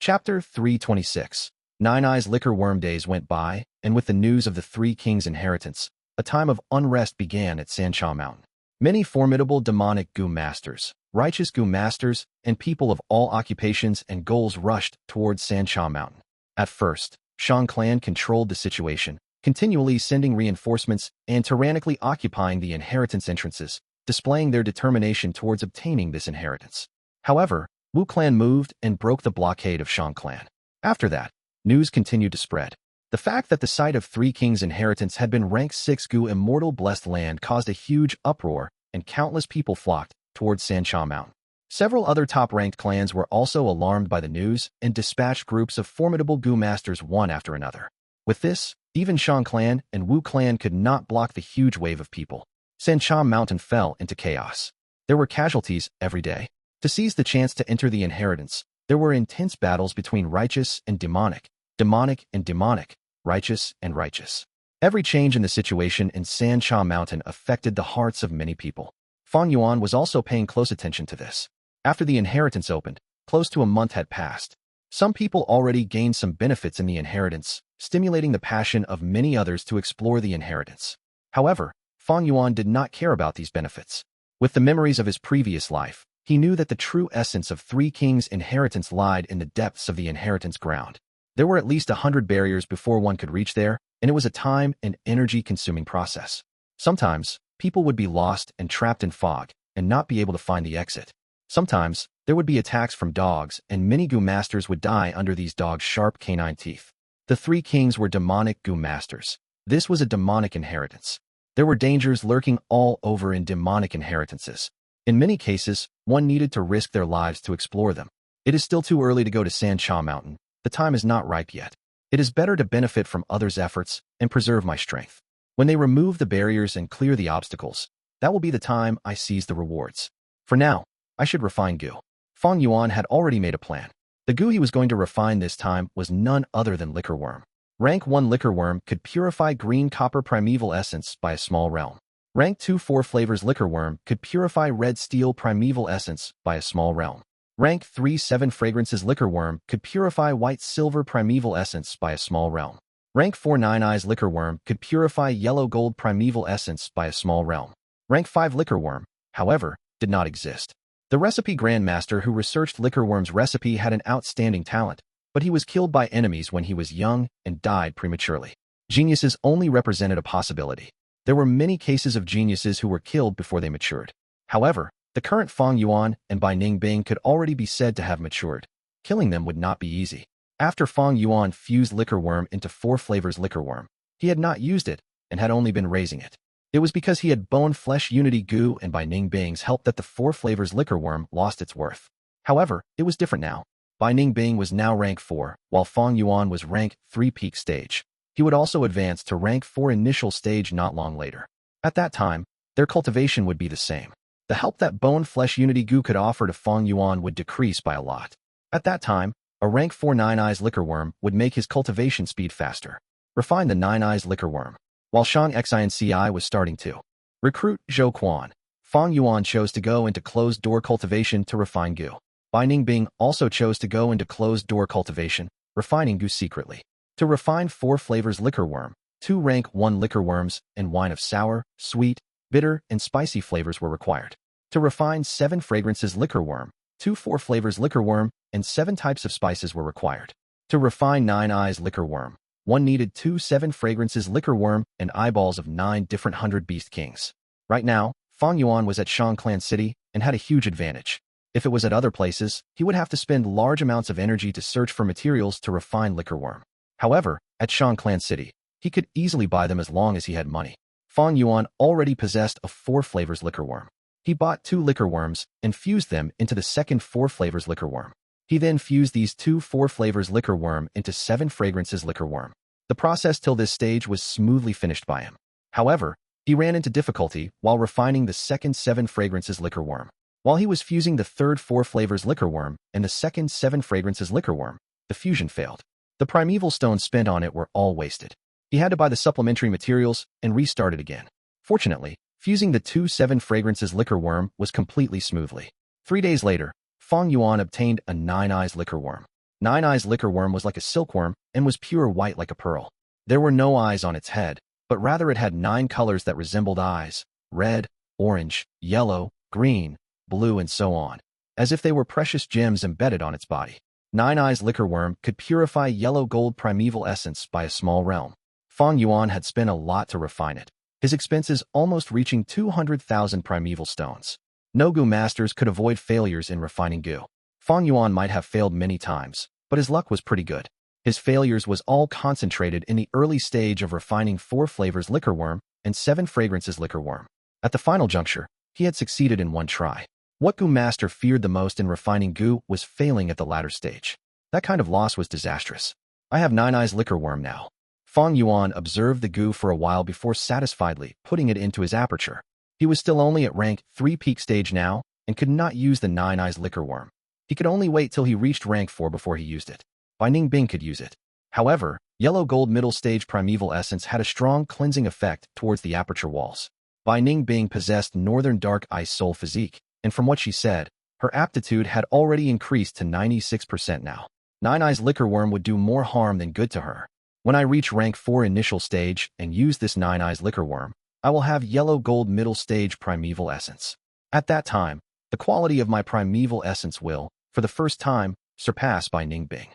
Chapter 326. Nine Eyes Liquor Worm days went by, and with the news of the Three Kings' inheritance, a time of unrest began at Sancha Mountain. Many formidable demonic Gu masters, righteous Gu masters, and people of all occupations and goals rushed towards Sancha Mountain. At first, Shang clan controlled the situation, continually sending reinforcements and tyrannically occupying the inheritance entrances, displaying their determination towards obtaining this inheritance. However, Wu clan moved and broke the blockade of Shang clan. After that, news continued to spread. The fact that the site of Three Kings' inheritance had been Rank 6 Gu Immortal blessed land caused a huge uproar, and countless people flocked towards Sancha Mountain. Several other top-ranked clans were also alarmed by the news and dispatched groups of formidable Gu masters one after another. With this, even Shang clan and Wu clan could not block the huge wave of people. Sancha Mountain fell into chaos. There were casualties every day. To seize the chance to enter the inheritance, there were intense battles between righteous and demonic, demonic and demonic, righteous and righteous. Every change in the situation in Sancha Mountain affected the hearts of many people. Fang Yuan was also paying close attention to this. After the inheritance opened, close to a month had passed. Some people already gained some benefits in the inheritance, stimulating the passion of many others to explore the inheritance. However, Fang Yuan did not care about these benefits. With the memories of his previous life, he knew that the true essence of Three Kings' inheritance lied in the depths of the inheritance ground. There were at least 100 barriers before one could reach there, and it was a time and energy-consuming process. Sometimes, people would be lost and trapped in fog, and not be able to find the exit. Sometimes, there would be attacks from dogs, and many Gu masters would die under these dogs' sharp canine teeth. The Three Kings were demonic Gu masters. This was a demonic inheritance. There were dangers lurking all over in demonic inheritances. In many cases, one needed to risk their lives to explore them. It is still too early to go to Sancha Mountain. The time is not ripe yet. It is better to benefit from others' efforts and preserve my strength. When they remove the barriers and clear the obstacles, that will be the time I seize the rewards. For now, I should refine Gu. Fang Yuan had already made a plan. The Gu he was going to refine this time was none other than Liquor Worm. Rank 1 Liquor Worm could purify green copper primeval essence by a small realm. Rank 2 4 Flavors Liquor Worm could purify red steel primeval essence by a small realm. Rank 3 7 Fragrances Liquor Worm could purify white silver primeval essence by a small realm. Rank 4 9 Eyes Liquor Worm could purify yellow gold primeval essence by a small realm. Rank 5 Liquor Worm, however, did not exist. The recipe grandmaster who researched Liquor Worm's recipe had an outstanding talent, but he was killed by enemies when he was young and died prematurely. Geniuses only represented a possibility. There were many cases of geniuses who were killed before they matured. However, the current Fang Yuan and Bai Ningbing could already be said to have matured. Killing them would not be easy. After Fang Yuan fused Liquor Worm into 4 Flavors Liquor Worm, he had not used it and had only been raising it. It was because he had Bone Flesh Unity Gu and Bai Ningbing's help that the 4 Flavors Liquor Worm lost its worth. However, it was different now. Bai Ningbing was now rank 4, while Fang Yuan was rank 3 peak stage. He would also advance to rank 4 initial stage not long later. At that time, their cultivation would be the same. The help that Bone Flesh Unity Gu could offer to Fang Yuan would decrease by a lot. At that time, a rank 4 Nine Eyes Liquor Worm would make his cultivation speed faster. Refine the Nine Eyes Liquor Worm. While Shang Xinci was starting to recruit Zhou Quan, Fang Yuan chose to go into closed-door cultivation to refine Gu. Bai Ningbing also chose to go into closed-door cultivation, refining Gu secretly. To refine 4 Flavors Liquor Worm, 2 rank 1 Liquor Worms and wine of sour, sweet, bitter, and spicy flavors were required. To refine 7 Fragrances Liquor Worm, 2 4 Flavors Liquor Worm, and 7 types of spices were required. To refine 9 Eyes Liquor Worm, one needed 2 7 Fragrances Liquor Worm and eyeballs of 9 different 100 Beast Kings. Right now, Fang Yuan was at Shang Clan City and had a huge advantage. If it was at other places, he would have to spend large amounts of energy to search for materials to refine Liquor Worm. However, at Shang Clan City, he could easily buy them as long as he had money. Fang Yuan already possessed a 4 Flavors Liquor Worm. He bought 2 Liquor Worms and fused them into the second 4 Flavors Liquor Worm. He then fused these 2 4 Flavors Liquor Worm into 7 Fragrances Liquor Worm. The process till this stage was smoothly finished by him. However, he ran into difficulty while refining the second 7 Fragrances Liquor Worm. While he was fusing the third 4 Flavors Liquor Worm and the second 7 Fragrances Liquor Worm, the fusion failed. The primeval stones spent on it were all wasted. He had to buy the supplementary materials and restart it again. Fortunately, fusing the 2 7 Fragrances Liquor Worm was completely smoothly. 3 days later, Fang Yuan obtained a 9 Eyes Liquor Worm. Nine Eyes liquor worm was like a silkworm and was pure white like a pearl. There were no eyes on its head, but rather it had 9 colors that resembled eyes: red, orange, yellow, green, blue, and so on, as if they were precious gems embedded on its body. Nine Eyes liquor worm could purify yellow gold primeval essence by a small realm. Fang Yuan had spent a lot to refine it, his expenses almost reaching 200,000 primeval stones. No Gu masters could avoid failures in refining Gu. Fang Yuan might have failed many times, but his luck was pretty good. His failures was all concentrated in the early stage of refining 4 flavors liquor worm and 7 fragrances liquor worm. At the final juncture, he had succeeded in 1 try. What Gu master feared the most in refining Gu was failing at the latter stage. That kind of loss was disastrous. I have 9 Eyes liquor worm now. Fang Yuan observed the Gu for a while before satisfiedly putting it into his aperture. He was still only at rank 3 peak stage now and could not use the 9 Eyes liquor worm. He could only wait till he reached rank 4 before he used it. Bai Ning Bing could use it. However, yellow gold middle stage primeval essence had a strong cleansing effect towards the aperture walls. Bai Ning Bing possessed northern dark ice soul physique, and from what she said, her aptitude had already increased to 96% now. 9 Eyes liquor worm would do more harm than good to her. When I reach rank 4 initial stage and use this 9 Eyes liquor worm, I will have yellow gold middle stage primeval essence. At that time, the quality of my primeval essence will, for the first time, surpass Bai Ning Bing.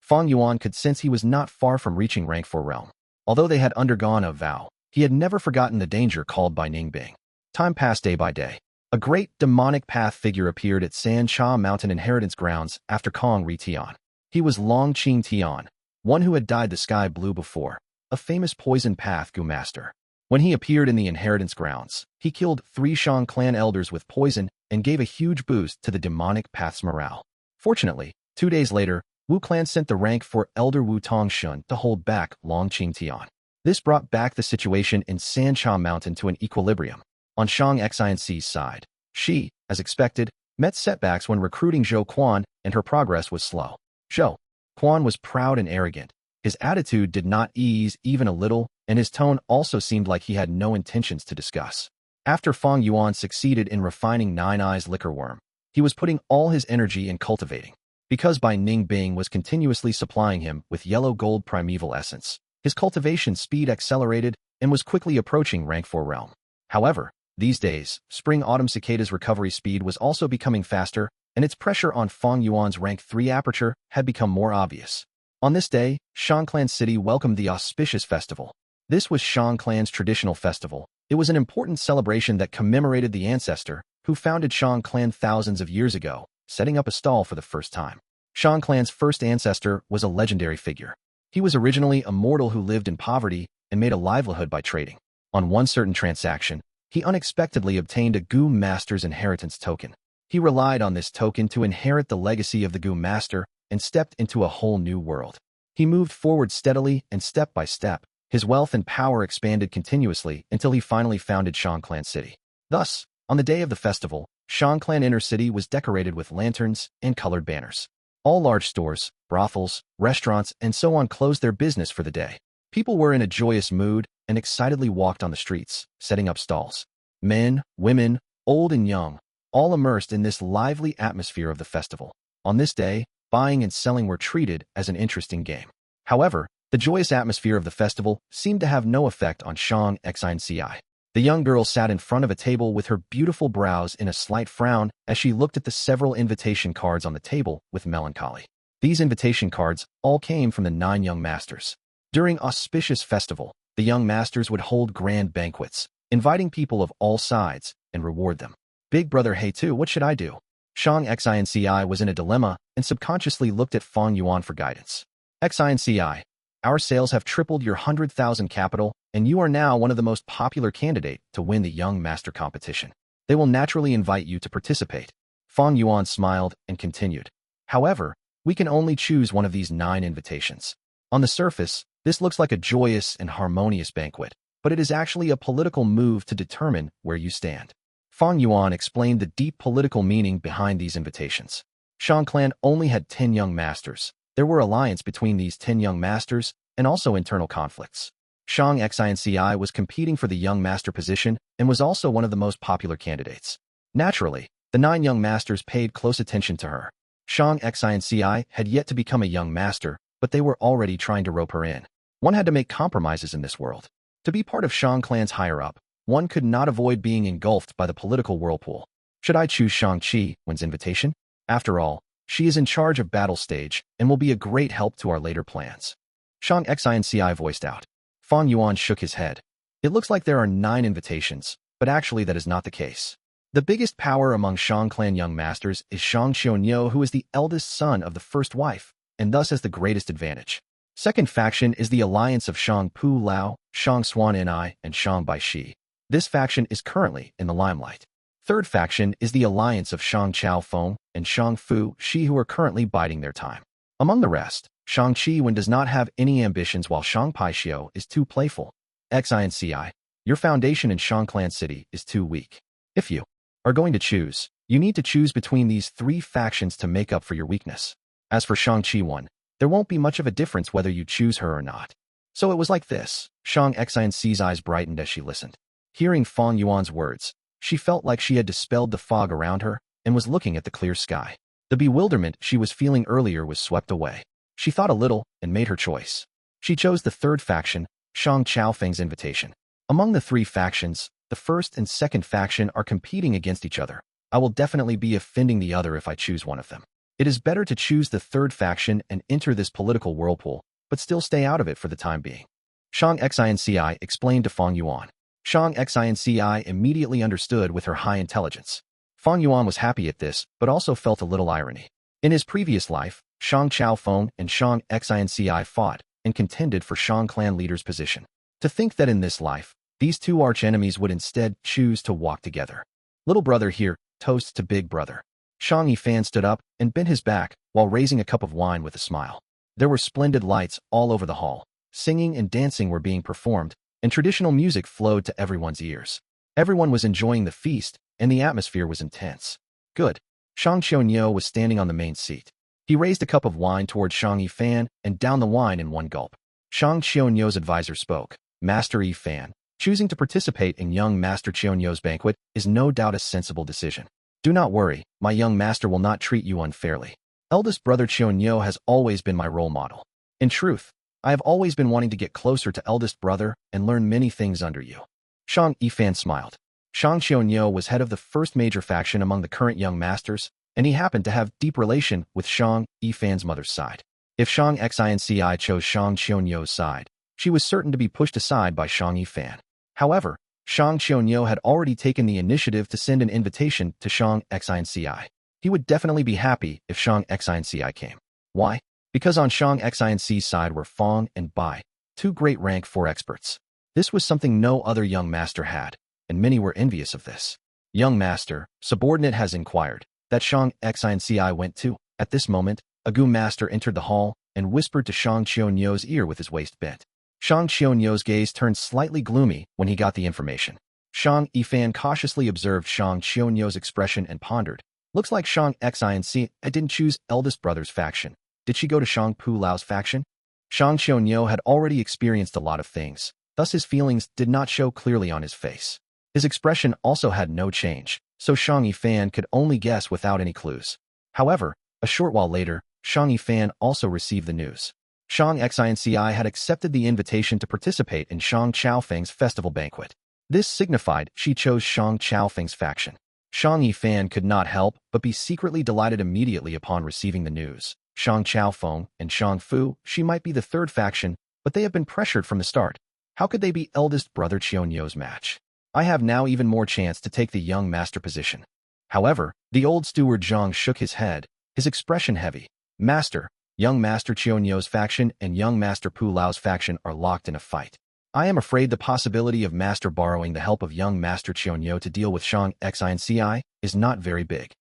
Fang Yuan could sense he was not far from reaching rank 4 realm. Although they had undergone a vow, he had never forgotten the danger called Bai Ning Bing. Time passed day by day. A great demonic path figure appeared at San Cha Mountain Inheritance grounds after Kong Ri Tian. He was Long Qing Tian, one who had dyed the sky blue before, a famous poison path Gu master. When he appeared in the inheritance grounds, he killed 3 Xiong clan elders with poison and gave a huge boost to the demonic path's morale. Fortunately, 2 days later, Wu clan sent the rank 4 elder Wu Tongshun to hold back Long Qing Tian. This brought back the situation in San Cha Mountain to an equilibrium. On Shang Xinc's side, she, as expected, met setbacks when recruiting Zhou Quan, and her progress was slow. Zhou Quan was proud and arrogant. His attitude did not ease even a little, and his tone also seemed like he had no intentions to discuss. After Fang Yuan succeeded in refining 9 Eyes liquor worm, he was putting all his energy in cultivating. Because Bai Ning Bing was continuously supplying him with yellow gold primeval essence, his cultivation speed accelerated and was quickly approaching rank 4 realm. However, these days, Spring Autumn Cicada's recovery speed was also becoming faster, and its pressure on Fang Yuan's rank 3 aperture had become more obvious. On this day, Shang Clan City welcomed the auspicious festival. This was Shang Clan's traditional festival. It was an important celebration that commemorated the ancestor who founded Shang Clan thousands of years ago, setting up a stall for the first time. Shang Clan's first ancestor was a legendary figure. He was originally a mortal who lived in poverty and made a livelihood by trading. On one certain transaction, he unexpectedly obtained a Gu Master's inheritance token. He relied on this token to inherit the legacy of the Gu Master and stepped into a whole new world. He moved forward steadily and step by step. His wealth and power expanded continuously until he finally founded Shang Clan City. Thus, on the day of the festival, Shang Clan Inner City was decorated with lanterns and colored banners. All large stores, brothels, restaurants, and so on closed their business for the day. People were in a joyous mood and excitedly walked on the streets, setting up stalls. Men, women, old and young, all immersed in this lively atmosphere of the festival. On this day, buying and selling were treated as an interesting game. However, the joyous atmosphere of the festival seemed to have no effect on Shang Xinci. The young girl sat in front of a table with her beautiful brows in a slight frown as she looked at the several invitation cards on the table with melancholy. These invitation cards all came from the 9 young masters. During auspicious festival, the young masters would hold grand banquets, inviting people of all sides and reward them. Big brother Hey too, what should I do? Shang Xinci was in a dilemma and subconsciously looked at Fang Yuan for guidance. Xinci, our sales have tripled your 100,000 capital, and you are now one of the most popular candidates to win the Young Master competition. They will naturally invite you to participate. Fang Yuan smiled and continued. However, we can only choose one of these 9 invitations. On the surface, this looks like a joyous and harmonious banquet, but it is actually a political move to determine where you stand. Fang Yuan explained the deep political meaning behind these invitations. Shang Clan only had 10 young masters. There were alliances between these 10 young masters and also internal conflicts. Shang Xinci was competing for the young master position and was also one of the most popular candidates. Naturally, the 9 young masters paid close attention to her. Shang Xinci had yet to become a young master, but they were already trying to rope her in. One had to make compromises in this world. To be part of Shang clan's higher-up, one could not avoid being engulfed by the political whirlpool. Should I choose Shang-Chi Wen's invitation? After all, she is in charge of battle stage and will be a great help to our later plans. Shang Xinci voiced out. Fang Yuan shook his head. It looks like there are 9 invitations, but actually that is not the case. The biggest power among Shang clan young masters is Shang Xiong, who is the eldest son of the first wife, and thus has the greatest advantage. Second faction is the alliance of Shang Pu Lao, Shang Xuan Ni, and Shang Bai Shi. This faction is currently in the limelight. Third faction is the alliance of Shang Chao Feng and Shang Fu Shi, who are currently biding their time. Among the rest, Shang-Chi Wen does not have any ambitions, while Shang Pai Xiao is too playful. Xinci, your foundation in Shang Clan City is too weak. If you are going to choose, you need to choose between these 3 factions to make up for your weakness. As for Shang-Chi Wen, there won't be much of a difference whether you choose her or not. So it was like this. Shang Xinci's eyes brightened as she listened. Hearing Fang Yuan's words, she felt like she had dispelled the fog around her and was looking at the clear sky. The bewilderment she was feeling earlier was swept away. She thought a little and made her choice. She chose the third faction, Shang Chao Feng's invitation. Among the 3 factions, the first and second faction are competing against each other. I will definitely be offending the other if I choose one of them. It is better to choose the third faction and enter this political whirlpool, but still stay out of it for the time being. Shang Xinci explained to Fang Yuan. Shang Xinci immediately understood with her high intelligence. Fang Yuan was happy at this, but also felt a little irony. In his previous life, Shang Chao Feng and Shang Xinci fought and contended for Shang clan leader's position. To think that in this life, these 2 arch-enemies would instead choose to walk together. Little brother here toasts to big brother. Shang Yifan stood up and bent his back while raising a cup of wine with a smile. There were splendid lights all over the hall. Singing and dancing were being performed, and traditional music flowed to everyone's ears. Everyone was enjoying the feast, and the atmosphere was intense. Good. Shang Xiong was standing on the main seat. He raised a cup of wine toward Shang Yifan and downed the wine in one gulp. Shang Xiong's advisor spoke. Master Yifan, choosing to participate in young Master Xiong's banquet is no doubt a sensible decision. Do not worry, my young master will not treat you unfairly. Eldest brother Xiong has always been my role model. In truth, I have always been wanting to get closer to eldest brother and learn many things under you. Shang Yifan smiled. Shang Xiong was head of the first major faction among the current young masters, and he happened to have deep relation with Shang Yifan's mother's side. If Shang Xinci chose Shang Xiong's side, she was certain to be pushed aside by Shang Yifan. However, Shang Xiong had already taken the initiative to send an invitation to Shang Xinci. He would definitely be happy if Shang Xinci came. Why? Because on Shang Xinci's side were Fang and Bai, 2 great rank 4 experts. This was something no other young master had, and many were envious of this. Young master, subordinate has inquired. That Shang Xinci went to. At this moment, a Gu master entered the hall and whispered to Shang Xiong's ear with his waist bent. Shang Xiong's gaze turned slightly gloomy when he got the information. Shang Yifan cautiously observed Shang Xiong's expression and pondered. Looks like Shang Xinci didn't choose eldest brother's faction. Did she go to Shang Pu Lao's faction? Shang Xiong had already experienced a lot of things, thus his feelings did not show clearly on his face. His expression also had no change, so Shang Yifan could only guess without any clues. However, a short while later, Shang Yifan also received the news. Shang Xinci had accepted the invitation to participate in Shang Chaofeng's festival banquet. This signified she chose Shang Chaofeng's faction. Shang Yifan could not help but be secretly delighted immediately upon receiving the news. Shang Chaofeng and Shang Fu, she might be the third faction, but they have been pressured from the start. How could they be eldest brother Qionyou's match? I have now even more chance to take the young master position. However, the old steward Zheng shook his head, his expression heavy. Master, young master Qionyou's faction and young master Pu Lao's faction are locked in a fight. I am afraid the possibility of master borrowing the help of young master Qionyou to deal with Shang Xinci is not very big.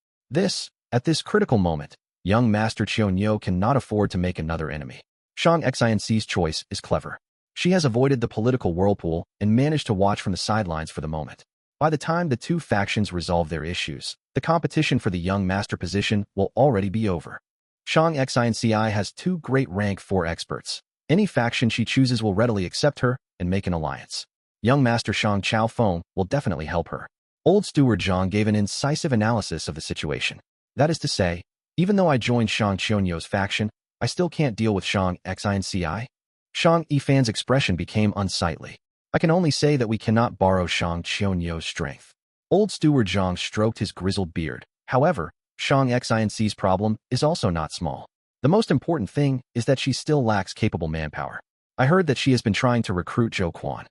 At this critical moment, young master Qionyou cannot afford to make another enemy. Shang Xinci's choice is clever. She has avoided the political whirlpool and managed to watch from the sidelines for the moment. By the time the two factions resolve their issues, the competition for the young master position will already be over. Shang Xinci has two great rank 4 experts. Any faction she chooses will readily accept her and make an alliance. Young master Shang Chaofeng will definitely help her. Old steward Zhang gave an incisive analysis of the situation. That is to say, Even though I joined Shang Qianyo's faction, I still can't deal with Shang Xinci. Shang Yifan's expression became unsightly. I can only say that we cannot borrow Shang Qianyo's strength. Old Steward Zheng stroked his grizzled beard. However, Shang Xinci's problem is also not small. The most important thing is that she still lacks capable manpower. I heard that she has been trying to recruit Zhou Quan.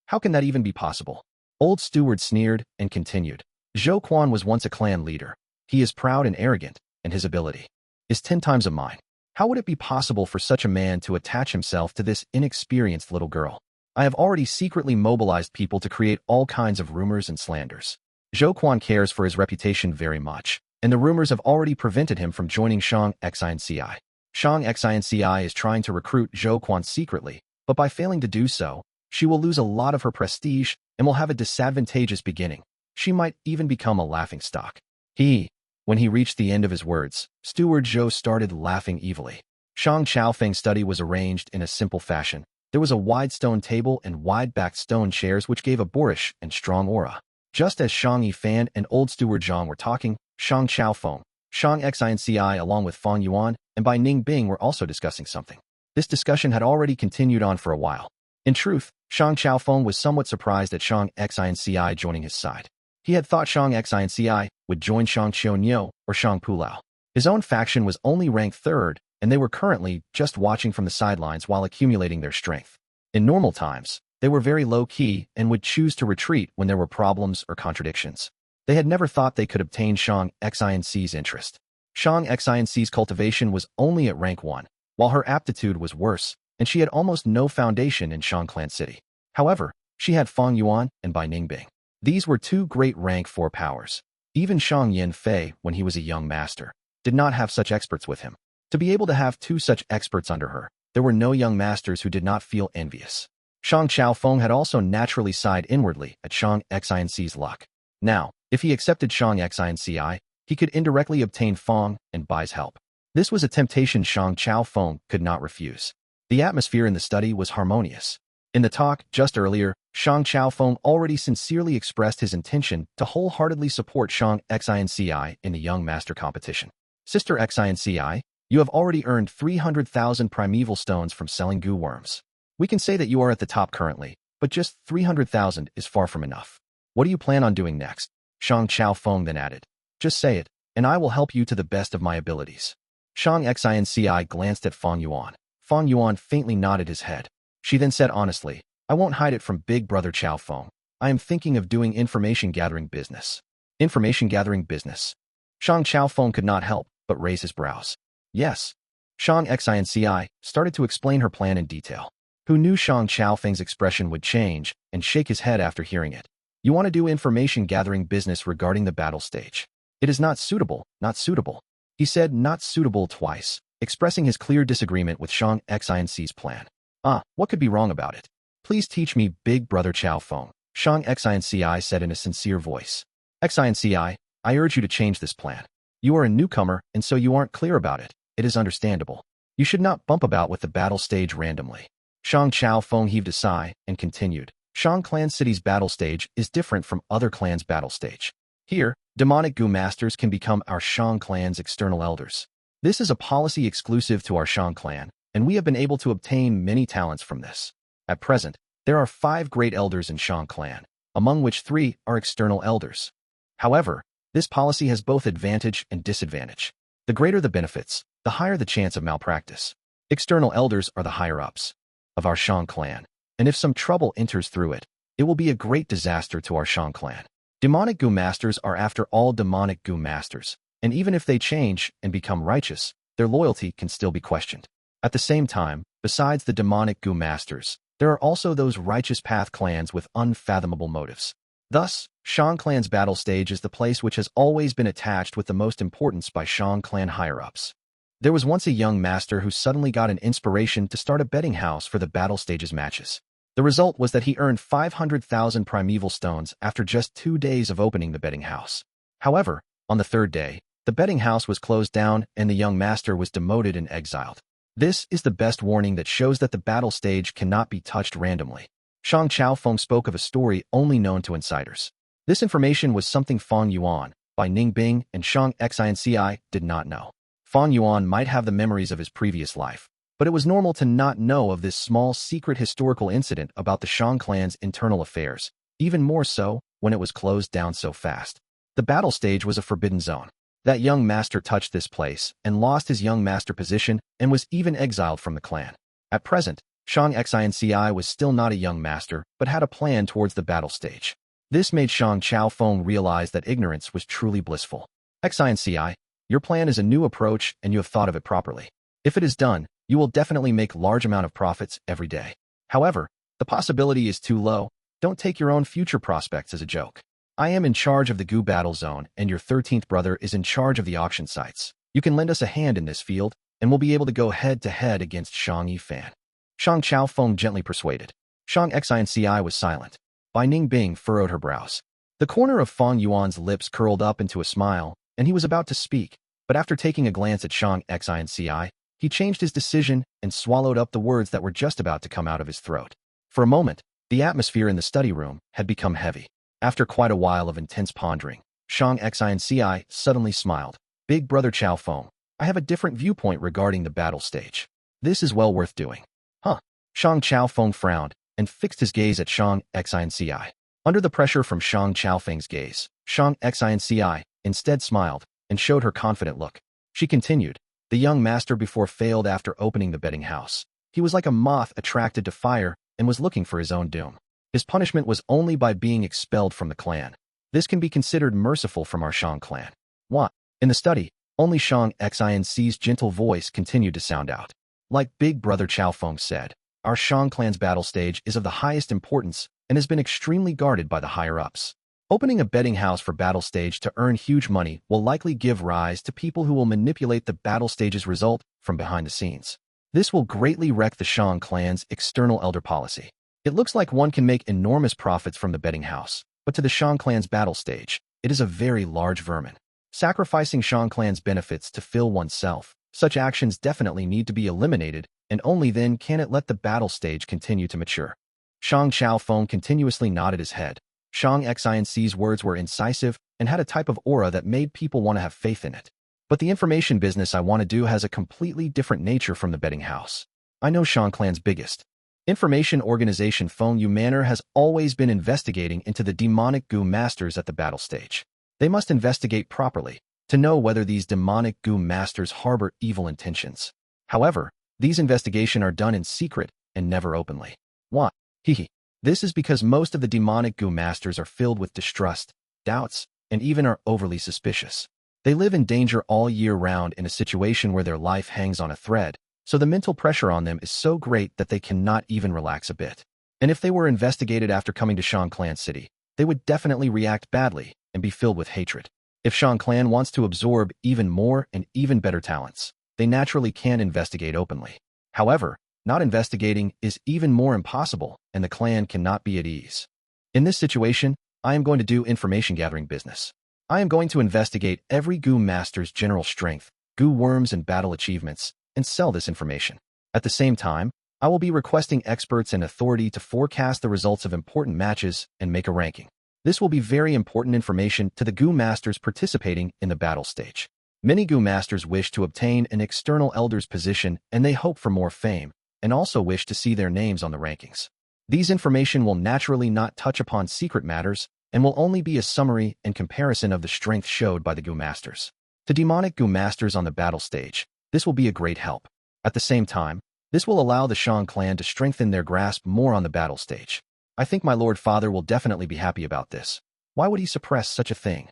How can that even be possible? Old Steward sneered and continued. Zhou Quan was once a clan leader. He is proud and arrogant, and his ability is 10 times of mine. How would it be possible for such a man to attach himself to this inexperienced little girl? I have already secretly mobilized people to create all kinds of rumors and slanders. Zhou Quan cares for his reputation very much, and the rumors have already prevented him from joining Shang Xinci. Shang Xinci is trying to recruit Zhou Quan secretly, but by failing to do so, she will lose a lot of her prestige and will have a disadvantageous beginning. She might even become a laughingstock. When he reached the end of his words, Steward Zhou started laughing evilly. Shang Qiaofeng's study was arranged in a simple fashion. There was a wide stone table and wide-backed stone chairs which gave a boorish and strong aura. Just as Shang Yifan and Old Steward Zhang were talking, Shang Qiaofeng, Shang Xinci along with Fang Yuan, and Bai Ningbing were also discussing something. This discussion had already continued on for a while. In truth, Shang Qiaofeng was somewhat surprised at Shang Xinci joining his side. He had thought Shang Xinci would join Shang Qianyo or Shang Pulao. His own faction was only ranked 3rd, and they were currently just watching from the sidelines while accumulating their strength. In normal times, they were very low-key and would choose to retreat when there were problems or contradictions. They had never thought they could obtain Shang Xinci's interest. Shang Xinci's cultivation was only at rank 1, while her aptitude was worse, and she had almost no foundation in Shang Clan City. However, she had Fang Yuan and Bai Ningbing. These were 2 great rank 4 powers. Even Shang Yanfei, when he was a young master, did not have such experts with him. To be able to have 2 such experts under her, there were no young masters who did not feel envious. Shang Qiaofeng had also naturally sighed inwardly at Shang Xinci's luck. Now, if he accepted Shang Xinci, he could indirectly obtain Fang and Bai's help. This was a temptation Shang Qiaofeng could not refuse. The atmosphere in the study was harmonious. In the talk just earlier, Shang Qiaofeng already sincerely expressed his intention to wholeheartedly support Shang Xinci in the Young Master competition. Sister Xinci, you have already earned 300,000 primeval stones from selling goo worms. We can say that you are at the top currently, but just 300,000 is far from enough. What do you plan on doing next? Shang Qiaofeng then added. Just say it, and I will help you to the best of my abilities. Shang Xinci glanced at Fang Yuan. Fang Yuan faintly nodded his head. She then said honestly, I won't hide it from Big Brother Qiaofeng. I am thinking of doing information-gathering business. Information-gathering business. Shang Qiaofeng could not help but raise his brows. Yes. Shang Xinci started to explain her plan in detail. Who knew Shang Qiaofeng's expression would change and shake his head after hearing it? You want to do information-gathering business regarding the battle stage. It is not suitable, not suitable. He said not suitable twice, expressing his clear disagreement with Shang Xinci's plan. What could be wrong about it? Please teach me, Big Brother Qiaofeng, Shang Xinci said in a sincere voice. Xinci, I urge you to change this plan. You are a newcomer, and so you aren't clear about it. It is understandable. You should not bump about with the battle stage randomly. Shang Qiaofeng heaved a sigh and continued. Shang Clan City's battle stage is different from other clans' battle stage. Here, demonic Gu masters can become our Shang Clan's external elders. This is a policy exclusive to our Shang Clan, and we have been able to obtain many talents from this. At present, there are 5 great elders in Shang Clan, among which 3 are external elders. However, this policy has both advantage and disadvantage. The greater the benefits, the higher the chance of malpractice. External elders are the higher-ups of our Shang Clan, and if some trouble enters through it, it will be a great disaster to our Shang Clan. Demonic Gu masters are after all demonic Gu masters, and even if they change and become righteous, their loyalty can still be questioned. At the same time, besides the demonic Gu masters, there are also those righteous path clans with unfathomable motives. Thus, Shang Clan's battle stage is the place which has always been attached with the most importance by Shang Clan higher-ups. There was once a young master who suddenly got an inspiration to start a betting house for the battle stage's matches. The result was that he earned 500,000 primeval stones after just 2 days of opening the betting house. However, on the 3rd day, the betting house was closed down and the young master was demoted and exiled. This is the best warning that shows that the battle stage cannot be touched randomly. Shang Qiaofeng spoke of a story only known to insiders. This information was something Fang Yuan, by Ningbing and Shang Xinci did not know. Fang Yuan might have the memories of his previous life, but it was normal to not know of this small secret historical incident about the Shang clan's internal affairs, even more so when it was closed down so fast. The battle stage was a forbidden zone. That young master touched this place and lost his young master position and was even exiled from the clan. At present, Shang Xinci was still not a young master, but had a plan towards the battle stage. This made Shang Chaofeng realize that ignorance was truly blissful. Xinci, your plan is a new approach and you have thought of it properly. If it is done, you will definitely make large amount of profits every day. However, the possibility is too low. Don't take your own future prospects as a joke. I am in charge of the Gu battle zone and your 13th brother is in charge of the auction sites. You can lend us a hand in this field and we'll be able to go head-to-head against Shang Yifan. Shang Chaofeng gently persuaded. Shang Xinci was silent. Bai Ningbing furrowed her brows. The corner of Fang Yuan's lips curled up into a smile, and he was about to speak, but after taking a glance at Shang Xinci, he changed his decision and swallowed up the words that were just about to come out of his throat. For a moment, the atmosphere in the study room had become heavy. After quite a while of intense pondering, Shang Xinci suddenly smiled. Big brother Chaofeng, I have a different viewpoint regarding the battle stage. This is well worth doing. Huh? Shang Chaofeng frowned and fixed his gaze at Shang Xinci. Under the pressure from Shang Chaofeng's gaze, Shang Xinci instead smiled and showed her confident look. She continued, the young master before failed after opening the betting house. He was like a moth attracted to fire and was looking for his own doom. His punishment was only by being expelled from the clan. This can be considered merciful from our Shang clan. What? In the study, only Shang Xinci's gentle voice continued to sound out. Like big brother Chaofeng said, our Shang clan's battle stage is of the highest importance and has been extremely guarded by the higher-ups. Opening a betting house for battle stage to earn huge money will likely give rise to people who will manipulate the battle stage's result from behind the scenes. This will greatly wreck the Shang clan's external elder policy. It looks like one can make enormous profits from the betting house, but to the Shang clan's battle stage, it is a very large vermin. Sacrificing Shang clan's benefits to fill oneself, such actions definitely need to be eliminated, and only then can it let the battle stage continue to mature. Shang Chaofeng continuously nodded his head. Shang Xinci's words were incisive and had a type of aura that made people want to have faith in it. But the information business I want to do has a completely different nature from the betting house. I know Shang clan's biggest information organization Feng Yuan Manor has always been investigating into the demonic Gu masters at the battle stage. They must investigate properly to know whether these demonic Gu masters harbor evil intentions. However, these investigations are done in secret and never openly. Why? Hehe. This is because most of the demonic Gu masters are filled with distrust, doubts, and even are overly suspicious. They live in danger all year round in a situation where their life hangs on a thread, so the mental pressure on them is so great that they cannot even relax a bit. And if they were investigated after coming to Shang Clan City, they would definitely react badly and be filled with hatred. If Shang Clan wants to absorb even more and even better talents, they naturally can investigate openly. However, not investigating is even more impossible, and the clan cannot be at ease. In this situation, I am going to do information gathering business. I am going to investigate every Gu master's general strength, Gu worms and battle achievements, and sell this information. At the same time, I will be requesting experts and authority to forecast the results of important matches and make a ranking. This will be very important information to the Gu masters participating in the battle stage. Many Gu masters wish to obtain an external elder's position and they hope for more fame, and also wish to see their names on the rankings. These information will naturally not touch upon secret matters and will only be a summary and comparison of the strength showed by the Gu masters. To demonic Gu masters on the battle stage, this will be a great help. At the same time, this will allow the Shang clan to strengthen their grasp more on the battle stage. I think my Lord Father will definitely be happy about this. Why would he suppress such a thing?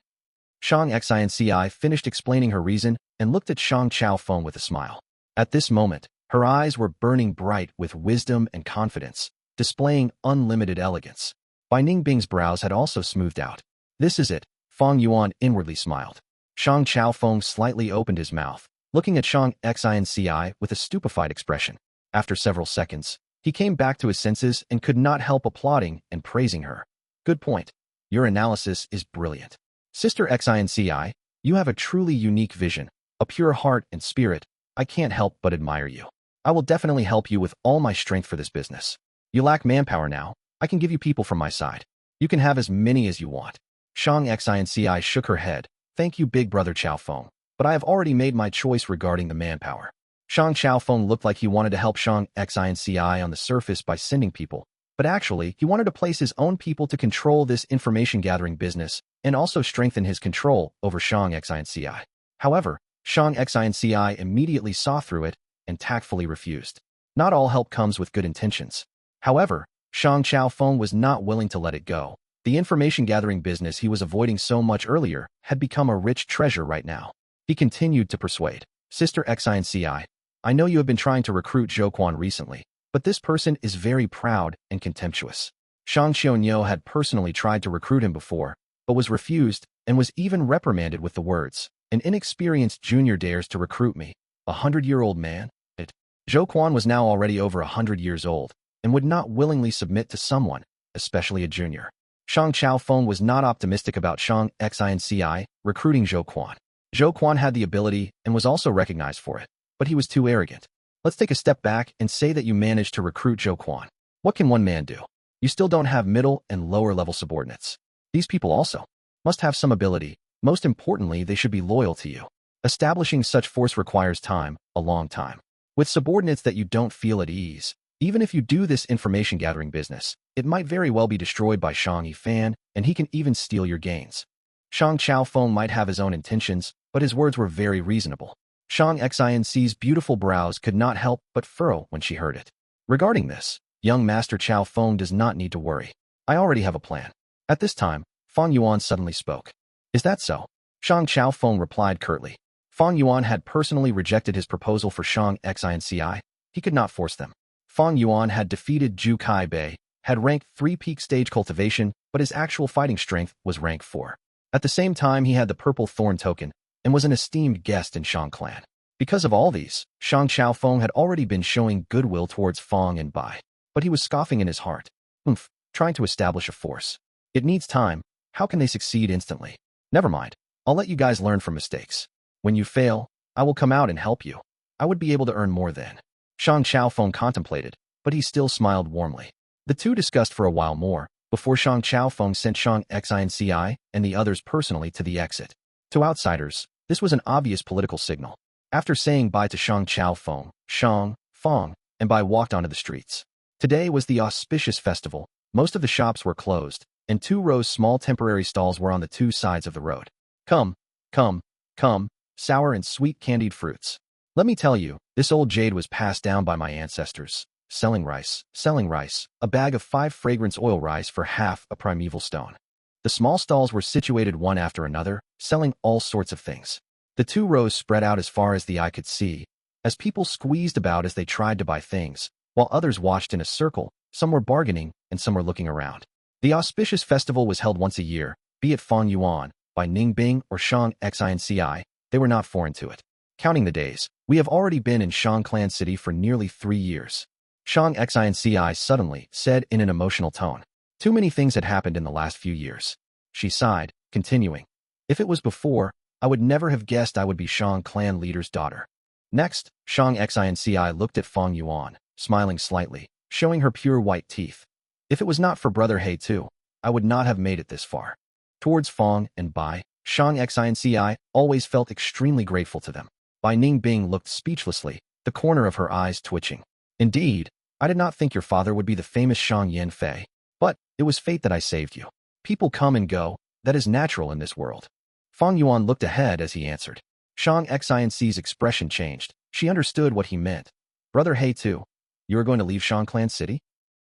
Shang Xinci finished explaining her reason and looked at Shang Chaofeng with a smile. At this moment, her eyes were burning bright with wisdom and confidence, displaying unlimited elegance. Bai Ningbing's brows had also smoothed out. This is it, Fang Yuan inwardly smiled. Shang Chaofeng slightly opened his mouth, looking at Shang Xinci with a stupefied expression. After several seconds, he came back to his senses and could not help applauding and praising her. Good point. Your analysis is brilliant. Sister Xinci, you have a truly unique vision, a pure heart and spirit. I can't help but admire you. I will definitely help you with all my strength for this business. You lack manpower now. I can give you people from my side. You can have as many as you want. Shang Xinci shook her head, Thank you, big brother Xiaofeng, but I have already made my choice regarding the manpower. Shang Xiaofeng looked like he wanted to help Shang Xinci on the surface by sending people, but actually, he wanted to place his own people to control this information-gathering business and also strengthen his control over Shang Xinci. However, Shang Xinci immediately saw through it and tactfully refused. Not all help comes with good intentions. However, Shang Xiaofeng was not willing to let it go. The information-gathering business he was avoiding so much earlier had become a rich treasure right now. He continued to persuade. Sister Xinci, I know you have been trying to recruit Zhou Quan recently, but this person is very proud and contemptuous. Shang Xiongyo had personally tried to recruit him before, but was refused and was even reprimanded with the words, "An inexperienced junior dares to recruit me, 100-year-old man?" Zhou Quan was now already over 100 years old and would not willingly submit to someone, especially a junior. Shang Xiaofeng was not optimistic about Shang Xinci recruiting Zhou Quan. Zhou Quan had the ability and was also recognized for it, but he was too arrogant. Let's take a step back and say that you managed to recruit Zhou Quan. What can one man do? You still don't have middle and lower level subordinates. These people also must have some ability. Most importantly, they should be loyal to you. Establishing such force requires time, a long time. With subordinates that you don't feel at ease, even if you do this information gathering business, it might very well be destroyed by Shang Yifan, and he can even steal your gains. Shang Xiaofeng might have his own intentions, but his words were very reasonable. Shang Xinci's beautiful brows could not help but furrow when she heard it. Regarding this, young Master Xiaofeng does not need to worry. I already have a plan. At this time, Fang Yuan suddenly spoke. Is that so? Shang Xiaofeng replied curtly. Fang Yuan had personally rejected his proposal for Shang Xinci. He could not force them. Fang Yuan had defeated Zhu Kai Bei, had rank 3 peak stage cultivation, but his actual fighting strength was rank 4. At the same time, he had the purple thorn token and was an esteemed guest in Shang clan. Because of all these, Shang Xiaofeng had already been showing goodwill towards Fang and Bai, but he was scoffing in his heart. Trying to establish a force. It needs time. How can they succeed instantly? Never mind. I'll let you guys learn from mistakes. When you fail, I will come out and help you. I would be able to earn more then. Shang Xiaofeng contemplated, but he still smiled warmly. The two discussed for a while more, before Shang Xiaofeng sent Shang Xinci and the others personally to the exit. To outsiders, this was an obvious political signal. After saying bye to Shang Xiaofeng, Shang, Fang, and Bai walked onto the streets. Today was the auspicious festival. Most of the shops were closed, and 2 rows small temporary stalls were on the 2 sides of the road. Come, sour and sweet candied fruits. Let me tell you, this old jade was passed down by my ancestors. Selling rice, a bag of 5 fragrance oil rice for half a primeval stone. The small stalls were situated one after another, selling all sorts of things. The 2 rows spread out as far as the eye could see, as people squeezed about as they tried to buy things, while others watched in a circle. Some were bargaining, and some were looking around. The auspicious festival was held once a year, be it Fang Yuan, by Ningbing or Shang Xinci, they were not foreign to it. Counting the days, we have already been in Shang Clan City for nearly 3 years. Shang Xinci suddenly said in an emotional tone. Too many things had happened in the last few years. She sighed, continuing. If it was before, I would never have guessed I would be Shang Clan leader's daughter. Next, Shang Xinci looked at Fang Yuan, smiling slightly, showing her pure white teeth. If it was not for brother He too, I would not have made it this far. Towards Fang and Bai, Shang Xinci always felt extremely grateful to them. Bai Ningbing looked speechlessly, the corner of her eyes twitching. Indeed, I did not think your father would be the famous Shang Yanfei, but it was fate that I saved you. People come and go, that is natural in this world. Fang Yuan looked ahead as he answered. Shang Xinci's expression changed. She understood what he meant. Brother He too, you are going to leave Shang Clan City?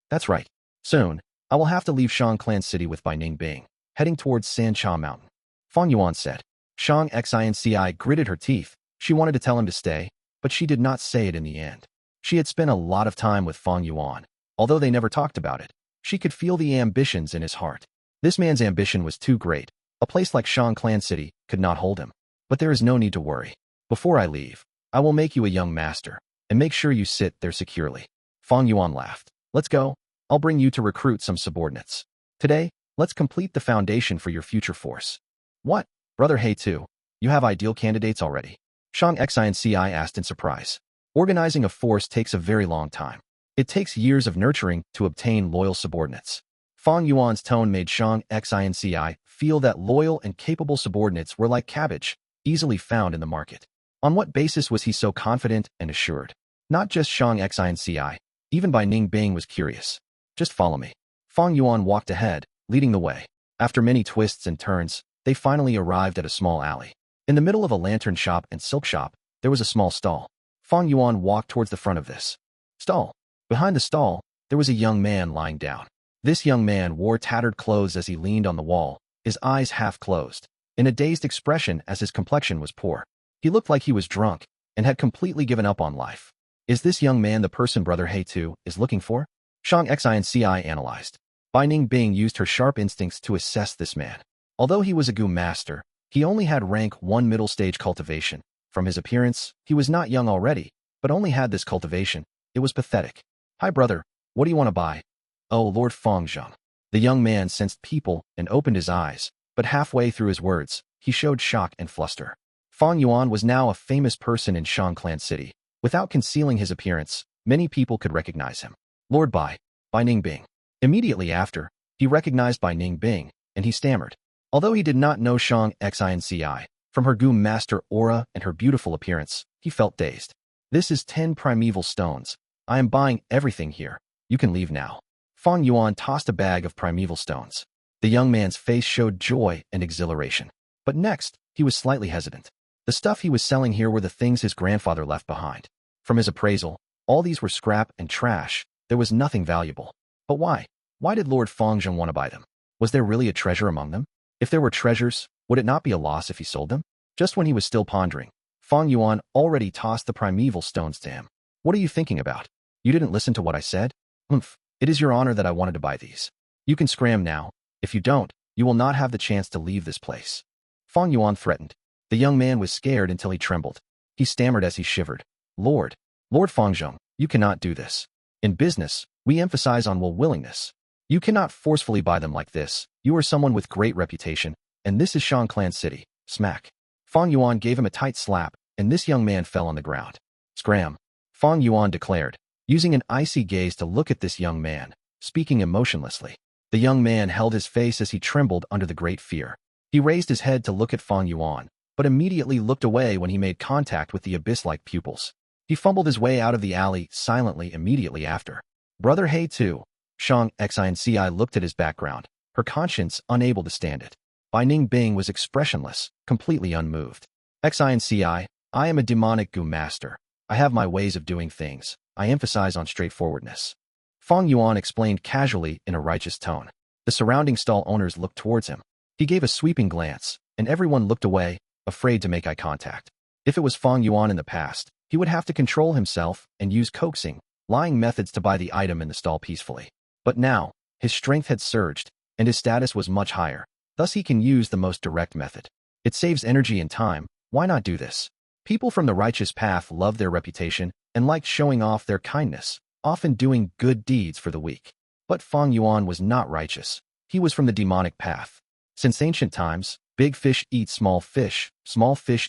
That's right. Soon, I will have to leave Shang Clan City with Bai Ningbing, heading towards Sancha Mountain. Fang Yuan said. Shang Xinci gritted her teeth. She wanted to tell him to stay, but she did not say it in the end. She had spent a lot of time with Fang Yuan. Although they never talked about it, she could feel the ambitions in his heart. This man's ambition was too great. A place like Shang Clan City could not hold him. But there is no need to worry. Before I leave, I will make you a young master, and make sure you sit there securely. Fang Yuan laughed. Let's go. I'll bring you to recruit some subordinates. Today, let's complete the foundation for your future force. What? Brother He too, you have ideal candidates already? Shang Xinci asked in surprise. Organizing a force takes a very long time. It takes years of nurturing to obtain loyal subordinates. Fang Yuan's tone made Shang Xinci feel that loyal and capable subordinates were like cabbage, easily found in the market. On what basis was he so confident and assured? Not just Shang Xinci, even Bai Ningbing was curious. Just follow me. Fang Yuan walked ahead, leading the way. After many twists and turns, they finally arrived at a small alley. In the middle of a lantern shop and silk shop, there was a small stall. Fang Yuan walked towards the front of this stall. Behind the stall, there was a young man lying down. This young man wore tattered clothes as he leaned on the wall, his eyes half closed, in a dazed expression as his complexion was poor. He looked like he was drunk and had completely given up on life. Is this young man the person Brother He Tu is looking for? Shang Xinci analyzed. Bai Ningbing used her sharp instincts to assess this man. Although he was a Gu master, he only had rank 1 middle stage cultivation. From his appearance, he was not young already, but only had this cultivation. It was pathetic. Hi brother, what do you want to buy? Oh, Lord Fang Zheng. The young man sensed people and opened his eyes, but halfway through his words, he showed shock and fluster. Fang Yuan was now a famous person in Shang Clan City. Without concealing his appearance, many people could recognize him. Lord Bai Ningbing. Immediately after, he recognized Bai Ningbing, and he stammered. Although he did not know Shang Xinci, from her Gu master aura and her beautiful appearance, he felt dazed. This is 10 primeval stones. I am buying everything here. You can leave now. Fang Yuan tossed a bag of primeval stones. The young man's face showed joy and exhilaration. But next, he was slightly hesitant. The stuff he was selling here were the things his grandfather left behind. From his appraisal, all these were scrap and trash. There was nothing valuable. But why? Why did Lord Fang Zheng want to buy them? Was there really a treasure among them? If there were treasures, would it not be a loss if he sold them? Just when he was still pondering, Fang Yuan already tossed the primeval stones to him. What are you thinking about? You didn't listen to what I said? Humph. It is your honor that I wanted to buy these. You can scram now. If you don't, you will not have the chance to leave this place. Fang Yuan threatened. The young man was scared until he trembled. He stammered as he shivered. Lord Fang Zheng, you cannot do this. In business, we emphasize on willingness. You cannot forcefully buy them like this. You are someone with great reputation, and this is Shang Clan City. Smack. Fang Yuan gave him a tight slap, and this young man fell on the ground. Scram. Fang Yuan declared, using an icy gaze to look at this young man, speaking emotionlessly. The young man held his face as he trembled under the great fear. He raised his head to look at Fang Yuan, but immediately looked away when he made contact with the abyss-like pupils. He fumbled his way out of the alley silently immediately after. Brother He Tu. Shang Xinci looked at his background, her conscience unable to stand it. Bai Ningbing was expressionless, completely unmoved. Xinci, I am a demonic Gu master. I have my ways of doing things. I emphasize on straightforwardness. Fang Yuan explained casually in a righteous tone. The surrounding stall owners looked towards him. He gave a sweeping glance, and everyone looked away, afraid to make eye contact. If it was Fang Yuan in the past, he would have to control himself and use coaxing, lying methods to buy the item in the stall peacefully. But now, his strength had surged, and his status was much higher. Thus he can use the most direct method. It saves energy and time. Why not do this? People from the righteous path love their reputation and liked showing off their kindness, often doing good deeds for the weak. But Fang Yuan was not righteous. He was from the demonic path. Since ancient times, big fish eat small fish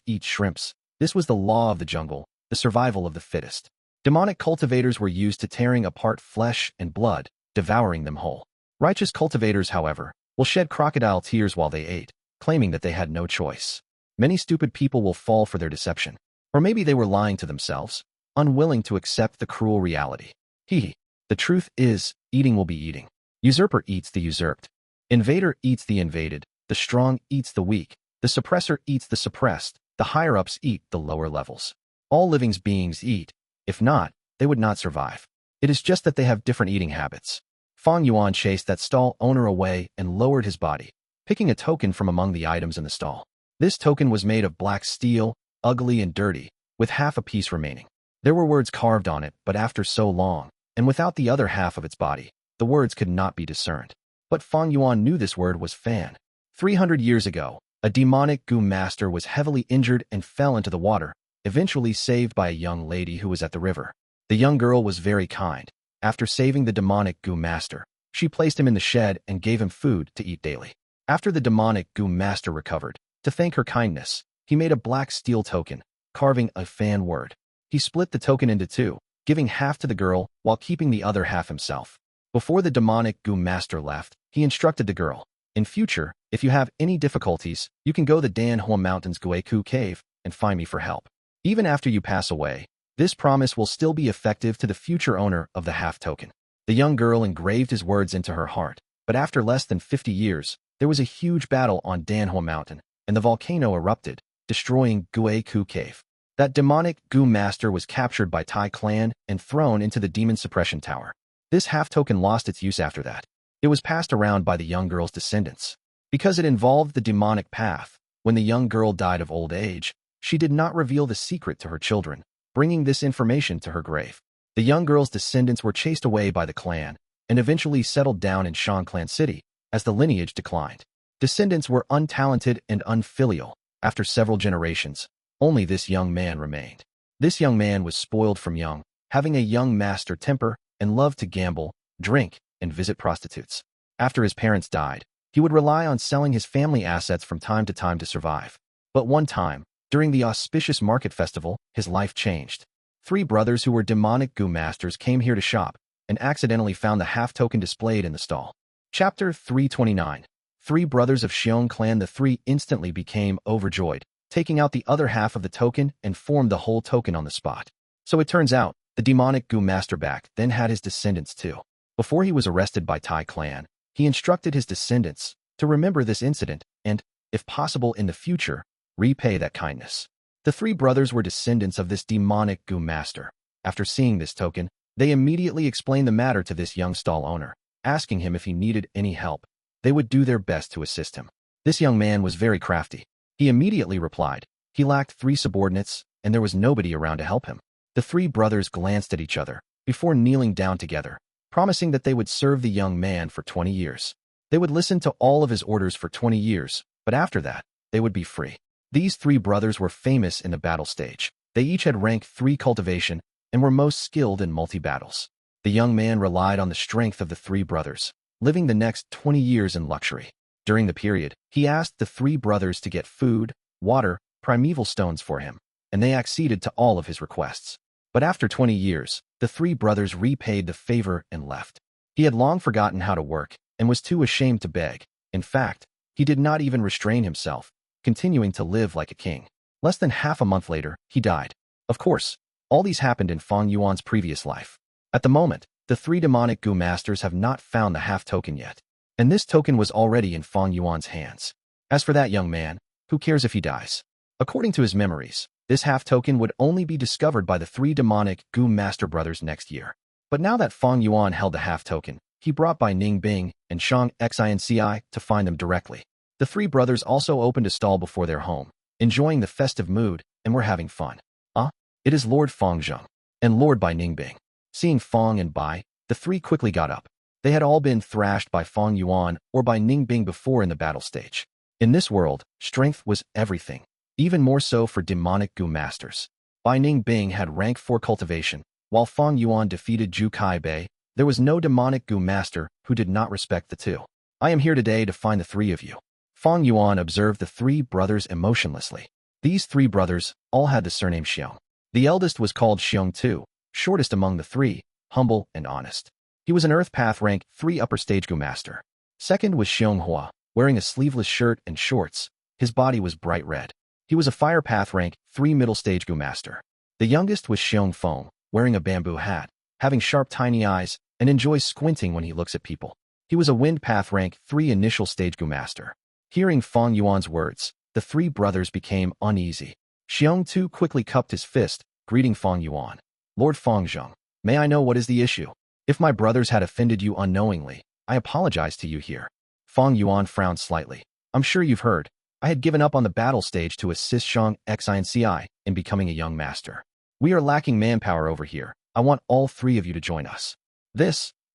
eat shrimps. This was the law of the jungle, the survival of the fittest. Demonic cultivators were used to tearing apart flesh and blood, devouring them whole. Righteous cultivators, however, will shed crocodile tears while they ate, claiming that they had no choice. Many stupid people will fall for their deception. Or maybe they were lying to themselves, unwilling to accept the cruel reality. The truth is, eating will be eating. Usurper eats the usurped. Invader eats the invaded. The strong eats the weak. The suppressor eats the suppressed. The higher-ups eat the lower levels. All living beings eat. If not, they would not survive. It is just that they have different eating habits. Fang Yuan chased that stall owner away and lowered his body, picking a token from among the items in the stall. This token was made of black steel, ugly and dirty, with half a piece remaining. There were words carved on it, but after so long, and without the other half of its body, the words could not be discerned. But Fang Yuan knew this word was Fan. 300 years ago, a demonic Gu master was heavily injured and fell into the water, eventually saved by a young lady who was at the river. The young girl was very kind. After saving the demonic Gu master, she placed him in the shed and gave him food to eat daily. After the demonic Gu master recovered, to thank her kindness, he made a black steel token, carving a Fan word. He split the token into two, giving half to the girl while keeping the other half himself. Before the demonic Gu master left, he instructed the girl, in future, If you have any difficulties, you can go the Dan Hua Mountains Gueku Cave and find me for help. Even after you pass away, this promise will still be effective to the future owner of the half token. The young girl engraved his words into her heart, but after less than 50 years, there was a huge battle on Dan Hua Mountain, and the volcano erupted, destroying Gueku Cave. That demonic Gu master was captured by Tai clan and thrown into the demon suppression tower. This half token lost its use after that. It was passed around by the young girl's descendants. Because it involved the demonic path, when the young girl died of old age, she did not reveal the secret to her children, bringing this information to her grave. The young girl's descendants were chased away by the clan and eventually settled down in Shang clan city as the lineage declined. Descendants were untalented and unfilial. After several generations, only this young man remained. This young man was spoiled from young, having a young master temper and loved to gamble, drink, and visit prostitutes. After his parents died, he would rely on selling his family assets from time to survive. But one time, during the auspicious market festival, his life changed. 3 brothers who were demonic Gu masters came here to shop and accidentally found the half token displayed in the stall. Chapter 329. 3 brothers of Xiong clan. The 3 instantly became overjoyed, taking out the other half of the token and formed the whole token on the spot. So it turns out, the demonic Gu master back then had his descendants too. Before he was arrested by Tai clan, he instructed his descendants to remember this incident and, if possible in the future, repay that kindness. The 3 brothers were descendants of this demonic Gu master. After seeing this token, they immediately explained the matter to this young stall owner, asking him if he needed any help. They would do their best to assist him. This young man was very crafty. He immediately replied. He lacked 3 subordinates, and there was nobody around to help him. The 3 brothers glanced at each other before kneeling down together, promising that they would serve the young man for 20 years. They would listen to all of his orders for 20 years, but after that, they would be free. These 3 brothers were famous in the battle stage. They each had rank 3 cultivation and were most skilled in multi-battles. The young man relied on the strength of the 3 brothers, living the next 20 years in luxury. During the period, he asked the 3 brothers to get food, water, primeval stones for him, and they acceded to all of his requests. But after 20 years, the 3 brothers repaid the favor and left. He had long forgotten how to work and was too ashamed to beg. In fact, he did not even restrain himself, continuing to live like a king. Less than half a month later, he died. Of course, all these happened in Fang Yuan's previous life. At the moment, the 3 demonic Gu masters have not found the half token yet, and this token was already in Fang Yuan's hands. As for that young man, who cares if he dies? According to his memories, this half token would only be discovered by the 3 demonic Gu master brothers next year. But now that Fang Yuan held the half token, he brought by Ning Bing and Shang Xinci to find them directly. The 3 brothers also opened a stall before their home, enjoying the festive mood, and were having fun. It is Lord Fang Zheng and Lord Bai Ningbing. Seeing Fang and Bai, the 3 quickly got up. They had all been thrashed by Fang Yuan or by Ningbing before in the battle stage. In this world, strength was everything, even more so for demonic Gu masters. Bai Ningbing had rank 4 cultivation, while Fang Yuan defeated Zhu Kai Bei. There was no demonic Gu master who did not respect the 2. I am here today to find the 3 of you. Fang Yuan observed the 3 brothers emotionlessly. These 3 brothers all had the surname Xiong. The eldest was called Xiong too, shortest among the 3, humble and honest. He was an Earth Path rank 3 upper stage Gu master. Second was Xiong Hua, wearing a sleeveless shirt and shorts. His body was bright red. He was a Fire Path rank 3 middle stage Gu master. The youngest was Xiong Feng, wearing a bamboo hat, having sharp tiny eyes, and enjoys squinting when he looks at people. He was a Wind Path rank 3 initial stage Gu master. Hearing Fang Yuan's words, the 3 brothers became uneasy. Xiong too quickly cupped his fist, greeting Fang Yuan. Lord Fang Zheng, may I know what is the issue? If my brothers had offended you unknowingly, I apologize to you here. Fang Yuan frowned slightly. I'm sure you've heard. I had given up on the battle stage to assist Shang Xinci in becoming a young master. We are lacking manpower over here. I want all 3 of you to join us. The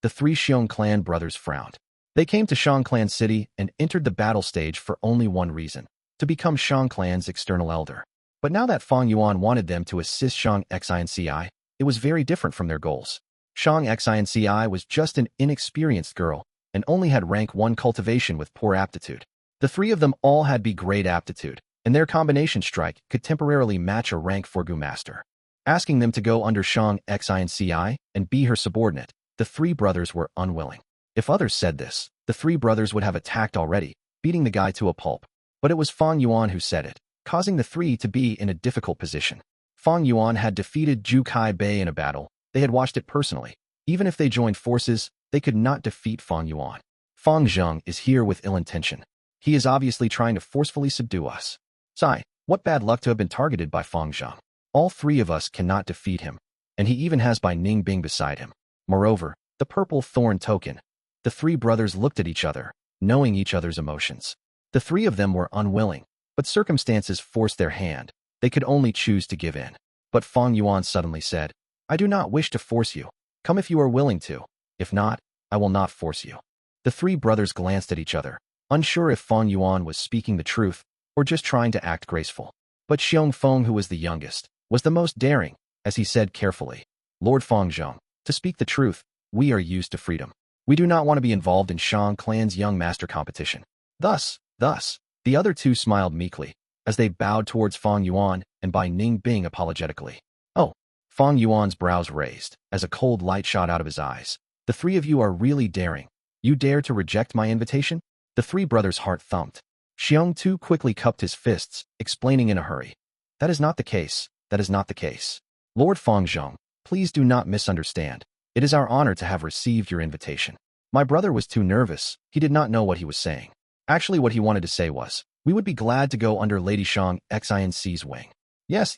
3 Xiong clan brothers frowned. They came to Shang clan city and entered the battle stage for only one reason, to become Shang clan's external elder. But now that Fang Yuan wanted them to assist Shang Xinci, it was very different from their goals. Shang Xinci was just an inexperienced girl and only had rank 1 cultivation with poor aptitude. The 3 of them all had B-grade aptitude, and their combination strike could temporarily match a rank 4 Gu master. Asking them to go under Shang Xinci and be her subordinate, the 3 brothers were unwilling. If others said this, the 3 brothers would have attacked already, beating the guy to a pulp. But it was Fang Yuan who said it, causing the three to be in a difficult position. Fang Yuan had defeated Zhu Kai Bei in a battle. They had watched it personally. Even if they joined forces, they could not defeat Fang Yuan. Fang Zheng is here with ill intention. He is obviously trying to forcefully subdue us. Sigh, what bad luck to have been targeted by Fang Zheng. All three of us cannot defeat him, and he even has Bai Ning Bing beside him. Moreover, the purple thorn token. The three brothers looked at each other, knowing each other's emotions. The three of them were unwilling, but circumstances forced their hand. They could only choose to give in. But Fang Yuan suddenly said, I do not wish to force you. Come if you are willing to. If not, I will not force you. The three brothers glanced at each other, unsure if Fang Yuan was speaking the truth or just trying to act graceful. But Xiong Feng, who was the youngest, was the most daring, as he said carefully, Lord Fang Zheng, to speak the truth, we are used to freedom. We do not want to be involved in Shang clan's young master competition. Thus, the other two smiled meekly, as they bowed towards Fang Yuan and Bai Ning Bing apologetically. Oh, Fang Yuan's brows raised, as a cold light shot out of his eyes. The three of you are really daring. You dare to reject my invitation? The three brothers' heart thumped. Xiong too quickly cupped his fists, explaining in a hurry. That is not the case. That is not the case. Lord Fang Zheng, please do not misunderstand. It is our honor to have received your invitation. My brother was too nervous. He did not know what he was saying. Actually, what he wanted to say was, we would be glad to go under Lady Shang Xinc's wing. Yes,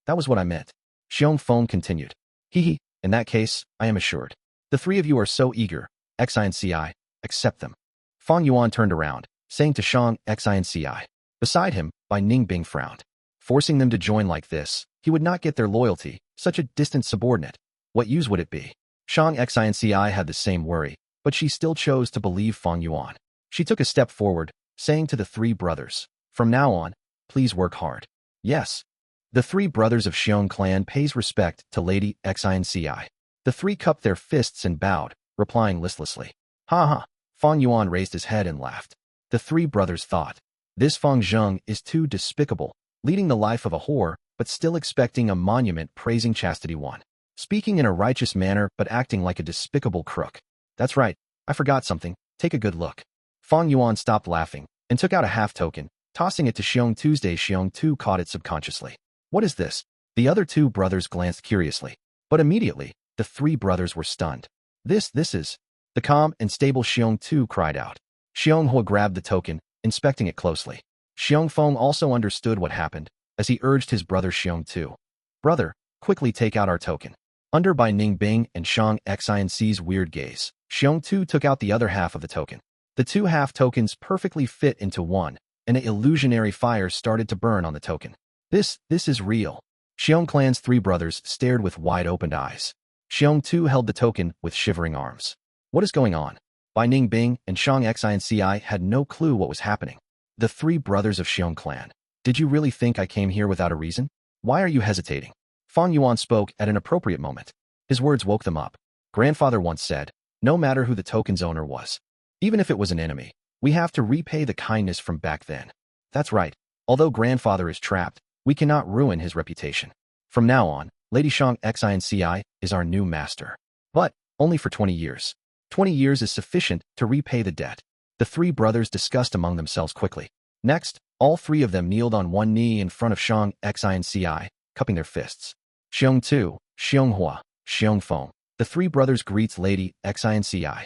that was what I meant. Xiong Feng continued. In that case, I am assured. The three of you are so eager. Xinci, accept them. Fang Yuan turned around, saying to Shang Xinci. Beside him, Bai Ning Bing frowned. Forcing them to join like this, he would not get their loyalty, such a distant subordinate. What use would it be? Shang Xinci had the same worry, but she still chose to believe Fang Yuan. She took a step forward, saying to the three brothers, from now on, please work hard. Yes. The three brothers of Xiong clan pays respect to Lady Xinci. The three cupped their fists and bowed, replying listlessly. Ha ha. Fang Yuan raised his head and laughed. The three brothers thought, this Fang Zheng is too despicable, leading the life of a whore, but still expecting a monument praising chastity one. Speaking in a righteous manner, but acting like a despicable crook. That's right, I forgot something, take a good look. Fang Yuan stopped laughing, and took out a half token, tossing it to Xiong Tuesday. Xiong Tu caught it subconsciously. What is this? The other two brothers glanced curiously, but immediately, the three brothers were stunned. This is... The calm and stable Xiong Tu cried out. Xiong Hua grabbed the token, inspecting it closely. Xiong Feng also understood what happened, as he urged his brother Xiong Tu. Brother, quickly take out our token. Under Bai Ning Bing and Shang Xinc's weird gaze, Xiong Tu took out the other half of the token. The two half tokens perfectly fit into one, and an illusionary fire started to burn on the token. This is real. Xiong clan's three brothers stared with wide-opened eyes. Xiong Tu held the token with shivering arms. What is going on? Bai Ning Bing and Shang Xinci had no clue what was happening. The three brothers of Xiong clan. Did you really think I came here without a reason? Why are you hesitating? Fang Yuan spoke at an appropriate moment. His words woke them up. Grandfather once said, no matter who the token's owner was, even if it was an enemy, we have to repay the kindness from back then. That's right. Although grandfather is trapped, we cannot ruin his reputation. From now on, Lady Shang Xinci is our new master. But only for 20 years. 20 years is sufficient to repay the debt. The three brothers discussed among themselves quickly. Next, all three of them kneeled on one knee in front of Shang Xinci, cupping their fists. Xiong Tu, Xiong Hua, Xiong Feng. The three brothers greets Lady Xinci.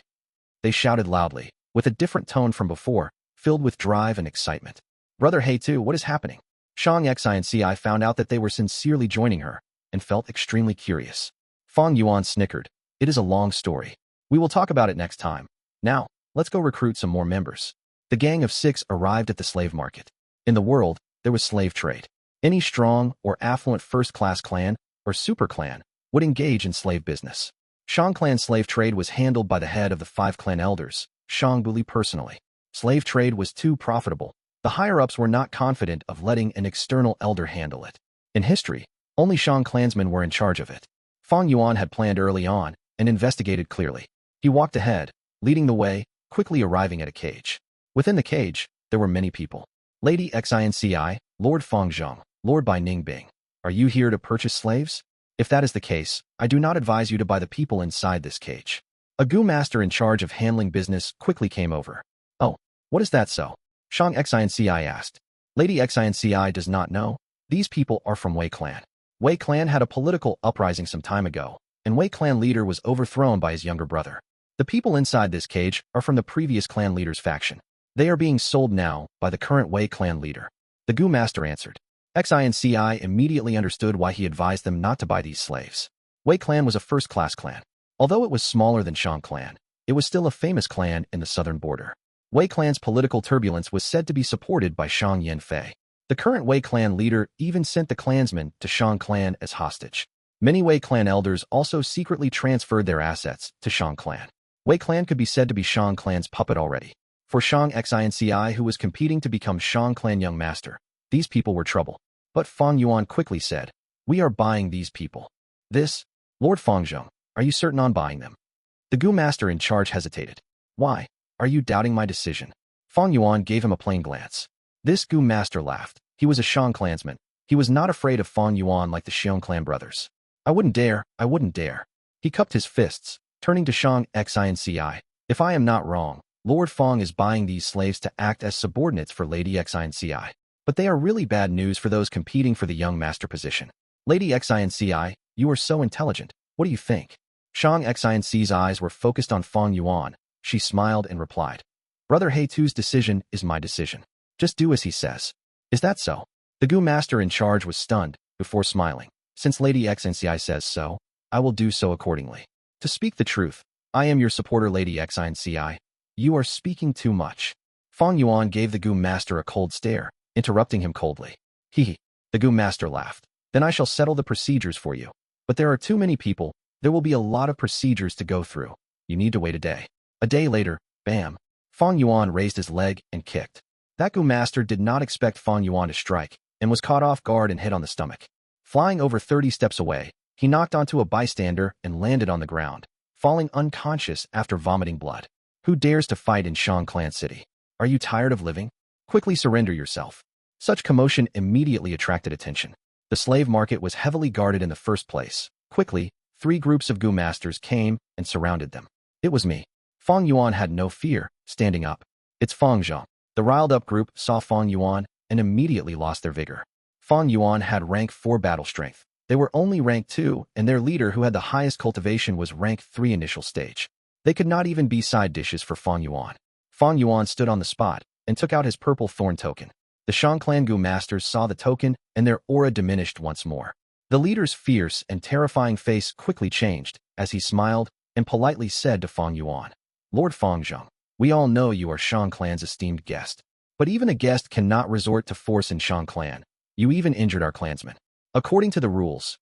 They shouted loudly, with a different tone from before, filled with drive and excitement. Brother He Tu, what is happening? Shang Xinci found out that they were sincerely joining her, and felt extremely curious. Fang Yuan snickered. It is a long story. We will talk about it next time. Now, let's go recruit some more members. The gang of 6 arrived at the slave market. In the world, there was slave trade. Any strong or affluent first-class clan or super clan would engage in slave business. Shang clan slave trade was handled by the head of the 5 clan elders, Shang Buli personally. Slave trade was too profitable. The higher-ups were not confident of letting an external elder handle it. In history, only Shang clansmen were in charge of it. Fang Yuan had planned early on and investigated clearly. He walked ahead, leading the way, quickly arriving at a cage. Within the cage, there were many people. Lady Xinci, Lord Fang Zheng, Lord Bai Ning Bing. Are you here to purchase slaves? If that is the case, I do not advise you to buy the people inside this cage. A Gu master in charge of handling business quickly came over. Oh, what is that so? Shang Xinci asked. Lady Xinci does not know. These people are from Wei clan. Wei clan had a political uprising some time ago, and Wei clan leader was overthrown by his younger brother. The people inside this cage are from the previous clan leader's faction. They are being sold now by the current Wei clan leader. The Gu master answered. Xinci immediately understood why he advised them not to buy these slaves. Wei clan was a first-class clan. Although it was smaller than Shang clan, it was still a famous clan in the southern border. Wei clan's political turbulence was said to be supported by Shang Yanfei. The current Wei clan leader even sent the clansmen to Shang clan as hostage. Many Wei clan elders also secretly transferred their assets to Shang clan. Wei clan could be said to be Shang clan's puppet already. For Shang Xinci, who was competing to become Shang clan young master, these people were trouble. But Fang Yuan quickly said, "We are buying these people." This, Lord Fang Zheng, are you certain on buying them? The Gu master in charge hesitated. Why? Are you doubting my decision? Fang Yuan gave him a plain glance. This Gu master laughed. He was a Shang clansman. He was not afraid of Fang Yuan like the Xiong clan brothers. I wouldn't dare. He cupped his fists, turning to Shang Xinci. If I am not wrong, Lord Fang is buying these slaves to act as subordinates for Lady Xinci. But they are really bad news for those competing for the young master position. Lady Xinci, you are so intelligent. What do you think? Shang Xinci's eyes were focused on Fang Yuan. She smiled and replied, Brother Heitu's decision is my decision. Just do as he says. Is that so? The Gu master in charge was stunned, before smiling. Since Lady Xinci says so, I will do so accordingly. To speak the truth, I am your supporter, Lady Xinci. You are speaking too much. Fang Yuan gave the Gu master a cold stare, interrupting him coldly. He. The Gu master laughed. Then I shall settle the procedures for you. But there are too many people. There will be a lot of procedures to go through. You need to wait a day. A day later, bam. Fang Yuan raised his leg and kicked. That Gu master did not expect Fang Yuan to strike, and was caught off guard and hit on the stomach. Flying over 30 steps away, he knocked onto a bystander and landed on the ground, falling unconscious after vomiting blood. Who dares to fight in Shang clan city? Are you tired of living? Quickly surrender yourself. Such commotion immediately attracted attention. The slave market was heavily guarded in the first place. Quickly, 3 groups of Gu masters came and surrounded them. It was me. Fang Yuan had no fear, standing up. It's Fang Zheng. The riled-up group saw Fang Yuan and immediately lost their vigor. Fang Yuan had rank 4 battle strength. They were only rank 2, and their leader who had the highest cultivation was rank 3 initial stage. They could not even be side dishes for Fang Yuan. Fang Yuan stood on the spot and took out his purple thorn token. The Shang clan Gu masters saw the token and their aura diminished once more. The leader's fierce and terrifying face quickly changed as he smiled and politely said to Fang Yuan, Lord Fang Zheng, we all know you are Shang clan's esteemed guest. But even a guest cannot resort to force in Shang clan. You even injured our clansmen. According to the rules,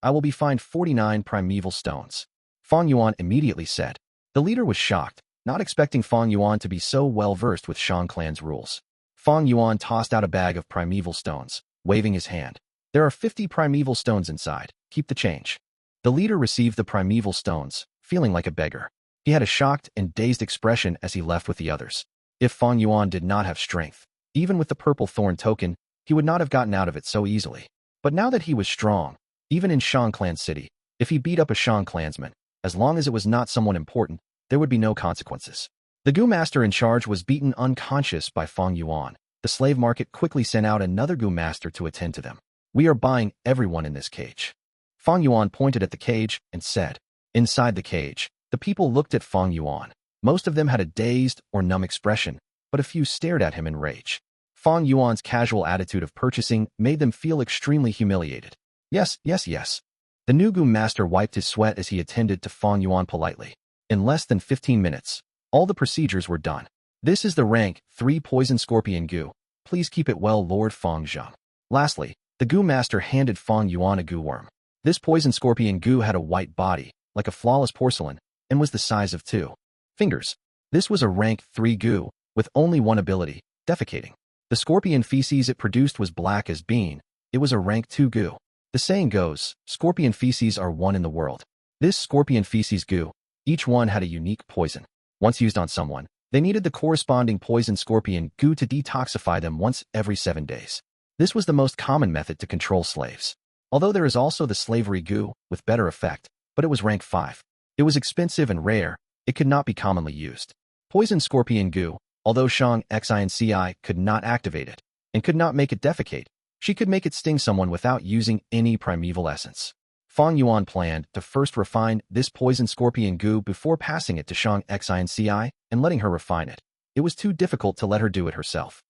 I will be fined 49 primeval stones. Fang Yuan immediately said. The leader was shocked, not expecting Fang Yuan to be so well-versed with Shang clan's rules. Fang Yuan tossed out a bag of primeval stones, waving his hand. There are 50 primeval stones inside. Keep the change. The leader received the primeval stones, feeling like a beggar. He had a shocked and dazed expression as he left with the others. If Fang Yuan did not have strength, even with the purple thorn token, he would not have gotten out of it so easily. But now that he was strong, even in Shang clan city, if he beat up a Shang clansman, as long as it was not someone important, there would be no consequences. The Gu master in charge was beaten unconscious by Fang Yuan. The slave market quickly sent out another Gu master to attend to them. We are buying everyone in this cage. Fang Yuan pointed at the cage and said. Inside the cage, the people looked at Fang Yuan. Most of them had a dazed or numb expression, but a few stared at him in rage. Fang Yuan's casual attitude of purchasing made them feel extremely humiliated. Yes. The new Gu master wiped his sweat as he attended to Fang Yuan politely. In less than 15 minutes, all the procedures were done. This is the rank 3 poison scorpion Gu. Please keep it well, Lord Fang Zheng. Lastly, the Gu master handed Fang Yuan a Gu worm. This poison scorpion Gu had a white body, like a flawless porcelain, and was the size of 2 fingers. This was a rank 3 Gu, with only one ability, defecating. The scorpion feces it produced was black as bean. It was a rank 2 Gu. The saying goes, scorpion feces are one in the world. This scorpion feces Gu, each one had a unique poison. Once used on someone, they needed the corresponding poison scorpion Gu to detoxify them once every 7 days. This was the most common method to control slaves. Although there is also the slavery Gu, with better effect, but it was rank 5. It was expensive and rare, it could not be commonly used. Poison scorpion Gu, Although Xiong Xinci could not activate it, and could not make it defecate, she could make it sting someone without using any primeval essence. Fang Yuan planned to first refine this poison scorpion goo before passing it to Xiong Xinci and letting her refine it. It was too difficult to let her do it herself.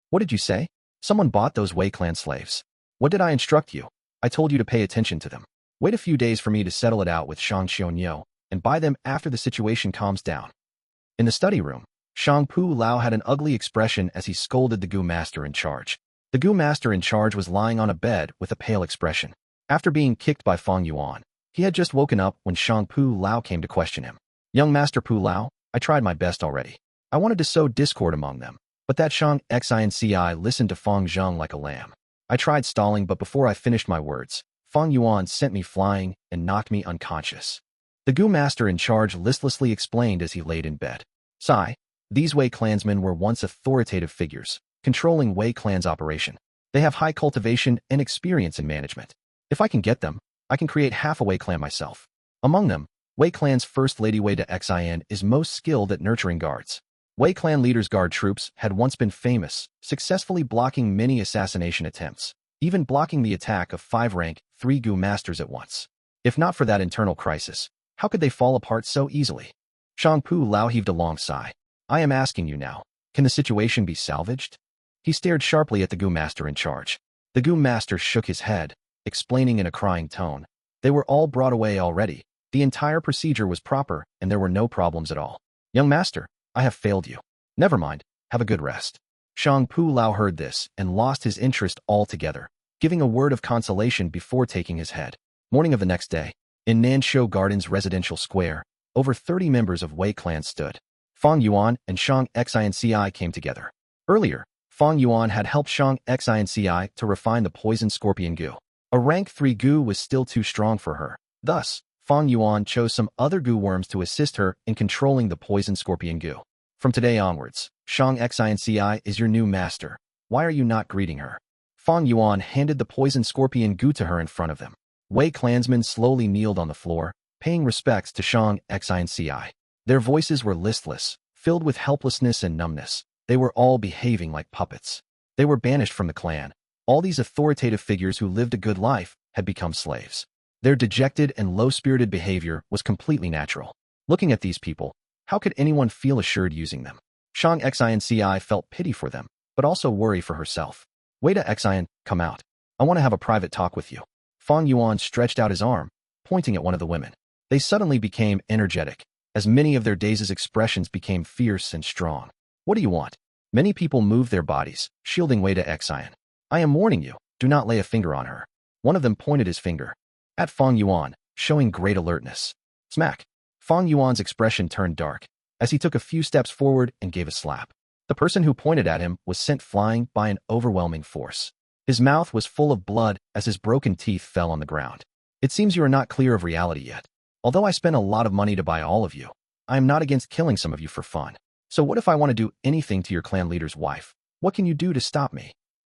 What did you say? Someone bought those Wei clan slaves. What did I instruct you? I told you to pay attention to them. Wait a few days for me to settle it out with Shang Xiong and buy them after the situation calms down. In the study room, Shang Pu Lao had an ugly expression as he scolded the Gu master in charge. The Gu master in charge was lying on a bed with a pale expression. After being kicked by Fang Yuan, he had just woken up when Shang Pu Lao came to question him. Young Master Pu Lao, I tried my best already. I wanted to sow discord among them, but that Xiong Xinci listened to Fang Zheng like a lamb. I tried stalling, but before I finished my words, Fang Yuan sent me flying and knocked me unconscious. The Gu master in charge listlessly explained as he laid in bed. Sigh, these Wei clansmen were once authoritative figures, controlling Wei clan's operation. They have high cultivation and experience in management. If I can get them, I can create half a Wei clan myself. Among them, Wei clan's first lady Wei De Xin is most skilled at nurturing guards. Wei clan leaders' guard troops had once been famous, successfully blocking many assassination attempts, even blocking the attack of 5-rank 3 Gu masters at once. If not for that internal crisis, how could they fall apart so easily? Shang Pu Lao heaved a long sigh. I am asking you now, can the situation be salvaged? He stared sharply at the Gu master in charge. The Gu master shook his head, explaining in a crying tone. They were all brought away already. The entire procedure was proper, and there were no problems at all. Young master, I have failed you. Never mind, have a good rest. Shang Pu Lao heard this and lost his interest altogether, giving a word of consolation before taking his head. Morning of the next day, in Nanshou Gardens residential square, over 30 members of Wei clan stood. Fang Yuan and Xiong Xinci came together. Earlier, Fang Yuan had helped Xiong Xinci to refine the poison scorpion Gu. A rank 3 Gu was still too strong for her. Thus, Fang Yuan chose some other Gu worms to assist her in controlling the poison scorpion Gu. From today onwards, Xiong Xinci is your new master. Why are you not greeting her? Fang Yuan handed the poison scorpion Gu to her in front of them. Wei clansmen slowly kneeled on the floor, paying respects to Xiong Xinci. Their voices were listless, filled with helplessness and numbness. They were all behaving like puppets. They were banished from the clan. All these authoritative figures who lived a good life had become slaves. Their dejected and low-spirited behavior was completely natural. Looking at these people, how could anyone feel assured using them? Xiong Xinci felt pity for them, but also worry for herself. Wei De Xin, come out. I want to have a private talk with you. Fang Yuan stretched out his arm, pointing at one of the women. They suddenly became energetic, as many of their dazed expressions became fierce and strong. What do you want? Many people moved their bodies, shielding Wei De Xin. I am warning you, do not lay a finger on her. One of them pointed his finger at Fang Yuan, showing great alertness. Smack! Fang Yuan's expression turned dark, as he took a few steps forward and gave a slap. The person who pointed at him was sent flying by an overwhelming force. His mouth was full of blood as his broken teeth fell on the ground. It seems you are not clear of reality yet. Although I spent a lot of money to buy all of you, I am not against killing some of you for fun. So what if I want to do anything to your clan leader's wife? What can you do to stop me?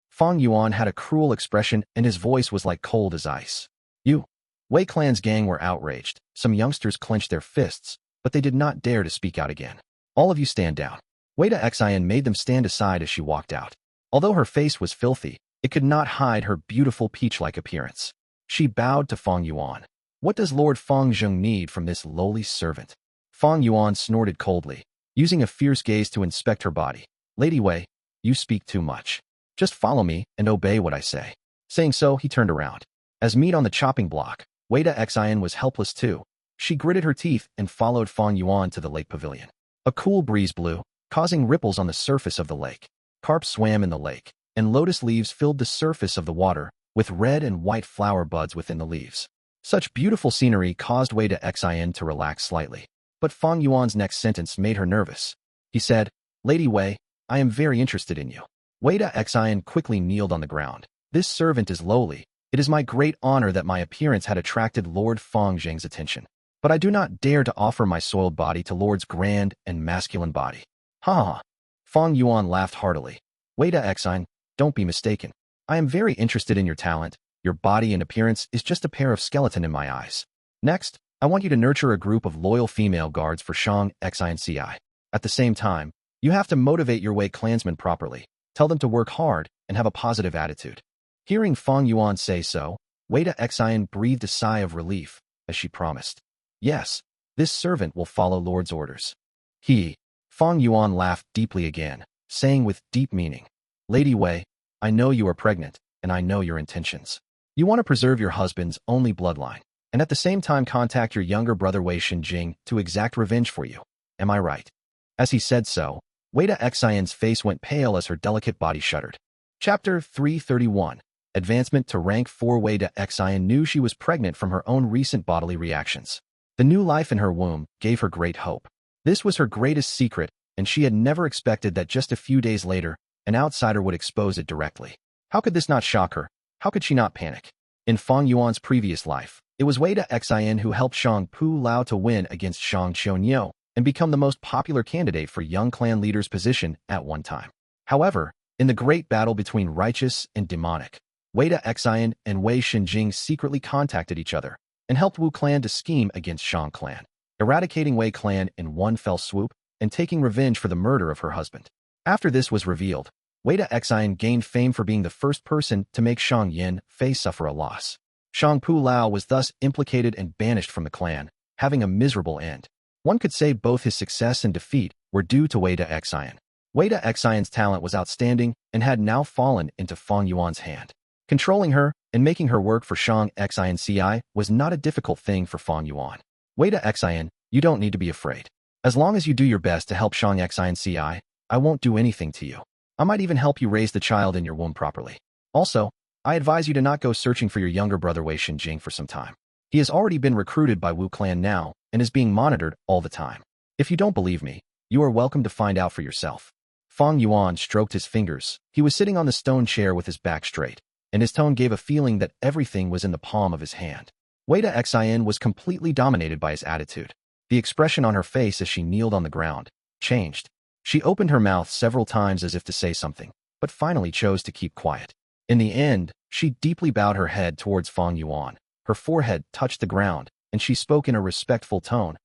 Fang Yuan had a cruel expression and his voice was like cold as ice. You. Wei clan's gang were outraged. Some youngsters clenched their fists, but they did not dare to speak out again. All of you stand down. Wei De Xin made them stand aside as she walked out. Although her face was filthy, it could not hide her beautiful peach-like appearance. She bowed to Fang Yuan. What does Lord Fang Zheng need from this lowly servant? Fang Yuan snorted coldly, using a fierce gaze to inspect her body. Lady Wei, you speak too much. Just follow me and obey what I say. Saying so, he turned around. As meat on the chopping block, Wei De Xin was helpless too. She gritted her teeth and followed Fang Yuan to the lake pavilion. A cool breeze blew, causing ripples on the surface of the lake. Carp swam in the lake, and lotus leaves filled the surface of the water, with red and white flower buds within the leaves. Such beautiful scenery caused Wei De Xin to relax slightly. But Fang Yuan's next sentence made her nervous. He said, Lady Wei, I am very interested in you. Wei De Xin quickly kneeled on the ground. This servant is lowly. It is my great honor that my appearance had attracted Lord Fang Zheng's attention. But I do not dare to offer my soiled body to Lord's grand and masculine body. Ha ha. Fang Yuan laughed heartily. Wei De Xin, don't be mistaken. I am very interested in your talent. Your body and appearance is just a pair of skeleton in my eyes. Next, I want you to nurture a group of loyal female guards for Xiong Xinci. At the same time, You have to motivate your Wei clansmen properly, tell them to work hard, and have a positive attitude. Hearing Fang Yuan say so, Wei De Xin breathed a sigh of relief, as she promised. Yes, this servant will follow Lord's orders. Fang Yuan laughed deeply again, saying with deep meaning, Lady Wei, I know you are pregnant, and I know your intentions. You want to preserve your husband's only bloodline, and at the same time contact your younger brother Wei Xinjing to exact revenge for you. Am I right? As he said so, Wei De Xin's face went pale as her delicate body shuddered. Chapter 331. Advancement to Rank 4. Wei De Xin knew she was pregnant from her own recent bodily reactions. The new life in her womb gave her great hope. This was her greatest secret, and she had never expected that just a few days later, an outsider would expose it directly. How could this not shock her? How could she not panic? In Fang Yuan's previous life, it was Wei De Xin who helped Shang Pu Lao to win against Shang Qiu and become the most popular candidate for young clan leader's position at one time. However, in the great battle between righteous and demonic, Wei De Xin and Wei Xinjing secretly contacted each other and helped Wu clan to scheme against Shang clan, eradicating Wei clan in one fell swoop and taking revenge for the murder of her husband. After this was revealed, Wei De Xin gained fame for being the first person to make Shang Yin Fei suffer a loss. Shang Pu Lao was thus implicated and banished from the clan, having a miserable end. One could say both his success and defeat were due to Wei De Xin. Wei De Xin's talent was outstanding and had now fallen into Fang Yuan's hand. Controlling her and making her work for Shang Xinci was not a difficult thing for Fang Yuan. Wei De Xin, you don't need to be afraid. As long as you do your best to help Shang Xinci, I won't do anything to you. I might even help you raise the child in your womb properly. Also, I advise you to not go searching for your younger brother Wei Xinjing for some time. He has already been recruited by Wu clan now and is being monitored all the time. If you don't believe me, you are welcome to find out for yourself. Fang Yuan stroked his fingers. He was sitting on the stone chair with his back straight, and his tone gave a feeling that everything was in the palm of his hand. Wei De Xin was completely dominated by his attitude. The expression on her face as she kneeled on the ground changed. She opened her mouth several times as if to say something, but finally chose to keep quiet. In the end, she deeply bowed her head towards Fang Yuan. Her forehead touched the ground, and she spoke in a respectful tone.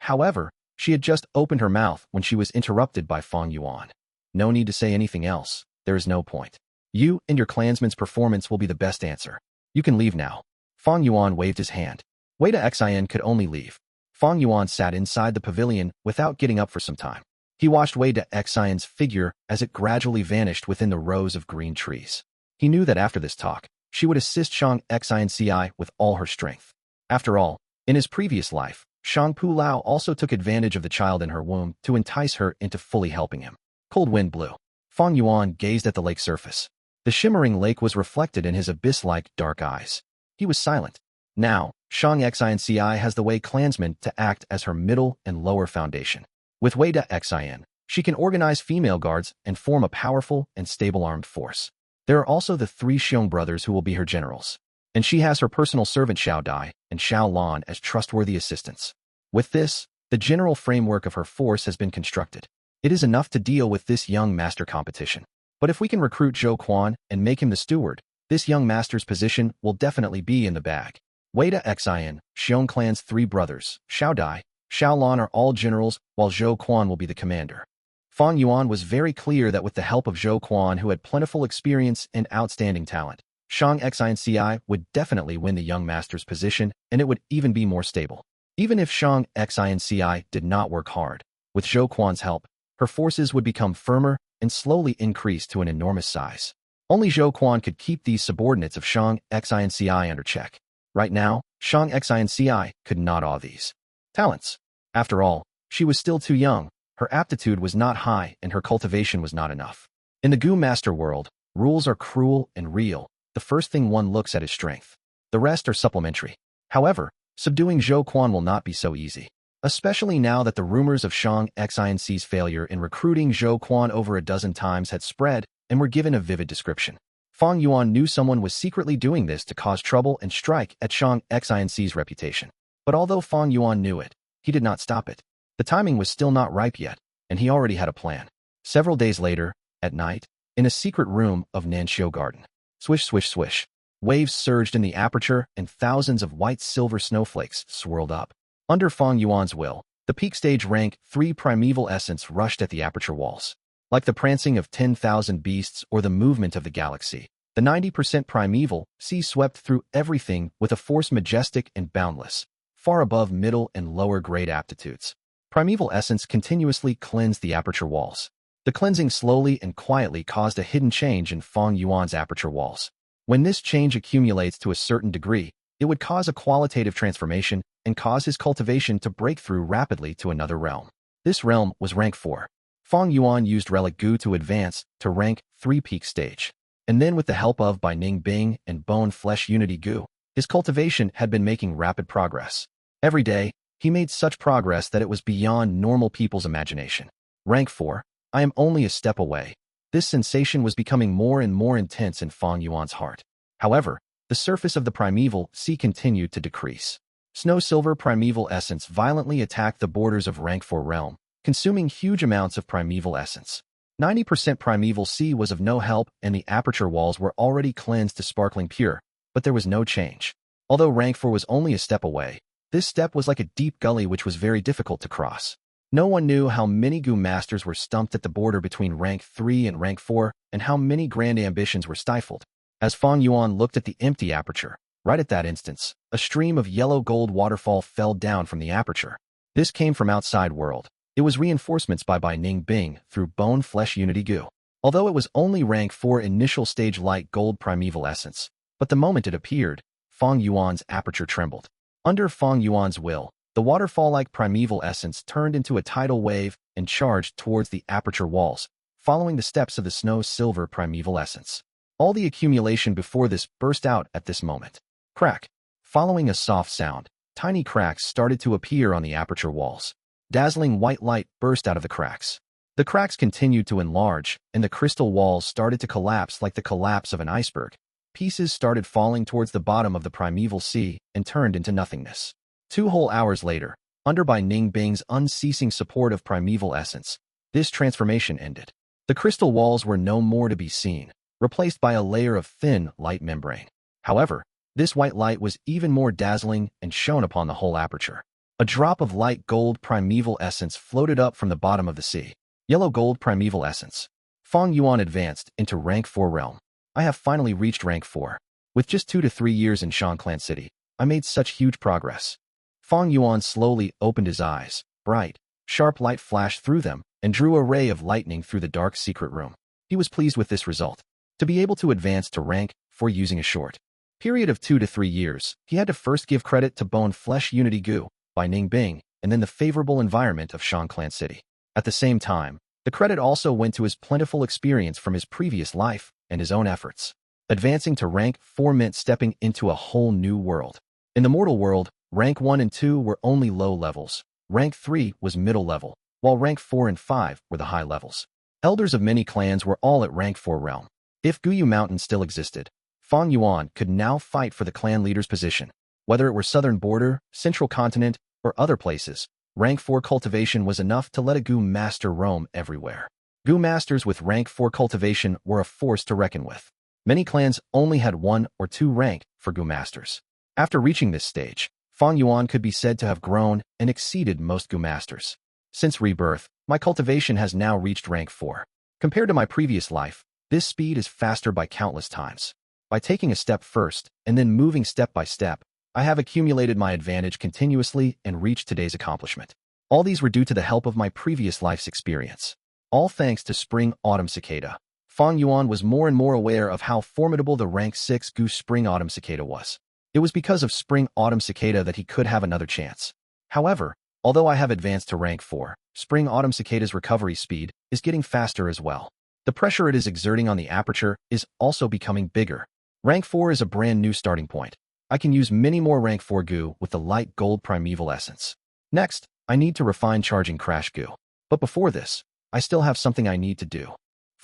However, she had just opened her mouth when she was interrupted by Fang Yuan. No need to say anything else. There is no point. You and your clansman's performance will be the best answer. You can leave now. Fang Yuan waved his hand. Wei De Xin could only leave. Fang Yuan sat inside the pavilion without getting up for some time. He watched Wei De Xin's figure as it gradually vanished within the rows of green trees. He knew that after this talk, she would assist Shang Xinci with all her strength. After all, in his previous life, Shang Pu Lao also took advantage of the child in her womb to entice her into fully helping him. Cold wind blew. Fang Yuan gazed at the lake surface. The shimmering lake was reflected in his abyss-like dark eyes. He was silent. Now, Shang Xinci has the Wei clansmen to act as her middle and lower foundation. With Wei De Xin, she can organize female guards and form a powerful and stable armed force. There are also the 3 Xiong brothers who will be her generals. And she has her personal servant Xiao Dai and Xiao Lan as trustworthy assistants. With this, the general framework of her force has been constructed. It is enough to deal with this young master competition. But if we can recruit Zhou Quan and make him the steward, this young master's position will definitely be in the bag. Wei De Xin, Xiong clan's 3 brothers, Xiao Dai, Xiao Lan are all generals, while Zhou Quan will be the commander. Fang Yuan was very clear that with the help of Zhou Quan, who had plentiful experience and outstanding talent, Shang Xinci would definitely win the young master's position, and it would even be more stable. Even if Shang Xinci did not work hard, with Zhou Quan's help, her forces would become firmer and slowly increase to an enormous size. Only Zhou Quan could keep these subordinates of Shang Xinci under check. Right now, Shang Xinci could not awe these talents. After all, she was still too young, her aptitude was not high, and her cultivation was not enough. In the Gu master world, rules are cruel and real. The first thing one looks at is strength. The rest are supplementary. However, subduing Zhou Quan will not be so easy, especially now that the rumors of Shang Xinci's failure in recruiting Zhou Quan over a dozen times had spread and were given a vivid description. Fang Yuan knew someone was secretly doing this to cause trouble and strike at Shang Xinci's reputation. But although Fang Yuan knew it, he did not stop it. The timing was still not ripe yet, and he already had a plan. Several days later, at night, in a secret room of Nanxiu Garden, swish, swish, swish, waves surged in the aperture and thousands of white silver snowflakes swirled up. Under Fang Yuan's will, The peak stage rank 3 primeval essence rushed at the aperture walls. Like the prancing of 10,000 beasts or the movement of the galaxy, the 90% primeval sea swept through everything with a force majestic and boundless, far above middle and lower grade aptitudes. Primeval essence continuously cleansed the aperture walls. The cleansing slowly and quietly caused a hidden change in Fang Yuan's aperture walls. When this change accumulates to a certain degree, it would cause a qualitative transformation and cause his cultivation to break through rapidly to another realm. This realm was rank 4. Fang Yuan used Relic Gu to advance to rank 3 peak stage. And then with the help of Bai Ning Bing and Bone Flesh Unity Gu, his cultivation had been making rapid progress. Every day, he made such progress that it was beyond normal people's imagination. Rank 4. I am only a step away. This sensation was becoming more and more intense in Fang Yuan's heart. However, the surface of the primeval sea continued to decrease. Snow-silver primeval essence violently attacked the borders of rank 4 realm, consuming huge amounts of primeval essence. 90% primeval sea was of no help and the aperture walls were already cleansed to sparkling pure, but there was no change. Although rank 4 was only a step away, this step was like a deep gully which was very difficult to cross. No one knew how many Gu masters were stumped at the border between rank 3 and rank 4 and how many grand ambitions were stifled. As Fang Yuan looked at the empty aperture, right at that instance, a stream of yellow-gold waterfall fell down from the aperture. This came from outside world. It was reinforcements by Bai Ning Bing through Bone Flesh Unity Gu. Although it was only rank 4 initial stage light gold primeval essence, but the moment it appeared, Fang Yuan's aperture trembled. Under Fang Yuan's will, the waterfall-like primeval essence turned into a tidal wave and charged towards the aperture walls, following the steps of the snow-silver primeval essence. All the accumulation before this burst out at this moment. Crack. Following a soft sound, tiny cracks started to appear on the aperture walls. Dazzling white light burst out of the cracks. The cracks continued to enlarge, and the crystal walls started to collapse like the collapse of an iceberg. Pieces started falling towards the bottom of the primeval sea and turned into nothingness. 2 whole hours later, under Bai Ning Bing's unceasing support of primeval essence, this transformation ended. The crystal walls were no more to be seen, replaced by a layer of thin, light membrane. However, this white light was even more dazzling and shone upon the whole aperture. A drop of light gold primeval essence floated up from the bottom of the sea. Yellow gold primeval essence. Fang Yuan advanced into rank 4 realm. I have finally reached rank 4. With just 2 to 3 years in Shang Clan City, I made such huge progress. Fang Yuan slowly opened his eyes. Bright, sharp light flashed through them and drew a ray of lightning through the dark secret room. He was pleased with this result. To be able to advance to rank 4 using a short period of 2 to 3 years, he had to first give credit to Bone Flesh Unity Gu, Bai Ning Bing, and then the favorable environment of Shang Clan City. At the same time, the credit also went to his plentiful experience from his previous life and his own efforts. Advancing to rank 4 meant stepping into a whole new world. In the mortal world, rank 1 and 2 were only low levels. Rank 3 was middle level, while rank 4 and 5 were the high levels. Elders of many clans were all at rank 4 realm. If Guyu Mountain still existed, Fang Yuan could now fight for the clan leader's position. Whether it were southern border, central continent, or other places, rank 4 cultivation was enough to let a Gu master roam everywhere. Gu masters with rank 4 cultivation were a force to reckon with. Many clans only had 1 or 2 rank for Gu masters. After reaching this stage, Fang Yuan could be said to have grown and exceeded most Gu masters. Since rebirth, my cultivation has now reached rank 4. Compared to my previous life, this speed is faster by countless times. By taking a step first and then moving step by step, I have accumulated my advantage continuously and reached today's accomplishment. All these were due to the help of my previous life's experience. All thanks to Spring Autumn Cicada. Fang Yuan was more and more aware of how formidable the rank 6 Gu Spring Autumn Cicada was. It was because of Spring Autumn Cicada that he could have another chance. However, although I have advanced to rank 4, Spring Autumn Cicada's recovery speed is getting faster as well. The pressure it is exerting on the aperture is also becoming bigger. Rank 4 is a brand new starting point. I can use many more rank 4 Gu with the light gold primeval essence. Next, I need to refine charging Crash Gu. But before this, I still have something I need to do.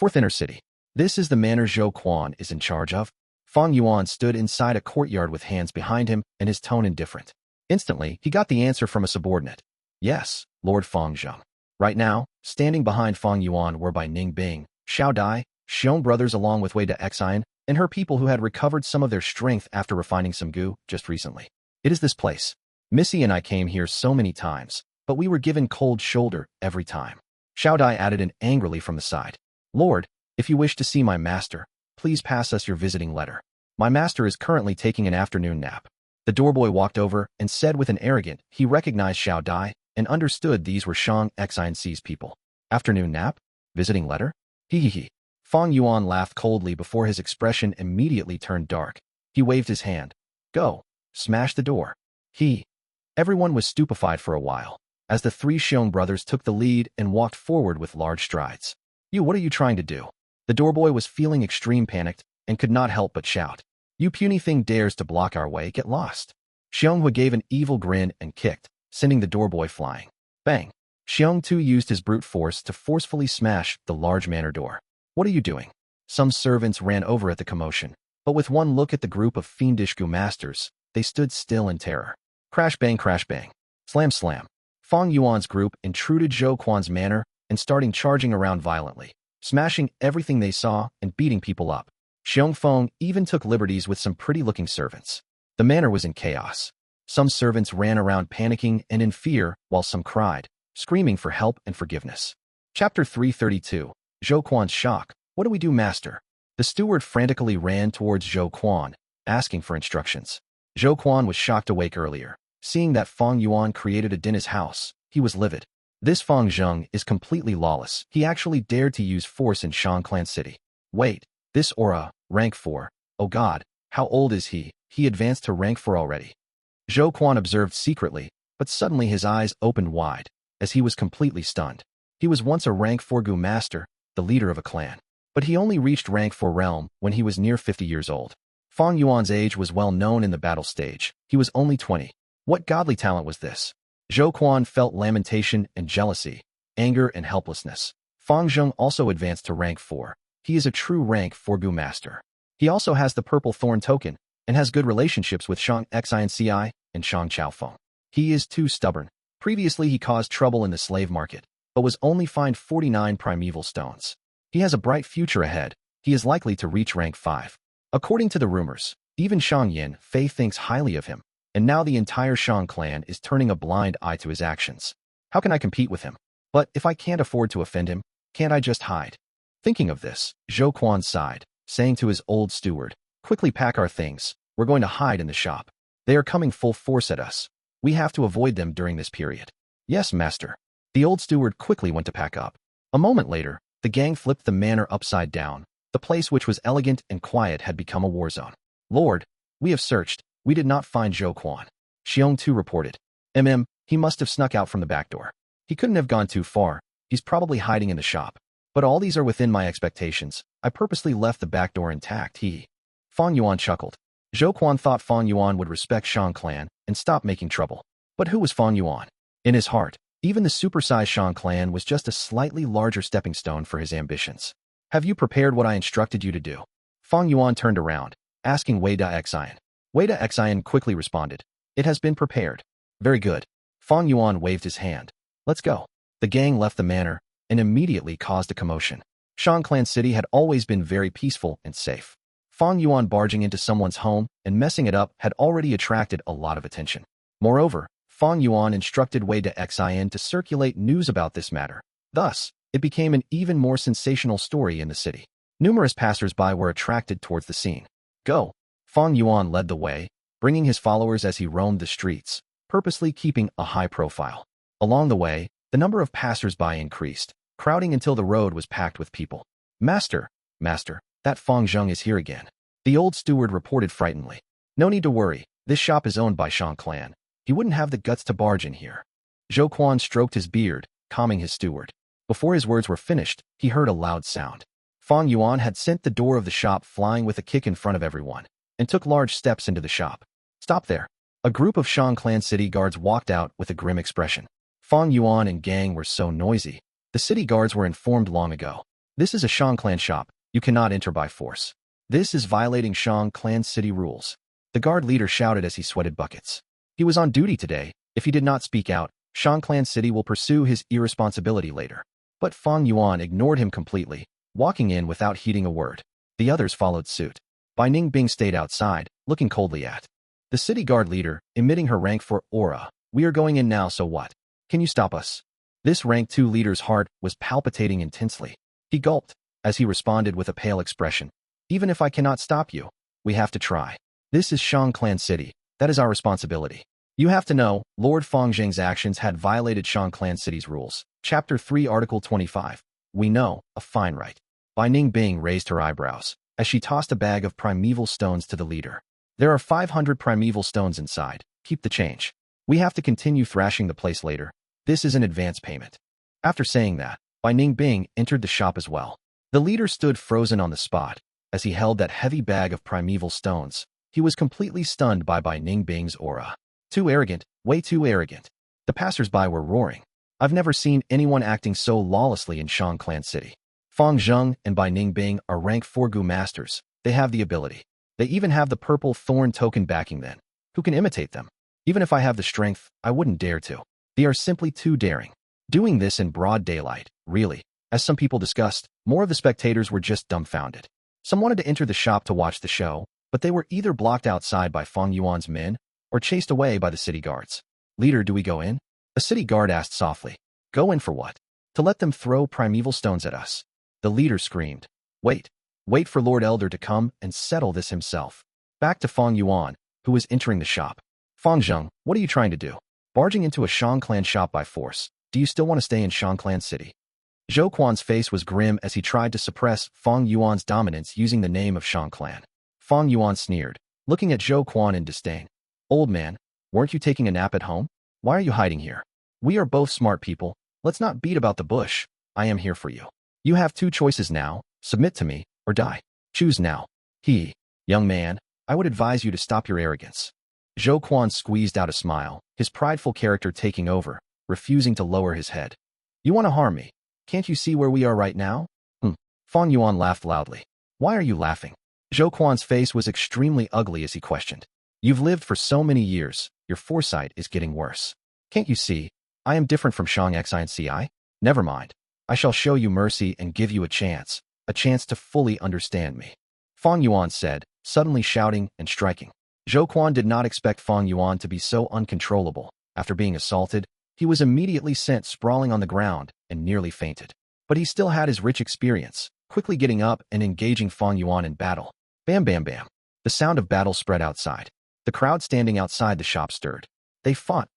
4th Inner City. This is the manor Zhou Quan is in charge of. Fang Yuan stood inside a courtyard with hands behind him and his tone indifferent. Instantly, he got the answer from a subordinate. Yes, Lord Fang Zheng. Right now, standing behind Fang Yuan were Bai Ning Bing, Xiao Dai, Xiong brothers along with Wei De Xin, and her people who had recovered some of their strength after refining some Gu just recently. It is this place. Missy and I came here so many times. but we were given cold shoulder every time. Xiao Dai added in angrily from the side. Lord, if you wish to see my master, please pass us your visiting letter. My master is currently taking an afternoon nap. The doorboy walked over and said with an arrogant, he recognized Xiao Dai and understood these were Shang Xi's people. Afternoon nap? Visiting letter? Hee. Fang Yuan laughed coldly before his expression immediately turned dark. He waved his hand. Go. Smash the door. Everyone was stupefied for a while, as the three Xiong brothers took the lead and walked forward with large strides. What are you trying to do? The doorboy was feeling extreme panicked and could not help but shout. You puny thing dares to block our way, get lost. Xiong gave an evil grin and kicked, sending the doorboy flying. Bang! Xiong too used his brute force to forcefully smash the large manor door. What are you doing? Some servants ran over at the commotion, but with one look at the group of fiendish Gu masters, they stood still in terror. Crash bang, slam slam. Fang Yuan's group intruded Zhou Quan's manor and starting charging around violently, smashing everything they saw and beating people up. Xiong Feng even took liberties with some pretty-looking servants. The manor was in chaos. Some servants ran around panicking and in fear, while some cried, screaming for help and forgiveness. Chapter 332. Zhou Quan's shock. What do we do, master? The steward frantically ran towards Zhou Quan, asking for instructions. Zhou Quan was shocked awake earlier. Seeing that Fang Yuan created a din in his house, he was livid. This Fang Zheng is completely lawless. He actually dared to use force in Shang Clan City. Wait, this aura, rank 4. Oh god, how old is he? He advanced to rank 4 already. Zhou Quan observed secretly, but suddenly his eyes opened wide, as he was completely stunned. He was once a rank 4 Gu master, the leader of a clan. But he only reached rank 4 realm when he was near 50 years old. Fang Yuan's age was well known in the battle stage. He was only 20. What godly talent was this? Zhou Quan felt lamentation and jealousy, anger and helplessness. Fang Zheng also advanced to rank 4. He is a true rank 4 Gu master. He also has the purple thorn token and has good relationships with Shang Xinci and Shang Chaofeng. He is too stubborn. Previously he caused trouble in the slave market, but was only fined 49 primeval stones. He has a bright future ahead. He is likely to reach rank 5. According to the rumors, even Shang Yin Fei thinks highly of him, and now the entire Shang clan is turning a blind eye to his actions. How can I compete with him? But if I can't afford to offend him, can't I just hide? Thinking of this, Zhou Quan sighed, saying to his old steward, quickly pack our things, we're going to hide in the shop. They are coming full force at us. We have to avoid them during this period. Yes, master. The old steward quickly went to pack up. A moment later, the gang flipped the manor upside down. The place which was elegant and quiet had become a war zone. Lord, we have searched. We did not find Zhou Quan. Xiong too reported. He must have snuck out from the back door. He couldn't have gone too far. He's probably hiding in the shop. But all these are within my expectations. I purposely left the back door intact. Fang Yuan chuckled. Zhou Quan thought Fang Yuan would respect Shang clan and stop making trouble. But who was Fang Yuan? In his heart, even the supersized Shang clan was just a slightly larger stepping stone for his ambitions. Have you prepared what I instructed you to do? Fang Yuan turned around, asking Wei De Xin. Wei De Xin quickly responded. It has been prepared. Very good. Fang Yuan waved his hand. Let's go. The gang left the manor and immediately caused a commotion. Shang Clan City had always been very peaceful and safe. Fang Yuan barging into someone's home and messing it up had already attracted a lot of attention. Moreover, Fang Yuan instructed Wei De Xin to circulate news about this matter. Thus, it became an even more sensational story in the city. Numerous passers-by were attracted towards the scene. Go! Fang Yuan led the way, bringing his followers as he roamed the streets, purposely keeping a high profile. Along the way, the number of passers-by increased, crowding until the road was packed with people. Master, that Fang Zheng is here again. The old steward reported frightenedly. No need to worry, this shop is owned by Shang clan. He wouldn't have the guts to barge in here. Zhou Quan stroked his beard, calming his steward. Before his words were finished, he heard a loud sound. Fang Yuan had sent the door of the shop flying with a kick in front of everyone, and took large steps into the shop. Stop there. A group of Shang Clan city guards walked out with a grim expression. Fang Yuan and gang were so noisy. The city guards were informed long ago. This is a Shang Clan shop. You cannot enter by force. This is violating Shang Clan city rules. The guard leader shouted as he sweated buckets. He was on duty today. If he did not speak out, Shang Clan city will pursue his irresponsibility later. But Fang Yuan ignored him completely, walking in without heeding a word. The others followed suit. Bai Ningbing stayed outside, looking coldly at the city guard leader, emitting her rank 4 aura. We are going in now, so what? Can you stop us? This rank 2 leader's heart was palpitating intensely. He gulped as he responded with a pale expression. Even if I cannot stop you, we have to try. This is Shang Clan City. That is our responsibility. You have to know, Lord Fang Zheng's actions had violated Shang Clan City's rules. Chapter 3 Article 25. We know, a fine right. Bai Ningbing raised her eyebrows as she tossed a bag of primeval stones to the leader. There are 500 primeval stones inside. Keep the change. We have to continue thrashing the place later. This is an advance payment. After saying that, Bai Ningbing entered the shop as well. The leader stood frozen on the spot as he held that heavy bag of primeval stones. He was completely stunned by Bai Ningbing's aura. Too arrogant, way too arrogant. The passers-by were roaring. I've never seen anyone acting so lawlessly in Shang Clan City. Fang Zheng and Bai Ningbing are rank 4 Gu masters. They have the ability. They even have the purple thorn token backing them. Who can imitate them? Even if I have the strength, I wouldn't dare to. They are simply too daring. Doing this in broad daylight, really. As some people discussed, more of the spectators were just dumbfounded. Some wanted to enter the shop to watch the show, but they were either blocked outside by Fang Yuan's men or chased away by the city guards. Leader, do we go in? A city guard asked softly. Go in for what? To let them throw primeval stones at us. The leader screamed. Wait. Wait for Lord Elder to come and settle this himself. Back to Fang Yuan, who was entering the shop. Fang Zheng, what are you trying to do? Barging into a Shang Clan shop by force. Do you still want to stay in Shang Clan City? Zhou Quan's face was grim as he tried to suppress Fang Yuan's dominance using the name of Shang Clan. Fang Yuan sneered, looking at Zhou Quan in disdain. Old man, weren't you taking a nap at home? Why are you hiding here? We are both smart people. Let's not beat about the bush. I am here for you. You have 2 choices now, submit to me, or die. Choose now. Young man, I would advise you to stop your arrogance. Zhou Quan squeezed out a smile, his prideful character taking over, refusing to lower his head. You want to harm me? Can't you see where we are right now? Fang Yuan laughed loudly. Why are you laughing? Zhou Quan's face was extremely ugly as he questioned. You've lived for so many years, your foresight is getting worse. Can't you see? I am different from Shang Xinci. Never mind. I shall show you mercy and give you a chance to fully understand me. Fang Yuan said, suddenly shouting and striking. Zhou Quan did not expect Fang Yuan to be so uncontrollable. After being assaulted, he was immediately sent sprawling on the ground and nearly fainted. But he still had his rich experience, quickly getting up and engaging Fang Yuan in battle. Bam bam bam. The sound of battle spread outside. The crowd standing outside the shop stirred. They fought.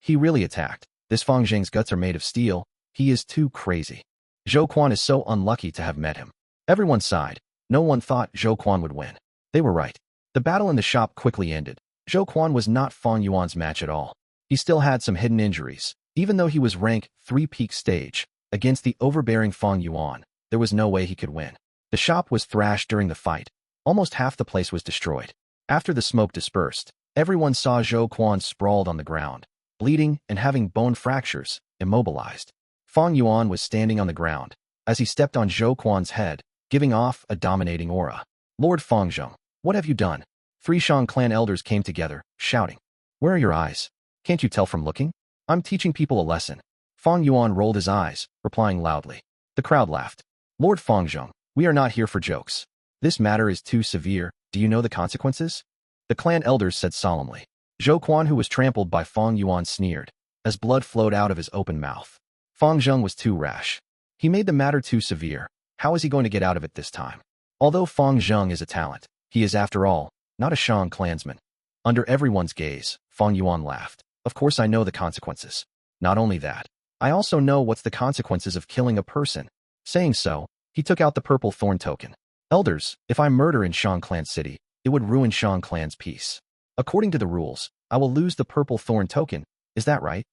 He really attacked. This Fang Zheng's guts are made of steel. He is too crazy. Zhou Quan is so unlucky to have met him. Everyone sighed. No one thought Zhou Quan would win. They were right. The battle in the shop quickly ended. Zhou Quan was not Fang Yuan's match at all. He still had some hidden injuries. Even though he was rank 3 peak stage, against the overbearing Fang Yuan, there was no way he could win. The shop was thrashed during the fight. Almost half the place was destroyed. After the smoke dispersed, everyone saw Zhou Quan sprawled on the ground, bleeding and having bone fractures, immobilized. Fang Yuan was standing on the ground as he stepped on Zhou Quan's head, giving off a dominating aura. Lord Fang Zheng, what have you done? 3 Shang clan elders came together, shouting. Where are your eyes? Can't you tell from looking? I'm teaching people a lesson. Fang Yuan rolled his eyes, replying loudly. The crowd laughed. Lord Fang Zheng, we are not here for jokes. This matter is too severe. Do you know the consequences? The clan elders said solemnly. Zhou Quan, who was trampled by Fang Yuan, sneered as blood flowed out of his open mouth. Fang Zheng was too rash. He made the matter too severe. How is he going to get out of it this time? Although Fang Zheng is a talent, he is, after all, not a Shang clansman. Under everyone's gaze, Fang Yuan laughed. Of course I know the consequences. Not only that, I also know what's the consequences of killing a person. Saying so, he took out the purple thorn token. Elders, if I murder in Shang Clan City, it would ruin Shang Clan's peace. According to the rules, I will lose the purple thorn token. Is that right?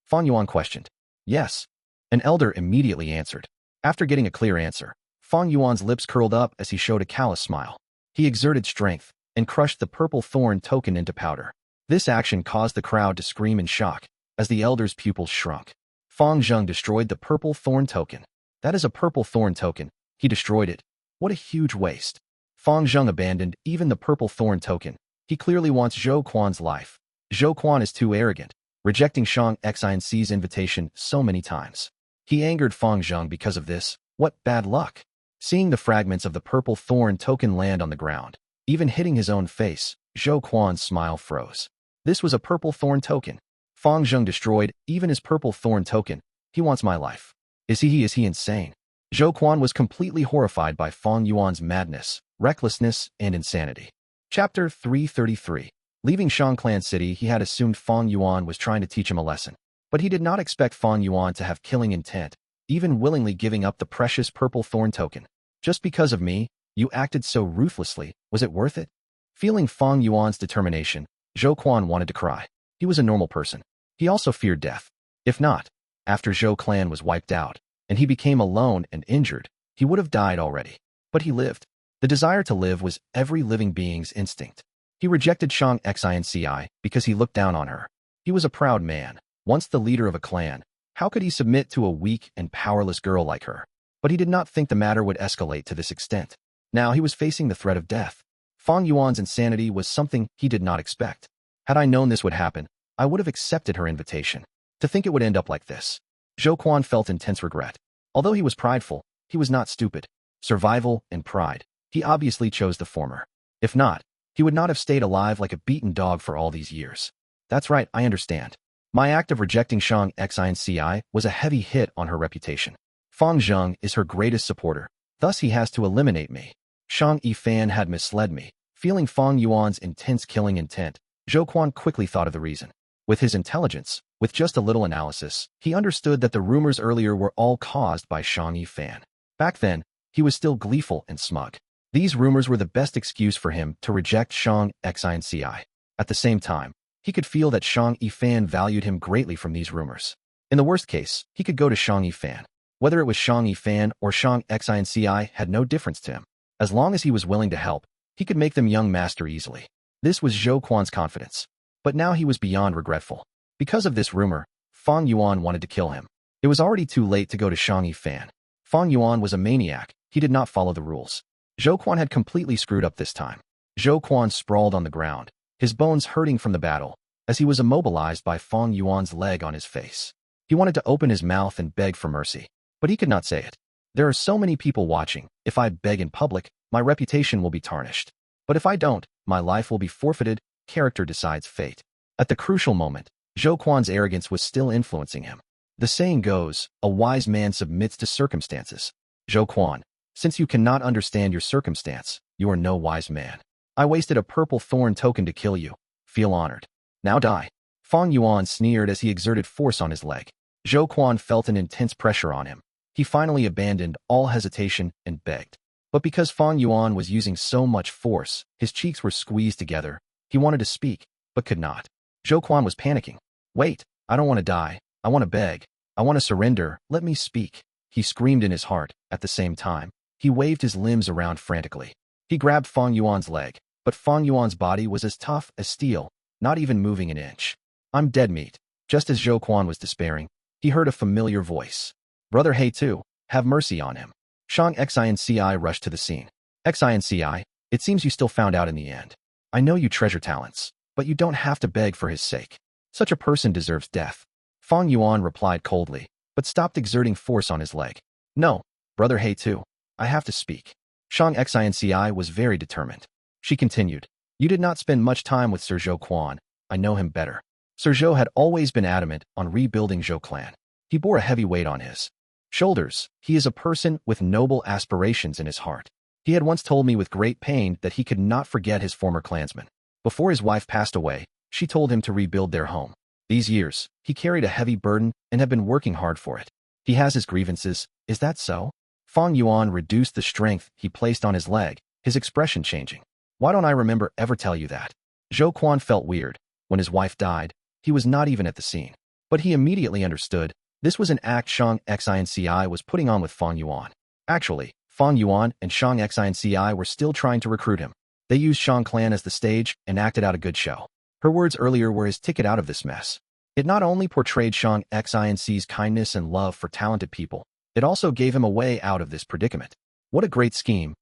Fang Yuan questioned. Yes. An elder immediately answered. After getting a clear answer, Fang Yuan's lips curled up as he showed a callous smile. He exerted strength and crushed the purple thorn token into powder. This action caused the crowd to scream in shock as the elder's pupils shrunk. Fang Zheng destroyed the purple thorn token. That is a purple thorn token. He destroyed it. What a huge waste. Fang Zheng abandoned even the purple thorn token. He clearly wants Zhou Quan's life. Zhou Quan is too arrogant, rejecting Shang Xinci's invitation so many times. He angered Fang Zheng because of this. What bad luck. Seeing the fragments of the purple thorn token land on the ground, even hitting his own face, Zhou Quan's smile froze. This was a purple thorn token. Fang Zheng destroyed even his purple thorn token. He wants my life. Is he insane? Zhou Quan was completely horrified by Fang Yuan's madness, recklessness, and insanity. Chapter 333. Leaving Shang Clan City, he had assumed Fang Yuan was trying to teach him a lesson. But he did not expect Fang Yuan to have killing intent, even willingly giving up the precious purple thorn token. Just because of me, you acted so ruthlessly. Was it worth it? Feeling Fang Yuan's determination, Zhou Quan wanted to cry. He was a normal person. He also feared death. If not, after Zhou Clan was wiped out, and he became alone and injured, he would have died already. But he lived. The desire to live was every living being's instinct. He rejected Shang Xinci because he looked down on her. He was a proud man, once the leader of a clan. How could he submit to a weak and powerless girl like her? But he did not think the matter would escalate to this extent. Now he was facing the threat of death. Fang Yuan's insanity was something he did not expect. Had I known this would happen, I would have accepted her invitation. To think it would end up like this. Zhou Quan felt intense regret. Although he was prideful, he was not stupid. Survival and pride. He obviously chose the former. If not, he would not have stayed alive like a beaten dog for all these years. That's right, I understand. My act of rejecting Shang Xinci was a heavy hit on her reputation. Fang Zheng is her greatest supporter. Thus he has to eliminate me. Shang Yifan had misled me. Feeling Fang Yuan's intense killing intent, Zhou Quan quickly thought of the reason. With his intelligence, with just a little analysis, he understood that the rumors earlier were all caused by Shang Yifan. Back then, he was still gleeful and smug. These rumors were the best excuse for him to reject Shang Xinci. At the same time, he could feel that Shang Yifan valued him greatly from these rumors. In the worst case, he could go to Shang Yifan. Whether it was Shang Yifan or Shang Xinci had no difference to him. As long as he was willing to help, he could make them young master easily. This was Zhou Quan's confidence. But now he was beyond regretful. Because of this rumor, Fang Yuan wanted to kill him. It was already too late to go to Shang Yifan. Fang Yuan was a maniac. He did not follow the rules. Zhou Quan had completely screwed up this time. Zhou Quan sprawled on the ground, his bones hurting from the battle, as he was immobilized by Fang Yuan's leg on his face. He wanted to open his mouth and beg for mercy, but he could not say it. There are so many people watching. If I beg in public, my reputation will be tarnished. But if I don't, my life will be forfeited. Character decides fate. At the crucial moment, Zhou Quan's arrogance was still influencing him. The saying goes, a wise man submits to circumstances. Zhou Quan, since you cannot understand your circumstance, you are no wise man. I wasted a purple thorn token to kill you. Feel honored. Now die. Fang Yuan sneered as he exerted force on his leg. Zhou Quan felt an intense pressure on him. He finally abandoned all hesitation and begged. But because Fang Yuan was using so much force, his cheeks were squeezed together. He wanted to speak, but could not. Zhou Quan was panicking. Wait, I don't want to die. I want to beg. I want to surrender. Let me speak. He screamed in his heart. At the same time, he waved his limbs around frantically. He grabbed Fang Yuan's leg, but Fang Yuan's body was as tough as steel, not even moving an inch. I'm dead meat. Just as Zhou Quan was despairing, he heard a familiar voice. Brother He Tu, have mercy on him. Shang Xinci rushed to the scene. Xinci, it seems you still found out in the end. I know you treasure talents, but you don't have to beg for his sake. Such a person deserves death. Fang Yuan replied coldly, but stopped exerting force on his leg. No, Brother He Tu, I have to speak. Shang Xinci was very determined. She continued, you did not spend much time with Sir Zhou Quan. I know him better. Sir Zhou had always been adamant on rebuilding Zhou Clan. He bore a heavy weight on his shoulders. He is a person with noble aspirations in his heart. He had once told me with great pain that he could not forget his former clansmen. Before his wife passed away, she told him to rebuild their home. These years, he carried a heavy burden and had been working hard for it. He has his grievances, is that so? Fang Yuan reduced the strength he placed on his leg, his expression changing. Why don't I remember ever tell you that? Zhou Quan felt weird. When his wife died, he was not even at the scene. But he immediately understood. This was an act Shang Xinci was putting on with Fang Yuan. Actually, Fang Yuan and Shang Xinci were still trying to recruit him. They used Shang Clan as the stage and acted out a good show. Her words earlier were his ticket out of this mess. It not only portrayed Shang Xinci's kindness and love for talented people, it also gave him a way out of this predicament. What a great scheme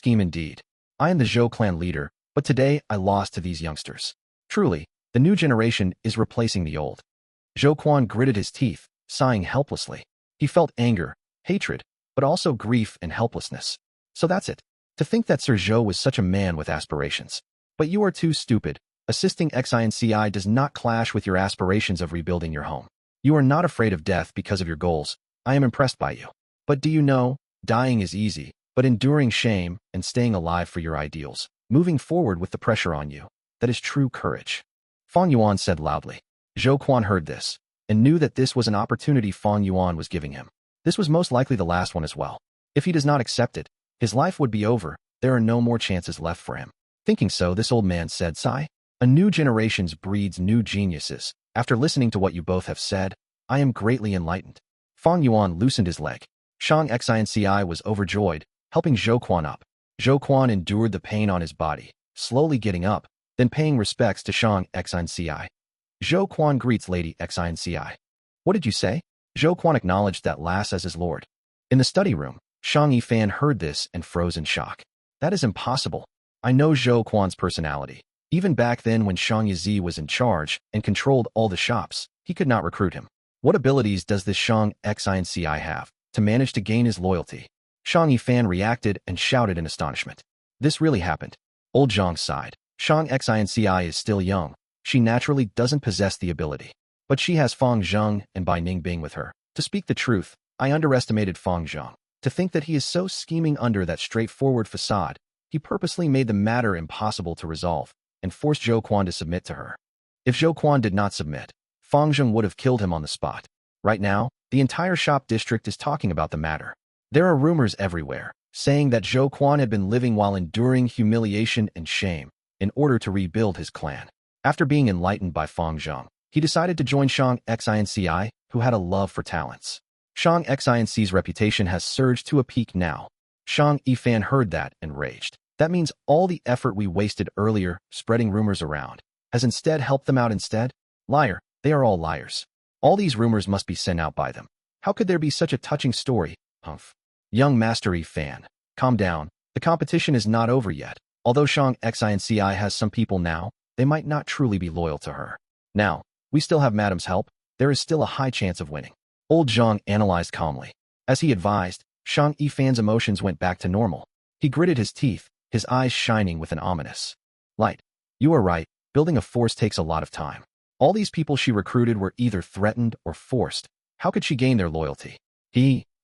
indeed. I am the Zhou Clan leader, but today I lost to these youngsters. Truly, the new generation is replacing the old. Zhou Quan gritted his teeth, sighing helplessly. He felt anger, hatred, but also grief and helplessness. So that's it. To think that Sir Zhou was such a man with aspirations. But you are too stupid. Assisting XINCI does not clash with your aspirations of rebuilding your home. You are not afraid of death because of your goals. I am impressed by you. But do you know, dying is easy, but enduring shame and staying alive for your ideals, moving forward with the pressure on you, that is true courage. Fang Yuan said loudly. Zhou Quan heard this, and knew that this was an opportunity Fang Yuan was giving him. This was most likely the last one as well. If he does not accept it, his life would be over. There are no more chances left for him. Thinking so, this old man said, "Sigh. A new generation breeds new geniuses. After listening to what you both have said, I am greatly enlightened." Fang Yuan loosened his leg. Shang Xinci was overjoyed, helping Zhou Quan up. Zhou Quan endured the pain on his body, slowly getting up, then paying respects to Shang Xinci. Zhou Quan greets Lady Xinci. What did you say? Zhou Quan acknowledged that last as his lord. In the study room, Shang Yifan heard this and froze in shock. That is impossible. I know Zhou Quan's personality. Even back then when Shang Yizi was in charge and controlled all the shops, he could not recruit him. What abilities does this Shang Xinci have to manage to gain his loyalty? Shang Yifan reacted and shouted in astonishment. This really happened. Old Zhang sighed. Shang Xinci is still young. She naturally doesn't possess the ability. But she has Fang Zheng and Bai Ningbing with her. To speak the truth, I underestimated Fang Zheng. To think that he is so scheming under that straightforward facade, he purposely made the matter impossible to resolve and forced Zhou Quan to submit to her. If Zhou Quan did not submit, Fang Zheng would have killed him on the spot. Right now, the entire shop district is talking about the matter. There are rumors everywhere, saying that Zhou Quan had been living while enduring humiliation and shame in order to rebuild his clan. After being enlightened by Fang Zheng, he decided to join Shang Xinci, who had a love for talents. Shang Xinci's reputation has surged to a peak now. Shang Yifan heard that and raged. That means all the effort we wasted earlier spreading rumors around has instead helped them out instead? Liar, they are all liars. All these rumors must be sent out by them. How could there be such a touching story? Humph. Young Master Yifan, calm down. The competition is not over yet. Although Shang Xinci has some people now, they might not truly be loyal to her. Now, we still have Madam's help. There is still a high chance of winning. Old Zhang analyzed calmly. As he advised, Shang Yifan's emotions went back to normal. He gritted his teeth, his eyes shining with an ominous light. You are right, building a force takes a lot of time. All these people she recruited were either threatened or forced. How could she gain their loyalty?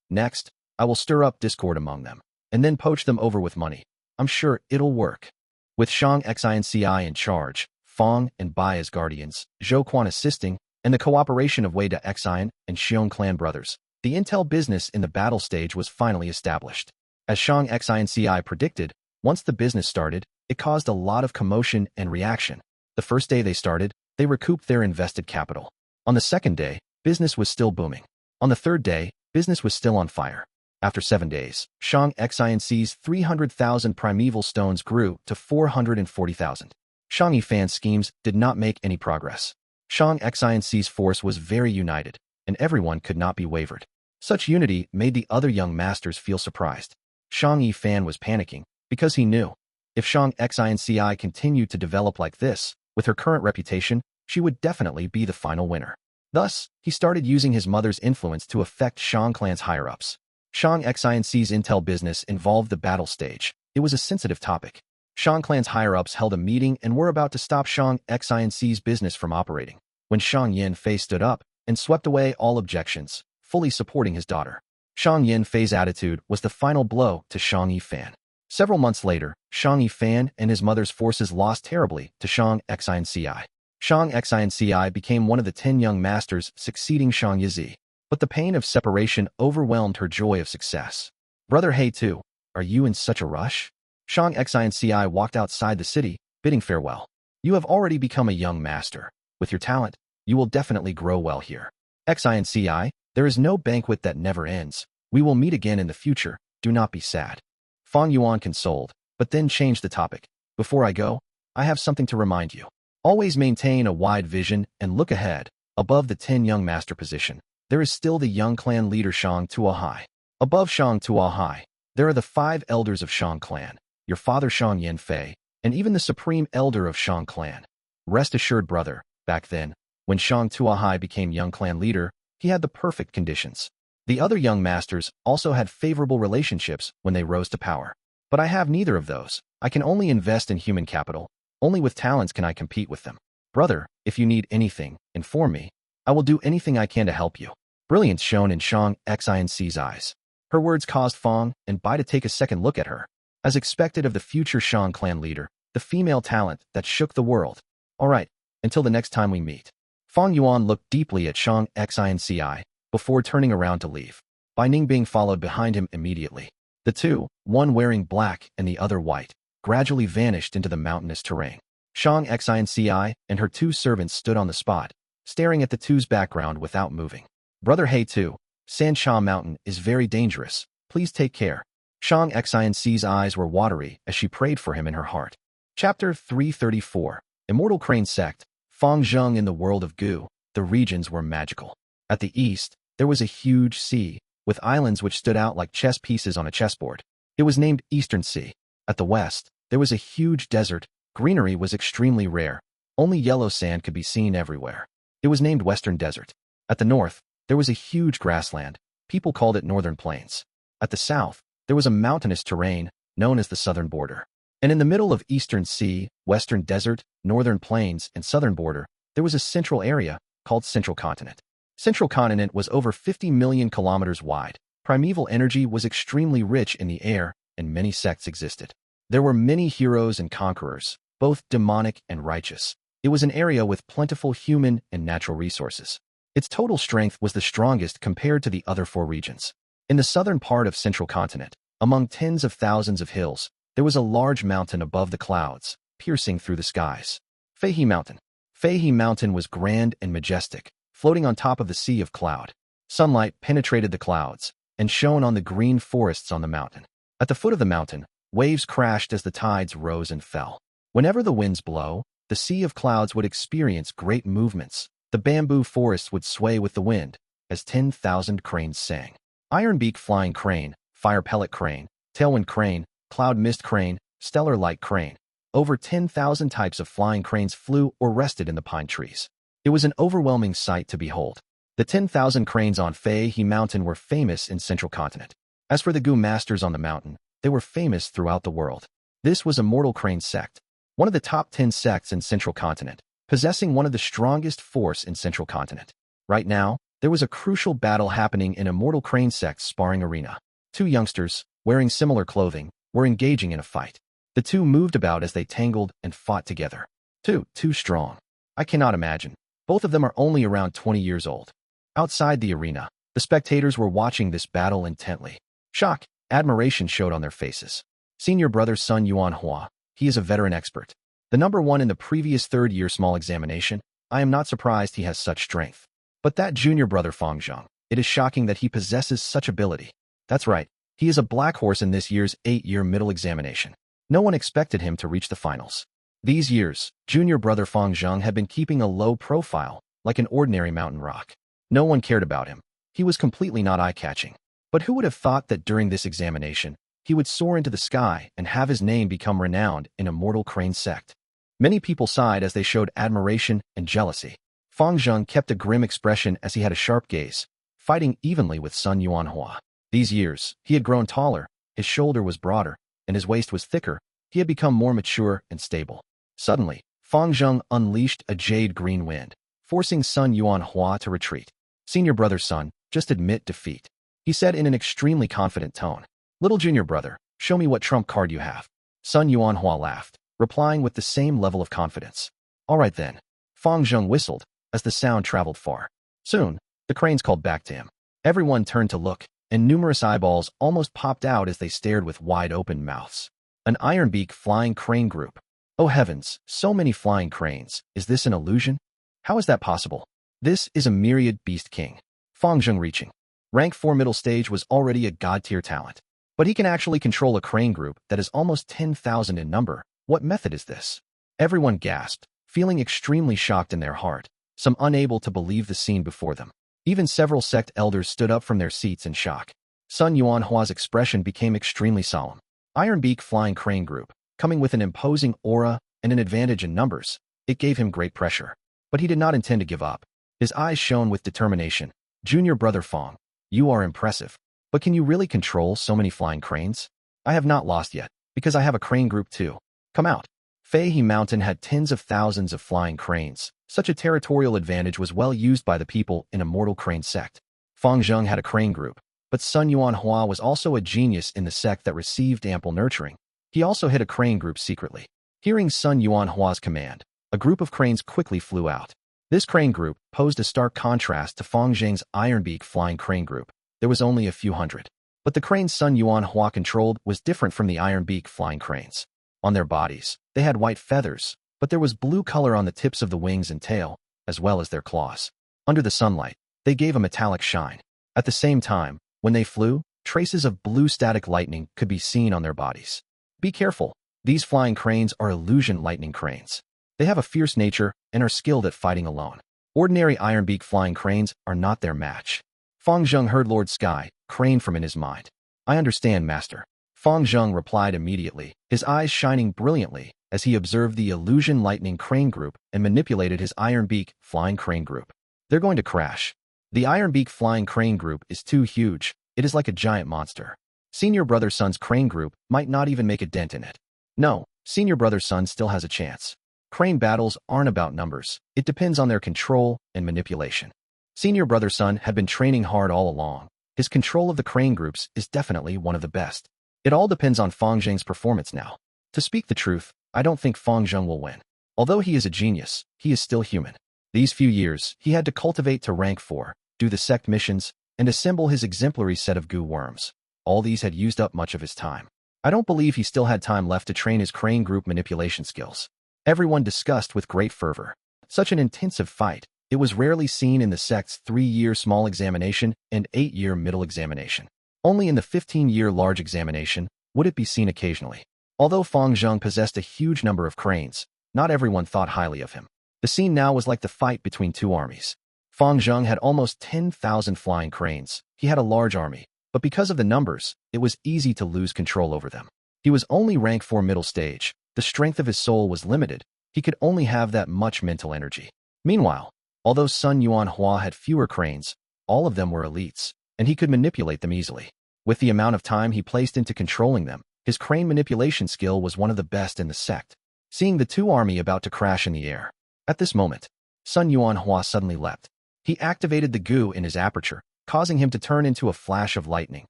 Next, I will stir up discord among them, and then poach them over with money. I'm sure it'll work. With Shang Xinci in charge, Fang and Bai as guardians, Zhou Quan assisting, and the cooperation of Wei De Xin and Xiong clan brothers, the intel business in the battle stage was finally established. As Shang Xinci predicted, once the business started, it caused a lot of commotion and reaction. The first day they started, they recouped their invested capital. On the second day, business was still booming. On the third day, business was still on fire. After 7 days, Shang Xinci's 300,000 primeval stones grew to 440,000. Shang Yifan's schemes did not make any progress. Shang Xinci's force was very united, and everyone could not be wavered. Such unity made the other young masters feel surprised. Shang Yifan was panicking, because he knew, if Shang Xinci continued to develop like this, with her current reputation, she would definitely be the final winner. Thus, he started using his mother's influence to affect Shang clan's higher-ups. Shang Xinci's intel business involved the battle stage. It was a sensitive topic. Shang clan's higher-ups held a meeting and were about to stop Shang Xinci's business from operating, when Shang Yinfei stood up and swept away all objections, fully supporting his daughter. Shang Yinfei's attitude was the final blow to Shang Yifan. Several months later, Shang Yifan and his mother's forces lost terribly to Shang Xinci. Shang Xinci became one of the 10 young masters succeeding Shang Yizi, but the pain of separation overwhelmed her joy of success. Brother He too, are you in such a rush? Shang Xinci walked outside the city, bidding farewell. You have already become a young master. With your talent, you will definitely grow well here. Xinci, there is no banquet that never ends. We will meet again in the future. Do not be sad. Fang Yuan consoled, but then changed the topic. Before I go, I have something to remind you. Always maintain a wide vision and look ahead. Above the 10 young master position, there is still the young clan leader Shang Tuahai. Above Shang Tuahai, there are the 5 elders of Shang clan, your father Shang Yinfei, and even the supreme elder of Shang clan. Rest assured, brother, back then, when Shang Tuahai became young clan leader, he had the perfect conditions. The other young masters also had favorable relationships when they rose to power. But I have neither of those. I can only invest in human capital. Only with talents can I compete with them. Brother, if you need anything, inform me. I will do anything I can to help you. Brilliance shone in Xiong Xinc's eyes. Her words caused Fang and Bai to take a second look at her. As expected of the future Shang clan leader, the female talent that shook the world. All right, until the next time we meet. Fang Yuan looked deeply at Xiong Xinci before turning around to leave. Bai Ningbing followed behind him immediately. The two, one wearing black and the other white, gradually vanished into the mountainous terrain. Xiong Xinci and her two servants stood on the spot, staring at the two's background without moving. Brother He Tu, Sansha Mountain is very dangerous. Please take care. Xiong Xinc's eyes were watery as she prayed for him in her heart. Chapter 334. Immortal Crane Sect. Fang Zheng. In the world of Gu, the regions were magical. At the east, there was a huge sea, with islands which stood out like chess pieces on a chessboard. It was named Eastern Sea. At the west, there was a huge desert. Greenery was extremely rare. Only yellow sand could be seen everywhere. It was named Western Desert. At the north, there was a huge grassland. People called it Northern Plains. At the south, there was a mountainous terrain, known as the Southern Border. And in the middle of Eastern Sea, Western Desert, Northern Plains, and Southern Border, there was a central area called Central Continent. Central Continent was over 50 million kilometers wide. Primeval energy was extremely rich in the air, and many sects existed. There were many heroes and conquerors, both demonic and righteous. It was an area with plentiful human and natural resources. Its total strength was the strongest compared to the other four regions. In the southern part of Central Continent, among tens of thousands of hills, there was a large mountain above the clouds, piercing through the skies. Feihe Mountain. Feihe Mountain was grand and majestic, floating on top of the sea of cloud. Sunlight penetrated the clouds and shone on the green forests on the mountain. At the foot of the mountain, waves crashed as the tides rose and fell. Whenever the winds blow, the sea of clouds would experience great movements. The bamboo forests would sway with the wind, as 10,000 cranes sang. Ironbeak Flying Crane, Fire Pellet Crane, Tailwind Crane, Cloud Mist Crane, Stellar Light Crane. Over 10,000 types of flying cranes flew or rested in the pine trees. It was an overwhelming sight to behold. The 10,000 cranes on Feihe Mountain were famous in Central Continent. As for the Gu masters on the mountain, they were famous throughout the world. This was Immortal Crane Sect, one of the top 10 sects in Central Continent, possessing one of the strongest force in Central Continent. Right now, there was a crucial battle happening in Immortal Crane Sect's sparring arena. Two youngsters, wearing similar clothing, were engaging in a fight. The two moved about as they tangled and fought together. Too strong. I cannot imagine. Both of them are only around 20 years old. Outside the arena, the spectators were watching this battle intently. Shock, admiration showed on their faces. Senior brother Sun Yuan Hua, he is a veteran expert. The number one in the previous third-year small examination. I am not surprised he has such strength. But that junior brother Fang Zheng, it is shocking that he possesses such ability. That's right, he is a black horse in this year's 8-year middle examination. No one expected him to reach the finals. These years, junior brother Fang Zheng had been keeping a low profile, like an ordinary mountain rock. No one cared about him. He was completely not eye-catching. But who would have thought that during this examination, he would soar into the sky and have his name become renowned in Immortal Crane Sect? Many people sighed as they showed admiration and jealousy. Fang Zheng kept a grim expression as he had a sharp gaze, fighting evenly with Sun Yuan Hua. These years, he had grown taller, his shoulder was broader, and his waist was thicker. He had become more mature and stable. Suddenly, Fang Zheng unleashed a jade green wind, forcing Sun Yuan Hua to retreat. Senior brother Sun, just admit defeat, he said in an extremely confident tone. Little junior brother, show me what trump card you have. Sun Yuan Hua laughed, replying with the same level of confidence. All right then. Fang Zheng whistled, as the sound traveled far. Soon, the cranes called back to him. Everyone turned to look, and numerous eyeballs almost popped out as they stared with wide-open mouths. An Ironbeak Flying Crane Group. Oh heavens, so many flying cranes. Is this an illusion? How is that possible? This is a myriad beast king. Fang Zheng reaching rank 4 middle stage was already a god-tier talent. But he can actually control a crane group that is almost 10,000 in number. What method is this? Everyone gasped, feeling extremely shocked in their heart, some unable to believe the scene before them. Even several sect elders stood up from their seats in shock. Sun Yuan Hua's expression became extremely solemn. Ironbeak Flying Crane Group, coming with an imposing aura and an advantage in numbers, it gave him great pressure. But he did not intend to give up. His eyes shone with determination. Junior brother Fang, you are impressive. But can you really control so many flying cranes? I have not lost yet, because I have a crane group too. Come out. Feihe Mountain had tens of thousands of flying cranes. Such a territorial advantage was well used by the people in Immortal Crane Sect. Fang Zheng had a crane group, but Sun Yuan Hua was also a genius in the sect that received ample nurturing. He also hid a crane group secretly. Hearing Sun Yuan Hua's command, a group of cranes quickly flew out. This crane group posed a stark contrast to Fang Zheng's Ironbeak flying crane group. There was only a few hundred. But the crane Sun Yuan Hua controlled was different from the Ironbeak flying cranes. On their bodies, they had white feathers, but there was blue color on the tips of the wings and tail, as well as their claws. Under the sunlight, they gave a metallic shine. At the same time, when they flew, traces of blue static lightning could be seen on their bodies. Be careful, these flying cranes are illusion lightning cranes. They have a fierce nature and are skilled at fighting alone. Ordinary Ironbeak flying cranes are not their match. Fang Zheng heard Lord Sky crane from in his mind. I understand, Master. Fang Zheng replied immediately, his eyes shining brilliantly as he observed the illusion lightning crane group and manipulated his Ironbeak flying crane group. They're going to crash. The Ironbeak flying crane group is too huge. It is like a giant monster. Senior Brother Sun's crane group might not even make a dent in it. No, Senior Brother Sun still has a chance. Crane battles aren't about numbers. It depends on their control and manipulation. Senior Brother Sun had been training hard all along. His control of the crane groups is definitely one of the best. It all depends on Fang Zheng's performance now. To speak the truth, I don't think Fang Zheng will win. Although he is a genius, he is still human. These few years, he had to cultivate to rank 4, do the sect missions, and assemble his exemplary set of Gu worms. All these had used up much of his time. I don't believe he still had time left to train his crane group manipulation skills. Everyone discussed with great fervor. Such an intensive fight, it was rarely seen in the sect's 3-year small examination and 8-year middle examination. Only in the 15-year large examination would it be seen occasionally. Although Fang Zheng possessed a huge number of cranes, not everyone thought highly of him. The scene now was like the fight between two armies. Fang Zheng had almost 10,000 flying cranes. He had a large army, but because of the numbers, it was easy to lose control over them. He was only rank 4 middle stage. The strength of his soul was limited. He could only have that much mental energy. Meanwhile, although Sun Yuan Hua had fewer cranes, all of them were elites, and he could manipulate them easily. With the amount of time he placed into controlling them, his crane manipulation skill was one of the best in the sect. Seeing the two army about to crash in the air. At this moment, Sun Yuan Hua suddenly leapt. He activated the Gu in his aperture, causing him to turn into a flash of lightning,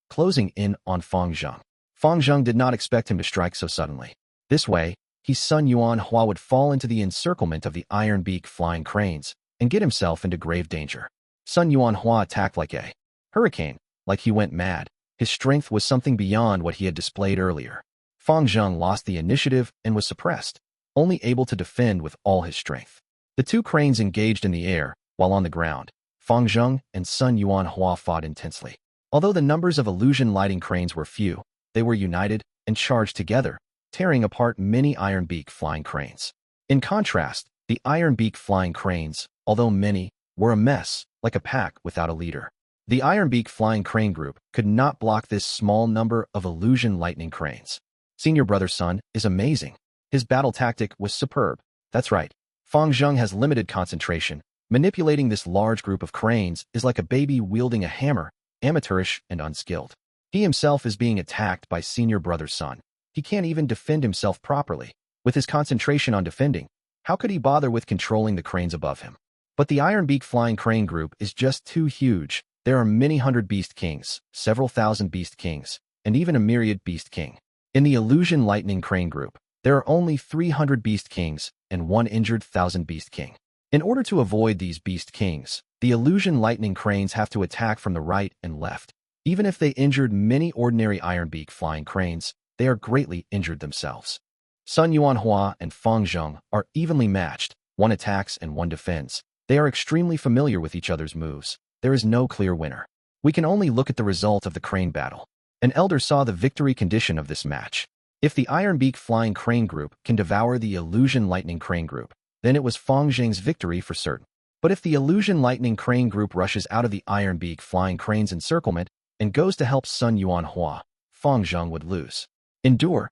closing in on Fang Zheng. Fang Zheng did not expect him to strike so suddenly. This way, Sun Yuan Hua would fall into the encirclement of the Ironbeak flying cranes and get himself into grave danger. Sun Yuan Hua attacked like a hurricane, like he went mad. His strength was something beyond what he had displayed earlier. Fang Zheng lost the initiative and was suppressed, only able to defend with all his strength. The two cranes engaged in the air, while on the ground. Fang Zheng and Sun Yuan Hua fought intensely. Although the numbers of illusion lighting cranes were few, they were united and charged together, tearing apart many Ironbeak flying cranes. In contrast, the Ironbeak flying cranes, although many, were a mess, like a pack without a leader. The Ironbeak flying crane group could not block this small number of illusion lightning cranes. Senior Brother Sun is amazing. His battle tactic was superb. That's right. Fang Zheng has limited concentration. Manipulating this large group of cranes is like a baby wielding a hammer, amateurish and unskilled. He himself is being attacked by Senior Brother Sun. He can't even defend himself properly. With his concentration on defending, how could he bother with controlling the cranes above him? But the Ironbeak flying crane group is just too huge. There are many hundred beast kings, several thousand beast kings, and even a myriad beast king. In the illusion lightning crane group, there are only 300 beast kings and 1 injured 1,000 beast king. In order to avoid these beast kings, the illusion lightning cranes have to attack from the right and left. Even if they injured many ordinary Ironbeak flying cranes, they are greatly injured themselves. Sun Yuan Hua and Fang Zheng are evenly matched. One attacks and one defends. They are extremely familiar with each other's moves. There is no clear winner. We can only look at the result of the crane battle. An elder saw the victory condition of this match. If the Ironbeak flying crane group can devour the illusion lightning crane group, then it was Fang Zheng's victory for certain. But if the illusion lightning crane group rushes out of the Ironbeak flying crane's encirclement and goes to help Sun Yuan Hua, Fang Zheng would lose. Endure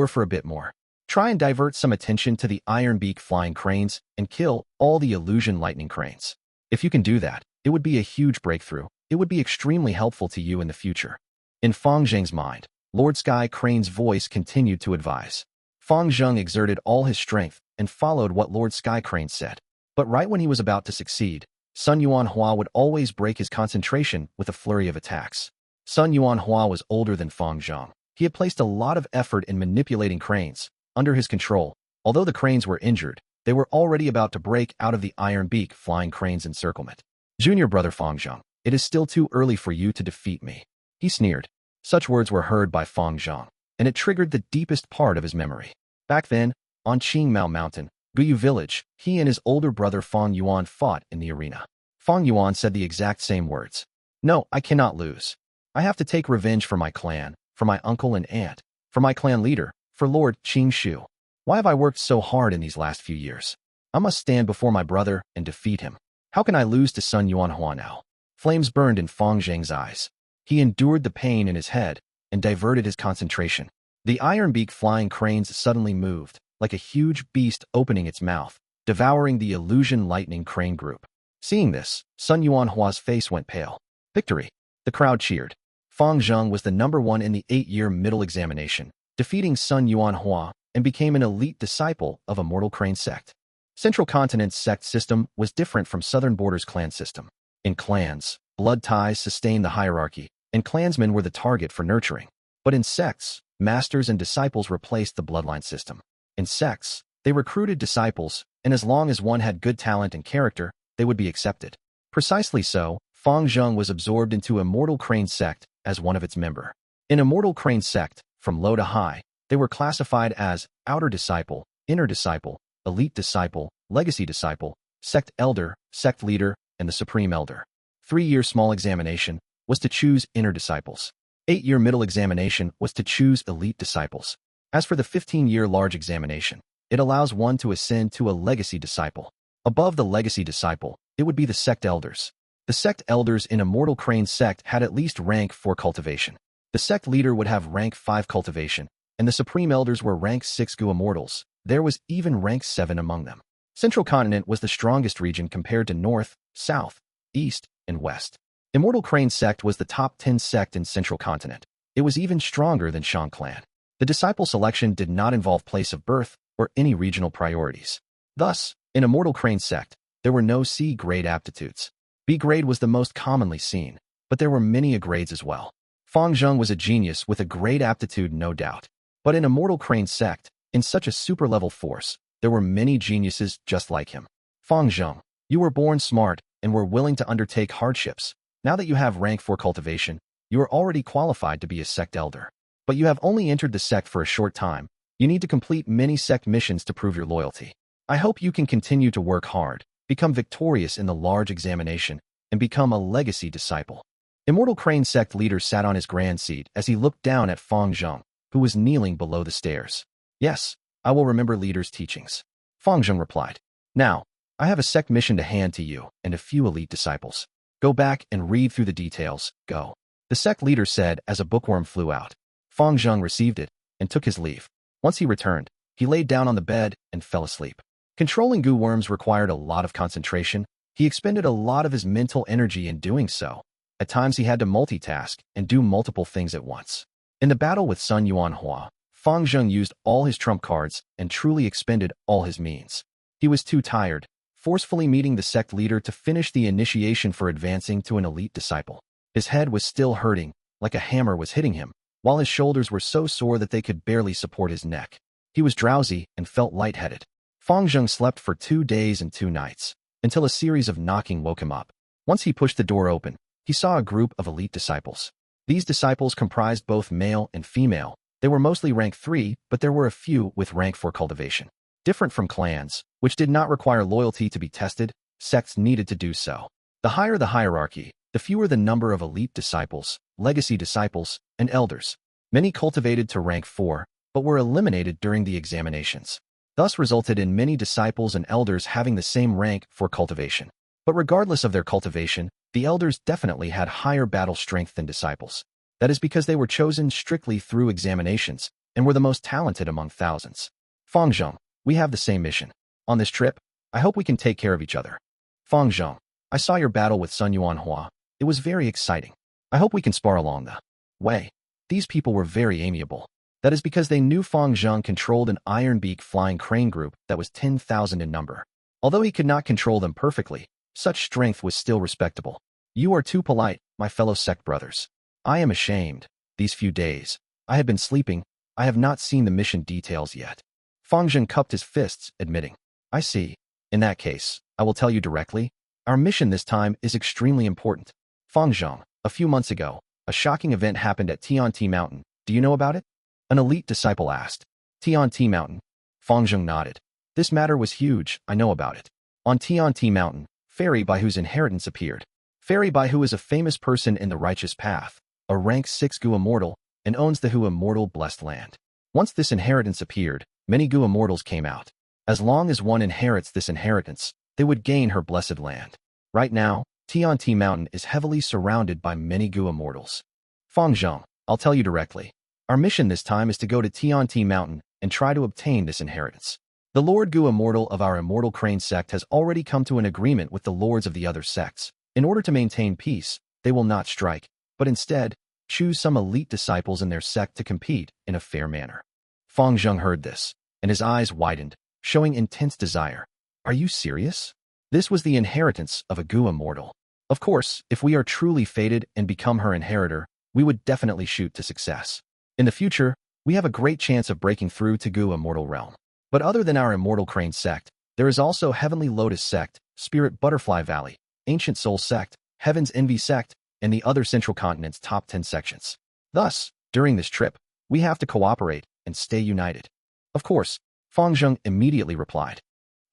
for a bit more. Try and divert some attention to the Ironbeak flying cranes and kill all the illusion lightning cranes. If you can do that, it would be a huge breakthrough. It would be extremely helpful to you in the future. In Fang Zheng's mind, Lord Sky Crane's voice continued to advise. Fang Zheng exerted all his strength and followed what Lord Sky Crane said. But right when he was about to succeed, Sun Yuan Hua would always break his concentration with a flurry of attacks. Sun Yuan Hua was older than Fang Zheng. He had placed a lot of effort in manipulating cranes under his control. Although the cranes were injured, they were already about to break out of the iron beak flying crane's encirclement. Junior brother Fang Zheng, it is still too early for you to defeat me. He sneered. Such words were heard by Fang Zheng, and it triggered the deepest part of his memory. Back then, on Qingmao Mountain, Guyu village, he and his older brother Fang Yuan fought in the arena. Fang Yuan said the exact same words. No, I cannot lose. I have to take revenge for my clan, for my uncle and aunt, for my clan leader, for Lord Qingshu. Why have I worked so hard in these last few years? I must stand before my brother and defeat him. How can I lose to Sun Yuan Hua now? Flames burned in Fang Zheng's eyes. He endured the pain in his head and diverted his concentration. The iron beak flying cranes suddenly moved, like a huge beast opening its mouth, devouring the illusion lightning crane group. Seeing this, Sun Yuan Hua's face went pale. Victory! The crowd cheered. Fang Zheng was the #1 in the 8-year middle examination, defeating Sun Yuan Hua, and became an elite disciple of Immortal Crane Sect. Central Continent's sect system was different from Southern Border's clan system. In clans, blood ties sustained the hierarchy, and clansmen were the target for nurturing. But in sects, masters and disciples replaced the bloodline system. In sects, they recruited disciples, and as long as one had good talent and character, they would be accepted. Precisely so, Fang Zheng was absorbed into Immortal Crane Sect as one of its member. In Immortal Crane Sect, from low to high, they were classified as Outer Disciple, Inner Disciple, Elite Disciple, Legacy Disciple, Sect Elder, Sect Leader, and the Supreme Elder. 3-year small examination was to choose Inner Disciples. 8-year middle examination was to choose Elite Disciples. As for the 15-year large examination, it allows one to ascend to a Legacy Disciple. Above the Legacy Disciple, it would be the Sect Elders. The Sect Elders in Immortal Crane Sect had at least rank 4 cultivation. The Sect Leader would have rank 5 cultivation, and the Supreme Elders were rank 6 Gu Immortals. There was even rank 7 among them. Central Continent was the strongest region compared to North, South, East, and West. Immortal Crane Sect was the top 10 sect in Central Continent. It was even stronger than Shang clan. The disciple selection did not involve place of birth or any regional priorities. Thus, in Immortal Crane Sect, there were no C grade aptitudes. B grade was the most commonly seen, but there were many A grades as well. Fang Zheng was a genius with a great aptitude, no doubt. But in Immortal Crane Sect, in such a super-level force, there were many geniuses just like him. Fang Zheng, you were born smart and were willing to undertake hardships. Now that you have rank 4 cultivation, you are already qualified to be a sect elder. But you have only entered the sect for a short time. You need to complete many sect missions to prove your loyalty. I hope you can continue to work hard, become victorious in the large examination, and become a legacy disciple. Immortal Crane Sect leader sat on his grand seat as he looked down at Fang Zheng, who was kneeling below the stairs. Yes, I will remember leader's teachings. Fang Zheng replied. Now, I have a sect mission to hand to you and a few elite disciples. Go back and read through the details. Go. The sect leader said as a bookworm flew out. Fang Zheng received it and took his leave. Once he returned, he laid down on the bed and fell asleep. Controlling goo worms required a lot of concentration. He expended a lot of his mental energy in doing so. At times he had to multitask and do multiple things at once. In the battle with Sun Yuan Hua, Fang Zheng used all his trump cards and truly expended all his means. He was too tired, forcefully meeting the sect leader to finish the initiation for advancing to an elite disciple. His head was still hurting, like a hammer was hitting him, while his shoulders were so sore that they could barely support his neck. He was drowsy and felt lightheaded. Fang Zheng slept for 2 days and 2 nights, until a series of knocking woke him up. Once he pushed the door open, he saw a group of elite disciples. These disciples comprised both male and female. They were mostly rank 3, but there were a few with rank 4 cultivation. Different from clans, which did not require loyalty to be tested, sects needed to do so. The higher the hierarchy, the fewer the number of elite disciples, legacy disciples, and elders. Many cultivated to rank 4, but were eliminated during the examinations. Thus resulted in many disciples and elders having the same rank for cultivation. But regardless of their cultivation, the elders definitely had higher battle strength than disciples. That is because they were chosen strictly through examinations and were the most talented among thousands. Fang Zheng, we have the same mission. On this trip, I hope we can take care of each other. Fang Zheng, I saw your battle with Sun Yuan Hua. It was very exciting. I hope we can spar along the way. These people were very amiable. That is because they knew Fang Zheng controlled an iron-beak flying crane group that was 10,000 in number. Although he could not control them perfectly, such strength was still respectable. You are too polite, my fellow sect brothers. I am ashamed. These few days, I have been sleeping. I have not seen the mission details yet. Fang Zheng cupped his fists, admitting, I see. In that case, I will tell you directly. Our mission this time is extremely important. Fang Zheng, a few months ago, a shocking event happened at Tianti Mountain. Do you know about it? An elite disciple asked. Tianti Mountain. Fang Zheng nodded. This matter was huge, I know about it. On Tianti Mountain, Fairy Baihu's inheritance appeared. Fairy Baihu is a famous person in the righteous path, a rank 6 Gu Immortal, and owns the Hu Immortal blessed land. Once this inheritance appeared, many Gu Immortals came out. As long as one inherits this inheritance, they would gain her blessed land. Right now, Tianti Mountain is heavily surrounded by many Gu Immortals. Fang Zheng, I'll tell you directly. Our mission this time is to go to Tianti Mountain and try to obtain this inheritance. The Lord Gu Immortal of our Immortal Crane sect has already come to an agreement with the lords of the other sects. In order to maintain peace, they will not strike, but instead, choose some elite disciples in their sect to compete in a fair manner. Fang Zheng heard this, and his eyes widened, showing intense desire. Are you serious? This was the inheritance of a Gu Immortal. Of course, if we are truly fated and become her inheritor, we would definitely shoot to success. In the future, we have a great chance of breaking through to Gu Immortal realm. But other than our Immortal Crane sect, there is also Heavenly Lotus sect, Spirit Butterfly Valley, Ancient Soul sect, Heaven's Envy sect, and the other Central Continent's top 10 sections. Thus, during this trip, we have to cooperate and stay united. Of course, Fang Zheng immediately replied.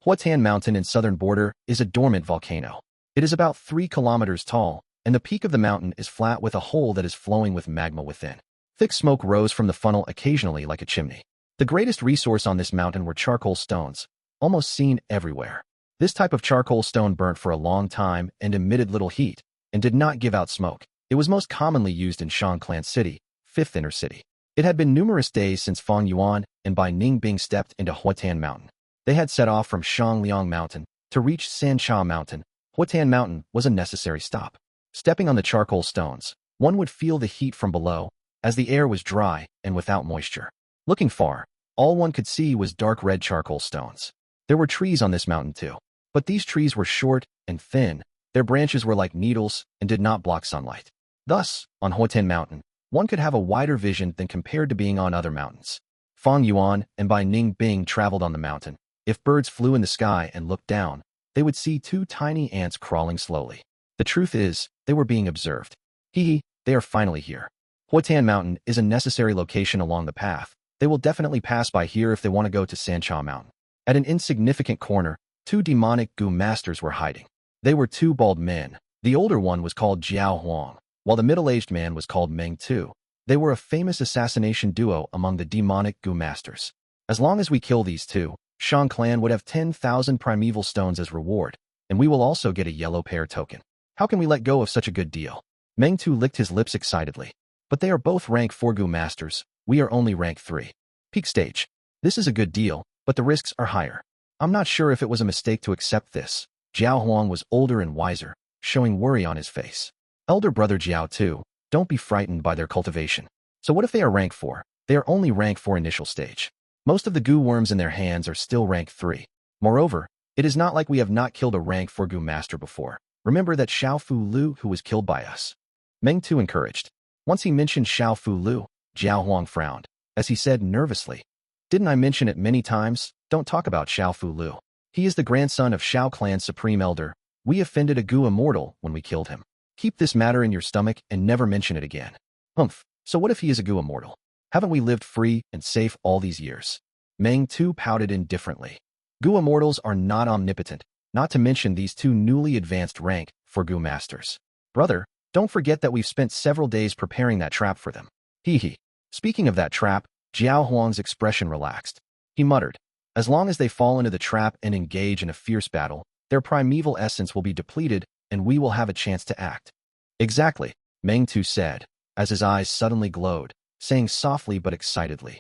Huatan Mountain in southern border is a dormant volcano. It is about 3 kilometers tall, and the peak of the mountain is flat with a hole that is flowing with magma within. Thick smoke rose from the funnel occasionally like a chimney. The greatest resource on this mountain were charcoal stones, almost seen everywhere. This type of charcoal stone burnt for a long time and emitted little heat, and did not give out smoke. It was most commonly used in Shang Clan City, 5th inner city. It had been numerous days since Fang Yuan and Bai Ningbing stepped into Huatan Mountain. They had set off from Shangliang Mountain to reach Sancha Mountain. Huatan Mountain was a necessary stop. Stepping on the charcoal stones, one would feel the heat from below, as the air was dry and without moisture. Looking far, all one could see was dark red charcoal stones. There were trees on this mountain too, but these trees were short and thin. Their branches were like needles and did not block sunlight. Thus, on Huatan Mountain, one could have a wider vision than compared to being on other mountains. Fang Yuan and Bai Ningbing traveled on the mountain. If birds flew in the sky and looked down, they would see 2 tiny ants crawling slowly. The truth is, they were being observed. They are finally here. Huatan Mountain is a necessary location along the path. They will definitely pass by here if they want to go to Sancha Mountain. At an insignificant corner, 2 demonic Gu masters were hiding. They were 2 bald men. The older one was called Jiao Huang, while the middle-aged man was called Meng Tu. They were a famous assassination duo among the demonic Gu masters. As long as we kill these 2, Shang Clan would have 10,000 primeval stones as reward, and we will also get a yellow pair token. How can we let go of such a good deal? Meng Tu licked his lips excitedly. But they are both rank 4 Gu masters. We are only rank 3. Peak stage. This is a good deal, but the risks are higher. I'm not sure if it was a mistake to accept this. Jiao Huang was older and wiser, showing worry on his face. Elder brother Jiao too, don't be frightened by their cultivation. So what if they are rank 4? They are only rank 4 initial stage. Most of the Gu worms in their hands are still rank 3. Moreover, it is not like we have not killed a rank 4 Gu master before. Remember that Xiao Fu Lu who was killed by us. Meng Tu encouraged. Once he mentioned Xiao Fu Lu, Jiao Huang frowned, as he said nervously, didn't I mention it many times? Don't talk about Xiao Fu Lu. He is the grandson of Shao Clan's supreme elder. We offended a Gu Immortal when we killed him. Keep this matter in your stomach and never mention it again. Humph, so what if he is a Gu Immortal? Haven't we lived free and safe all these years? Meng Tu pouted indifferently. Gu Immortals are not omnipotent, not to mention these 2 newly advanced rank 4 Gu masters. Brother, don't forget that we've spent several days preparing that trap for them. Speaking of that trap, Jiao Huang's expression relaxed. He muttered, as long as they fall into the trap and engage in a fierce battle, their primeval essence will be depleted and we will have a chance to act. Exactly, Meng Tu said, as his eyes suddenly glowed, saying softly but excitedly.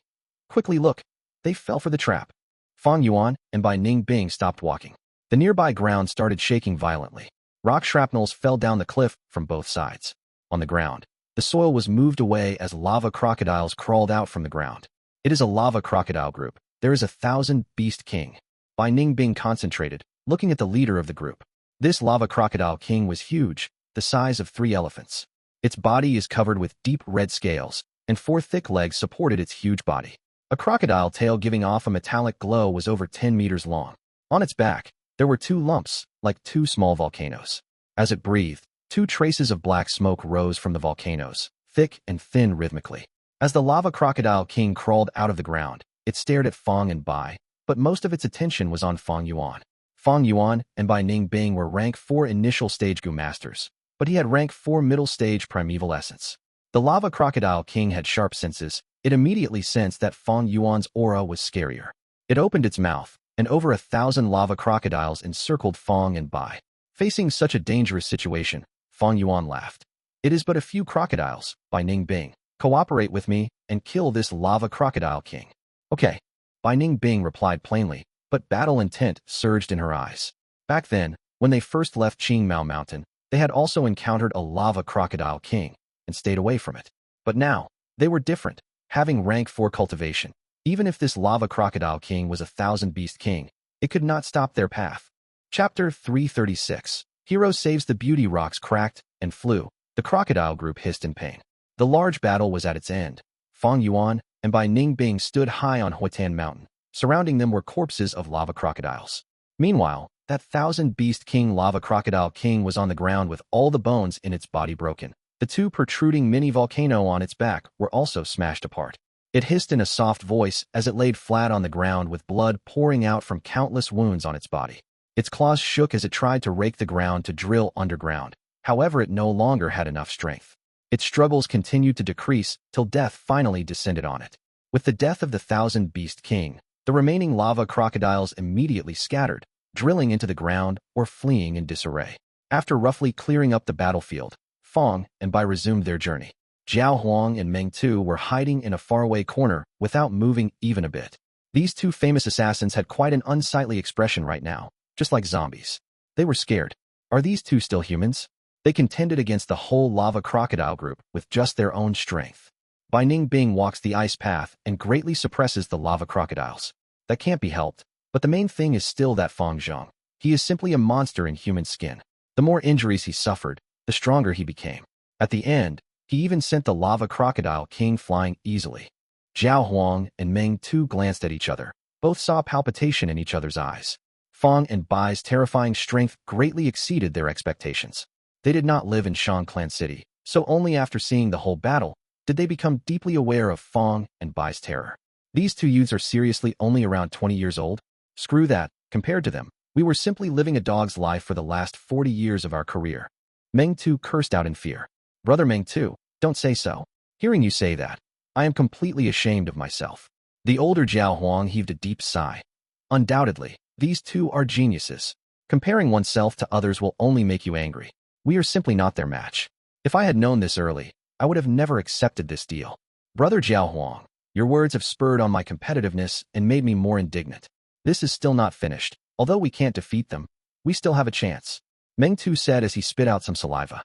Quickly look, they fell for the trap. Fang Yuan and Bai Ningbing stopped walking. The nearby ground started shaking violently. Rock shrapnels fell down the cliff from both sides. On the ground, the soil was moved away as lava crocodiles crawled out from the ground. It is a lava crocodile group. There is 1,000 Beast King. By Ning Bing concentrated, looking at the leader of the group. This lava crocodile king was huge, the size of 3 elephants. Its body is covered with deep red scales, and 4 thick legs supported its huge body. A crocodile tail giving off a metallic glow was over 10 meters long. On its back, there were 2 lumps, like 2 small volcanoes. As it breathed, 2 traces of black smoke rose from the volcanoes, thick and thin rhythmically. As the lava crocodile king crawled out of the ground, it stared at Fang and Bai, but most of its attention was on Fang Yuan. Fang Yuan and Bai Ning Bing were rank 4 initial stage Gu masters, but he had rank 4 middle stage primeval essence. The lava crocodile king had sharp senses. It immediately sensed that Fang Yuan's aura was scarier. It opened its mouth, and over 1,000 lava crocodiles encircled Fang and Bai. Facing such a dangerous situation, Fang Yuan laughed. It is but a few crocodiles, Bai Ning Bing. Cooperate with me and kill this lava crocodile king. Okay, Bai Ning Bing replied plainly, but battle intent surged in her eyes. Back then, when they first left Qingmao Mountain, they had also encountered a lava crocodile king and stayed away from it. But now, they were different, having rank 4 cultivation. Even if this lava crocodile king was 1,000 beast king, it could not stop their path. Chapter 336. Hero saves the beauty rocks cracked and flew. The crocodile group hissed in pain. The large battle was at its end. Fang Yuan and Bai Ning Bing stood high on Huitan Mountain. Surrounding them were corpses of lava crocodiles. Meanwhile, that 1,000 beast king lava crocodile king was on the ground with all the bones in its body broken. The 2 protruding mini volcano on its back were also smashed apart. It hissed in a soft voice as it laid flat on the ground with blood pouring out from countless wounds on its body. Its claws shook as it tried to rake the ground to drill underground. However, it no longer had enough strength. Its struggles continued to decrease till death finally descended on it. With the death of the 1,000 beast king, the remaining lava crocodiles immediately scattered, drilling into the ground or fleeing in disarray. After roughly clearing up the battlefield, Fang and Bai resumed their journey. Zhao Huang and Meng Tu were hiding in a faraway corner without moving even a bit. These 2 famous assassins had quite an unsightly expression right now, just like zombies. They were scared. Are these 2 still humans? They contended against the whole lava crocodile group with just their own strength. Bai Ning Bing walks the ice path and greatly suppresses the lava crocodiles. That can't be helped, but the main thing is still that Fang Zhang. He is simply a monster in human skin. The more injuries he suffered, the stronger he became. At the end, he even sent the lava crocodile king flying easily. Zhao Huang and Meng Tu glanced at each other. Both saw palpitation in each other's eyes. Fang and Bai's terrifying strength greatly exceeded their expectations. They did not live in Shang Clan City, so only after seeing the whole battle did they become deeply aware of Fang and Bai's terror. These 2 youths are seriously only around 20 years old? Screw that, compared to them, we were simply living a dog's life for the last 40 years of our career. Meng Tu cursed out in fear. Brother Meng Tu, don't say so. Hearing you say that, I am completely ashamed of myself. The older Zhao Huang heaved a deep sigh. Undoubtedly, these 2 are geniuses. Comparing oneself to others will only make you angry. We are simply not their match. If I had known this early, I would have never accepted this deal. Brother Zhao Huang, your words have spurred on my competitiveness and made me more indignant. This is still not finished. Although we can't defeat them, we still have a chance. Meng Tu said as he spit out some saliva.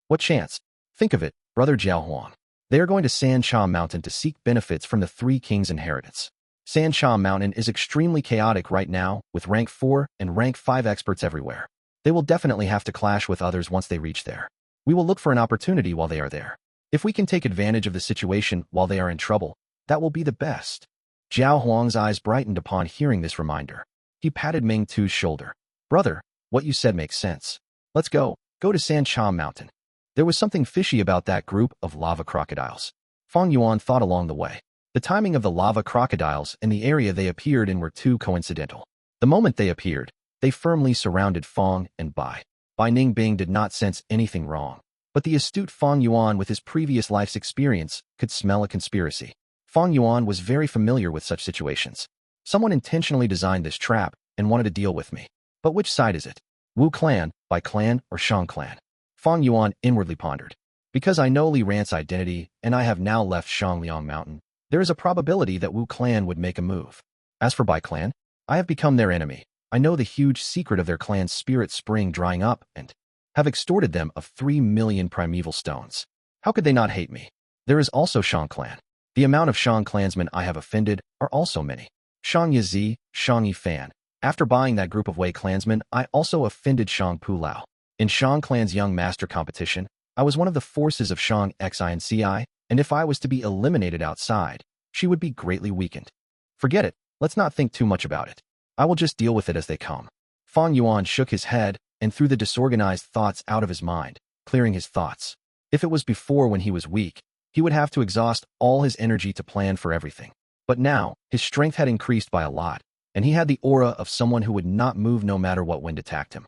What chance? Think of it, Brother Zhao Huang. They are going to Sancha Mountain to seek benefits from the 3 Kings' Inheritance. Sancha Mountain is extremely chaotic right now, with rank 4 and rank 5 experts everywhere. They will definitely have to clash with others once they reach there. We will look for an opportunity while they are there. If we can take advantage of the situation while they are in trouble, that will be the best. Zhao Huang's eyes brightened upon hearing this reminder. He patted Meng Tu's shoulder. Brother, what you said makes sense. Let's go to Sancha Mountain. There was something fishy about that group of lava crocodiles. Fang Yuan thought along the way. The timing of the lava crocodiles and the area they appeared in were too coincidental. The moment they appeared, they firmly surrounded Fang and Bai. Bai Ning Bing did not sense anything wrong, but the astute Fang Yuan with his previous life's experience could smell a conspiracy. Fang Yuan was very familiar with such situations. Someone intentionally designed this trap and wanted to deal with me. But which side is it? Wu clan, Bai clan, or Shang clan? Fang Yuan inwardly pondered. Because I know Li Rant's identity and I have now left Shangliang Mountain, there is a probability that Wu clan would make a move. As for Bai clan, I have become their enemy. I know the huge secret of their clan's spirit spring drying up and have extorted them of 3 million primeval stones. How could they not hate me? There is also Shang clan. The amount of Shang clansmen I have offended are also many. Shang Yizi, Shang Yifan. After buying that group of Wei clansmen, I also offended Shang Pulao. In Shang clan's young master competition, I was one of the forces of Shang Xinci, and if I was to be eliminated outside, she would be greatly weakened. Forget it, let's not think too much about it. I will just deal with it as they come. Fang Yuan shook his head and threw the disorganized thoughts out of his mind, clearing his thoughts. If it was before when he was weak, he would have to exhaust all his energy to plan for everything. But now, his strength had increased by a lot, and he had the aura of someone who would not move no matter what wind attacked him.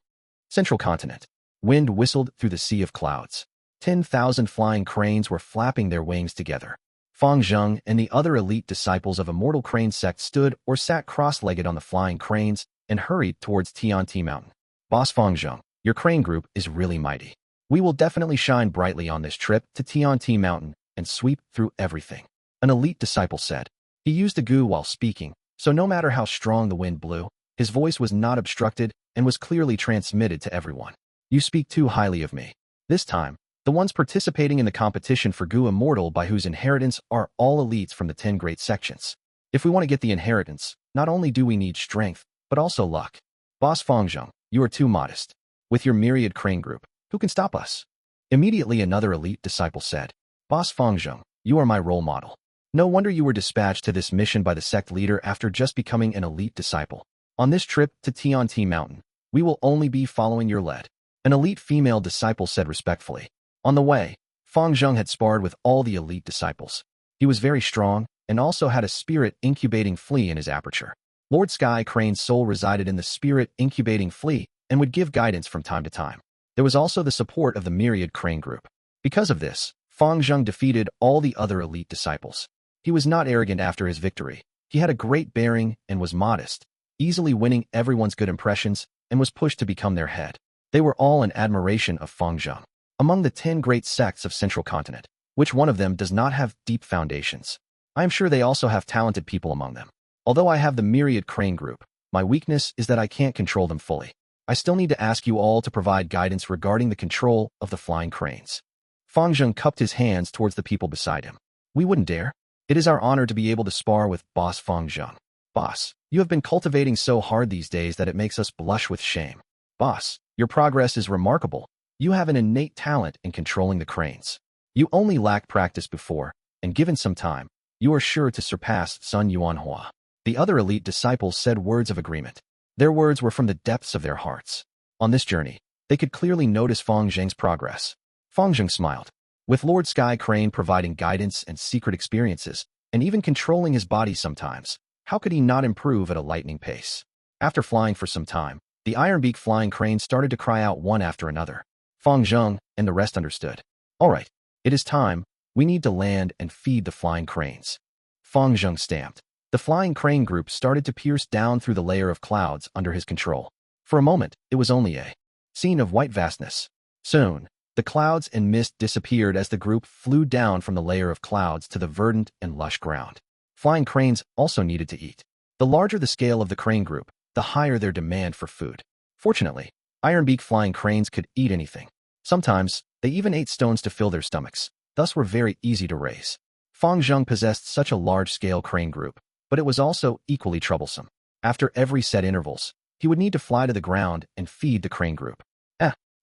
Central Continent. Wind whistled through the sea of clouds. 10,000 flying cranes were flapping their wings together. Fang Zheng and the other elite disciples of Immortal Crane Sect stood or sat cross-legged on the flying cranes and hurried towards Tianti Mountain. Boss Fang Zheng, your crane group is really mighty. We will definitely shine brightly on this trip to Tianti Mountain and sweep through everything. An elite disciple said. He used a gu while speaking, so no matter how strong the wind blew, his voice was not obstructed and was clearly transmitted to everyone. You speak too highly of me. This time, the ones participating in the competition for Gu Immortal by whose inheritance are all elites from the 10 great sections. If we want to get the inheritance, not only do we need strength, but also luck. Boss Fang Zheng, you are too modest. With your myriad crane group, who can stop us? Immediately another elite disciple said, Boss Fang Zheng, you are my role model. No wonder you were dispatched to this mission by the sect leader after just becoming an elite disciple. On this trip to Tianti Mountain, we will only be following your lead. An elite female disciple said respectfully. On the way, Fang Zheng had sparred with all the elite disciples. He was very strong and also had a spirit incubating flea in his aperture. Lord Sky Crane's soul resided in the spirit incubating flea and would give guidance from time to time. There was also the support of the myriad crane group. Because of this, Fang Zheng defeated all the other elite disciples. He was not arrogant after his victory. He had a great bearing and was modest, easily winning everyone's good impressions, and was pushed to become their head. They were all in admiration of Fang Zheng. Among the 10 great sects of Central Continent, which one of them does not have deep foundations? I am sure they also have talented people among them. Although I have the myriad crane group, my weakness is that I can't control them fully. I still need to ask you all to provide guidance regarding the control of the flying cranes. Fang Zheng cupped his hands towards the people beside him. We wouldn't dare. It is our honor to be able to spar with Boss Fang Zheng. Boss, you have been cultivating so hard these days that it makes us blush with shame. Boss, your progress is remarkable. You have an innate talent in controlling the cranes. You only lack practice before, and given some time, you are sure to surpass Sun Yuanhua. The other elite disciples said words of agreement. Their words were from the depths of their hearts. On this journey, they could clearly notice Fang Zheng's progress. Fang Zheng smiled. With Lord Sky Crane providing guidance and secret experiences, and even controlling his body sometimes, how could he not improve at a lightning pace? After flying for some time, the Ironbeak flying cranes started to cry out one after another. Fang Zheng and the rest understood. All right, it is time. We need to land and feed the flying cranes. Fang Zheng stamped. The flying crane group started to pierce down through the layer of clouds under his control. For a moment, it was only a scene of white vastness. Soon, the clouds and mist disappeared as the group flew down from the layer of clouds to the verdant and lush ground. Flying cranes also needed to eat. The larger the scale of the crane group, the higher their demand for food. Fortunately, Ironbeak flying cranes could eat anything. Sometimes, they even ate stones to fill their stomachs, thus were very easy to raise. Fang Zheng possessed such a large-scale crane group, but it was also equally troublesome. After every set intervals, he would need to fly to the ground and feed the crane group.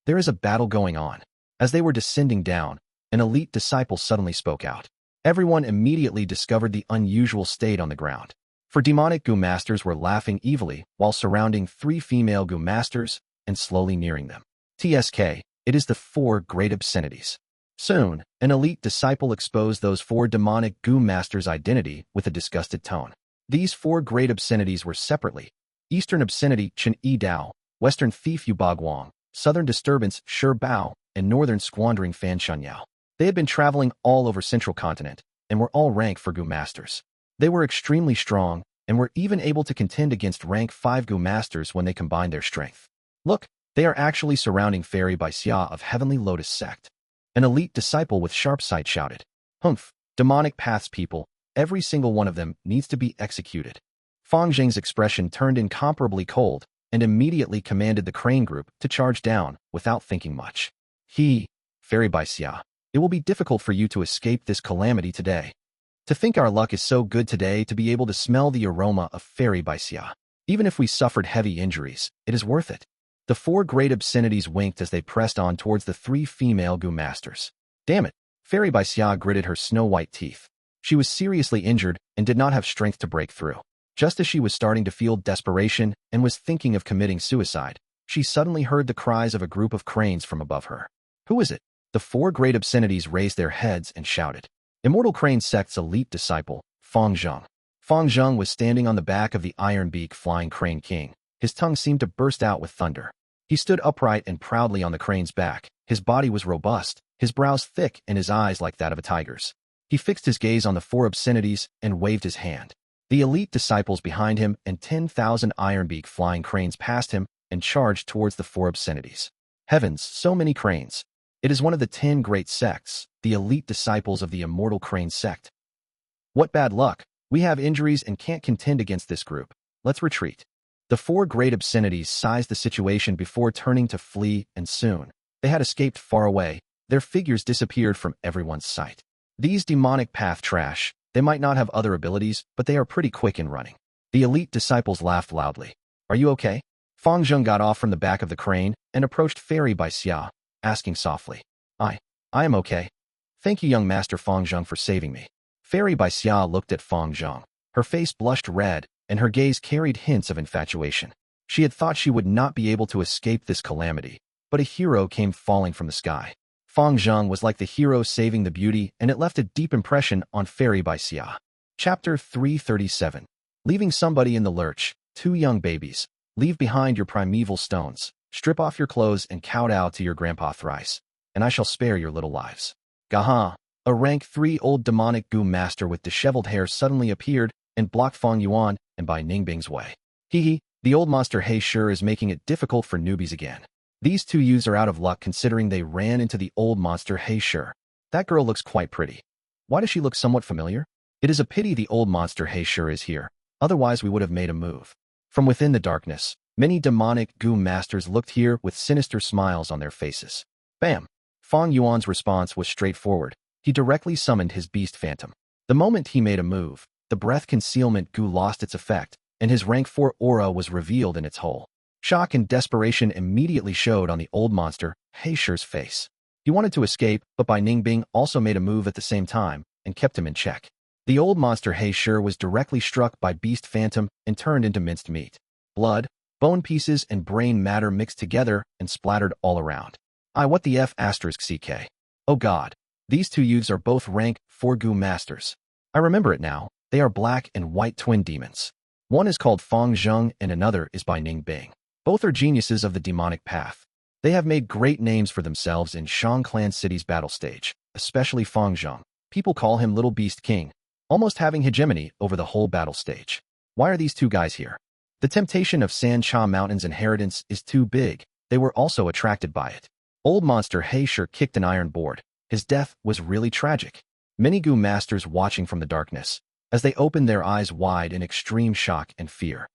There is a battle going on. As they were descending down, an elite disciple suddenly spoke out. Everyone immediately discovered the unusual state on the ground. For demonic Gu masters were laughing evilly while surrounding 3 female Gu masters and slowly nearing them. TSK, it is the 4 great obscenities. Soon, an elite disciple exposed those 4 demonic Gu masters' identity with a disgusted tone. These 4 great obscenities were separately Eastern Obscenity Chen Yi Dao, Western Thief Yu Baguang, Southern Disturbance Shi Bao, and Northern Squandering Fan Shunyao. They had been traveling all over Central Continent and were all rank for Gu masters. They were extremely strong and were even able to contend against rank 5 Gu masters when they combined their strength. Look, they are actually surrounding Fairy by Xia of Heavenly Lotus Sect. An elite disciple with sharp sight shouted, Humph, demonic paths people, every single one of them needs to be executed. Fang Zheng's expression turned incomparably cold and immediately commanded the crane group to charge down without thinking much. Fairy by Xia, it will be difficult for you to escape this calamity today. To think our luck is so good today to be able to smell the aroma of fairy Baixia. Even if we suffered heavy injuries, it is worth it. The 4 great obscenities winked as they pressed on towards the 3 female Gu masters. Damn it, fairy Baixia gritted her snow-white teeth. She was seriously injured and did not have strength to break through. Just as she was starting to feel desperation and was thinking of committing suicide, she suddenly heard the cries of a group of cranes from above her. Who is it? The 4 great obscenities raised their heads and shouted. Immortal Crane Sect's elite disciple, Fang Yuan. Fang Yuan was standing on the back of the iron-beak flying crane king. His tongue seemed to burst out with thunder. He stood upright and proudly on the crane's back. His body was robust, his brows thick and his eyes like that of a tiger's. He fixed his gaze on the 4 obscenities and waved his hand. The elite disciples behind him and 10,000 iron-beak flying cranes passed him and charged towards the 4 obscenities. Heavens, so many cranes. It is one of the 10 great sects, the elite disciples of the Immortal Crane Sect. What bad luck. We have injuries and can't contend against this group. Let's retreat. The 4 great obscenities sized the situation before turning to flee, and soon, they had escaped far away. Their figures disappeared from everyone's sight. These demonic path trash, they might not have other abilities, but they are pretty quick in running. The elite disciples laughed loudly. Are you okay? Fang Yuan got off from the back of the crane and approached Fairy Baixia, asking softly. I am okay. Thank you, young Master Fang Yuan, for saving me. Fairy Baixia looked at Fang Yuan. Her face blushed red, and her gaze carried hints of infatuation. She had thought she would not be able to escape this calamity, but a hero came falling from the sky. Fang Yuan was like the hero saving the beauty, and it left a deep impression on Fairy Baixia. Chapter 337. Leaving somebody in the lurch. 2 young babies. Leave behind your primeval stones. Strip off your clothes and kowtow to your grandpa thrice, and I shall spare your little lives. Gaha. A rank 3 old demonic Gu master with disheveled hair suddenly appeared and blocked Fang Yuan and Bai Ningbing's way. Hee, the old monster He sure is making it difficult for newbies again. These 2 youths are out of luck considering they ran into the old monster He sure. That girl looks quite pretty. Why does she look somewhat familiar? It is a pity the old monster He sure is here, otherwise we would have made a move. From within the darkness, many demonic Gu masters looked here with sinister smiles on their faces. Bam! Fang Yuan's response was straightforward. He directly summoned his beast phantom. The moment he made a move, the breath concealment Gu lost its effect, and his rank 4 aura was revealed in its whole. Shock and desperation immediately showed on the old monster, He Shure's face. He wanted to escape, but Bai Ningbing also made a move at the same time and kept him in check. The old monster He Shure was directly struck by Beast Phantom and turned into minced meat. Blood, bone pieces, and brain matter mixed together and splattered all around. What the F*** CK. Oh god. These 2 youths are both rank 4 Gu masters. I remember it now. They are black and white twin demons. One is called Fang Zheng and another is Bai Ningbing. Both are geniuses of the demonic path. They have made great names for themselves in Shang Clan City's battle stage, especially Fang Zheng. People call him Little Beast King, almost having hegemony over the whole battle stage. Why are these 2 guys here? The temptation of Sancha Mountain's inheritance is too big. They were also attracted by it. Old monster He Shure kicked an iron board. His death was really tragic. Many Gu masters watching from the darkness, as they opened their eyes wide in extreme shock and fear.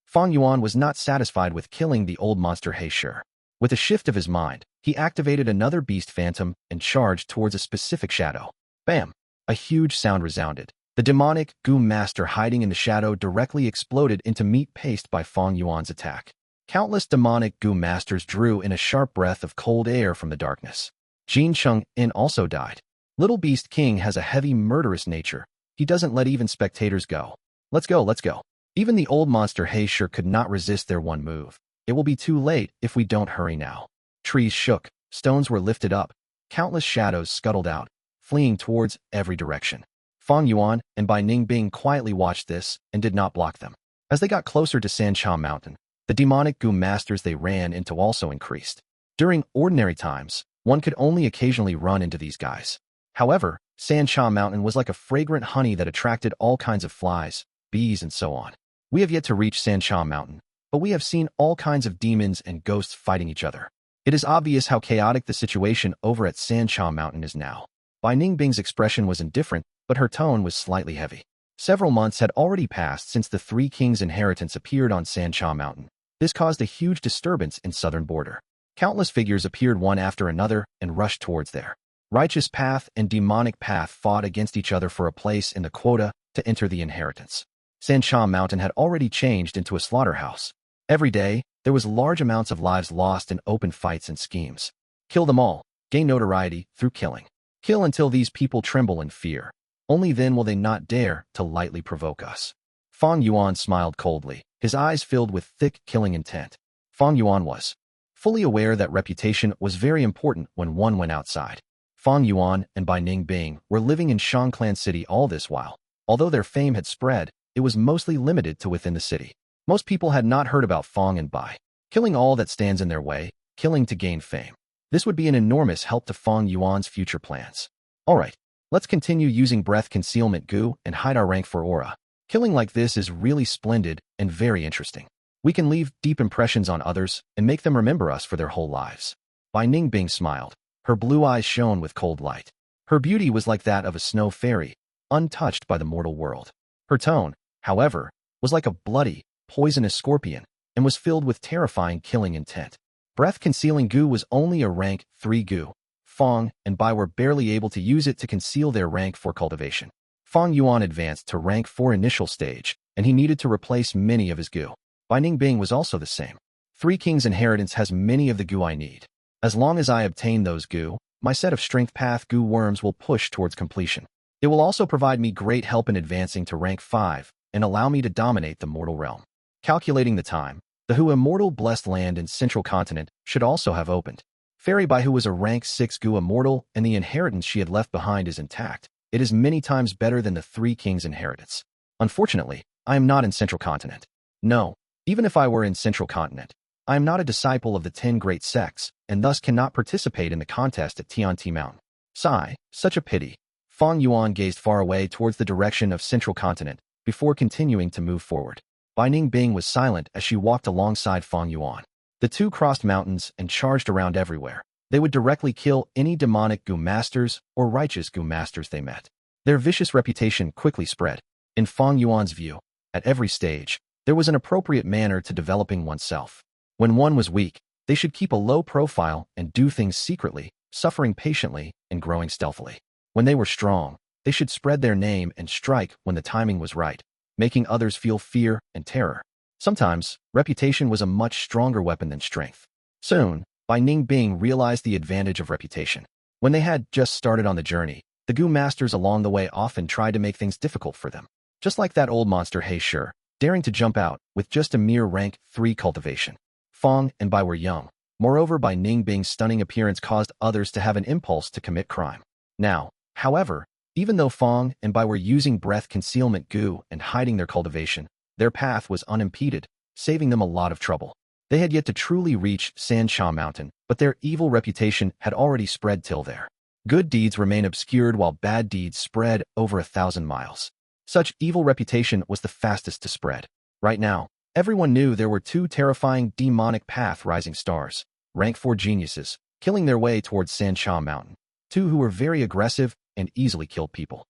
Fang Yuan was not satisfied with killing the old monster He Shure. With a shift of his mind, he activated another beast phantom and charged towards a specific shadow. Bam! A huge sound resounded. The demonic Gu master hiding in the shadow directly exploded into meat paste by Fang Yuan's attack. Countless demonic Gu masters drew in a sharp breath of cold air from the darkness. Jin Chung In also died. Little Beast King has a heavy murderous nature. He doesn't let even spectators go. Let's go. Even the old monster He Shure could not resist their one move. It will be too late if we don't hurry now. Trees shook, stones were lifted up, countless shadows scuttled out, fleeing towards every direction. Fang Yuan and Bai Ningbing quietly watched this and did not block them. As they got closer to Sancha Mountain, the demonic Gu masters they ran into also increased. During ordinary times, one could only occasionally run into these guys. However, Sancha Mountain was like a fragrant honey that attracted all kinds of flies, bees, and so on. We have yet to reach Sancha Mountain, but we have seen all kinds of demons and ghosts fighting each other. It is obvious how chaotic the situation over at Sancha Mountain is now. Bai Ningbing's expression was indifferent, but her tone was slightly heavy. Several months had already passed since the 3 Kings' Inheritance appeared on Sancha Mountain. This caused a huge disturbance in southern border. Countless figures appeared one after another and rushed towards there. Righteous path and demonic path fought against each other for a place in the quota to enter the inheritance. Sansha Mountain had already changed into a slaughterhouse. Every day, there was large amounts of lives lost in open fights and schemes. Kill them all, gain notoriety through killing. Kill until these people tremble in fear. Only then will they not dare to lightly provoke us. Fang Yuan smiled coldly, his eyes filled with thick, killing intent. Fang Yuan was fully aware that reputation was very important when one went outside. Fang Yuan and Bai Ningbing were living in Shang clan city all this while. Although their fame had spread, it was mostly limited to within the city. Most people had not heard about Fang and Bai. Killing all that stands in their way, killing to gain fame. This would be an enormous help to Fang Yuan's future plans. Alright, let's continue using breath concealment Gu and hide our rank for aura. Killing like this is really splendid and very interesting. We can leave deep impressions on others and make them remember us for their whole lives. Bai Ningbing smiled. Her blue eyes shone with cold light. Her beauty was like that of a snow fairy, untouched by the mortal world. Her tone, however, was like a bloody, poisonous scorpion and was filled with terrifying killing intent. Breath-concealing Gu was only a rank 3 Gu. Fang and Bai were barely able to use it to conceal their rank 4 cultivation. Fang Yuan advanced to rank 4 initial stage, and he needed to replace many of his Gu. Bai Ningbing was also the same. 3 King's Inheritance has many of the Gu I need. As long as I obtain those Gu, my set of Strength Path Gu worms will push towards completion. It will also provide me great help in advancing to rank 5 and allow me to dominate the mortal realm. Calculating the time, the Hu Immortal Blessed Land and Central Continent should also have opened. Fairy Bai Hu was a rank 6 Gu Immortal and the inheritance she had left behind is intact. It is many times better than the 3 King's Inheritance. Unfortunately, I am not in Central Continent. No, even if I were in Central Continent, I am not a disciple of the 10 great sects, and thus cannot participate in the contest at Tianti Mountain. Sigh, such a pity. Fang Yuan gazed far away towards the direction of Central Continent, before continuing to move forward. Bai Ningbing was silent as she walked alongside Fang Yuan. The two crossed mountains and charged around everywhere. They would directly kill any demonic Gu masters or righteous Gu masters they met. Their vicious reputation quickly spread. In Fang Yuan's view, at every stage, there was an appropriate manner to developing oneself. When one was weak, they should keep a low profile and do things secretly, suffering patiently and growing stealthily. When they were strong, they should spread their name and strike when the timing was right, making others feel fear and terror. Sometimes, reputation was a much stronger weapon than strength. Soon, Bai Ningbing realized the advantage of reputation. When they had just started on the journey, the Gu masters along the way often tried to make things difficult for them. Just like that old monster He Shi, daring to jump out with just a mere rank 3 cultivation. Fang and Bai were young. Moreover, Bai Ningbing's stunning appearance caused others to have an impulse to commit crime. Now, however, even though Fang and Bai were using breath concealment Gu and hiding their cultivation, their path was unimpeded, saving them a lot of trouble. They had yet to truly reach Sansha Mountain, but their evil reputation had already spread till there. Good deeds remain obscured while bad deeds spread over 1,000 miles. Such evil reputation was the fastest to spread. Right now, everyone knew there were 2 terrifying demonic path rising stars, rank 4 geniuses, killing their way towards Sansha Mountain. 2 who were very aggressive and easily killed people.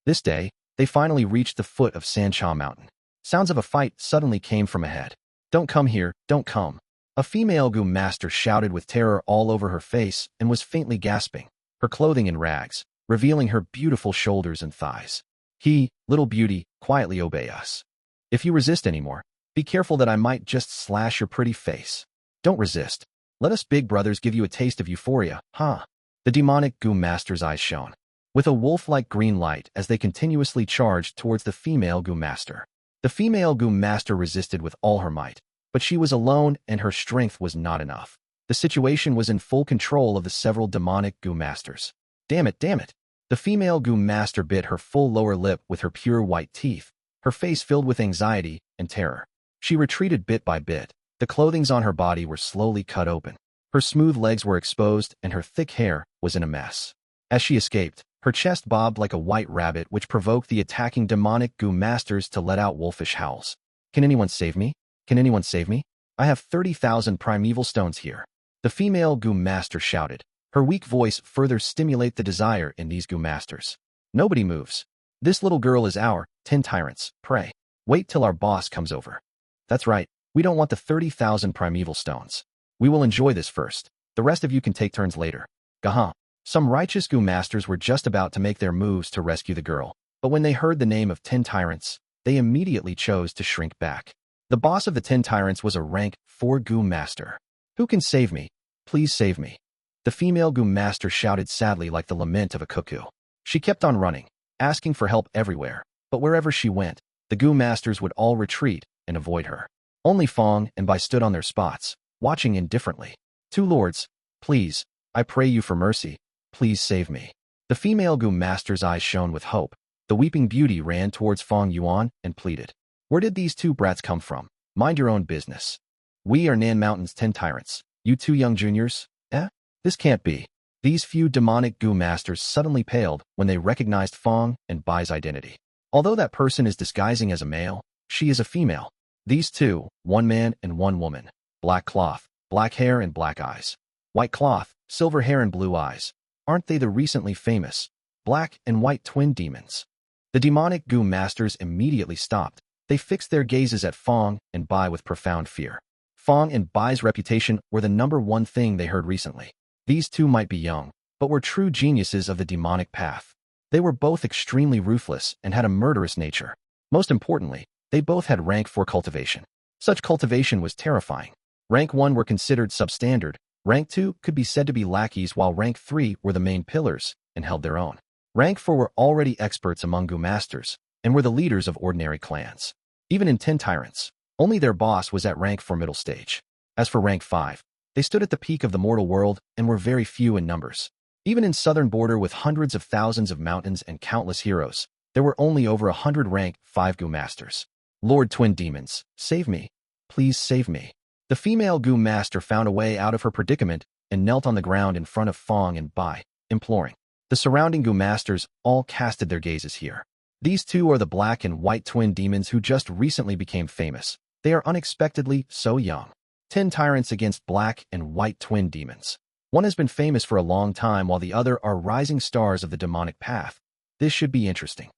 This day, they finally reached the foot of Sansha Mountain. Sounds of a fight suddenly came from ahead. "Don't come here, don't come." A female Gu master shouted with terror all over her face and was faintly gasping, her clothing in rags, revealing her beautiful shoulders and thighs. "Little beauty, quietly obey us. If you resist anymore, be careful that I might just slash your pretty face. Don't resist. Let us big brothers give you a taste of euphoria, huh?" The demonic Gu master's eyes shone with a wolf-like green light as they continuously charged towards the female Gu master. The female Gu master resisted with all her might, but she was alone and her strength was not enough. The situation was in full control of the several demonic Gu masters. Damn it, damn it. The female Gu master bit her full lower lip with her pure white teeth, her face filled with anxiety and terror. She retreated bit by bit. The clothings on her body were slowly cut open. Her smooth legs were exposed and her thick hair was in a mess. As she escaped, her chest bobbed like a white rabbit, which provoked the attacking demonic Gu masters to let out wolfish howls. "Can anyone save me? Can anyone save me? I have 30,000 primeval stones here." The female Gu master shouted. Her weak voice further stimulated the desire in these Gu masters. "Nobody moves. This little girl is our 10 tyrants. Pray, wait till our boss comes over. That's right, we don't want the 30,000 primeval stones. We will enjoy this first. The rest of you can take turns later." Gaha. Some righteous Gu masters were just about to make their moves to rescue the girl, but when they heard the name of 10 tyrants, they immediately chose to shrink back. The boss of the 10 tyrants was a rank 4 Gu master. Who can save me? Please save me. The female Gu master shouted sadly like the lament of a cuckoo. She kept on running, asking for help everywhere, but wherever she went, the Gu masters would all retreat and avoid her. Only Fang and Bai stood on their spots, watching indifferently. 2 lords, please, I pray you for mercy, please save me. The female Gu master's eyes shone with hope. The weeping beauty ran towards Fang Yuan and pleaded. Where did these 2 brats come from? Mind your own business. We are Nan Mountain's 10 tyrants. You 2 young juniors? This can't be. These few demonic Gu masters suddenly paled when they recognized Fang and Bai's identity. Although that person is disguising as a male, she is a female. These 2, 1 man and 1 woman. Black cloth, black hair and black eyes. White cloth, silver hair and blue eyes. Aren't they the recently famous black and white twin demons? The demonic Gu masters immediately stopped. They fixed their gazes at Fang and Bai with profound fear. Fang and Bai's reputation were the #1 thing they heard recently. These 2 might be young, but were true geniuses of the demonic path. They were both extremely ruthless and had a murderous nature. Most importantly, they both had rank 4 cultivation. Such cultivation was terrifying. Rank 1 were considered substandard, rank 2 could be said to be lackeys, while rank 3 were the main pillars and held their own. Rank 4 were already experts among Gu masters and were the leaders of ordinary clans. Even in 10 tyrants, only their boss was at rank 4 middle stage. As for rank 5, they stood at the peak of the mortal world and were very few in numbers. Even in southern border with hundreds of thousands of mountains and countless heroes, there were only over 100 rank 5 Gu masters. Lord Twin Demons, save me. Please save me. The female Gu master found a way out of her predicament and knelt on the ground in front of Fang and Bai, imploring. The surrounding Gu masters all casted their gazes here. These 2 are the black and white twin demons who just recently became famous. They are unexpectedly so young. 10 tyrants against black and white twin demons. One has been famous for a long time while the other are rising stars of the demonic path. This should be interesting.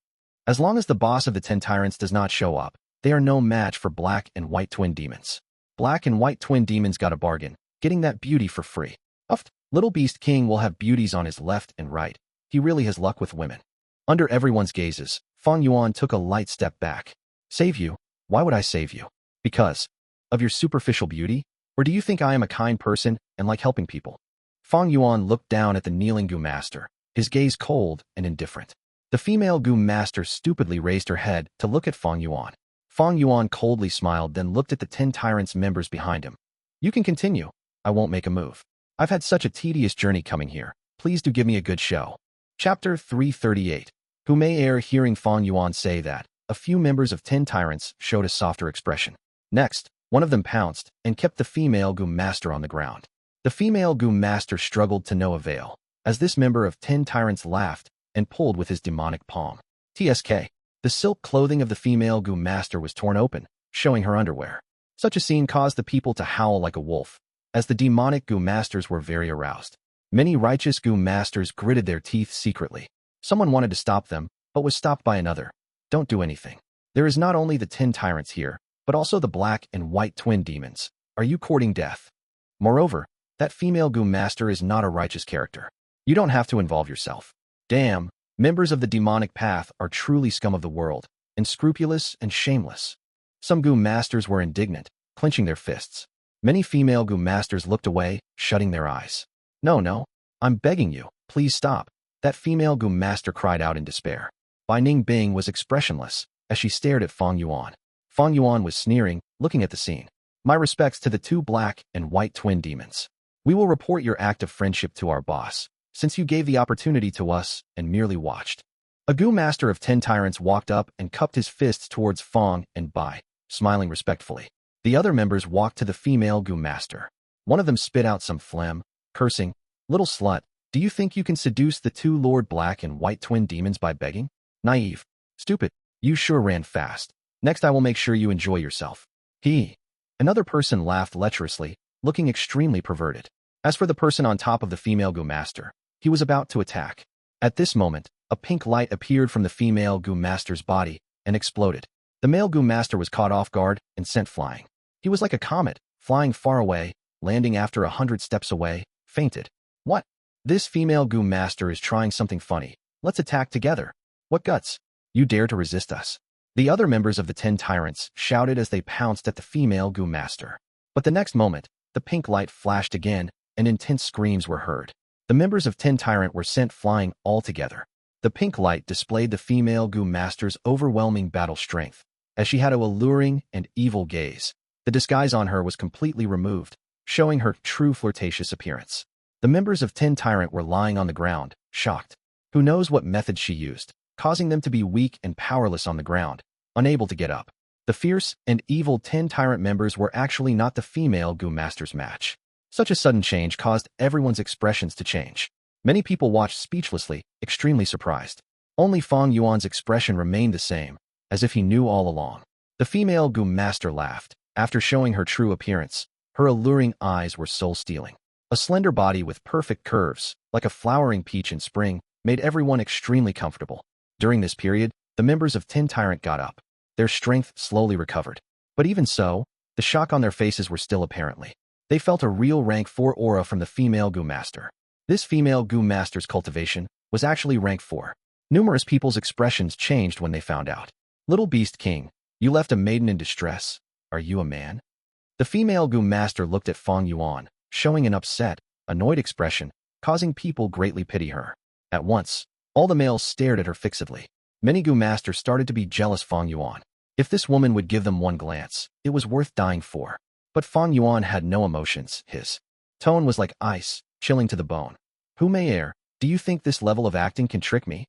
As long as the boss of the 10 tyrants does not show up, they are no match for black and white twin demons. Black and white twin demons got a bargain, getting that beauty for free. Uffed, little beast king will have beauties on his left and right. He really has luck with women. Under everyone's gazes, Fang Yuan took a light step back. Save you? Why would I save you? Because of your superficial beauty? Or do you think I am a kind person and like helping people? Fang Yuan looked down at the kneeling Gu master, his gaze cold and indifferent. The female Gu master stupidly raised her head to look at Fang Yuan. Fang Yuan coldly smiled, then looked at the 10 tyrants members behind him. You can continue. I won't make a move. I've had such a tedious journey coming here. Please do give me a good show. Chapter 338. Mei Er, hearing Fang Yuan say that, a few members of 10 tyrants showed a softer expression. Next, one of them pounced and kept the female Gu master on the ground. The female Gu master struggled to no avail, as this member of 10 tyrants laughed and pulled with his demonic palm. TSK. The silk clothing of the female Gu master was torn open, showing her underwear. Such a scene caused the people to howl like a wolf, as the demonic Gu masters were very aroused. Many righteous Gu masters gritted their teeth secretly. Someone wanted to stop them, but was stopped by another. Don't do anything. There is not only the 10 tyrants here, but also the black and white twin demons. Are you courting death? Moreover, that female Gu master is not a righteous character. You don't have to involve yourself. Damn, members of the demonic path are truly scum of the world, unscrupulous and shameless. Some Gu masters were indignant, clenching their fists. Many female Gu masters looked away, shutting their eyes. No, I'm begging you, please stop. That female Gu master cried out in despair. Bai Ningbing was expressionless as she stared at Fang Yuan. Fang Yuan was sneering, looking at the scene. My respects to the 2 black and white twin demons. We will report your act of friendship to our boss, since you gave the opportunity to us and merely watched. A Gu master of 10 tyrants walked up and cupped his fists towards Fang and Bai, smiling respectfully. The other members walked to the female Gu master. One of them spit out some phlegm, cursing, "Little slut, do you think you can seduce the 2 Lord Black and White twin demons by begging? Naive. Stupid. You sure ran fast. Next I will make sure you enjoy yourself." Another person laughed lecherously, looking extremely perverted. As for the person on top of the female Gu master, he was about to attack. At this moment, a pink light appeared from the female Gu master's body and exploded. The male Gu master was caught off guard and sent flying. He was like a comet, flying far away, landing after 100 steps away, fainted. What? This female Gu master is trying something funny. Let's attack together. What guts? You dare to resist us? The other members of the 10 tyrants shouted as they pounced at the female Gu master. But the next moment, the pink light flashed again, and intense screams were heard. The members of 10 tyrant were sent flying all together. The pink light displayed the female Gu master's overwhelming battle strength, as she had an alluring and evil gaze. The disguise on her was completely removed, showing her true flirtatious appearance. The members of 10 tyrant were lying on the ground, shocked. Who knows what methods she used, causing them to be weak and powerless on the ground, unable to get up. The fierce and evil 10 tyrant members were actually not the female Gu master's match. Such a sudden change caused everyone's expressions to change. Many people watched speechlessly, extremely surprised. Only Fang Yuan's expression remained the same, as if he knew all along. The female Gu master laughed. After showing her true appearance, her alluring eyes were soul-stealing. A slender body with perfect curves, like a flowering peach in spring, made everyone extremely comfortable. During this period, the members of 10 Tyrant got up. Their strength slowly recovered. But even so, the shock on their faces were still apparently. They felt a real rank 4 aura from the female Gu master. This female Gu master's cultivation was actually rank 4. Numerous people's expressions changed when they found out. Little Beast King, you left a maiden in distress. Are you a man? The female Gu master looked at Fang Yuan, showing an upset, annoyed expression, causing people greatly pity her. At once, all the males stared at her fixedly. Many Gu masters started to be jealous Fang Yuan. If this woman would give them one glance, it was worth dying for. But Fang Yuan had no emotions. His tone was like ice, chilling to the bone. Mei Er, do you think this level of acting can trick me?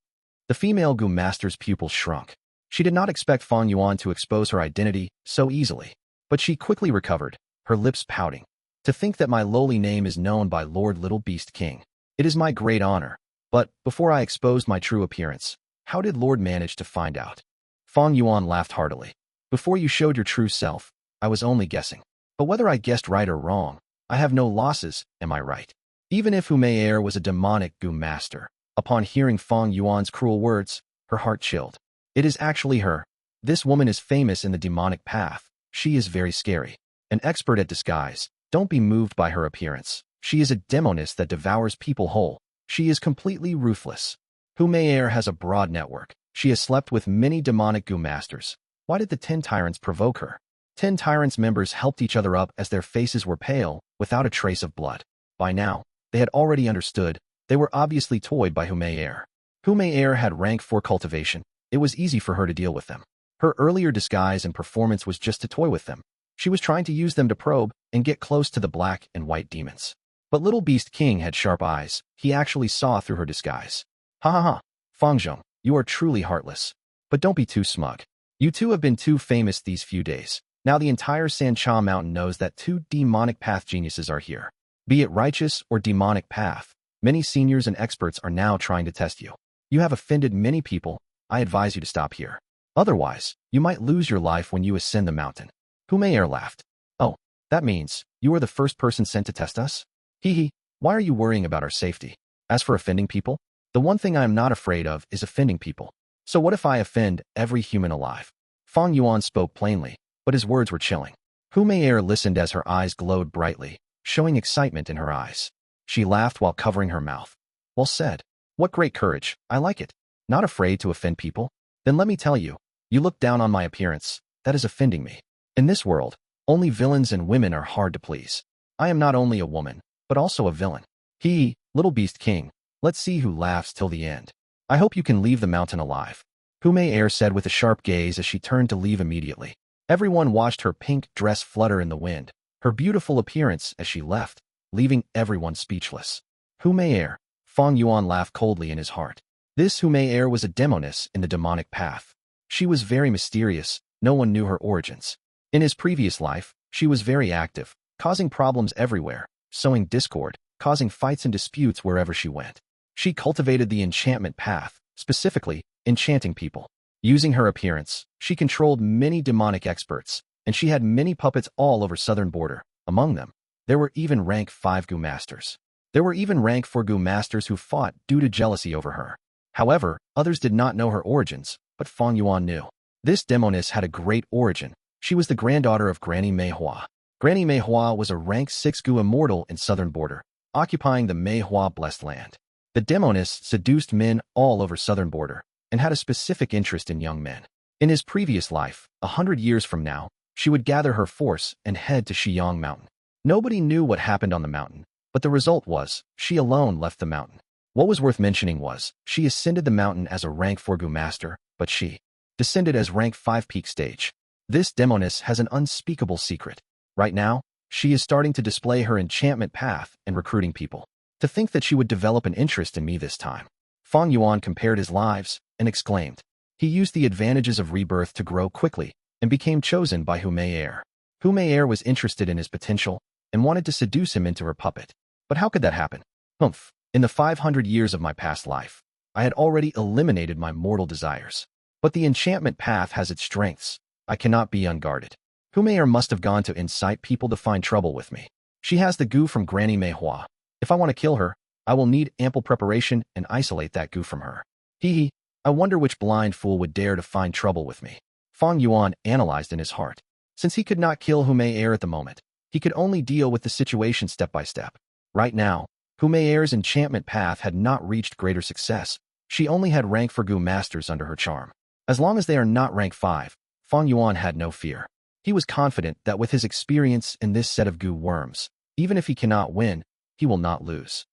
The female Gu master's pupils shrunk. She did not expect Fang Yuan to expose her identity so easily. But she quickly recovered, her lips pouting. To think that my lowly name is known by Lord Little Beast King. It is my great honor. But, before I exposed my true appearance, how did Lord manage to find out? Fang Yuan laughed heartily. Before you showed your true self, I was only guessing. But whether I guessed right or wrong, I have no losses, am I right? Even if Mei Er was a demonic Gu master, upon hearing Fang Yuan's cruel words, her heart chilled. It is actually her. This woman is famous in the demonic path. She is very scary. An expert at disguise. Don't be moved by her appearance. She is a demoness that devours people whole. She is completely ruthless. Mei Er has a broad network. She has slept with many demonic Gu masters. Why did the 10 tyrants provoke her? 10 tyrants members helped each other up as their faces were pale, without a trace of blood. By now, they had already understood. They were obviously toyed by Mei Er. Mei Er had rank 4 cultivation. It was easy for her to deal with them. Her earlier disguise and performance was just to toy with them. She was trying to use them to probe and get close to the black and white demons. But Little Beast King had sharp eyes. He actually saw through her disguise. Ha ha ha, Fang Zheng, you are truly heartless. But don't be too smug. You two have been too famous these few days. Now the entire Sancha Mountain knows that 2 demonic path geniuses are here. Be it righteous or demonic path, many seniors and experts are now trying to test you. You have offended many people. I advise you to stop here. Otherwise, you might lose your life when you ascend the mountain. Mei Er laughed. Oh, that means you are the first person sent to test us? Hee hee, why are you worrying about our safety? As for offending people, the one thing I am not afraid of is offending people. So what if I offend every human alive? Fang Yuan spoke plainly, but his words were chilling. Mei Er listened as her eyes glowed brightly, showing excitement in her eyes. She laughed while covering her mouth. Well said. What great courage, I like it. Not afraid to offend people? Then let me tell you, you look down on my appearance. That is offending me. In this world, only villains and women are hard to please. I am not only a woman, but also a villain. Little Beast King, let's see who laughs till the end. I hope you can leave the mountain alive. Mei Er said with a sharp gaze as she turned to leave immediately. Everyone watched her pink dress flutter in the wind, her beautiful appearance as she left, leaving everyone speechless. Mei Er, Fang Yuan laughed coldly in his heart. This Mei Er was a demoness in the demonic path. She was very mysterious, no one knew her origins. In his previous life, she was very active, causing problems everywhere, sowing discord, causing fights and disputes wherever she went. She cultivated the enchantment path, specifically, enchanting people. Using her appearance, she controlled many demonic experts, and she had many puppets all over southern border. Among them, there were even rank 5 Gu masters. There were even rank 4 Gu masters who fought due to jealousy over her. However, others did not know her origins, but Fang Yuan knew. This demoness had a great origin. She was the granddaughter of Granny Mei Hua. Granny Mei Hua was a rank 6 Gu immortal in southern border. occupying the Mei Hua blessed land. The demoness seduced men all over southern border and had a specific interest in young men. In his previous life, 100 years from now, she would gather her force and head to Xiong mountain. Nobody knew what happened on the mountain, but the result was, she alone left the mountain. What was worth mentioning was, she ascended the mountain as a rank 4 Gu master, but she descended as rank 5 peak stage. This demoness has an unspeakable secret. Right now, she is starting to display her enchantment path and recruiting people. To think that she would develop an interest in me this time. Fang Yuan compared his lives and exclaimed. He used the advantages of rebirth to grow quickly and became chosen by Mei Er. Mei Er was interested in his potential and wanted to seduce him into her puppet. But how could that happen? Humph. In the 500 years of my past life, I had already eliminated my mortal desires. But the enchantment path has its strengths. I cannot be unguarded. Mei Er must have gone to incite people to find trouble with me. She has the Gu from Granny Mei Hua. If I want to kill her, I will need ample preparation and isolate that Gu from her. Hee. I wonder which blind fool would dare to find trouble with me. Fang Yuan analyzed in his heart. Since he could not kill Mei Er at the moment, he could only deal with the situation step by step. Right now, Mei Er's enchantment path had not reached greater success. She only had rank 4 Gu masters under her charm. As long as they are not rank 5, Fang Yuan had no fear. He was confident that with his experience in this set of Gu worms, even if he cannot win, he will not lose.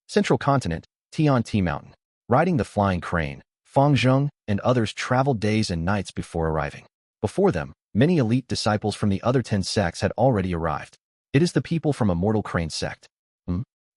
Central Continent, Tian Mountain. Riding the flying crane, Fang Zheng and others traveled days and nights before arriving. Before them, many elite disciples from the other 10 sects had already arrived. It is the people from Immortal Crane Sect.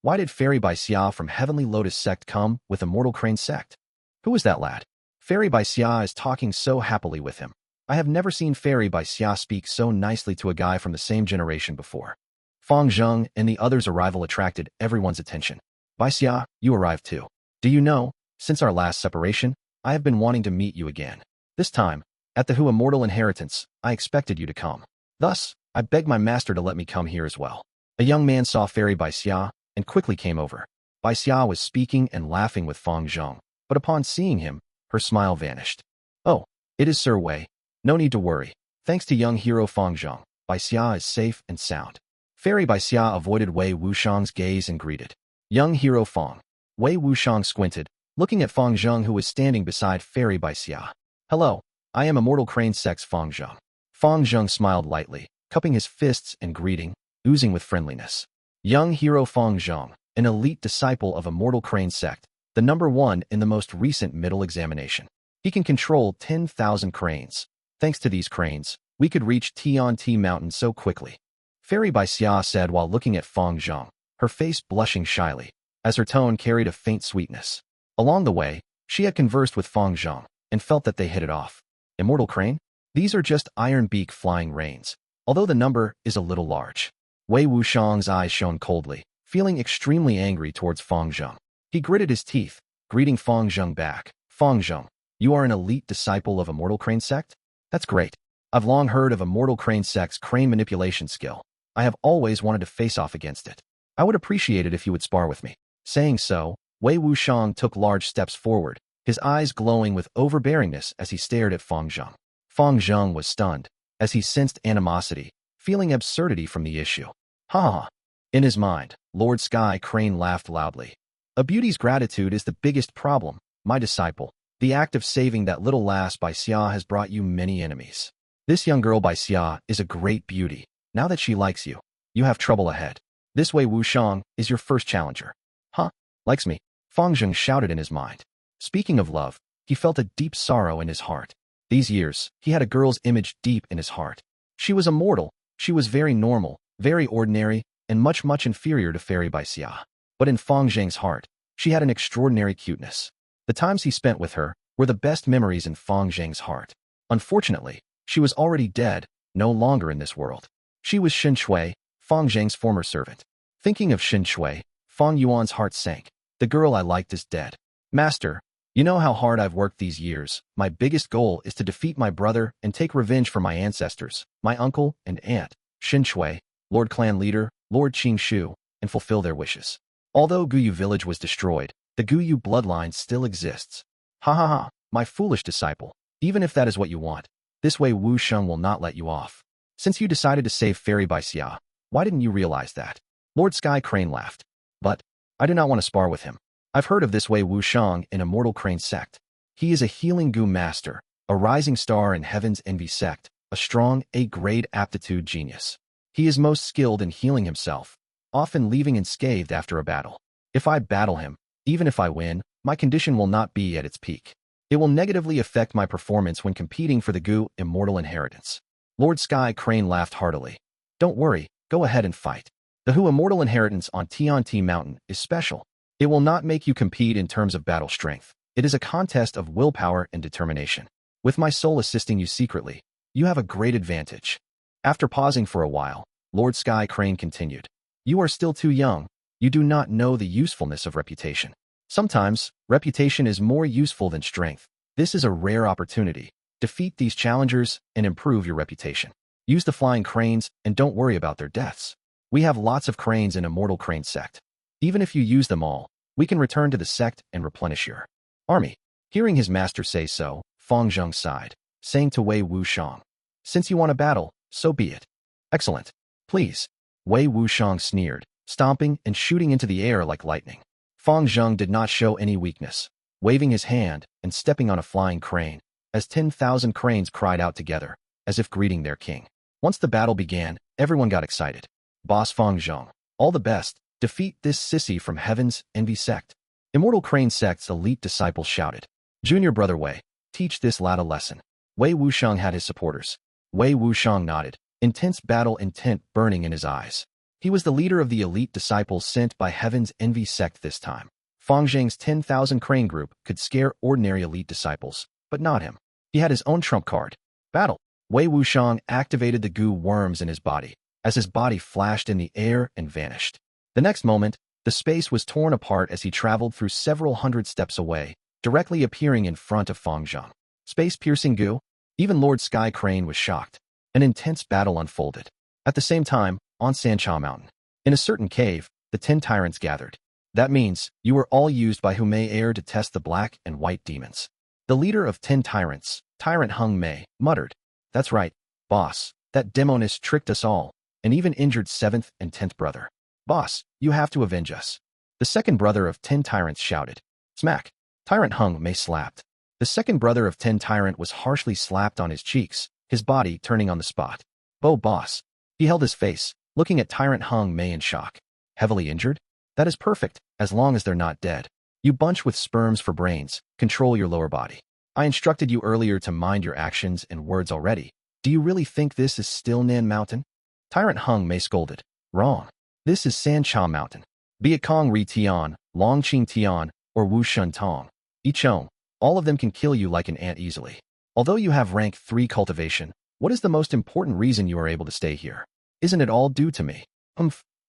Why did Fairy Bai Xia from Heavenly Lotus Sect come with Immortal Crane Sect? Who is that lad? Fairy Bai Xia is talking so happily with him. I have never seen Fairy Bai Xia speak so nicely to a guy from the same generation before. Fang Zheng and the others' arrival attracted everyone's attention. Bai Xia, you arrived too. Do you know, since our last separation, I have been wanting to meet you again. This time, at the Immortal Inheritance, I expected you to come. Thus, I begged my master to let me come here as well. A young man saw Fairy Bai Xia and quickly came over. Bai Xia was speaking and laughing with Fang Zheng, but upon seeing him, her smile vanished. Oh, it is Sir Wei. No need to worry. Thanks to young hero Fang Zheng, Bai Xia is safe and sound. Fairy Bai Xia avoided Wei Wuxiang's gaze and greeted. Young hero Fang. Wei Wuxiang squinted, looking at Fang Zheng who was standing beside Fairy Bai Xia. Hello, I am Immortal Crane Sect's Fang Zheng. Fang Zheng smiled lightly, cupping his fists and greeting, oozing with friendliness. Young hero Fang Zheng, an elite disciple of Immortal Crane Sect, the number 1 in the most recent middle examination. He can control 10,000 cranes. Thanks to these cranes, we could reach Tian Mountain so quickly. Fairy Bai Xia said while looking at Fang Zheng, her face blushing shyly, as her tone carried a faint sweetness. Along the way, she had conversed with Fang Zheng and felt that they hit it off. Immortal Crane? These are just iron beak flying reins, although the number is a little large. Wei Wuxiang's eyes shone coldly, feeling extremely angry towards Fang Zheng. He gritted his teeth, greeting Fang Zheng back. Fang Zheng, you are an elite disciple of Immortal Crane Sect? That's great. I've long heard of Immortal Crane Sect's crane manipulation skill. I have always wanted to face off against it. I would appreciate it if you would spar with me. Saying so, Wei Wuxiang took large steps forward, his eyes glowing with overbearingness as he stared at Fang Zheng. Fang Zheng was stunned, as he sensed animosity, feeling absurdity from the issue. Ha ha. In his mind, Lord Sky Crane laughed loudly. A beauty's gratitude is the biggest problem, my disciple. The act of saving that little lass Bai Xia has brought you many enemies. This young girl Bai Xia is a great beauty. Now that she likes you, you have trouble ahead. This Wei Wuxiang is your first challenger. Huh? Likes me? Fang Zheng shouted in his mind. Speaking of love, he felt a deep sorrow in his heart. These years, he had a girl's image deep in his heart. She was immortal, she was very normal, very ordinary, and much inferior to Fairy Bai Xia. But in Fang Zheng's heart, she had an extraordinary cuteness. The times he spent with her were the best memories in Fang Zheng's heart. Unfortunately, she was already dead, no longer in this world. She was Shen Shui, Fang Zheng's former servant. Thinking of Shen Shui, Fang Yuan's heart sank. The girl I liked is dead. Master, you know how hard I've worked these years. My biggest goal is to defeat my brother and take revenge for my ancestors, my uncle and aunt, Shen Shui, Lord Clan Leader, Lord Qing Shu, and fulfill their wishes. Although Guyu village was destroyed, the Guyu bloodline still exists. Ha ha ha, my foolish disciple. Even if that is what you want, this way Wu Sheng will not let you off. Since you decided to save Fairy Bai Xia, why didn't you realize that? Lord Sky Crane laughed. But I do not want to spar with him. I've heard of this Wei Wuxiang in Immortal Crane Sect. He is a healing Gu master, a rising star in Heaven's Envy Sect, a strong A-grade aptitude genius. He is most skilled in healing himself, often leaving unscathed after a battle. If I battle him, even if I win, my condition will not be at its peak. It will negatively affect my performance when competing for the Gu Immortal Inheritance. Lord Sky Crane laughed heartily. Don't worry, go ahead and fight. The Hu Immortal Inheritance on Tianti Mountain is special. It will not make you compete in terms of battle strength. It is a contest of willpower and determination. With my soul assisting you secretly, you have a great advantage. After pausing for a while, Lord Sky Crane continued. You are still too young. You do not know the usefulness of reputation. Sometimes, reputation is more useful than strength. This is a rare opportunity. Defeat these challengers and improve your reputation. Use the flying cranes and don't worry about their deaths. We have lots of cranes in Immortal Crane Sect. Even if you use them all, we can return to the sect and replenish your army. Hearing his master say so, Fang Zheng sighed, saying to Wei Wuxiang, since you want a battle, so be it. Excellent. Please. Wei Wuxiang sneered, stomping and shooting into the air like lightning. Fang Zheng did not show any weakness, waving his hand and stepping on a flying crane, as 10,000 cranes cried out together, as if greeting their king. Once the battle began, everyone got excited. Boss Fang Zheng, all the best, defeat this sissy from Heaven's Envy Sect. Immortal Crane Sect's elite disciples shouted. Junior brother Wei, teach this lad a lesson. Wei Wuxiang had his supporters. Wei Wuxiang nodded, intense battle intent burning in his eyes. He was the leader of the elite disciples sent by Heaven's Envy Sect this time. Fang Zheng's 10,000 crane group could scare ordinary elite disciples, but not him. He had his own trump card. Battle. Wei Wuxiang activated the Gu worms in his body, as his body flashed in the air and vanished. The next moment, the space was torn apart as he traveled through several hundred steps away, directly appearing in front of Fang Zheng. Space-piercing Gu? Even Lord Sky Crane was shocked. An intense battle unfolded. At the same time, on Sancha Mountain, in a certain cave, the 10 tyrants gathered. That means, you were all used by Mei Er to test the black and white demons. The leader of 10 tyrants, Tyrant Hung Mei, muttered, That's right, boss, that demoness tricked us all, and even injured 7th and 10th brother. Boss, you have to avenge us. The second brother of 10 tyrants shouted. Smack. Tyrant Hung Mei slapped. The second brother of 10 tyrant was harshly slapped on his cheeks, his body turning on the spot. Boss. He held his face, looking at Tyrant Hung Mei in shock. Heavily injured? That is perfect, as long as they're not dead. You bunch with sperms for brains, control your lower body. I instructed you earlier to mind your actions and words already. Do you really think this is still Nan Mountain? Tyrant Hung Mei scolded. Wrong. This is Sancha Mountain. Be it Kong Ri Tian, Longqing Tian, or Wu Shun Tong, Yichong, all of them can kill you like an ant easily. Although you have rank 3 cultivation, what is the most important reason you are able to stay here? Isn't it all due to me?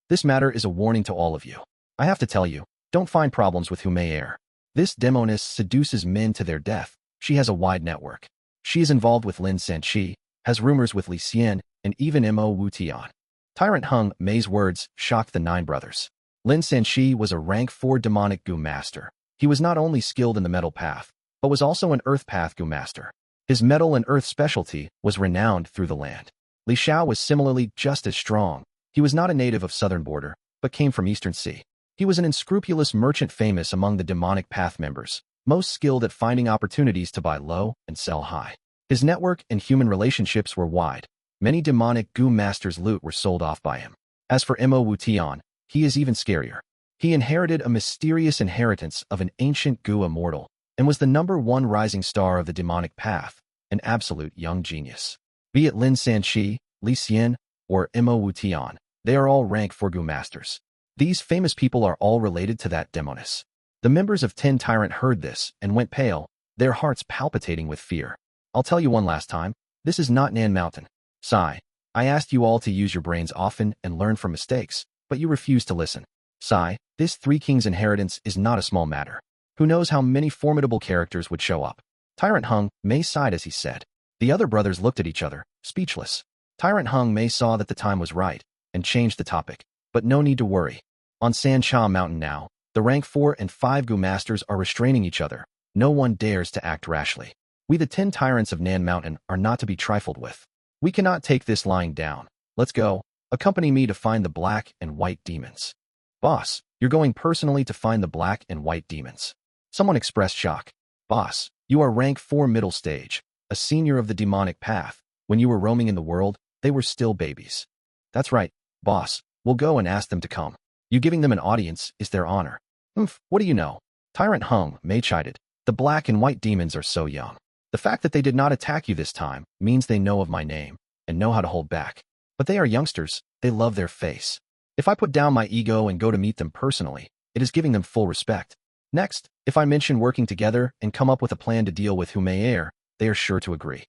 This matter is a warning to all of you. I have to tell you, don't find problems with Mei Er. This demoness seduces men to their death. She has a wide network. She is involved with Lin Sanqi, has rumors with Li Xian, and even Mo Wu Tian. Tyrant Hung Mei's words shocked the 9 brothers. Lin Sanqi was a rank 4 demonic Gu master. He was not only skilled in the metal path, but was also an earth path Gu master. His metal and earth specialty was renowned through the land. Li Xiao was similarly just as strong. He was not a native of southern border, but came from Eastern Sea. He was an unscrupulous merchant famous among the demonic path members, most skilled at finding opportunities to buy low and sell high. His network and human relationships were wide. Many demonic Gu masters' loot were sold off by him. As for Mo Wu Tian, he is even scarier. He inherited a mysterious inheritance of an ancient Gu immortal, and was the #1 rising star of the demonic path, an absolute young genius. Be it Lin Sanqi, Li Xian, or Mo Wu Tian, they are all rank 4 Gu masters. These famous people are all related to that demoness. The members of 10 Tyrant heard this and went pale, their hearts palpitating with fear. I'll tell you one last time, this is not Nan Mountain. Sigh. I asked you all to use your brains often and learn from mistakes, but you refused to listen. Sigh. This 3 Kings Inheritance is not a small matter. Who knows how many formidable characters would show up? Tyrant Hung Mei sighed as he said. The other brothers looked at each other, speechless. Tyrant Hung Mei saw that the time was right, and changed the topic. But no need to worry. On Sancha Mountain now, the rank 4 and 5 Gu masters are restraining each other. No one dares to act rashly. We the 10 tyrants of Nan Mountain are not to be trifled with. We cannot take this lying down. Let's go. Accompany me to find the black and white demons. Boss, You're going personally to find the black and white demons. Someone expressed shock. Boss, you are rank 4 middle stage, a senior of the demonic path. When you were roaming in the world, they were still babies. That's right, boss. We'll go and ask them to come. You giving them an audience is their honor. What do you know? Tyrant Hung Mei chided. The black and white demons are so young. The fact that they did not attack you this time means they know of my name and know how to hold back. But they are youngsters. They love their face. If I put down my ego and go to meet them personally, it is giving them full respect. Next, if I mention working together and come up with a plan to deal with Mei Er, they are sure to agree.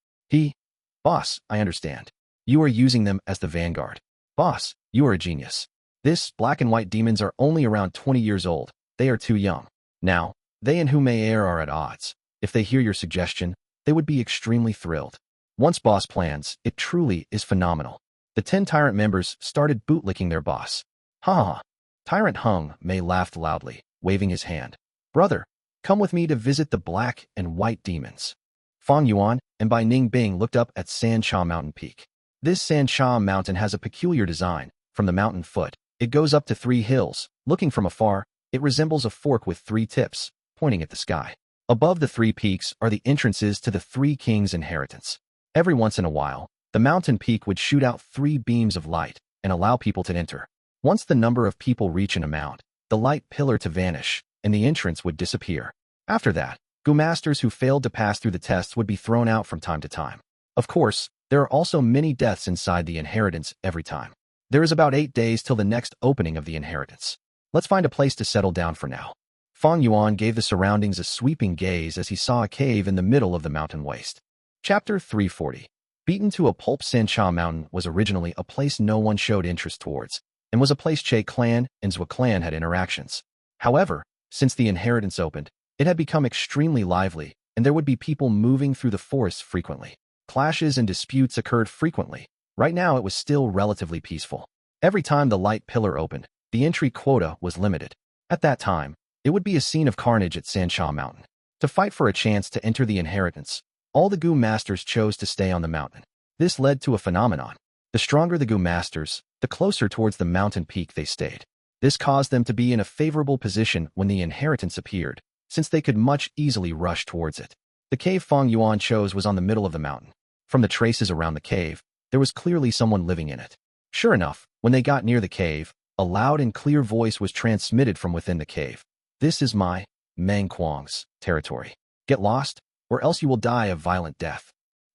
Boss, I understand. You are using them as the vanguard. Boss, you are a genius. This black and white demons are only around 20 years old. They are too young. Now, they and Mei Er are at odds. If they hear your suggestion, they would be extremely thrilled. Once boss plans, it truly is phenomenal. The 10 Tyrant members started bootlicking their boss. Ha ha. Tyrant Hung Mei laughed loudly, waving his hand. Brother, come with me to visit the black and white demons. Fang Yuan and Bai Ningbing looked up at Sancha Mountain Peak. This Sancha Mountain has a peculiar design. From the mountain foot, it goes up to 3 hills. Looking from afar, it resembles a fork with 3 tips, pointing at the sky. Above the 3 peaks are the entrances to the 3 Kings' Inheritance. Every once in a while, the mountain peak would shoot out 3 beams of light and allow people to enter. Once the number of people reach an amount, the light pillar to vanish, and the entrance would disappear. After that, Gu masters who failed to pass through the tests would be thrown out from time to time. Of course, there are also many deaths inside the inheritance every time. There is about 8 days till the next opening of the inheritance. Let's find a place to settle down for now. Fang Yuan gave the surroundings a sweeping gaze as he saw a cave in the middle of the mountain waste. Chapter 340. Beaten to a pulp. Sancha Mountain was originally a place no one showed interest towards, and was a place Che clan and Zhou clan had interactions. However, since the inheritance opened, it had become extremely lively, and there would be people moving through the forests frequently. Clashes and disputes occurred frequently. Right now it was still relatively peaceful. Every time the light pillar opened, the entry quota was limited. At that time, it would be a scene of carnage at Sancha Mountain. To fight for a chance to enter the inheritance, all the Gu masters chose to stay on the mountain. This led to a phenomenon. The stronger the Gu masters, the closer towards the mountain peak they stayed. This caused them to be in a favorable position when the inheritance appeared, since they could much easily rush towards it. The cave Fang Yuan chose was on the middle of the mountain. From the traces around the cave, there was clearly someone living in it. Sure enough, when they got near the cave, a loud and clear voice was transmitted from within the cave. This is my, Meng Quang's, territory. Get lost, or else you will die a violent death.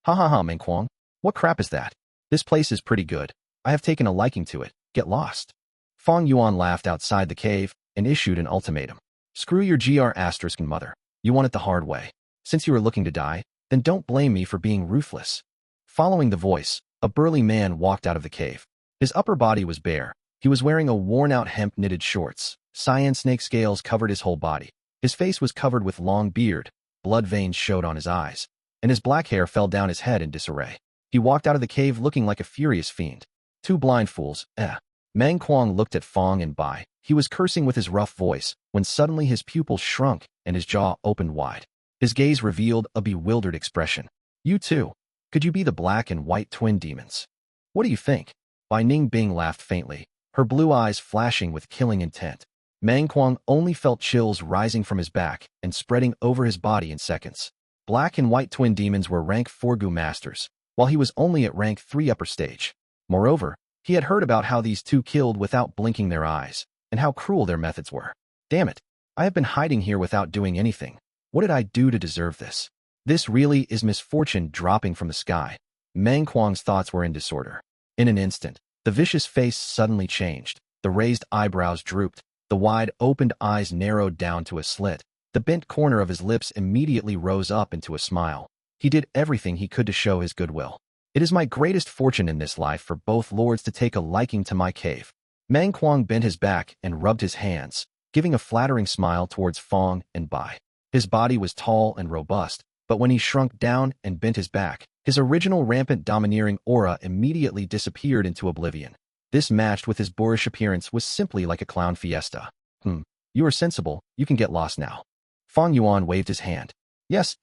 Ha ha ha, Meng Quang. What crap is that? This place is pretty good. I have taken a liking to it. Get lost. Fang Yuan laughed outside the cave and issued an ultimatum. Screw your gr****, mother. You want it the hard way. Since you are looking to die, then don't blame me for being ruthless. Following the voice, a burly man walked out of the cave. His upper body was bare. He was wearing a worn-out hemp-knitted shorts. Cyan snake scales covered his whole body. His face was covered with long beard. Blood veins showed on his eyes, and his black hair fell down his head in disarray. He walked out of the cave looking like a furious fiend. 2 blind fools, Meng Quang looked at Fang and Bai. He was cursing with his rough voice, when suddenly his pupils shrunk and his jaw opened wide. His gaze revealed a bewildered expression. You too. Could you be the black and white twin demons? What do you think? Bai Ningbing laughed faintly, her blue eyes flashing with killing intent. Meng Quang only felt chills rising from his back and spreading over his body in seconds. Black and white twin demons were rank 4 Gu masters, while he was only at rank 3 upper stage. Moreover, he had heard about how these 2 killed without blinking their eyes, and how cruel their methods were. Damn it, I have been hiding here without doing anything. What did I do to deserve this? This really is misfortune dropping from the sky. Meng Quang's thoughts were in disorder. In an instant, the vicious face suddenly changed. The raised eyebrows drooped. The wide-opened eyes narrowed down to a slit. The bent corner of his lips immediately rose up into a smile. He did everything he could to show his goodwill. It is my greatest fortune in this life for both lords to take a liking to my cave. Meng Quang bent his back and rubbed his hands, giving a flattering smile towards Fang and Bai. His body was tall and robust, but when he shrunk down and bent his back, his original rampant domineering aura immediately disappeared into oblivion. This matched with his boorish appearance was simply like a clown fiesta. You are sensible, you can get lost now. Fang Yuan waved his hand. Yes.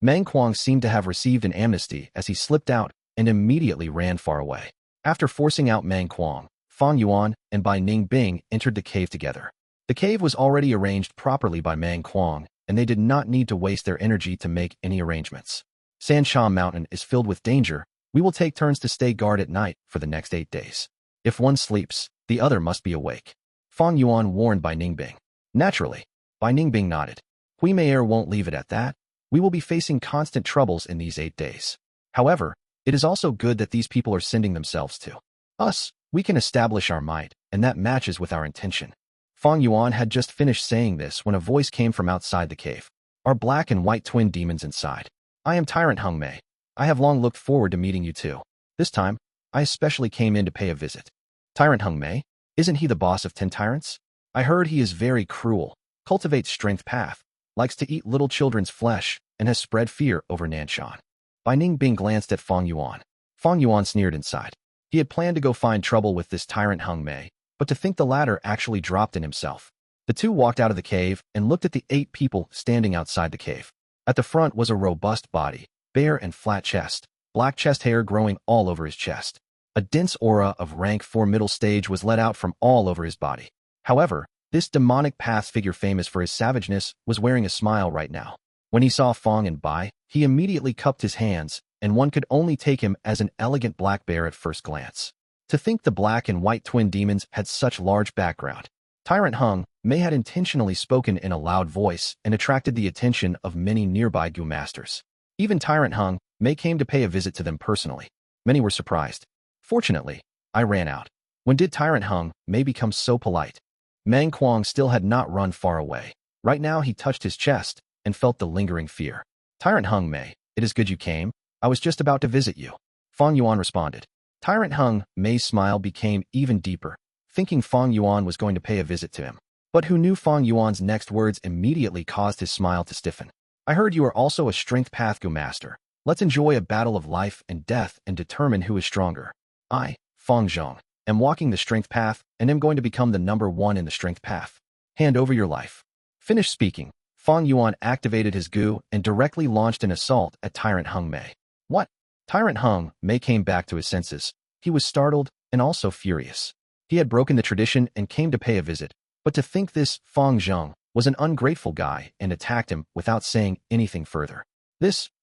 Meng Quang seemed to have received an amnesty as he slipped out and immediately ran far away. After forcing out Meng Quang, Fang Yuan and Bai Ningbing entered the cave together. The cave was already arranged properly by Mang Kuang, and they did not need to waste their energy to make any arrangements. Sansha Mountain is filled with danger. We will take turns to stay guard at night for the next 8 days. If one sleeps, the other must be awake. Fang Yuan warned Bai Ningbing. Naturally, Bai Ningbing nodded. Mei Er won't leave it at that. We will be facing constant troubles in these 8 days. However, it is also good that these people are sending themselves to us. We can establish our might, and that matches with our intention. Fang Yuan had just finished saying this when a voice came from outside the cave. Are black and white twin demons inside? I am Tyrant Hung Mei. I have long looked forward to meeting you too. This time, I especially came in to pay a visit. Tyrant Hung Mei? Isn't he the boss of 10 tyrants? I heard he is very cruel, cultivates strength path, likes to eat little children's flesh, and has spread fear over Nanshan. Bai Ningbing glanced at Fang Yuan. Fang Yuan sneered inside. He had planned to go find trouble with this Tyrant Hung Mei, but to think the latter actually dropped in himself. The two walked out of the cave and looked at the 8 people standing outside the cave. At the front was a robust body, bare and flat chest, black chest hair growing all over his chest. A dense aura of rank 4 middle stage was let out from all over his body. However, this demonic path figure famous for his savageness was wearing a smile right now. When he saw Fang and Bai, he immediately cupped his hands, and one could only take him as an elegant black bear at first glance. To think the black and white twin demons had such large background. Tyrant Hung Mei had intentionally spoken in a loud voice and attracted the attention of many nearby Gu masters. Even Tyrant Hung Mei came to pay a visit to them personally. Many were surprised. Fortunately, I ran out. When did Tyrant Hung Mei become so polite? Mang Kuang still had not run far away. Right now he touched his chest and felt the lingering fear. Tyrant Hung Mei, it is good you came. I was just about to visit you. Fang Yuan responded. Tyrant Hung Mei's smile became even deeper, thinking Fang Yuan was going to pay a visit to him. But who knew Fang Yuan's next words immediately caused his smile to stiffen. I heard you are also a strength path Gu master. Let's enjoy a battle of life and death and determine who is stronger. I, Fang Zhong, am walking the strength path and am going to become the #1 in the strength path. Hand over your life. Finished speaking, Fang Yuan activated his Gu and directly launched an assault at Tyrant Hung Mei. What? Tyrant Hung Mei came back to his senses. He was startled and also furious. He had broken the tradition and came to pay a visit, but to think this Fang Zhong was an ungrateful guy and attacked him without saying anything further.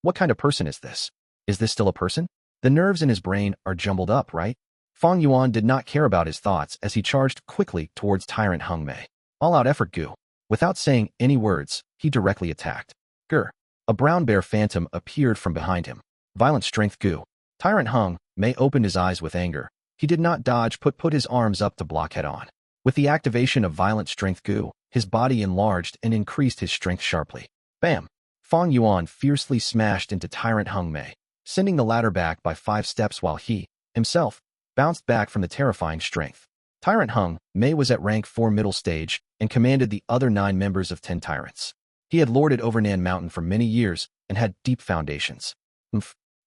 What kind of person is this? Is this still a person? The nerves in his brain are jumbled up, right? Fang Yuan did not care about his thoughts as he charged quickly towards Tyrant Hung Mei. All-out effort Gu. Without saying any words, he directly attacked. Grr. A brown bear phantom appeared from behind him. Violent strength Gu. Tyrant Hung Mei opened his eyes with anger. He did not dodge put his arms up to block head-on. With the activation of violent strength Gu, his body enlarged and increased his strength sharply. Bam! Fang Yuan fiercely smashed into Tyrant Hung Mei, sending the latter back by 5 steps while he, himself, bounced back from the terrifying strength. Tyrant Hung Mei was at rank 4 middle stage and commanded the other 9 members of 10 tyrants. He had lorded over Nan Mountain for many years and had deep foundations.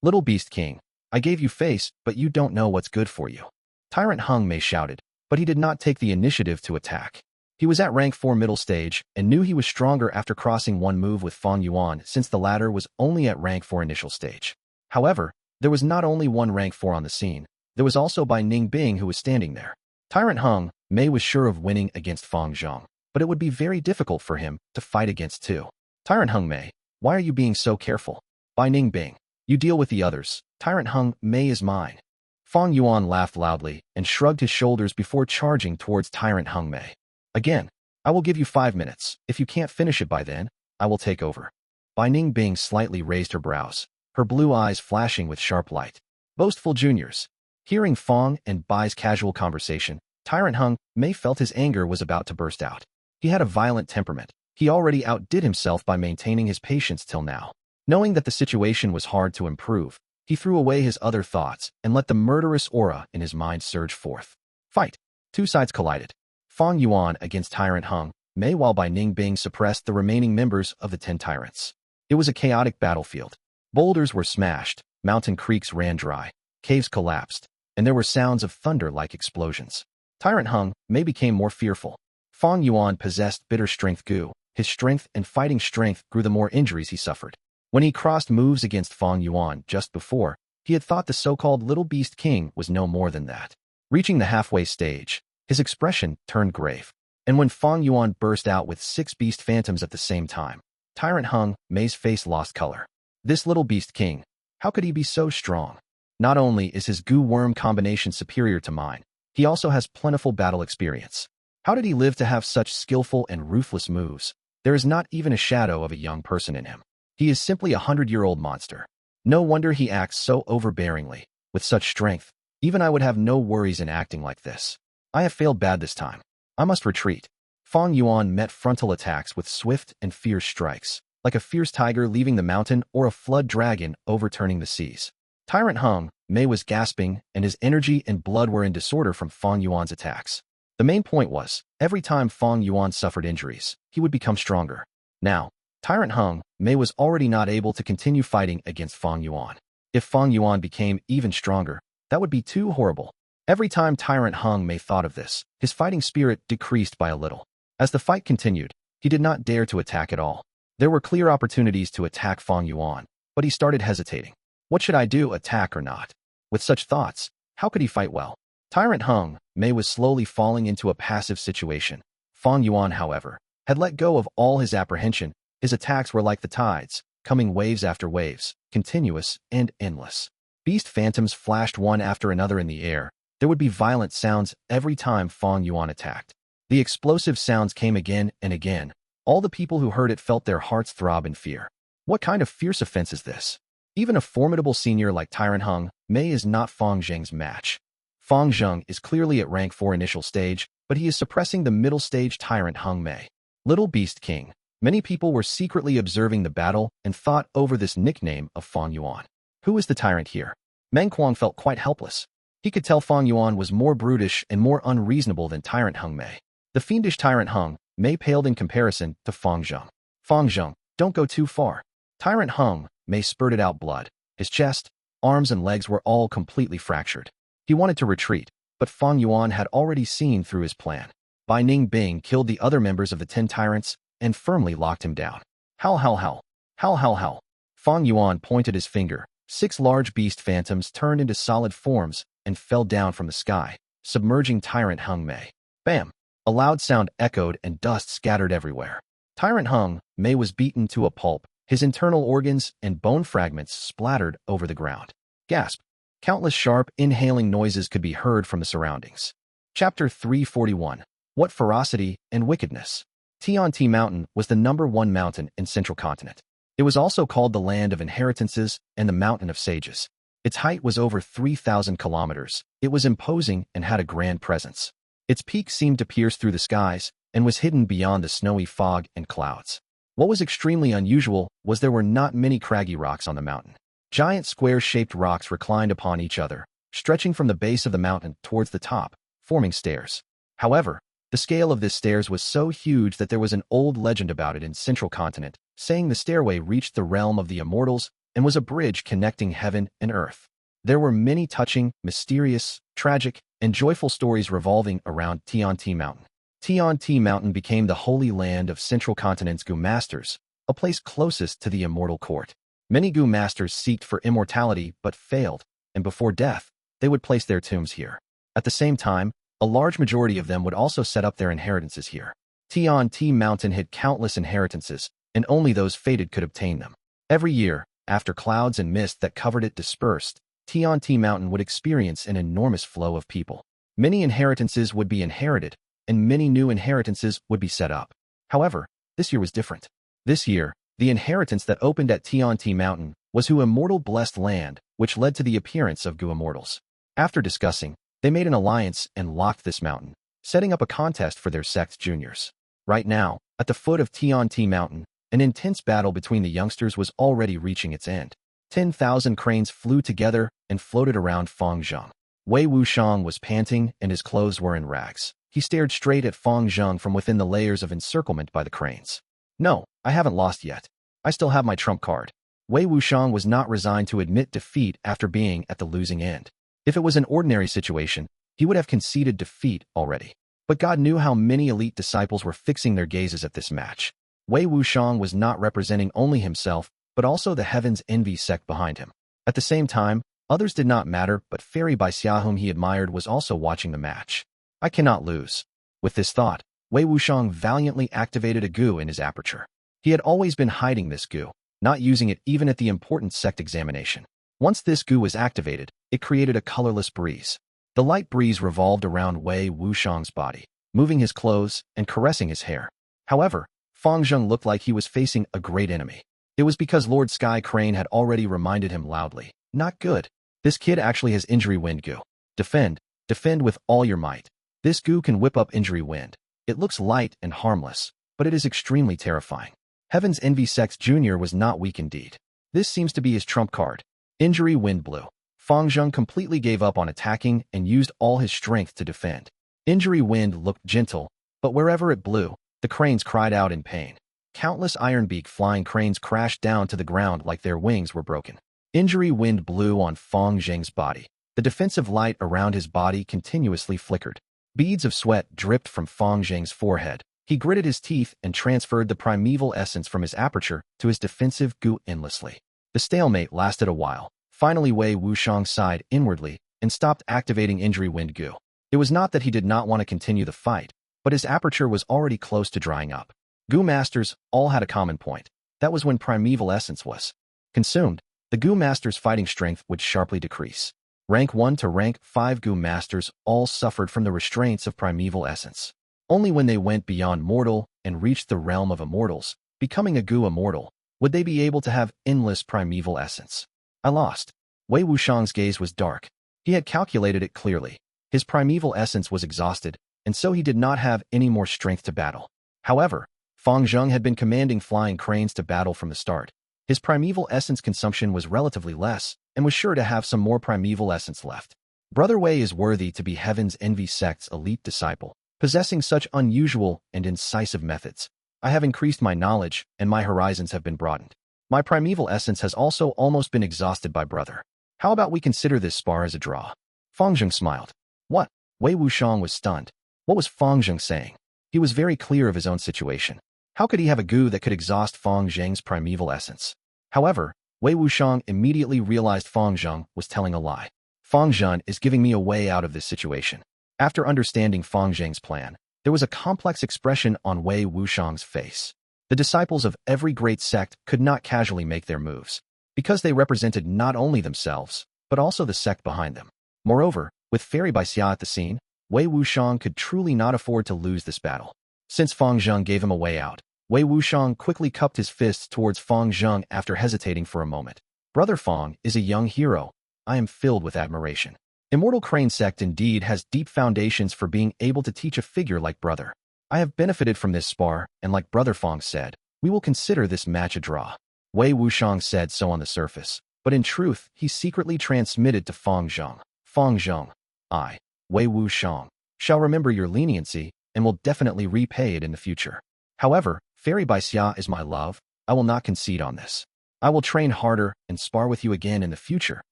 Little beast king, I gave you face, but you don't know what's good for you. Tyrant Hung Mei shouted, but he did not take the initiative to attack. He was at rank 4 middle stage and knew he was stronger after crossing one move with Fang Yuan since the latter was only at rank 4 initial stage. However, there was not only one rank 4 on the scene, there was also Bai Ningbing who was standing there. Tyrant Hung Mei was sure of winning against Fang Zhong, but it would be very difficult for him to fight against two. Tyrant Hung Mei, why are you being so careful? Bai Ningbing, you deal with the others. Tyrant Hung Mei is mine. Fang Yuan laughed loudly and shrugged his shoulders before charging towards Tyrant Hung Mei. Again, I will give you 5 minutes. If you can't finish it by then, I will take over. Bai Ningbing slightly raised her brows, her blue eyes flashing with sharp light. Boastful juniors. Hearing Fang and Bai's casual conversation, Tyrant Hung Mei felt his anger was about to burst out. He had a violent temperament. He already outdid himself by maintaining his patience till now. Knowing that the situation was hard to improve, he threw away his other thoughts and let the murderous aura in his mind surge forth. Fight! 2 sides collided. Fang Yuan against Tyrant Hung Mei, while Bai Ningbing suppressed the remaining members of the 10 tyrants. It was a chaotic battlefield. Boulders were smashed, mountain creeks ran dry, caves collapsed, and there were sounds of thunder-like explosions. Tyrant Hung Mei became more fearful. Fang Yuan possessed bitter strength Gu. His strength and fighting strength grew the more injuries he suffered. When he crossed moves against Fang Yuan just before, he had thought the so-called Little Beast King was no more than that. Reaching the halfway stage, his expression turned grave. And when Fang Yuan burst out with 6 beast phantoms at the same time, Tyrant Hung Mei's face lost color. This little beast king, how could he be so strong? Not only is his Gu worm combination superior to mine, he also has plentiful battle experience. How did he live to have such skillful and ruthless moves? There is not even a shadow of a young person in him. He is simply a 100-year-old monster. No wonder he acts so overbearingly. With such strength, even I would have no worries in acting like this. I have failed bad this time. I must retreat. Fang Yuan met frontal attacks with swift and fierce strikes, like a fierce tiger leaving the mountain or a flood dragon overturning the seas. Tyrant Hung Mei was gasping, and his energy and blood were in disorder from Fang Yuan's attacks. The main point was, every time Fang Yuan suffered injuries, he would become stronger. Now, Tyrant Hung Mei was already not able to continue fighting against Fang Yuan. If Fang Yuan became even stronger, that would be too horrible. Every time Tyrant Hung Mei thought of this, his fighting spirit decreased by a little. As the fight continued, he did not dare to attack at all. There were clear opportunities to attack Fang Yuan, but he started hesitating. What should I do, attack or not? With such thoughts, how could he fight well? Tyrant Hung Mei was slowly falling into a passive situation. Fang Yuan, however, had let go of all his apprehension. His attacks were like the tides, coming waves after waves, continuous and endless. Beast phantoms flashed one after another in the air. There would be violent sounds every time Fang Yuan attacked. The explosive sounds came again and again. All the people who heard it felt their hearts throb in fear. What kind of fierce offense is this? Even a formidable senior like Tyrant Hung Mei is not Fang Zheng's match. Fang Zheng is clearly at rank 4 initial stage, but he is suppressing the middle stage Tyrant Hung Mei. Little Beast King. Many people were secretly observing the battle and thought over this nickname of Fang Yuan. Who is the tyrant here? Meng Kuang felt quite helpless. He could tell Fang Yuan was more brutish and more unreasonable than Tyrant Hung Mei. The fiendish Tyrant Hung Mei paled in comparison to Fang Zheng. Fang Zheng, don't go too far. Tyrant Hung Mei spurted out blood. His chest, arms, and legs were all completely fractured. He wanted to retreat, but Fang Yuan had already seen through his plan. Bai Ning Bing killed the other members of the 10 tyrants and firmly locked him down. Howl, howl, howl. Howl, howl, howl. Fang Yuan pointed his finger. 6 large beast phantoms turned into solid forms and fell down from the sky, submerging Tyrant Hung Mei. Bam! A loud sound echoed and dust scattered everywhere. Tyrant Hung Mei was beaten to a pulp. His internal organs and bone fragments splattered over the ground. Gasp! Countless sharp, inhaling noises could be heard from the surroundings. Chapter 341. What ferocity and wickedness. Tianti Mountain was the #1 mountain in Central Continent. It was also called the Land of Inheritances and the Mountain of Sages. Its height was over 3,000 kilometers. It was imposing and had a grand presence. Its peak seemed to pierce through the skies and was hidden beyond the snowy fog and clouds. What was extremely unusual was there were not many craggy rocks on the mountain. Giant square-shaped rocks reclined upon each other, stretching from the base of the mountain towards the top, forming stairs. However, the scale of this stairs was so huge that there was an old legend about it in Central Continent, saying the stairway reached the realm of the Immortals and was a bridge connecting heaven and earth. There were many touching, mysterious, tragic, and joyful stories revolving around Tianti Mountain. Tianti Mountain became the holy land of Central Continent's Gu masters, a place closest to the Immortal court. Many Gu masters sought for immortality but failed, and before death, they would place their tombs here. At the same time, a large majority of them would also set up their inheritances here. Tianti Mountain hid countless inheritances, and only those fated could obtain them. Every year, after clouds and mist that covered it dispersed, Tianti Mountain would experience an enormous flow of people. Many inheritances would be inherited, and many new inheritances would be set up. However, this year was different. This year, the inheritance that opened at Tianti Mountain was Hu Immortal Blessed Land, which led to the appearance of Gu Immortals. After discussing, they made an alliance and locked this mountain, setting up a contest for their Sect juniors. Right now, at the foot of Tianti Mountain, an intense battle between the youngsters was already reaching its end. 10,000 cranes flew together and floated around Fang Zheng. Wei Wuxiang was panting and his clothes were in rags. He stared straight at Fang Zheng from within the layers of encirclement by the cranes. No, I haven't lost yet. I still have my trump card. Wei Wuxiang was not resigned to admit defeat after being at the losing end. If it was an ordinary situation, he would have conceded defeat already. But God knew how many elite disciples were fixing their gazes at this match. Wei Wuxiang was not representing only himself, but also the Heaven's Envy sect behind him. At the same time, Others did not matter, but Fairy Baixia, whom he admired, was also watching the match. I cannot lose. With this thought, Wei Wuxiang valiantly activated a gu in his aperture. He had always been hiding this gu, not using it even at the important sect examination. Once this gu was activated, it created a colorless breeze. The light breeze revolved around Wei Wuxiang's body, moving his clothes and caressing his hair. However, Fang Zheng looked like he was facing a great enemy. It was because Lord Sky Crane had already reminded him loudly, "Not good. This kid actually has injury wind gu. Defend. Defend with all your might. This gu can whip up injury wind. It looks light and harmless, but it is extremely terrifying." Heaven's Envy Sect Jr. was not weak indeed. This seems to be his trump card. Injury wind blew. Fang Zheng completely gave up on attacking and used all his strength to defend. Injury wind looked gentle, but wherever it blew, the cranes cried out in pain. Countless ironbeak flying cranes crashed down to the ground like their wings were broken. Injury wind blew on Fang Zheng's body. The defensive light around his body continuously flickered. Beads of sweat dripped from Fang Zheng's forehead. He gritted his teeth and transferred the primeval essence from his aperture to his defensive gu endlessly. The stalemate lasted a while. Finally, Wei Wuxiang sighed inwardly and stopped activating injury wind gu. It was not that he did not want to continue the fight, but his aperture was already close to drying up. Gu masters all had a common point. That was when primeval essence was consumed, the Gu masters' fighting strength would sharply decrease. Rank 1 to rank 5 Gu masters all suffered from the restraints of primeval essence. Only when they went beyond mortal and reached the realm of immortals, becoming a Gu immortal, would they be able to have endless primeval essence. I lost. Wei Wuxiang's gaze was dark. He had calculated it clearly. His primeval essence was exhausted, and so he did not have any more strength to battle. However, Fang Zheng had been commanding flying cranes to battle from the start. His primeval essence consumption was relatively less, and was sure to have some more primeval essence left. Brother Wei is worthy to be Heaven's Envy Sect's elite disciple, possessing such unusual and incisive methods. I have increased my knowledge, and my horizons have been broadened. My primeval essence has also almost been exhausted by brother. How about we consider this spar as a draw? Fang Zheng smiled. What? Wei Wuxiang was stunned. What was Fang Zheng saying? He was very clear of his own situation. How could he have a gu that could exhaust Fang Zheng's primeval essence? However, Wei Wuxiang immediately realized Fang Zheng was telling a lie. Fang Zheng is giving me a way out of this situation. After understanding Fang Zheng's plan, there was a complex expression on Wei Wuxiang's face. The disciples of every great sect could not casually make their moves, because they represented not only themselves, but also the sect behind them. Moreover, with Fairy Baixia at the scene, Wei Wuxiang could truly not afford to lose this battle. Since Fang Zheng gave him a way out, Wei Wuxiang quickly cupped his fists towards Fang Zheng after hesitating for a moment. Brother Fang is a young hero. I am filled with admiration. Immortal Crane Sect indeed has deep foundations for being able to teach a figure like brother. I have benefited from this spar, and like Brother Fang said, we will consider this match a draw. Wei Wuxiang said so on the surface, but in truth, he secretly transmitted to Fang Zheng. Fang Zheng, I, Wei Wuxiang, shall remember your leniency and will definitely repay it in the future. However, Fairy Baixia is my love. I will not concede on this. I will train harder and spar with you again in the future.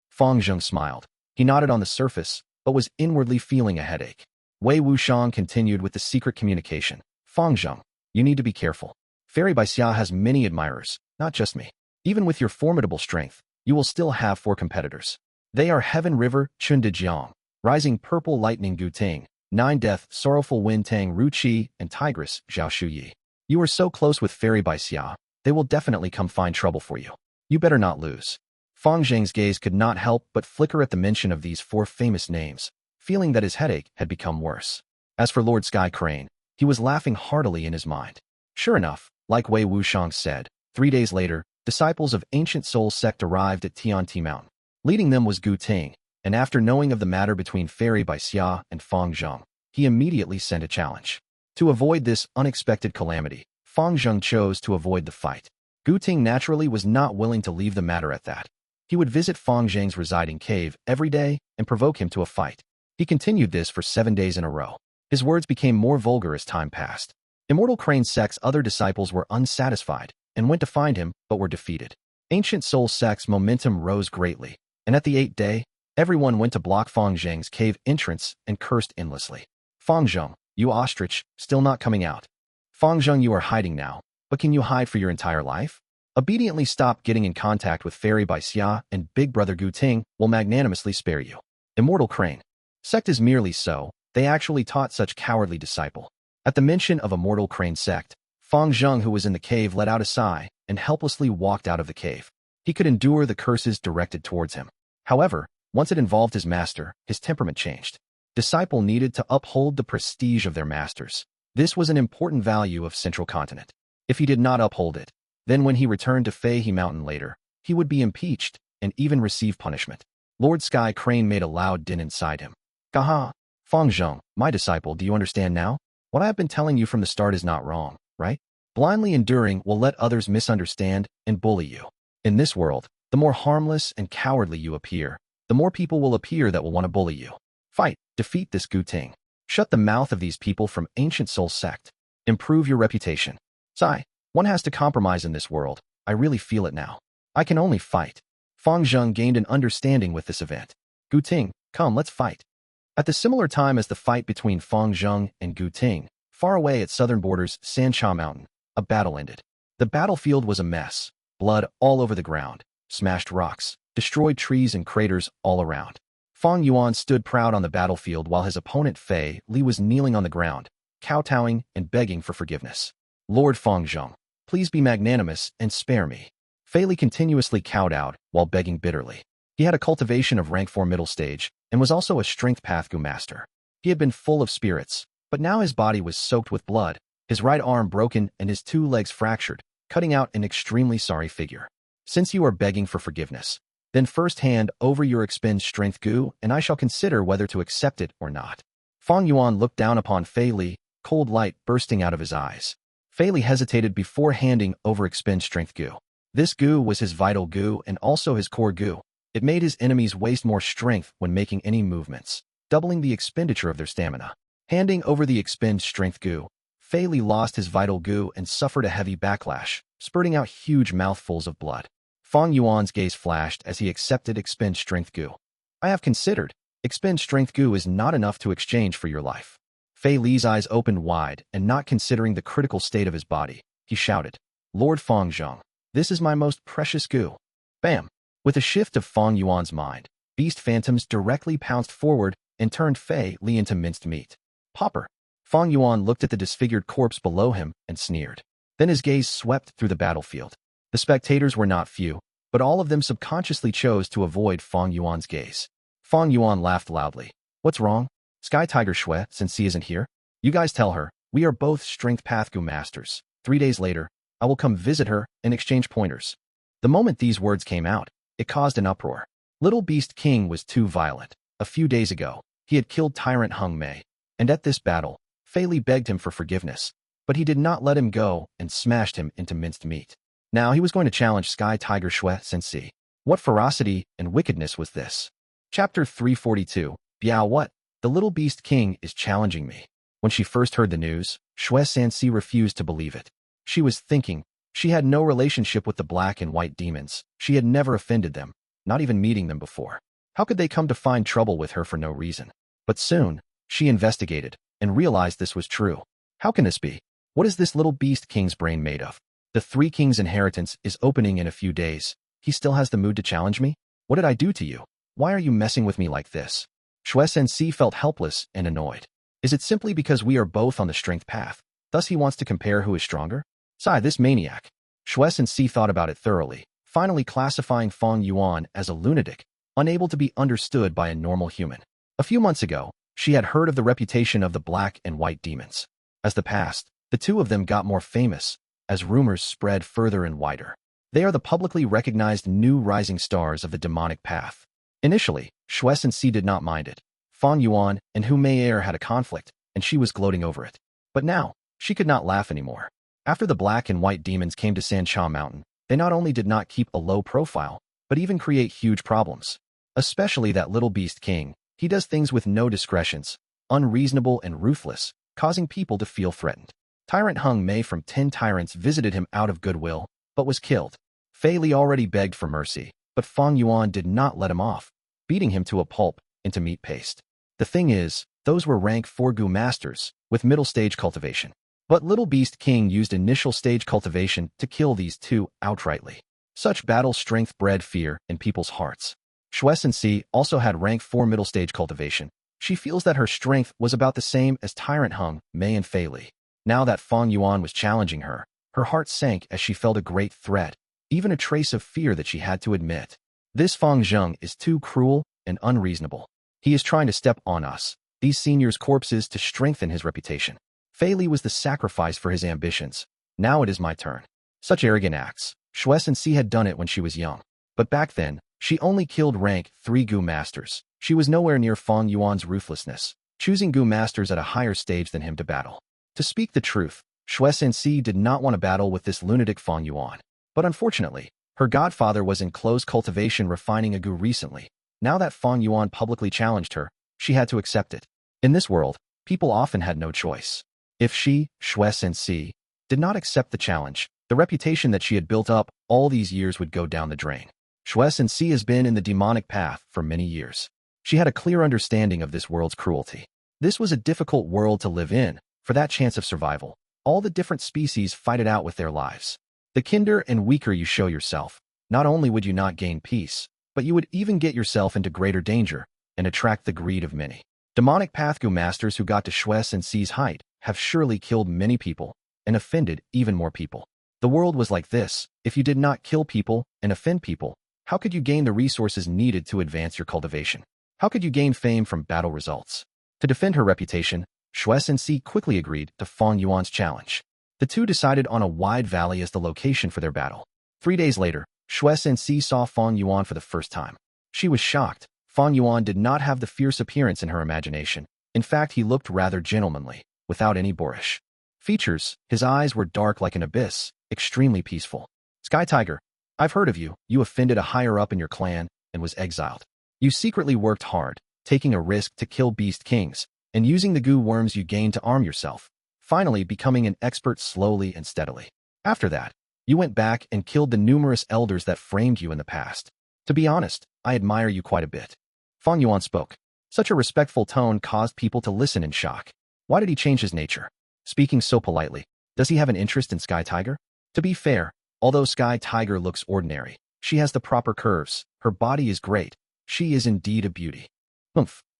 Fang Zheng smiled. He nodded on the surface, but was inwardly feeling a headache. Wei Wuxiang continued with the secret communication. Fang Zheng, you need to be careful. Fairy Baixia has many admirers, not just me. Even with your formidable strength, you will still have 4 competitors. They are Heaven River, Chun De Jiang, Rising Purple Lightning Gu Ting, Nine Death, Sorrowful Wind Tang Ru Qi, and Tigress, Zhao Shuyi. You are so close with Fairy Baixia, they will definitely come find trouble for you. You better not lose. Fang Zheng's gaze could not help but flicker at the mention of these 4 famous names, feeling that his headache had become worse. As for Lord Sky Crane, he was laughing heartily in his mind. Sure enough, like Wei Wuxiang said, 3 days later, disciples of Ancient Soul Sect arrived at Tianti Mountain. Leading them was Gu Ting, and after knowing of the matter between Fairy Baixia and Fang Zheng, he immediately sent a challenge. To avoid this unexpected calamity, Fang Zheng chose to avoid the fight. Gu Ting naturally was not willing to leave the matter at that. He would visit Fang Zheng's residing cave every day and provoke him to a fight. He continued this for 7 days in a row. His words became more vulgar as time passed. Immortal Crane Sect's other disciples were unsatisfied and went to find him, but were defeated. Ancient Soul Sect's momentum rose greatly, and at the 8th day, everyone went to block Fang Zheng's cave entrance and cursed endlessly. Fang Zheng, you ostrich, still not coming out. Fang Zheng, you are hiding now, but can you hide for your entire life? Obediently stop getting in contact with Fairy by Xia, and Big Brother Gu Ting will magnanimously spare you. Immortal Crane. Sect is merely so, they actually taught such cowardly disciple. At the mention of Immortal Crane Sect, Fang Zheng, who was in the cave, let out a sigh and helplessly walked out of the cave. He could endure the curses directed towards him. However, once it involved his master, his temperament changed. Disciple needed to uphold the prestige of their masters. This was an important value of Central Continent. If he did not uphold it, then when he returned to Feihe Mountain later, he would be impeached and even receive punishment. Lord Sky Crane made a loud din inside him. Gaha, Fang Zheng, my disciple, do you understand now? What I have been telling you from the start is not wrong, right? Blindly enduring will let others misunderstand and bully you. In this world, the more harmless and cowardly you appear, the more people will appear that will want to bully you. Fight, defeat this Gu Ting. Shut the mouth of these people from Ancient Soul Sect. Improve your reputation. Sigh, one has to compromise in this world. I really feel it now. I can only fight. Fang Zheng gained an understanding with this event. Gu Ting, come, let's fight. At the similar time as the fight between Fang Zheng and Gu Ting, far away at southern borders Sancha Mountain, a battle ended. The battlefield was a mess. Blood all over the ground, smashed rocks, destroyed trees and craters all around. Fang Yuan stood proud on the battlefield while his opponent Fei Li was kneeling on the ground, kowtowing and begging for forgiveness. Lord Fang Zheng, please be magnanimous and spare me. Fei Li continuously cowed out while begging bitterly. He had a cultivation of rank 4 middle stage and was also a strength path Gu master. He had been full of spirits, but now his body was soaked with blood, his right arm broken and his 2 legs fractured, cutting out an extremely sorry figure. Since you are begging for forgiveness, then first hand over your expend strength Gu, and I shall consider whether to accept it or not. Fang Yuan looked down upon Fei Li, cold light bursting out of his eyes. Fei Li hesitated before handing over expend strength Gu. This Gu was his vital Gu and also his core Gu. It made his enemies waste more strength when making any movements, doubling the expenditure of their stamina. Handing over the expend strength Gu, Fei Li lost his vital Gu and suffered a heavy backlash, spurting out huge mouthfuls of blood. Fang Yuan's gaze flashed as he accepted expend strength Gu. I have considered. Expend strength Gu is not enough to exchange for your life. Fei Li's eyes opened wide, and not considering the critical state of his body, he shouted, Lord Fang Zheng, this is my most precious Gu. Bam! With a shift of Fang Yuan's mind, beast phantoms directly pounced forward and turned Fei Li into minced meat. Popper! Fang Yuan looked at the disfigured corpse below him and sneered. Then his gaze swept through the battlefield. The spectators were not few, but all of them subconsciously chose to avoid Fang Yuan's gaze. Fang Yuan laughed loudly. What's wrong? Sky Tiger Shui, since he isn't here? You guys tell her, we are both Strength Path Gu masters. 3 days later, I will come visit her and exchange pointers. The moment these words came out, it caused an uproar. Little Beast King was too violent. A few days ago, he had killed Tyrant Hung Mei, and at this battle, Fei Li begged him for forgiveness, but he did not let him go and smashed him into minced meat. Now he was going to challenge Sky Tiger Shui Sensei. What ferocity and wickedness was this? Chapter 342, Biao what? The Little Beast King is challenging me. When she first heard the news, Shui Sensei refused to believe it. She was thinking, she had no relationship with the black and white demons. She had never offended them, not even meeting them before. How could they come to find trouble with her for no reason? But soon, she investigated and realized this was true. How can this be? What is this Little Beast King's brain made of? The 3 Kings Inheritance is opening in a few days. He still has the mood to challenge me? What did I do to you? Why are you messing with me like this? Shui Sensei felt helpless and annoyed. Is it simply because we are both on the strength path? Thus he wants to compare who is stronger? Sigh, this maniac. Shui Sensei thought about it thoroughly, finally classifying Fang Yuan as a lunatic, unable to be understood by a normal human. A few months ago, she had heard of the reputation of the black and white demons. As the passed, the 2 of them got more famous, as rumors spread further and wider. They are the publicly recognized new rising stars of the demonic path. Initially, Shui Sensei did not mind it. Fang Yuan and Mei Er had a conflict, and she was gloating over it. But now, she could not laugh anymore. After the black and white demons came to Sancha Mountain, they not only did not keep a low profile, but even create huge problems. Especially that Little Beast King. He does things with no discretions, unreasonable and ruthless, causing people to feel threatened. Tyrant Hung Mei from 10 tyrants visited him out of goodwill, but was killed. Fei Li already begged for mercy, but Fang Yuan did not let him off, beating him to a pulp, into meat paste. The thing is, those were rank 4 Gu masters, with middle stage cultivation. But Little Beast King used initial stage cultivation to kill these two outrightly. Such battle strength bred fear in people's hearts. Xuesen also had rank 4 middle stage cultivation. She feels that her strength was about the same as Tyrant Hung, Mei and Fei Li. Now that Fang Yuan was challenging her, her heart sank as she felt a great threat, even a trace of fear that she had to admit. This Fang Zheng is too cruel and unreasonable. He is trying to step on us, these seniors' corpses, to strengthen his reputation. Fei Li was the sacrifice for his ambitions. Now it is my turn. Such arrogant acts. Xuesen had done it when she was young. But back then, she only killed rank 3 Gu masters. She was nowhere near Fang Yuan's ruthlessness, choosing Gu masters at a higher stage than him to battle. To speak the truth, Xuesen did not want to battle with this lunatic Fang Yuan. But unfortunately, her godfather was in close cultivation refining a Gu recently. Now that Fang Yuan publicly challenged her, she had to accept it. In this world, people often had no choice. If she, Xuesen, did not accept the challenge, the reputation that she had built up all these years would go down the drain. Xuesen has been in the demonic path for many years. She had a clear understanding of this world's cruelty. This was a difficult world to live in. For that chance of survival, all the different species fight it out with their lives. The kinder and weaker you show yourself, not only would you not gain peace, but you would even get yourself into greater danger and attract the greed of many. Demonic Path Gu masters who got to Xuesen's height have surely killed many people and offended even more people. The world was like this. If you did not kill people and offend people, how could you gain the resources needed to advance your cultivation? How could you gain fame from battle results? To defend her reputation, Xuesen quickly agreed to Fang Yuan's challenge. The two decided on a wide valley as the location for their battle. 3 days later, Xuesen saw Fang Yuan for the first time. She was shocked. Fang Yuan did not have the fierce appearance in her imagination. In fact, he looked rather gentlemanly, without any boorish features. His eyes were dark like an abyss, extremely peaceful. Sky Tiger, I've heard of you. You offended a higher up in your clan and was exiled. You secretly worked hard, taking a risk to kill beast kings, and using the Gu worms you gained to arm yourself, finally becoming an expert slowly and steadily. After that, you went back and killed the numerous elders that framed you in the past. To be honest, I admire you quite a bit. Fang Yuan spoke. Such a respectful tone caused people to listen in shock. Why did he change his nature? Speaking so politely, does he have an interest in Sky Tiger? To be fair, although Sky Tiger looks ordinary, she has the proper curves, her body is great, she is indeed a beauty.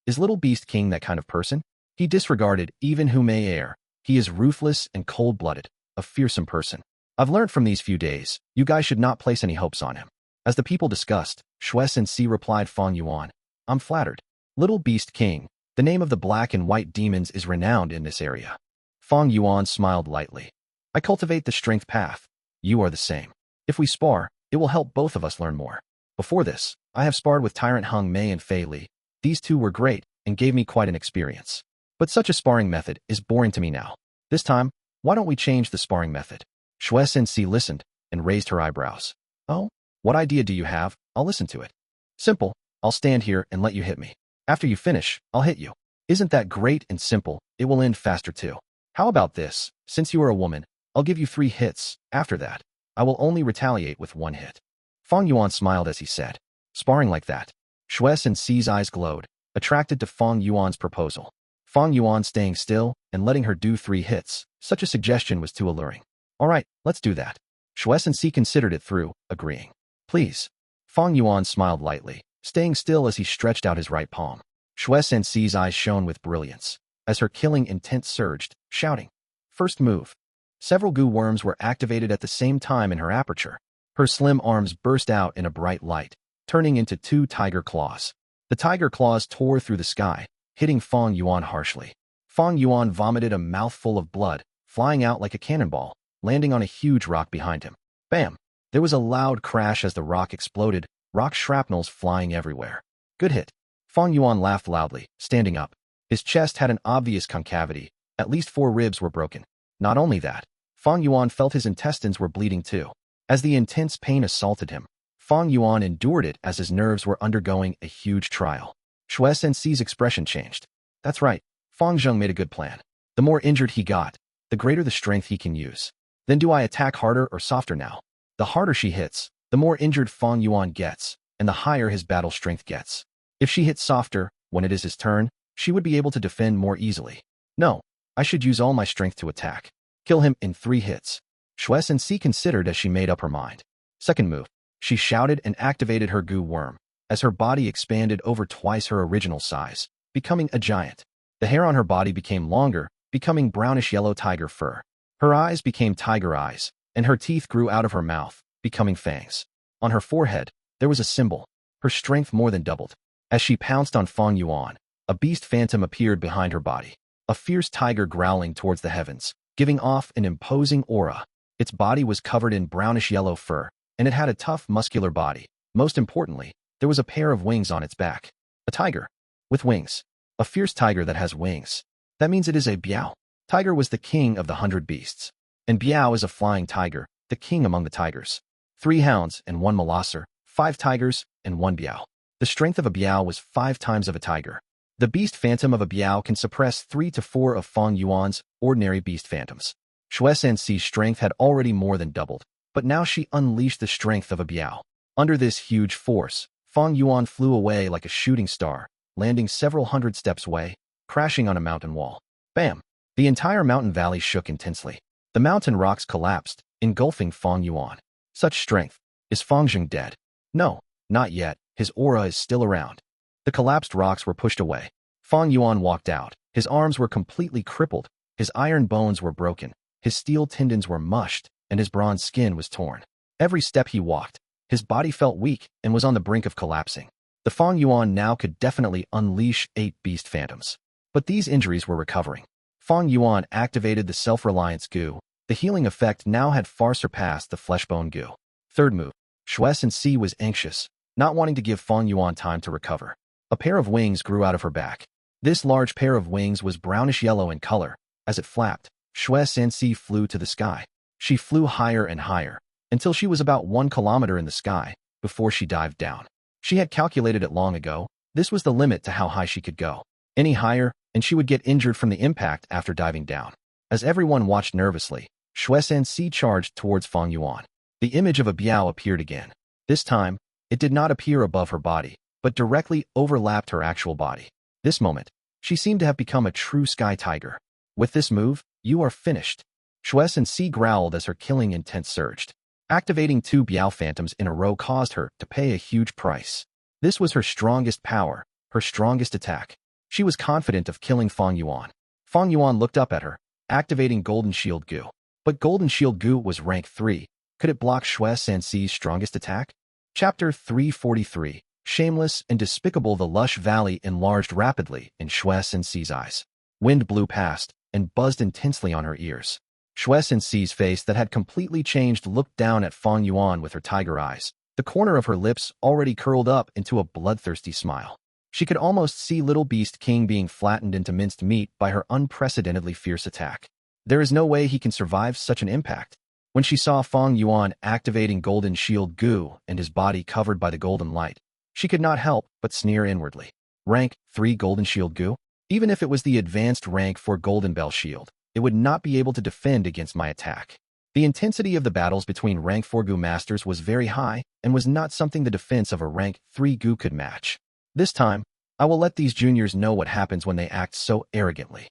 Is Little Beast King that kind of person? He disregarded even Mei Er. He is ruthless and cold-blooded, a fearsome person. I've learned from these few days, you guys should not place any hopes on him. As the people discussed, Xuesen replied Fang Yuan, I'm flattered. Little Beast King, the name of the black and white demons is renowned in this area. Fang Yuan smiled lightly. I cultivate the strength path. You are the same. If we spar, it will help both of us learn more. Before this, I have sparred with Tyrant Hung Mei and Fei Li. These two were great and gave me quite an experience. But such a sparring method is boring to me now. This time, why don't we change the sparring method? Xuesen listened and raised her eyebrows. Oh, what idea do you have? I'll listen to it. Simple. I'll stand here and let you hit me. After you finish, I'll hit you. Isn't that great and simple? It will end faster too. How about this? Since you are a woman, I'll give you 3 hits. After that, I will only retaliate with 1 hit. Fang Yuan smiled as he said, sparring like that. Xuesen's eyes glowed, attracted to Fang Yuan's proposal. Fang Yuan staying still and letting her do 3 hits. Such a suggestion was too alluring. All right, let's do that. Xuesen considered it through, agreeing. Please. Fang Yuan smiled lightly, staying still as he stretched out his right palm. Xuesen's eyes shone with brilliance, as her killing intent surged, shouting. First move. Several Gu worms were activated at the same time in her aperture. Her slim arms burst out in a bright light, turning into 2 tiger claws. The tiger claws tore through the sky, hitting Fang Yuan harshly. Fang Yuan vomited a mouthful of blood, flying out like a cannonball, landing on a huge rock behind him. Bam! There was a loud crash as the rock exploded, rock shrapnels flying everywhere. Good hit. Fang Yuan laughed loudly, standing up. His chest had an obvious concavity. At least 4 ribs were broken. Not only that, Fang Yuan felt his intestines were bleeding too. As the intense pain assaulted him, Fang Yuan endured it as his nerves were undergoing a huge trial. Xuesen's expression changed. That's right, Fang Zheng made a good plan. The more injured he got, the greater the strength he can use. Then do I attack harder or softer now? The harder she hits, the more injured Fang Yuan gets, and the higher his battle strength gets. If she hits softer, when it is his turn, she would be able to defend more easily. No, I should use all my strength to attack. Kill him in 3 hits. Shuai considered as she made up her mind. Second move. She shouted and activated her Gu worm, as her body expanded over twice her original size, becoming a giant. The hair on her body became longer, becoming brownish-yellow tiger fur. Her eyes became tiger eyes, and her teeth grew out of her mouth, becoming fangs. On her forehead, there was a symbol. Her strength more than doubled. As she pounced on Fang Yuan, a beast phantom appeared behind her body. A fierce tiger growling towards the heavens, giving off an imposing aura. Its body was covered in brownish-yellow fur, and it had a tough, muscular body. Most importantly, there was a pair of wings on its back. A tiger. With wings. A fierce tiger that has wings. That means it is a Biao. Tiger was the king of the 100 beasts. And Biao is a flying tiger, the king among the tigers. 3 hounds and 1 molosser, 5 tigers and 1 Biao. The strength of a Biao was 5 times of a tiger. The beast phantom of a Biao can suppress 3 to 4 of Fang Yuan's ordinary beast phantoms. Shuai's strength had already more than doubled, but now she unleashed the strength of a Biao. Under this huge force, Fang Yuan flew away like a shooting star, landing several hundred steps away, crashing on a mountain wall. Bam! The entire mountain valley shook intensely. The mountain rocks collapsed, engulfing Fang Yuan. Such strength. Is Fang Zheng dead? No, not yet. His aura is still around. The collapsed rocks were pushed away. Fang Yuan walked out. His arms were completely crippled. His iron bones were broken. His steel tendons were mushed, and his bronze skin was torn. Every step he walked, his body felt weak and was on the brink of collapsing. The Fang Yuan now could definitely unleash 8 beast phantoms. But these injuries were recovering. Fang Yuan activated the self-reliance Gu. The healing effect now had far surpassed the fleshbone Gu. Third move. Shuai was anxious, not wanting to give Fang Yuan time to recover. A pair of wings grew out of her back. This large pair of wings was brownish-yellow in color. As it flapped, Shuai flew to the sky. She flew higher and higher, until she was about 1 kilometer in the sky, before she dived down. She had calculated it long ago. This was the limit to how high she could go. Any higher, and she would get injured from the impact after diving down. As everyone watched nervously, Shuai charged towards Fang Yuan. The image of a Biao appeared again. This time, it did not appear above her body, but directly overlapped her actual body. This moment, she seemed to have become a true sky tiger. With this move, you are finished. Shuai growled as her killing intent surged. Activating 2 Biao phantoms in a row caused her to pay a huge price. This was her strongest power, her strongest attack. She was confident of killing Fang Yuan. Fang Yuan looked up at her, activating Golden Shield Gu. But Golden Shield Gu was rank 3. Could it block Shuai's strongest attack? Chapter 343. Shameless and Despicable. The lush valley enlarged rapidly in Shuai's eyes. Wind blew past and buzzed intensely on her ears. Shuai's face that had completely changed looked down at Fang Yuan with her tiger eyes. The corner of her lips already curled up into a bloodthirsty smile. She could almost see Little Beast King being flattened into minced meat by her unprecedentedly fierce attack. There is no way he can survive such an impact. When she saw Fang Yuan activating Golden Shield Gu and his body covered by the golden light, she could not help but sneer inwardly. Rank 3 Golden Shield Gu? Even if it was the advanced rank 4 Golden Bell Shield, it would not be able to defend against my attack. The intensity of the battles between rank 4 Gu masters was very high and was not something the defense of a rank 3 Gu could match. This time, I will let these juniors know what happens when they act so arrogantly.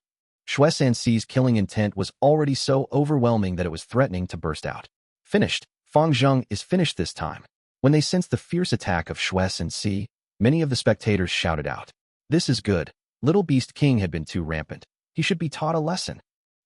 Shuai's killing intent was already so overwhelming that it was threatening to burst out. Finished. Fang Zheng is finished this time. When they sensed the fierce attack of Shuai, many of the spectators shouted out. This is good. Little Beast King had been too rampant. He should be taught a lesson.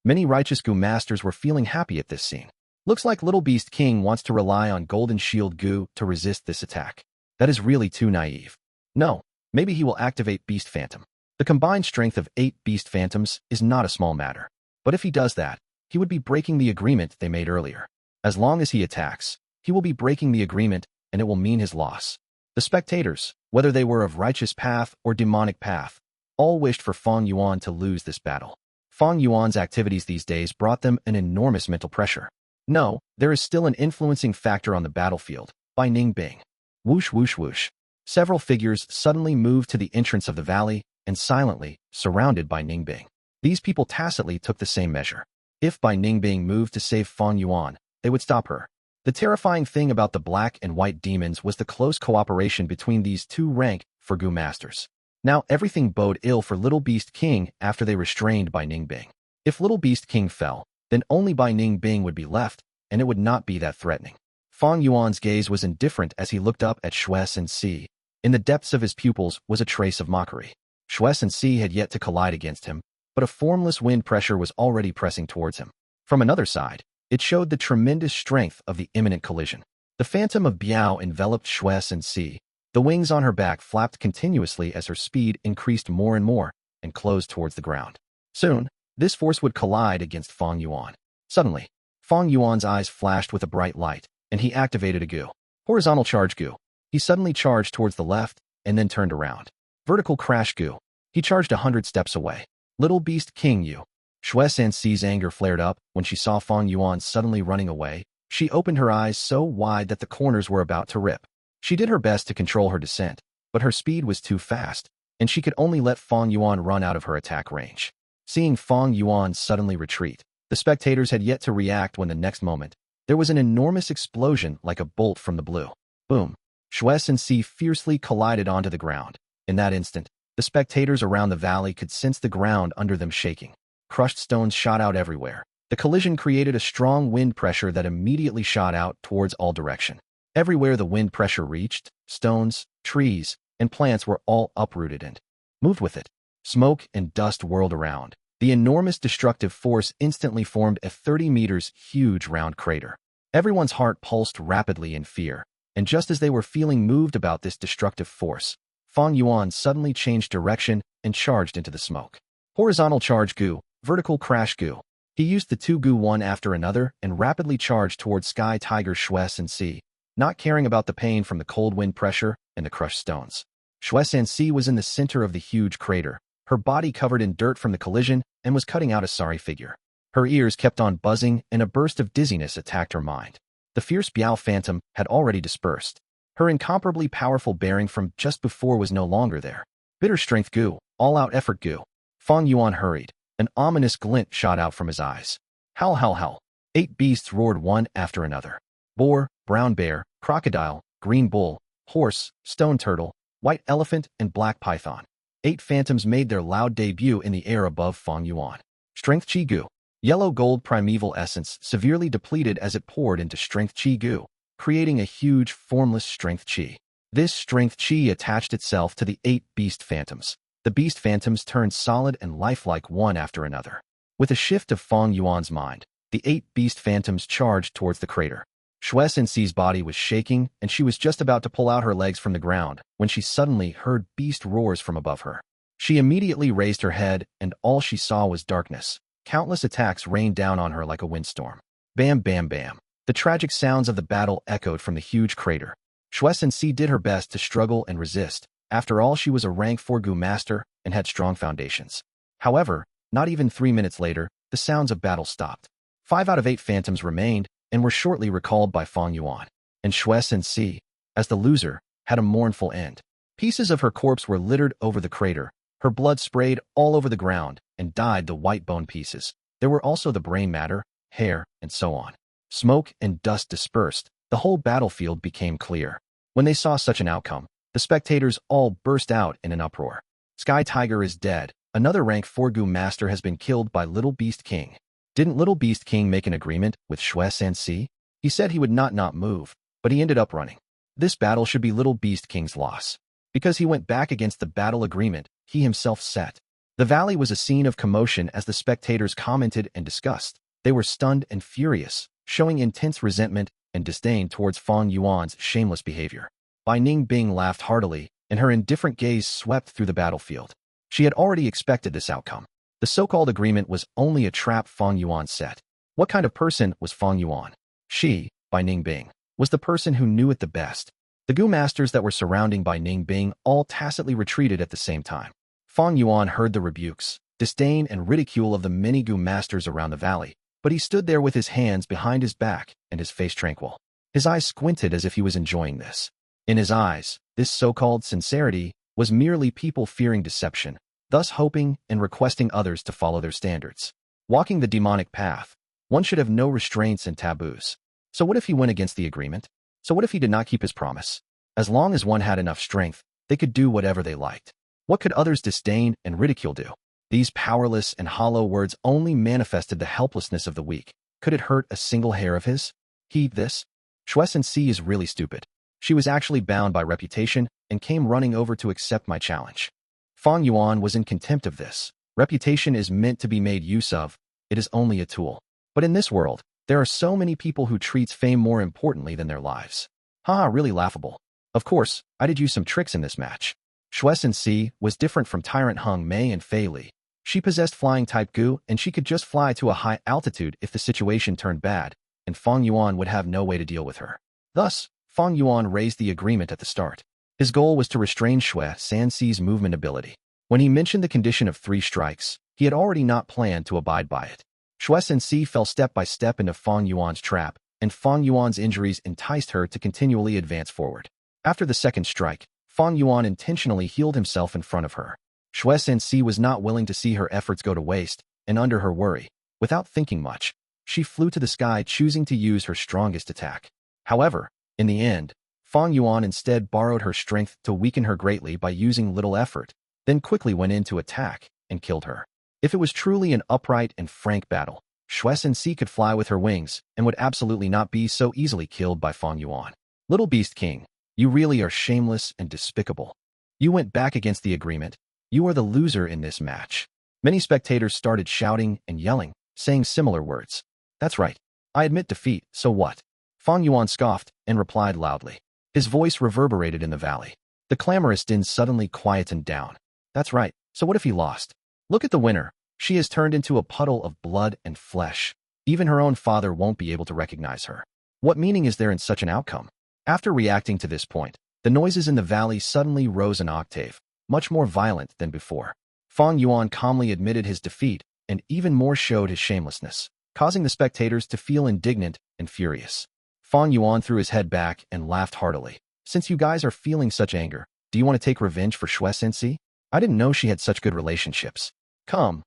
Many righteous Gu masters were feeling happy at this scene. Looks like Little Beast King wants to rely on Golden Shield Gu to resist this attack. That is really too naive. No, maybe he will activate Beast Phantom. The combined strength of 8 Beast Phantoms is not a small matter. But if he does that, he would be breaking the agreement they made earlier. As long as he attacks, he will be breaking the agreement, and it will mean his loss. The spectators, whether they were of righteous path or demonic path, all wished for Fang Yuan to lose this battle. Fang Yuan's activities these days brought them an enormous mental pressure. No, there is still an influencing factor on the battlefield, by Ningbing. Whoosh whoosh whoosh. Several figures suddenly moved to the entrance of the valley, and silently, surrounded by Ningbing. These people tacitly took the same measure. If Bai Ningbing moved to save Fang Yuan, they would stop her. The terrifying thing about the black and white demons was the close cooperation between these 2 rank 4 Gu masters. Now everything bode ill for Little Beast King after they restrained Bai Ningbing. If Little Beast King fell, then only Bai Ningbing would be left, and it would not be that threatening. Fang Yuan's gaze was indifferent as he looked up at Shues and Si. In the depths of his pupils was a trace of mockery. Shues and Si had yet to collide against him, but a formless wind pressure was already pressing towards him. From another side, it showed the tremendous strength of the imminent collision. The phantom of Biao enveloped Shues and Si. The wings on her back flapped continuously as her speed increased more and more and closed towards the ground. Soon, this force would collide against Fang Yuan. Suddenly, Fang Yuan's eyes flashed with a bright light, and he activated a Gu. Horizontal charge Gu. He suddenly charged towards the left and then turned around. Vertical crash Gu. He charged 100 steps away. Little Beast King Yu. Shues and Si's anger flared up when she saw Fang Yuan suddenly running away. She opened her eyes so wide that the corners were about to rip. She did her best to control her descent, but her speed was too fast, and she could only let Fang Yuan run out of her attack range. Seeing Fang Yuan suddenly retreat, the spectators had yet to react when the next moment, there was an enormous explosion like a bolt from the blue. Boom! Shues and Si fiercely collided onto the ground. In that instant, the spectators around the valley could sense the ground under them shaking. Crushed stones shot out everywhere. The collision created a strong wind pressure that immediately shot out towards all direction. Everywhere the wind pressure reached, stones, trees, and plants were all uprooted and moved with it. Smoke and dust whirled around. The enormous destructive force instantly formed a 30 meters huge round crater. Everyone's heart pulsed rapidly in fear, and just as they were feeling moved about this destructive force, Fang Yuan suddenly changed direction and charged into the smoke. Horizontal charge Gu, vertical crash Gu. He used the two Gu one after another and rapidly charged towards Sky Tiger Shues and Si, not caring about the pain from the cold wind pressure and the crushed stones. Shues and Si was in the center of the huge crater, her body covered in dirt from the collision, and was cutting out a sorry figure. Her ears kept on buzzing, and a burst of dizziness attacked her mind. The fierce Biao phantom had already dispersed. Her incomparably powerful bearing from just before was no longer there. Bitter strength Gu, all-out effort Gu. Fang Yuan hurried. An ominous glint shot out from his eyes. Howl, howl, howl. 8 beasts roared one after another. Boar, brown bear, crocodile, green bull, horse, stone turtle, white elephant, and black python. 8 phantoms made their loud debut in the air above Fang Yuan. Strength Chi Gu. Yellow gold primeval essence severely depleted as it poured into Strength Chi Gu, creating a huge, formless Strength Chi. This Strength Chi attached itself to the 8 beast phantoms. The beast phantoms turned solid and lifelike one after another. With a shift of Fang Yuan's mind, the 8 beast phantoms charged towards the crater. Shues and Si's body was shaking, and she was just about to pull out her legs from the ground when she suddenly heard beast roars from above her. She immediately raised her head, and all she saw was darkness. Countless attacks rained down on her like a windstorm. Bam, bam, bam. The tragic sounds of the battle echoed from the huge crater. Shues and Si did her best to struggle and resist. After all, she was a rank 4 Gu master and had strong foundations. However, not even 3 minutes later, the sounds of battle stopped. 5 out of 8 phantoms remained and were shortly recalled by Fang Yuan. And Shues and Si, as the loser, had a mournful end. Pieces of her corpse were littered over the crater. Her blood sprayed all over the ground and dyed the white bone pieces. There were also the brain matter, hair, and so on. Smoke and dust dispersed. The whole battlefield became clear. When they saw such an outcome, the spectators all burst out in an uproar. Sky Tiger is dead. Another rank 4 Gu master has been killed by Little Beast King. Didn't Little Beast King make an agreement with Shues and Si? He said he would not move, but he ended up running. This battle should be Little Beast King's loss, because he went back against the battle agreement he himself set. The valley was a scene of commotion as the spectators commented and discussed. They were stunned and furious, showing intense resentment and disdain towards Fang Yuan's shameless behavior. Bai Ningbing laughed heartily, and her indifferent gaze swept through the battlefield. She had already expected this outcome. The so-called agreement was only a trap Fang Yuan set. What kind of person was Fang Yuan? She, Bai Ningbing, was the person who knew it the best. The Gu masters that were surrounding Bai Ningbing all tacitly retreated at the same time. Fang Yuan heard the rebukes, disdain, and ridicule of the many Gu masters around the valley, but he stood there with his hands behind his back and his face tranquil. His eyes squinted as if he was enjoying this. In his eyes, this so-called sincerity was merely people fearing deception, thus hoping and requesting others to follow their standards. Walking the demonic path, one should have no restraints and taboos. So what if he went against the agreement? So what if he did not keep his promise? As long as one had enough strength, they could do whatever they liked. What could others disdain and ridicule do? These powerless and hollow words only manifested the helplessness of the weak. Could it hurt a single hair of his? This? Xuesensi is really stupid. She was actually bound by reputation and came running over to accept my challenge. Fang Yuan was in contempt of this. Reputation is meant to be made use of. It is only a tool. But in this world, there are so many people who treats fame more importantly than their lives. Haha, really laughable. Of course, I did use some tricks in this match. Xuesensi was different from Tyrant Hung Mei and Fei Li. She possessed flying-type Gu, and she could just fly to a high altitude if the situation turned bad, and Fang Yuan would have no way to deal with her. Thus, Fang Yuan raised the agreement at the start. His goal was to restrain Xuesensi's movement ability. When he mentioned the condition of 3 strikes, he had already not planned to abide by it. Xuesensi fell step by step into Fang Yuan's trap, and Fang Yuan's injuries enticed her to continually advance forward. After the second strike, Fang Yuan intentionally healed himself in front of her. Xuesensi was not willing to see her efforts go to waste, and under her worry, without thinking much, she flew to the sky, choosing to use her strongest attack. However, in the end, Fang Yuan instead borrowed her strength to weaken her greatly by using little effort, then quickly went in to attack and killed her. If it was truly an upright and frank battle, Xuesensi could fly with her wings and would absolutely not be so easily killed by Fang Yuan. Little Beast King, you really are shameless and despicable. You went back against the agreement. You are the loser in this match. Many spectators started shouting and yelling, saying similar words. That's right. I admit defeat, so what? Fang Yuan scoffed and replied loudly. His voice reverberated in the valley. The clamorous din suddenly quietened down. That's right, so what if he lost? Look at the winner. She has turned into a puddle of blood and flesh. Even her own father won't be able to recognize her. What meaning is there in such an outcome? After reacting to this point, the noises in the valley suddenly rose an octave, much more violent than before. Fang Yuan calmly admitted his defeat and even more showed his shamelessness, causing the spectators to feel indignant and furious. Fang Yuan threw his head back and laughed heartily. Since you guys are feeling such anger, do you want to take revenge for Xuesensi? I didn't know she had such good relationships. Come,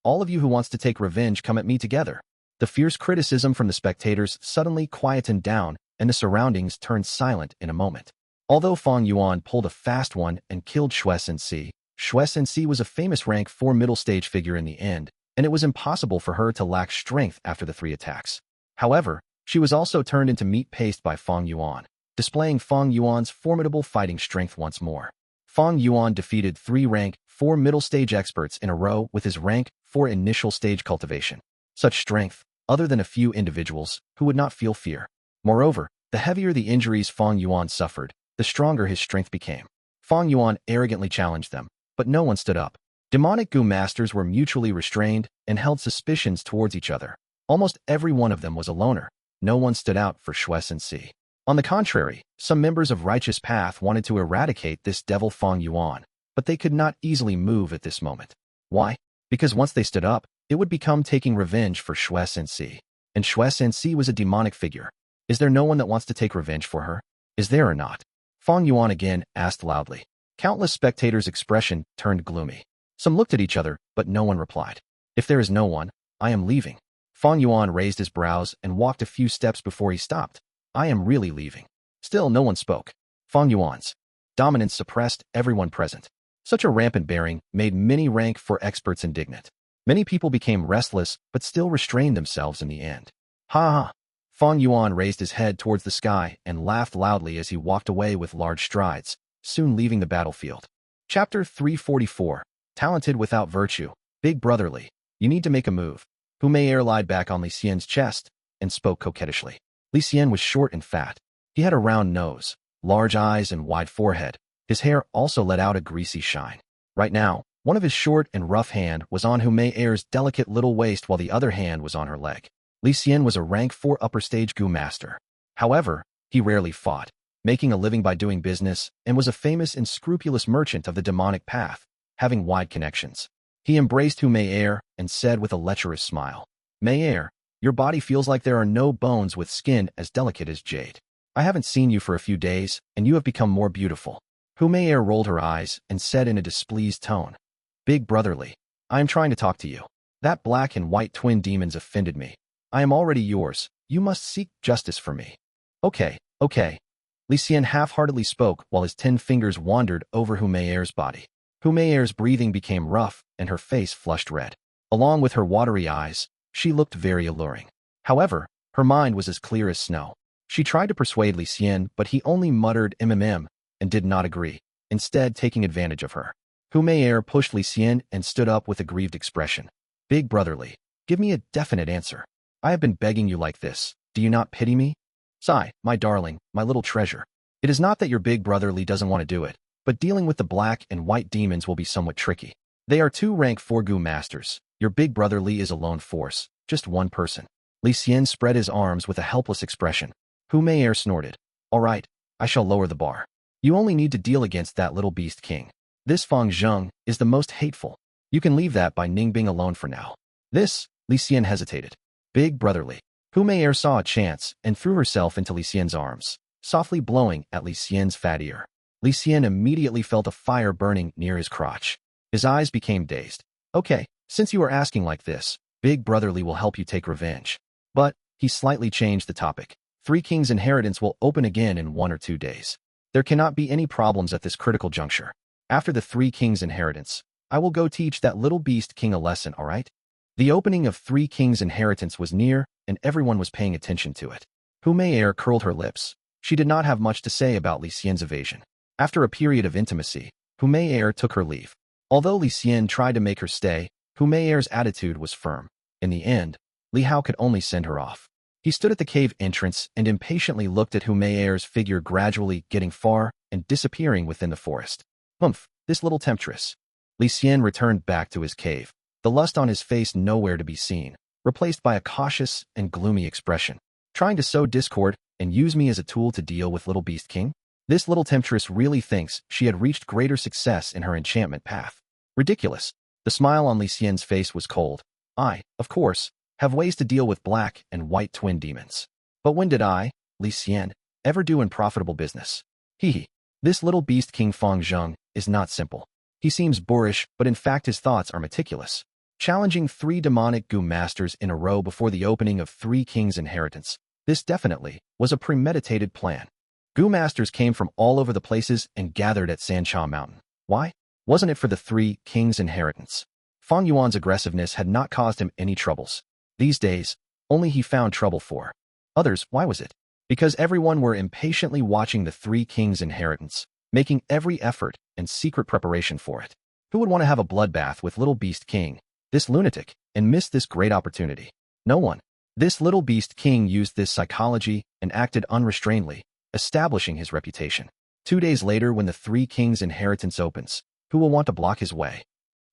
all of you who wants to take revenge, come at me together. The fierce criticism from the spectators suddenly quietened down, and the surroundings turned silent in a moment. Although Fang Yuan pulled a fast one and killed Xuesensi, Xuesensi was a famous rank 4 middle stage figure in the end, and it was impossible for her to lack strength after the 3 attacks. However, she was also turned into meat paste by Fang Yuan, displaying Fang Yuan's formidable fighting strength once more. Fang Yuan defeated 3 rank 4 middle stage experts in a row with his rank 4 initial stage cultivation. Such strength, other than a few individuals who would not feel fear. Moreover, the heavier the injuries Fang Yuan suffered, the stronger his strength became. Fang Yuan arrogantly challenged them, but no one stood up. Demonic Gu masters were mutually restrained and held suspicions towards each other. Almost every one of them was a loner. No one stood out for Xuesensi. On the contrary, some members of Righteous Path wanted to eradicate this devil Fang Yuan, but they could not easily move at this moment. Why? Because once they stood up, it would become taking revenge for Xuesensi. And Xuesensi was a demonic figure. Is there no one that wants to take revenge for her? Is there or not? Fang Yuan again asked loudly. Countless spectators' expression turned gloomy. Some looked at each other, but no one replied. If there is no one, I am leaving. Fang Yuan raised his brows and walked a few steps before he stopped. I am really leaving. Still no one spoke. Fang Yuan's dominance suppressed everyone present. Such a rampant bearing made many rank 4 experts indignant. Many people became restless, but still restrained themselves in the end. Ha ha! Fang Yuan raised his head towards the sky and laughed loudly as he walked away with large strides, soon leaving the battlefield. Chapter 344. Talented without virtue. Big brotherly. You need to make a move. Mei Er lied back on Li Xian's chest and spoke coquettishly. Li Xian was short and fat. He had a round nose, large eyes, and wide forehead. His hair also let out a greasy shine. Right now, one of his short and rough hand was on Mei Er's delicate little waist while the other hand was on her leg. Li Xian was a rank 4 upper stage Gu master. However, he rarely fought, making a living by doing business, and was a famous and scrupulous merchant of the demonic path, having wide connections. He embraced Mei Er and said with a lecherous smile, Mei Er, your body feels like there are no bones with skin as delicate as jade. I haven't seen you for a few days, and you have become more beautiful. Mei Er rolled her eyes and said in a displeased tone, Big brotherly, I am trying to talk to you. That black and white twin demons offended me. I am already yours. You must seek justice for me. Okay. Li Xian half-heartedly spoke while his 10 fingers wandered over Mei Er's body. Mei Er's breathing became rough and her face flushed red. Along with her watery eyes, she looked very alluring. However, her mind was as clear as snow. She tried to persuade Li Xian, but he only muttered and did not agree, instead taking advantage of her. Mei Er pushed Li Xian and stood up with a grieved expression. Big brotherly, give me a definite answer. I have been begging you like this. Do you not pity me? Sigh, my darling, my little treasure. It is not that your big brotherly doesn't want to do it, but dealing with the black and white demons will be somewhat tricky. They are 2 rank 4 Gu masters. Your big brotherly is a lone force, just one person. Li Xian spread his arms with a helpless expression. Mei Er snorted. All right, I shall lower the bar. You only need to deal against that little beast king. This Fang Zheng is the most hateful. You can leave that by Ningbing alone for now. This, Li Xian hesitated. Big brotherly. Mei Er saw a chance and threw herself into Li Xian's arms, softly blowing at Li Xian's fat ear. Li Xian immediately felt a fire burning near his crotch. His eyes became dazed. Okay, since you are asking like this, Big brotherly will help you take revenge. But, he slightly changed the topic. 3 Kings Inheritance will open again in 1 or 2 days. There cannot be any problems at this critical juncture. After the 3 Kings Inheritance, I will go teach that little beast king a lesson, alright? The opening of 3 Kings Inheritance was near, and everyone was paying attention to it. Mei Er curled her lips. She did not have much to say about Li Xian's evasion. After a period of intimacy, Mei Er took her leave. Although Li Xian tried to make her stay, Mei Er's attitude was firm. In the end, Li Hao could only send her off. He stood at the cave entrance and impatiently looked at Mei Er's figure gradually getting far and disappearing within the forest. Humph, this little temptress. Li Xian returned back to his cave, the lust on his face nowhere to be seen, replaced by a cautious and gloomy expression. Trying to sow discord and use me as a tool to deal with little beast king? This little temptress really thinks she had reached greater success in her enchantment path. Ridiculous. The smile on Li Xian's face was cold. I, of course, have ways to deal with black and white twin demons. But when did I, Li Xian, ever do unprofitable business? Hee. This little beast king Fang Zheng is not simple. He seems boorish, but in fact his thoughts are meticulous. Challenging 3 demonic Gu masters in a row before the opening of 3 Kings Inheritance. This definitely was a premeditated plan. Gu masters came from all over the places and gathered at Sancha Mountain. Why? Wasn't it for the 3 Kings Inheritance? Fang Yuan's aggressiveness had not caused him any troubles. These days, only he found trouble for others. Why was it? Because everyone were impatiently watching the 3 Kings Inheritance, making every effort and secret preparation for it. Who would want to have a bloodbath with little beast king, this lunatic, and miss this great opportunity? No one. This little beast king used this psychology and acted unrestrainedly, establishing his reputation. 2 days later, when the 3 Kings Inheritance opens, who will want to block his way?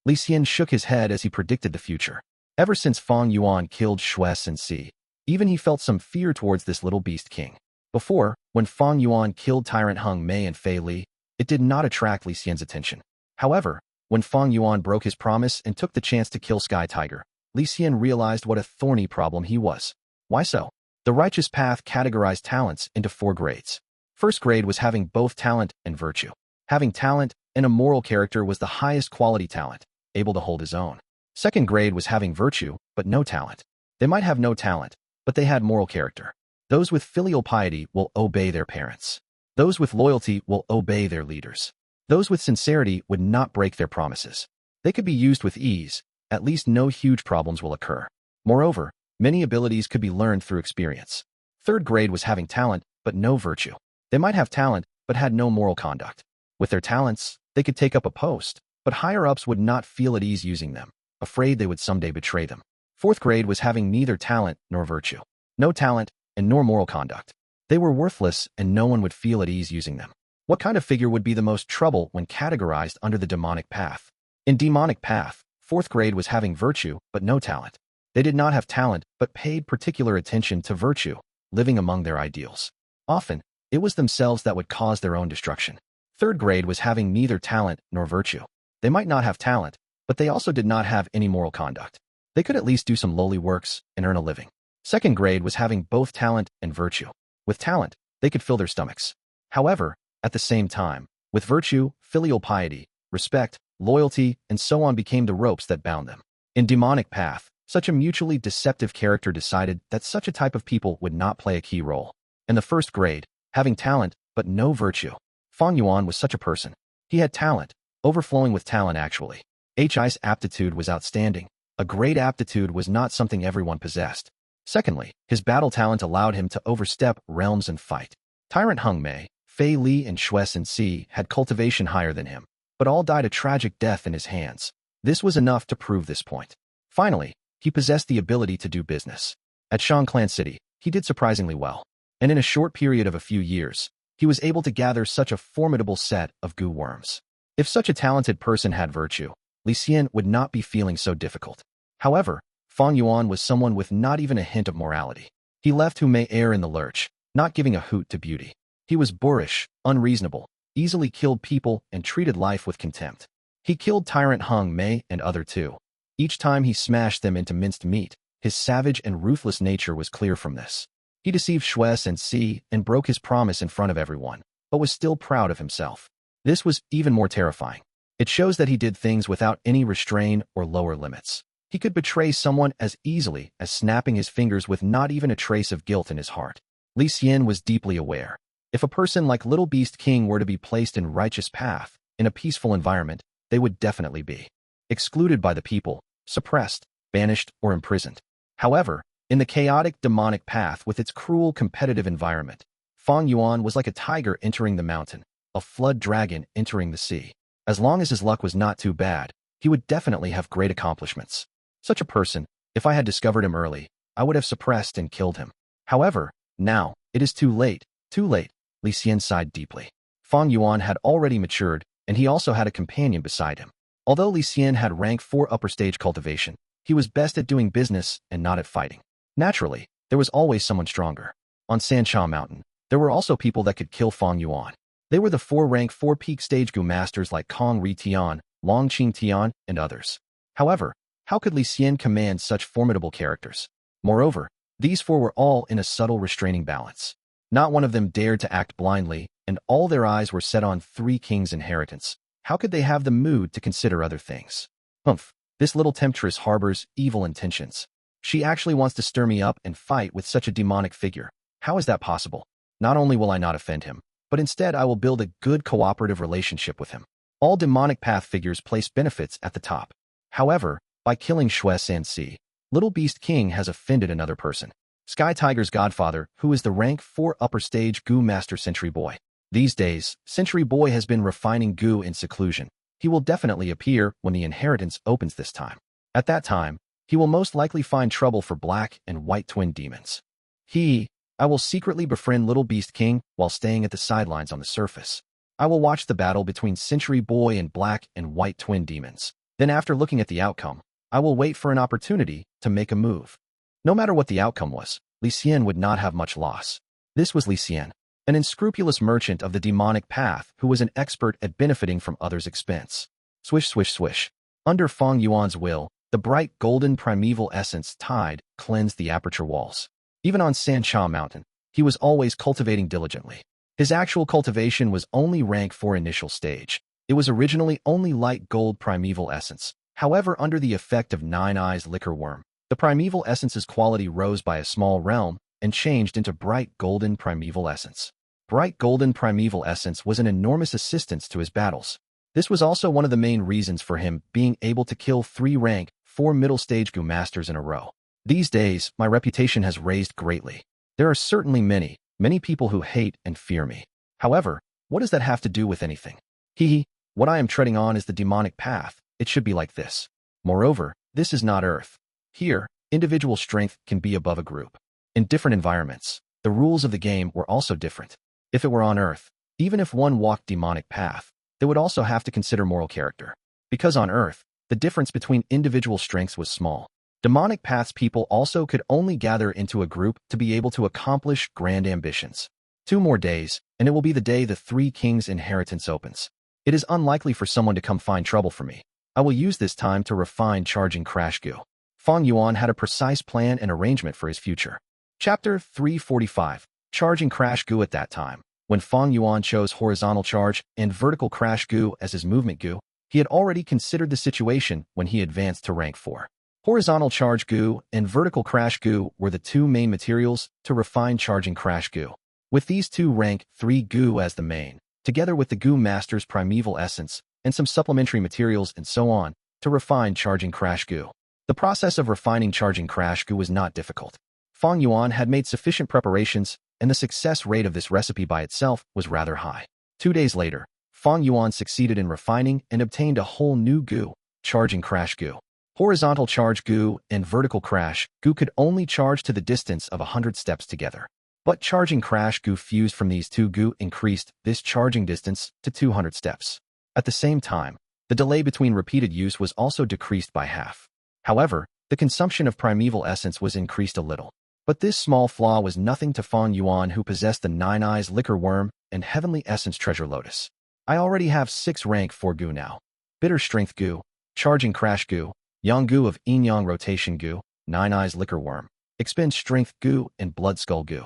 Li Xian shook his head as he predicted the future. Ever since Fang Yuan killed Shues and Si, even he felt some fear towards this little beast king. Before, when Fang Yuan killed Tyrant Hung Mei and Fei Li, it did not attract Li Xian's attention. However, when Fang Yuan broke his promise and took the chance to kill Sky Tiger, Li Xian realized what a thorny problem he was. Why so? The righteous path categorized talents into 4 grades. First grade was having both talent and virtue. Having talent and a moral character was the highest quality talent, able to hold his own. Second grade was having virtue, but no talent. They might have no talent, but they had moral character. Those with filial piety will obey their parents. Those with loyalty will obey their leaders. Those with sincerity would not break their promises. They could be used with ease, at least no huge problems will occur. Moreover, many abilities could be learned through experience. Third grade was having talent, but no virtue. They might have talent, but had no moral conduct. With their talents, they could take up a post, but higher-ups would not feel at ease using them, afraid they would someday betray them. Fourth grade was having neither talent nor virtue. No talent and nor moral conduct. They were worthless and no one would feel at ease using them. What kind of figure would be the most trouble when categorized under the demonic path? In demonic path, fourth grade was having virtue but no talent. They did not have talent but paid particular attention to virtue, living among their ideals. Often, it was themselves that would cause their own destruction. Third grade was having neither talent nor virtue. They might not have talent, but they also did not have any moral conduct. They could at least do some lowly works and earn a living. Second grade was having both talent and virtue. With talent, they could fill their stomachs. However, at the same time, with virtue, filial piety, respect, loyalty, and so on became the ropes that bound them. In demonic path, such a mutually deceptive character decided that such a type of people would not play a key role. In the first grade, having talent but no virtue. Fang Yuan was such a person. He had talent, overflowing with talent actually. His aptitude was outstanding. A great aptitude was not something everyone possessed. Secondly, his battle talent allowed him to overstep realms and fight. Tyrant Hung Mei, Fei Li and Shuesun Si had cultivation higher than him, but all died a tragic death in his hands. This was enough to prove this point. Finally, he possessed the ability to do business. At Shang Clan City, he did surprisingly well, and in a short period of a few years, he was able to gather such a formidable set of Gu worms. If such a talented person had virtue, Li Xian would not be feeling so difficult. However, Fang Yuan was someone with not even a hint of morality. He left Mei Er in the lurch, not giving a hoot to beauty. He was boorish, unreasonable, easily killed people, and treated life with contempt. He killed Tyrant Hung Mei and other two. Each time he smashed them into minced meat, his savage and ruthless nature was clear from this. He deceived Shuesun Si and broke his promise in front of everyone, but was still proud of himself. This was even more terrifying. It shows that he did things without any restraint or lower limits. He could betray someone as easily as snapping his fingers with not even a trace of guilt in his heart. Li Xian was deeply aware. If a person like Little Beast King were to be placed in righteous path, in a peaceful environment, they would definitely be excluded by the people, suppressed, banished, or imprisoned. However, in the chaotic demonic path with its cruel competitive environment, Fang Yuan was like a tiger entering the mountain, a flood dragon entering the sea. As long as his luck was not too bad, he would definitely have great accomplishments. Such a person, if I had discovered him early, I would have suppressed and killed him. However, now, it is too late, too late. Li Xian sighed deeply. Fang Yuan had already matured, and he also had a companion beside him. Although Li Xian had rank 4 upper stage cultivation, he was best at doing business and not at fighting. Naturally, there was always someone stronger. On Sancha Mountain, there were also people that could kill Fang Yuan. They were the 4 rank 4 peak stage Gu masters like Kong Ri Tian, Long Qing Tian, and others. However, how could Li Xian command such formidable characters? Moreover, these 4 were all in a subtle restraining balance. Not one of them dared to act blindly, and all their eyes were set on 3 kings' inheritance. How could they have the mood to consider other things? Humph, this little temptress harbors evil intentions. She actually wants to stir me up and fight with such a demonic figure. How is that possible? Not only will I not offend him, but instead I will build a good cooperative relationship with him. All demonic path figures place benefits at the top. However, by killing Shuesun Si, Little Beast King has offended another person. Sky Tiger's godfather, who is the rank 4 upper stage Gu master Century Boy. These days, Century Boy has been refining Gu in seclusion. He will definitely appear when the inheritance opens this time. At that time, he will most likely find trouble for black and white twin demons. I will secretly befriend Little Beast King while staying at the sidelines on the surface. I will watch the battle between Century Boy and black and white twin demons. Then after looking at the outcome, I will wait for an opportunity to make a move. No matter what the outcome was, Li Xian would not have much loss. This was Li Xian, an unscrupulous merchant of the demonic path who was an expert at benefiting from others' expense. Swish, swish, swish. Under Fang Yuan's will, the bright golden primeval essence tide cleansed the aperture walls. Even on Sancha Mountain, he was always cultivating diligently. His actual cultivation was only rank 4 initial stage. It was originally only light gold primeval essence. However, under the effect of 9 Eyes liquor worm, the primeval essence's quality rose by a small realm and changed into bright golden primeval essence. Bright golden primeval essence was an enormous assistance to his battles. This was also one of the main reasons for him being able to kill 3 rank 4 middle stage Gu masters in a row. These days, my reputation has raised greatly. There are certainly many people who hate and fear me. However, what does that have to do with anything? What I am treading on is the demonic path. It should be like this. Moreover, this is not Earth. Here, individual strength can be above a group. In different environments, the rules of the game were also different. If it were on Earth, even if one walked demonic path, they would also have to consider moral character. Because on Earth, the difference between individual strengths was small. Demonic paths people also could only gather into a group to be able to accomplish grand ambitions. 2 more days, and it will be the day the 3 kings' inheritance opens. It is unlikely for someone to come find trouble for me. I will use this time to refine charging Crash Gu. Fang Yuan had a precise plan and arrangement for his future. Chapter 345. Charging Crash Gu. At that time, when Fang Yuan chose horizontal charge and vertical Crash Gu as his movement Gu, he had already considered the situation when he advanced to rank 4. Horizontal charge Gu and vertical Crash Gu were the 2 main materials to refine charging Crash Gu. With these 2 rank 3 Gu as the main, together with the Gu Master's primeval essence, and some supplementary materials and so on, to refine Charging Crash Gu. The process of refining Charging Crash Gu was not difficult. Fang Yuan had made sufficient preparations, and the success rate of this recipe by itself was rather high. 2 days later, Fang Yuan succeeded in refining and obtained a whole new Gu, Charging Crash Gu. Horizontal Charge Gu and Vertical Crash Gu could only charge to the distance of 100 steps together. But Charging Crash Gu fused from these two Gu increased this charging distance to 200 steps. At the same time, the delay between repeated use was also decreased by half. However, the consumption of primeval essence was increased a little. But this small flaw was nothing to Fang Yuan, who possessed the 9 Eyes Liquor Worm and Heavenly Essence Treasure Lotus. I already have 6 rank 4 Gu now. Bitter Strength Gu, Charging Crash Gu, Yang Gu of Yin-Yang Rotation Gu, 9 Eyes Liquor Worm, Expend Strength Gu, and Blood Skull Gu.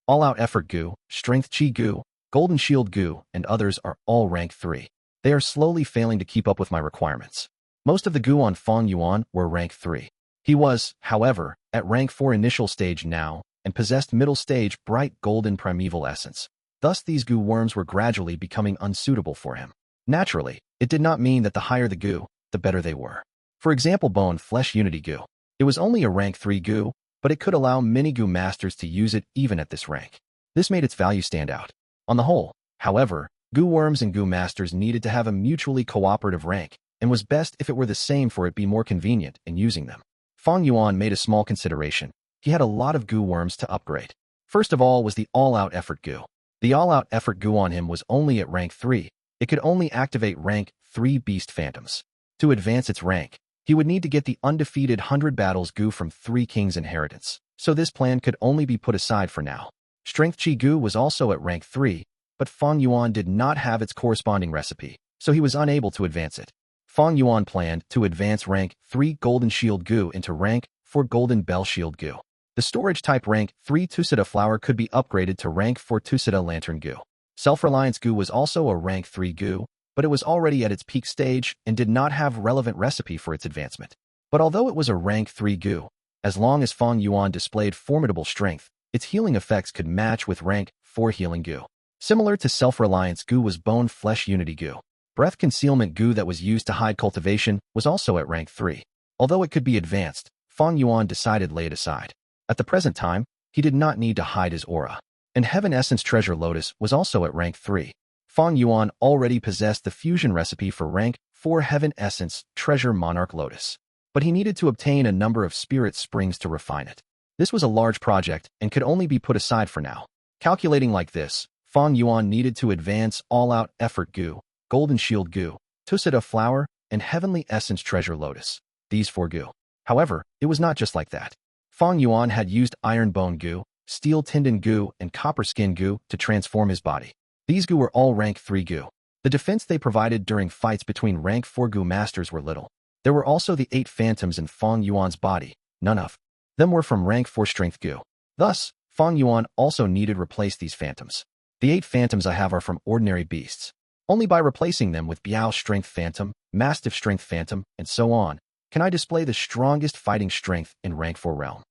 All-Out Effort Gu, Strength Chi Gu, Golden Shield Gu, and others are all rank 3. They are slowly failing to keep up with my requirements. Most of the Gu on Fang Yuan were rank 3. He was, however, at rank 4 initial stage now, and possessed middle stage bright golden primeval essence. Thus these Gu worms were gradually becoming unsuitable for him. Naturally, it did not mean that the higher the Gu, the better they were. For example, Bone Flesh Unity Gu. It was only a rank 3 Gu, but it could allow many Gu masters to use it even at this rank. This made its value stand out. On the whole, however, Gu worms and Gu masters needed to have a mutually cooperative rank, and was best if it were the same for it be more convenient in using them. Fang Yuan made a small consideration. He had a lot of Gu worms to upgrade. First of all was the All-Out Effort Gu. The All-Out Effort Gu on him was only at rank 3. It could only activate rank 3 Beast Phantoms. To advance its rank, he would need to get the undefeated 100 Battles Gu from 3 Kings Inheritance, so this plan could only be put aside for now. Strength Chi Gu was also at rank 3, but Fang Yuan did not have its corresponding recipe, so he was unable to advance it. Fang Yuan planned to advance rank 3 Golden Shield Gu into rank 4 Golden Bell Shield Gu. The storage type rank 3 Tusita Flower could be upgraded to rank 4 Tusita Lantern Gu. Self-Reliance Gu was also a rank 3 Gu, but it was already at its peak stage and did not have relevant recipe for its advancement. But although it was a rank 3 Gu, as long as Fang Yuan displayed formidable strength, its healing effects could match with rank 4 Healing Gu. Similar to Self-Reliance Gu was Bone Flesh Unity Gu. Breath Concealment Gu that was used to hide cultivation was also at rank 3. Although it could be advanced, Fang Yuan decided to lay it aside. At the present time, he did not need to hide his aura. And Heaven Essence Treasure Lotus was also at rank 3. Fang Yuan already possessed the fusion recipe for rank 4 Heaven Essence Treasure Monarch Lotus, but he needed to obtain a number of spirit springs to refine it. This was a large project and could only be put aside for now. Calculating like this, Fang Yuan needed to advance All-Out Effort Gu, Golden Shield Gu, Tusita Flower, and Heavenly Essence Treasure Lotus, these 4 Gu. However, it was not just like that. Fang Yuan had used Iron Bone Gu, Steel Tendon Gu, and Copper Skin Gu to transform his body. These Gu were all rank 3 Gu. The defense they provided during fights between rank 4 Gu masters were little. There were also the 8 phantoms in Fang Yuan's body. None of them were from rank 4 Strength Gu. Thus, Fang Yuan also needed to replace these phantoms. The 8 phantoms I have are from ordinary beasts. Only by replacing them with Biao Strength Phantom, Mastiff Strength Phantom, and so on, can I display the strongest fighting strength in rank 4 realm.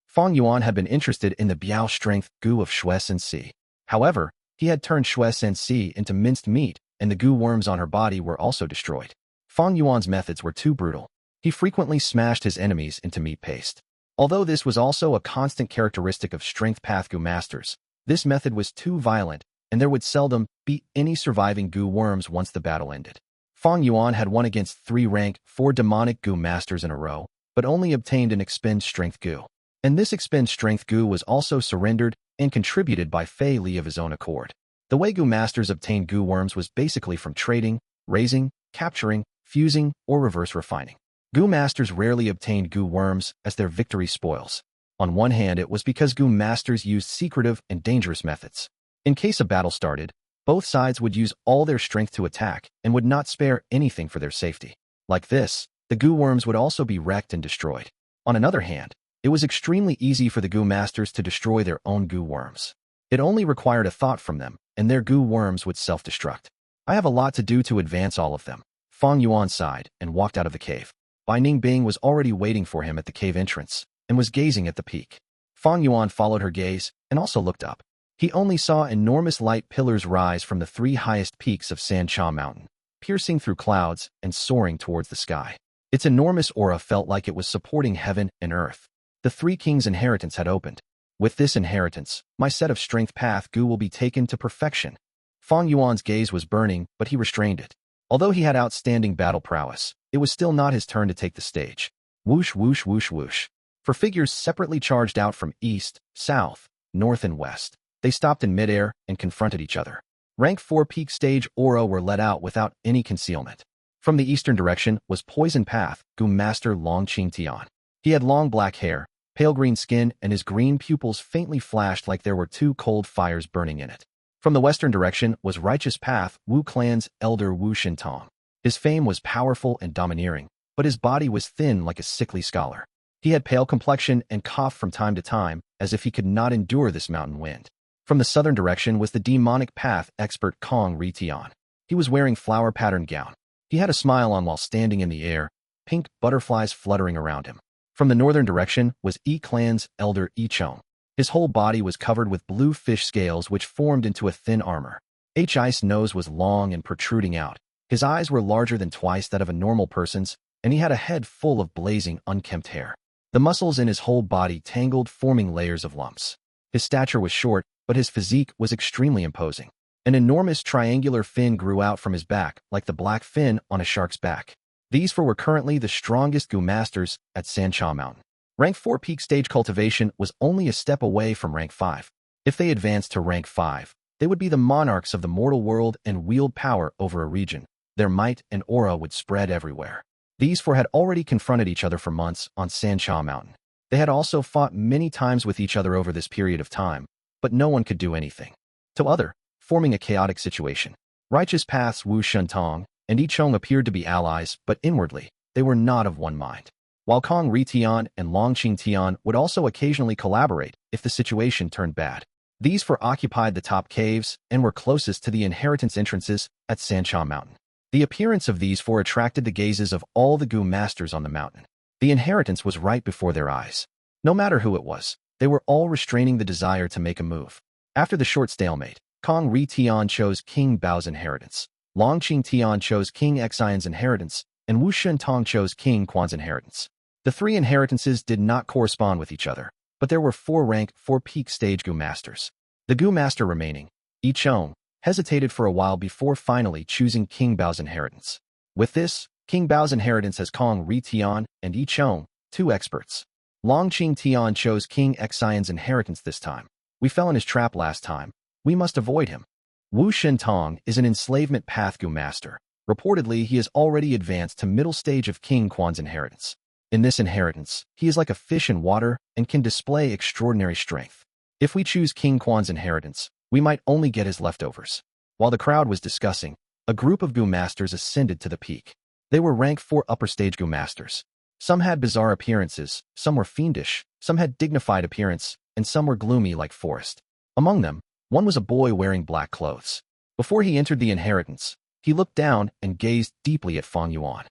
Fang Yuan had been interested in the Biao Strength Gu of Shui Sensi. However, he had turned Shui Sensi into minced meat, and the Gu worms on her body were also destroyed. Fang Yuan's methods were too brutal. He frequently smashed his enemies into meat paste. Although this was also a constant characteristic of Strength Path Gu masters, this method was too violent, and there would seldom be any surviving Gu worms once the battle ended. Fang Yuan had won against 3 rank 4 demonic Gu masters in a row, but only obtained an Expend Strength Gu. And this Expend Strength Gu was also surrendered and contributed by Fei Li of his own accord. The way Gu masters obtained Gu worms was basically from trading, raising, capturing, fusing, or reverse refining. Gu masters rarely obtained Gu worms as their victory spoils. On one hand, it was because Gu masters used secretive and dangerous methods. In case a battle started, both sides would use all their strength to attack and would not spare anything for their safety. Like this, the Gu worms would also be wrecked and destroyed. On another hand, it was extremely easy for the Gu masters to destroy their own Gu worms. It only required a thought from them, and their Gu worms would self-destruct. I have a lot to do to advance all of them. Fang Yuan sighed and walked out of the cave. Bai Ningbing was already waiting for him at the cave entrance and was gazing at the peak. Fang Yuan followed her gaze and also looked up. He only saw enormous light pillars rise from the 3 highest peaks of Sancha Mountain. piercing through clouds and soaring towards the sky. Its enormous aura felt like it was supporting heaven and earth. The Three Kings' inheritance had opened. With this inheritance, my set of strength path Gu will be taken to perfection. Fang Yuan's gaze was burning, but he restrained it. Although he had outstanding battle prowess, it was still not his turn to take the stage. Whoosh, whoosh, whoosh, whoosh. For figures separately charged out from east, south, north, and west, they stopped in midair and confronted each other. Rank 4 peak stage aura were let out without any concealment. From the eastern direction was Poison Path Gu Master Longqing Tian. He had long black hair, pale green skin, and his green pupils faintly flashed like there were two cold fires burning in it. From the western direction was Righteous Path Wu Clan's Elder Wu Shintong. His fame was powerful and domineering, but his body was thin like a sickly scholar. He had pale complexion and coughed from time to time, as if he could not endure this mountain wind. From the southern direction was the Demonic Path Expert Kong Ritian. He was wearing flower-patterned gown. He had a smile on while standing in the air, pink butterflies fluttering around him. From the northern direction was Yi Clan's Elder Xiong. His whole body was covered with blue fish scales which formed into a thin armor. His nose was long and protruding out. His eyes were larger than twice that of a normal person's, and he had a head full of blazing, unkempt hair. The muscles in his whole body tangled, forming layers of lumps. His stature was short, but his physique was extremely imposing. An enormous triangular fin grew out from his back, like the black fin on a shark's back. These four were currently the strongest Gu masters at Sancha Mountain. Rank 4 peak stage cultivation was only a step away from rank 5. If they advanced to rank 5, they would be the monarchs of the mortal world and wield power over a region. Their might and aura would spread everywhere. These four had already confronted each other for months on Sancha Mountain. They had also fought many times with each other over this period of time, but no one could do anything. To other, forming a chaotic situation. Righteous Path's Wu Shentong and Yichong appeared to be allies, but inwardly, they were not of one mind. While Kong Ritian and Longqing Tian would also occasionally collaborate if the situation turned bad. These four occupied the top caves and were closest to the inheritance entrances at Sancha Mountain. The appearance of these four attracted the gazes of all the Gu masters on the mountain. The inheritance was right before their eyes. No matter who it was, they were all restraining the desire to make a move. After the short stalemate, Kong Ritian chose King Bao's inheritance, Longqing Tian chose King Xian's inheritance, and Wu Shentong chose King Quan's inheritance. The three inheritances did not correspond with each other, but there were 4 rank 4 peak stage Gu masters. The Gu master remaining, Xiong, hesitated for a while before finally choosing King Bao's inheritance. With this, King Bao's inheritance has Kong Ritian and Xiong, 2 experts. Longqing Tian chose King Xian's inheritance this time. We fell in his trap last time. We must avoid him. Wu Shentong is an enslavement path Gu master. Reportedly, he has already advanced to middle stage of King Quan's inheritance. In this inheritance, he is like a fish in water and can display extraordinary strength. If we choose King Quan's inheritance, we might only get his leftovers. While the crowd was discussing, a group of Gu masters ascended to the peak. They were rank 4 upper stage Gu masters. Some had bizarre appearances, some were fiendish, some had dignified appearance, and some were gloomy like forest. Among them, one was a boy wearing black clothes. Before he entered the inheritance, he looked down and gazed deeply at Fang Yuan.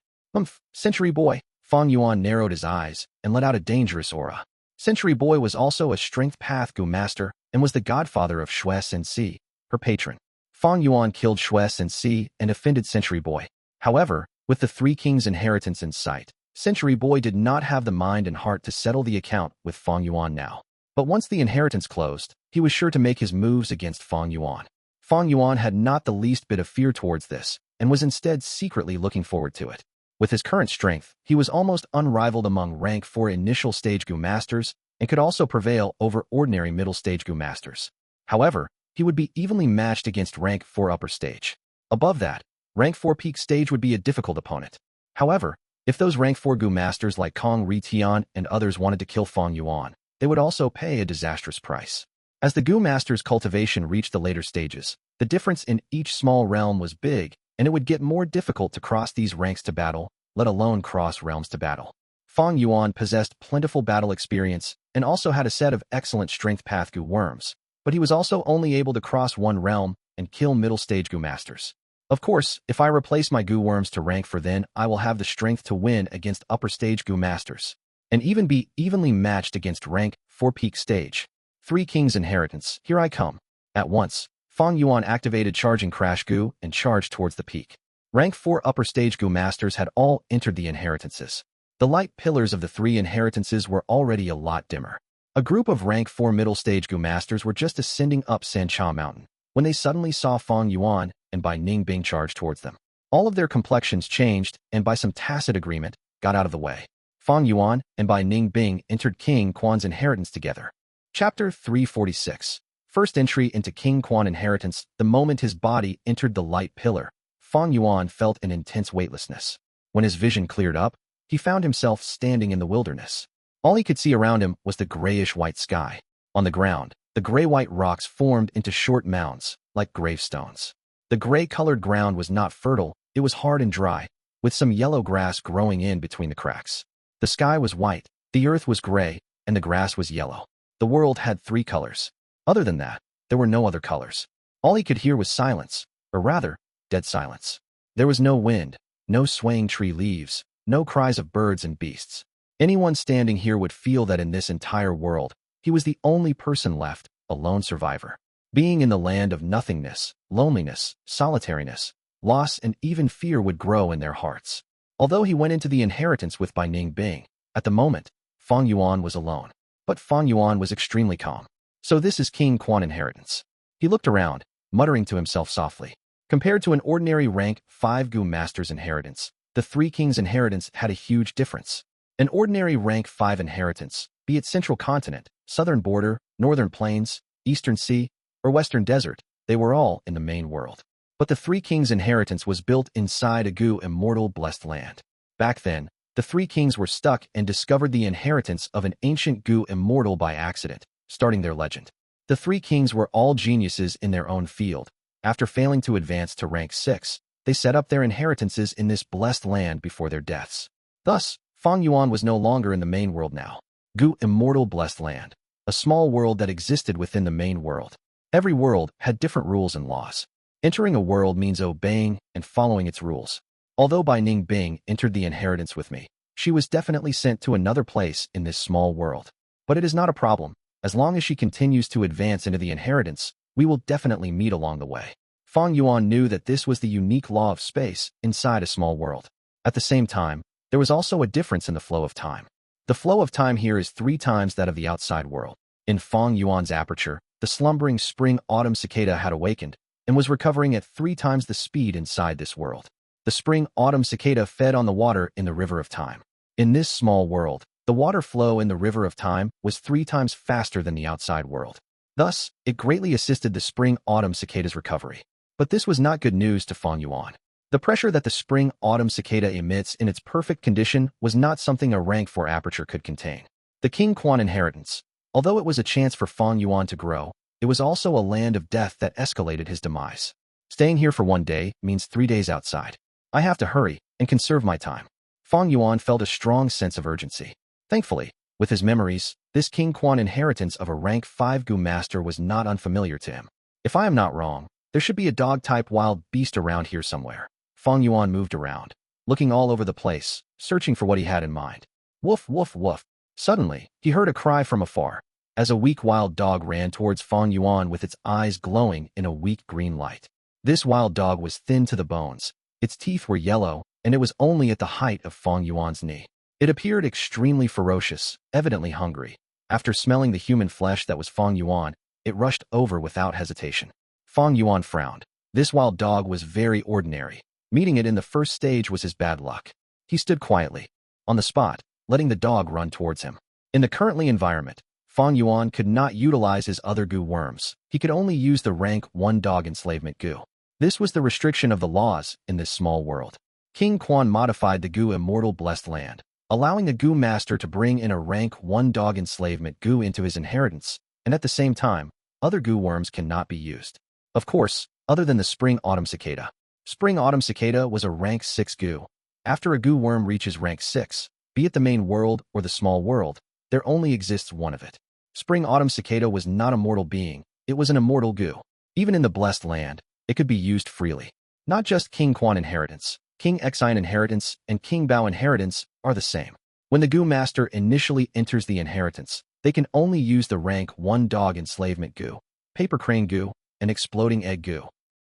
Century Boy. Fang Yuan narrowed his eyes and let out a dangerous aura. Century Boy was also a strength path Gu master and was the godfather of Shui Sensi, her patron. Fang Yuan killed Shui Sensi and offended Century Boy. However, with the Three Kings' inheritance in sight, Century Boy did not have the mind and heart to settle the account with Fang Yuan now. But once the inheritance closed, he was sure to make his moves against Fang Yuan. Fang Yuan had not the least bit of fear towards this, and was instead secretly looking forward to it. With his current strength, he was almost unrivaled among rank 4 initial stage Gu masters, and could also prevail over ordinary middle stage Gu masters. However, he would be evenly matched against rank 4 upper stage. Above that, rank 4 peak stage would be a difficult opponent. However, if those rank 4 Gu masters like Kong Ritian and others wanted to kill Fang Yuan, they would also pay a disastrous price. As the Gu master's cultivation reached the later stages, the difference in each small realm was big, and it would get more difficult to cross these ranks to battle, let alone cross realms to battle. Fang Yuan possessed plentiful battle experience and also had a set of excellent strength path Gu worms, but he was also only able to cross one realm and kill middle stage Gu masters. Of course, if I replace my Gu worms to rank 4, then I will have the strength to win against upper stage Gu masters, and even be evenly matched against rank 4 peak stage. Three Kings' inheritance, here I come. At once, Fang Yuan activated Charging Crash Gu and charged towards the peak. Rank 4 upper stage Gu masters had all entered the inheritances. The light pillars of the three inheritances were already a lot dimmer. A group of rank 4 middle stage Gu masters were just ascending up Sancha Mountain when they suddenly saw Fang Yuan and Bai Ningbing charge towards them. All of their complexions changed and by some tacit agreement, got out of the way. Fang Yuan and Bai Ningbing entered King Quan's inheritance together. Chapter 346. First entry into King Quan Inheritance. The moment his body entered the light pillar, Fang Yuan felt an intense weightlessness. When his vision cleared up, he found himself standing in the wilderness. All he could see around him was the grayish-white sky. On the ground, the gray-white rocks formed into short mounds, like gravestones. The gray-colored ground was not fertile, it was hard and dry, with some yellow grass growing in between the cracks. The sky was white, the earth was gray, and the grass was yellow. The world had three colors. Other than that, there were no other colors. All he could hear was silence, or rather, dead silence. There was no wind, no swaying tree leaves, no cries of birds and beasts. Anyone standing here would feel that in this entire world, he was the only person left, a lone survivor. Being in the land of nothingness, loneliness, solitariness, loss, and even fear would grow in their hearts. Although he went into the inheritance with Bai Ningbing, at the moment, Fang Yuan was alone. But Fang Yuan was extremely calm. So this is King Quan Inheritance. He looked around, muttering to himself softly. Compared to an ordinary rank 5 Gu Master's inheritance, the Three Kings' inheritance had a huge difference. An ordinary rank 5 inheritance, be it Central Continent, Southern Border, Northern Plains, Eastern Sea, or Western Desert, they were all in the main world. But the Three Kings' inheritance was built inside a Gu immortal blessed land. Back then, the Three Kings were stuck and discovered the inheritance of an ancient Gu immortal by accident, starting their legend. The Three Kings were all geniuses in their own field. After failing to advance to rank 6, they set up their inheritances in this blessed land before their deaths. Thus, Fang Yuan was no longer in the main world now. Gu immortal blessed land, a small world that existed within the main world. Every world had different rules and laws. Entering a world means obeying and following its rules. Although Bai Ningbing entered the inheritance with me, she was definitely sent to another place in this small world. But it is not a problem. As long as she continues to advance into the inheritance, we will definitely meet along the way. Fang Yuan knew that this was the unique law of space inside a small world. At the same time, there was also a difference in the flow of time. The flow of time here is 3 times that of the outside world. In Fang Yuan's aperture, the slumbering spring Autumn Cicada had awakened and was recovering at 3 times the speed inside this world. The spring Autumn Cicada fed on the water in the river of time. In this small world, the water flow in the river of time was 3 times faster than the outside world. Thus, it greatly assisted the spring Autumn Cicada's recovery. But this was not good news to Fang Yuan. The pressure that the spring Autumn Cicada emits in its perfect condition was not something a rank 4 aperture could contain. The King Quan Inheritance, although it was a chance for Fang Yuan to grow, it was also a land of death that escalated his demise. Staying here for 1 day means 3 days outside. I have to hurry and conserve my time. Fang Yuan felt a strong sense of urgency. Thankfully, with his memories, this King Quan inheritance of a rank 5 Gu master was not unfamiliar to him. If I am not wrong, there should be a dog-type wild beast around here somewhere. Fang Yuan moved around, looking all over the place, searching for what he had in mind. Woof, woof, woof. Suddenly, he heard a cry from afar, as a weak wild dog ran towards Fang Yuan with its eyes glowing in a weak green light. This wild dog was thin to the bones, its teeth were yellow, and it was only at the height of Fang Yuan's knee. It appeared extremely ferocious, evidently hungry. After smelling the human flesh that was Fang Yuan, it rushed over without hesitation. Fang Yuan frowned. This wild dog was very ordinary. Meeting it in the first stage was his bad luck. He stood quietly, on the spot, letting the dog run towards him. In the currently environment, Fang Yuan could not utilize his other Gu worms. He could only use the rank 1 dog enslavement Gu. This was the restriction of the laws in this small world. King Quan modified the Gu immortal blessed land, allowing the Gu master to bring in a rank 1 dog enslavement Gu into his inheritance, and at the same time, other Gu worms cannot be used. Of course, other than the spring Autumn Cicada. Spring Autumn Cicada was a rank 6 Gu. After a Gu worm reaches rank 6, be it the main world or the small world, there only exists one of it. Spring Autumn Cicada was not a mortal being, it was an immortal Gu. Even in the blessed land, it could be used freely. Not just King Quan Inheritance, King Xiong Inheritance, and King Biao Inheritance are the same. When the Gu master initially enters the inheritance, they can only use the rank 1 dog enslavement Gu, paper crane Gu, and exploding egg Gu.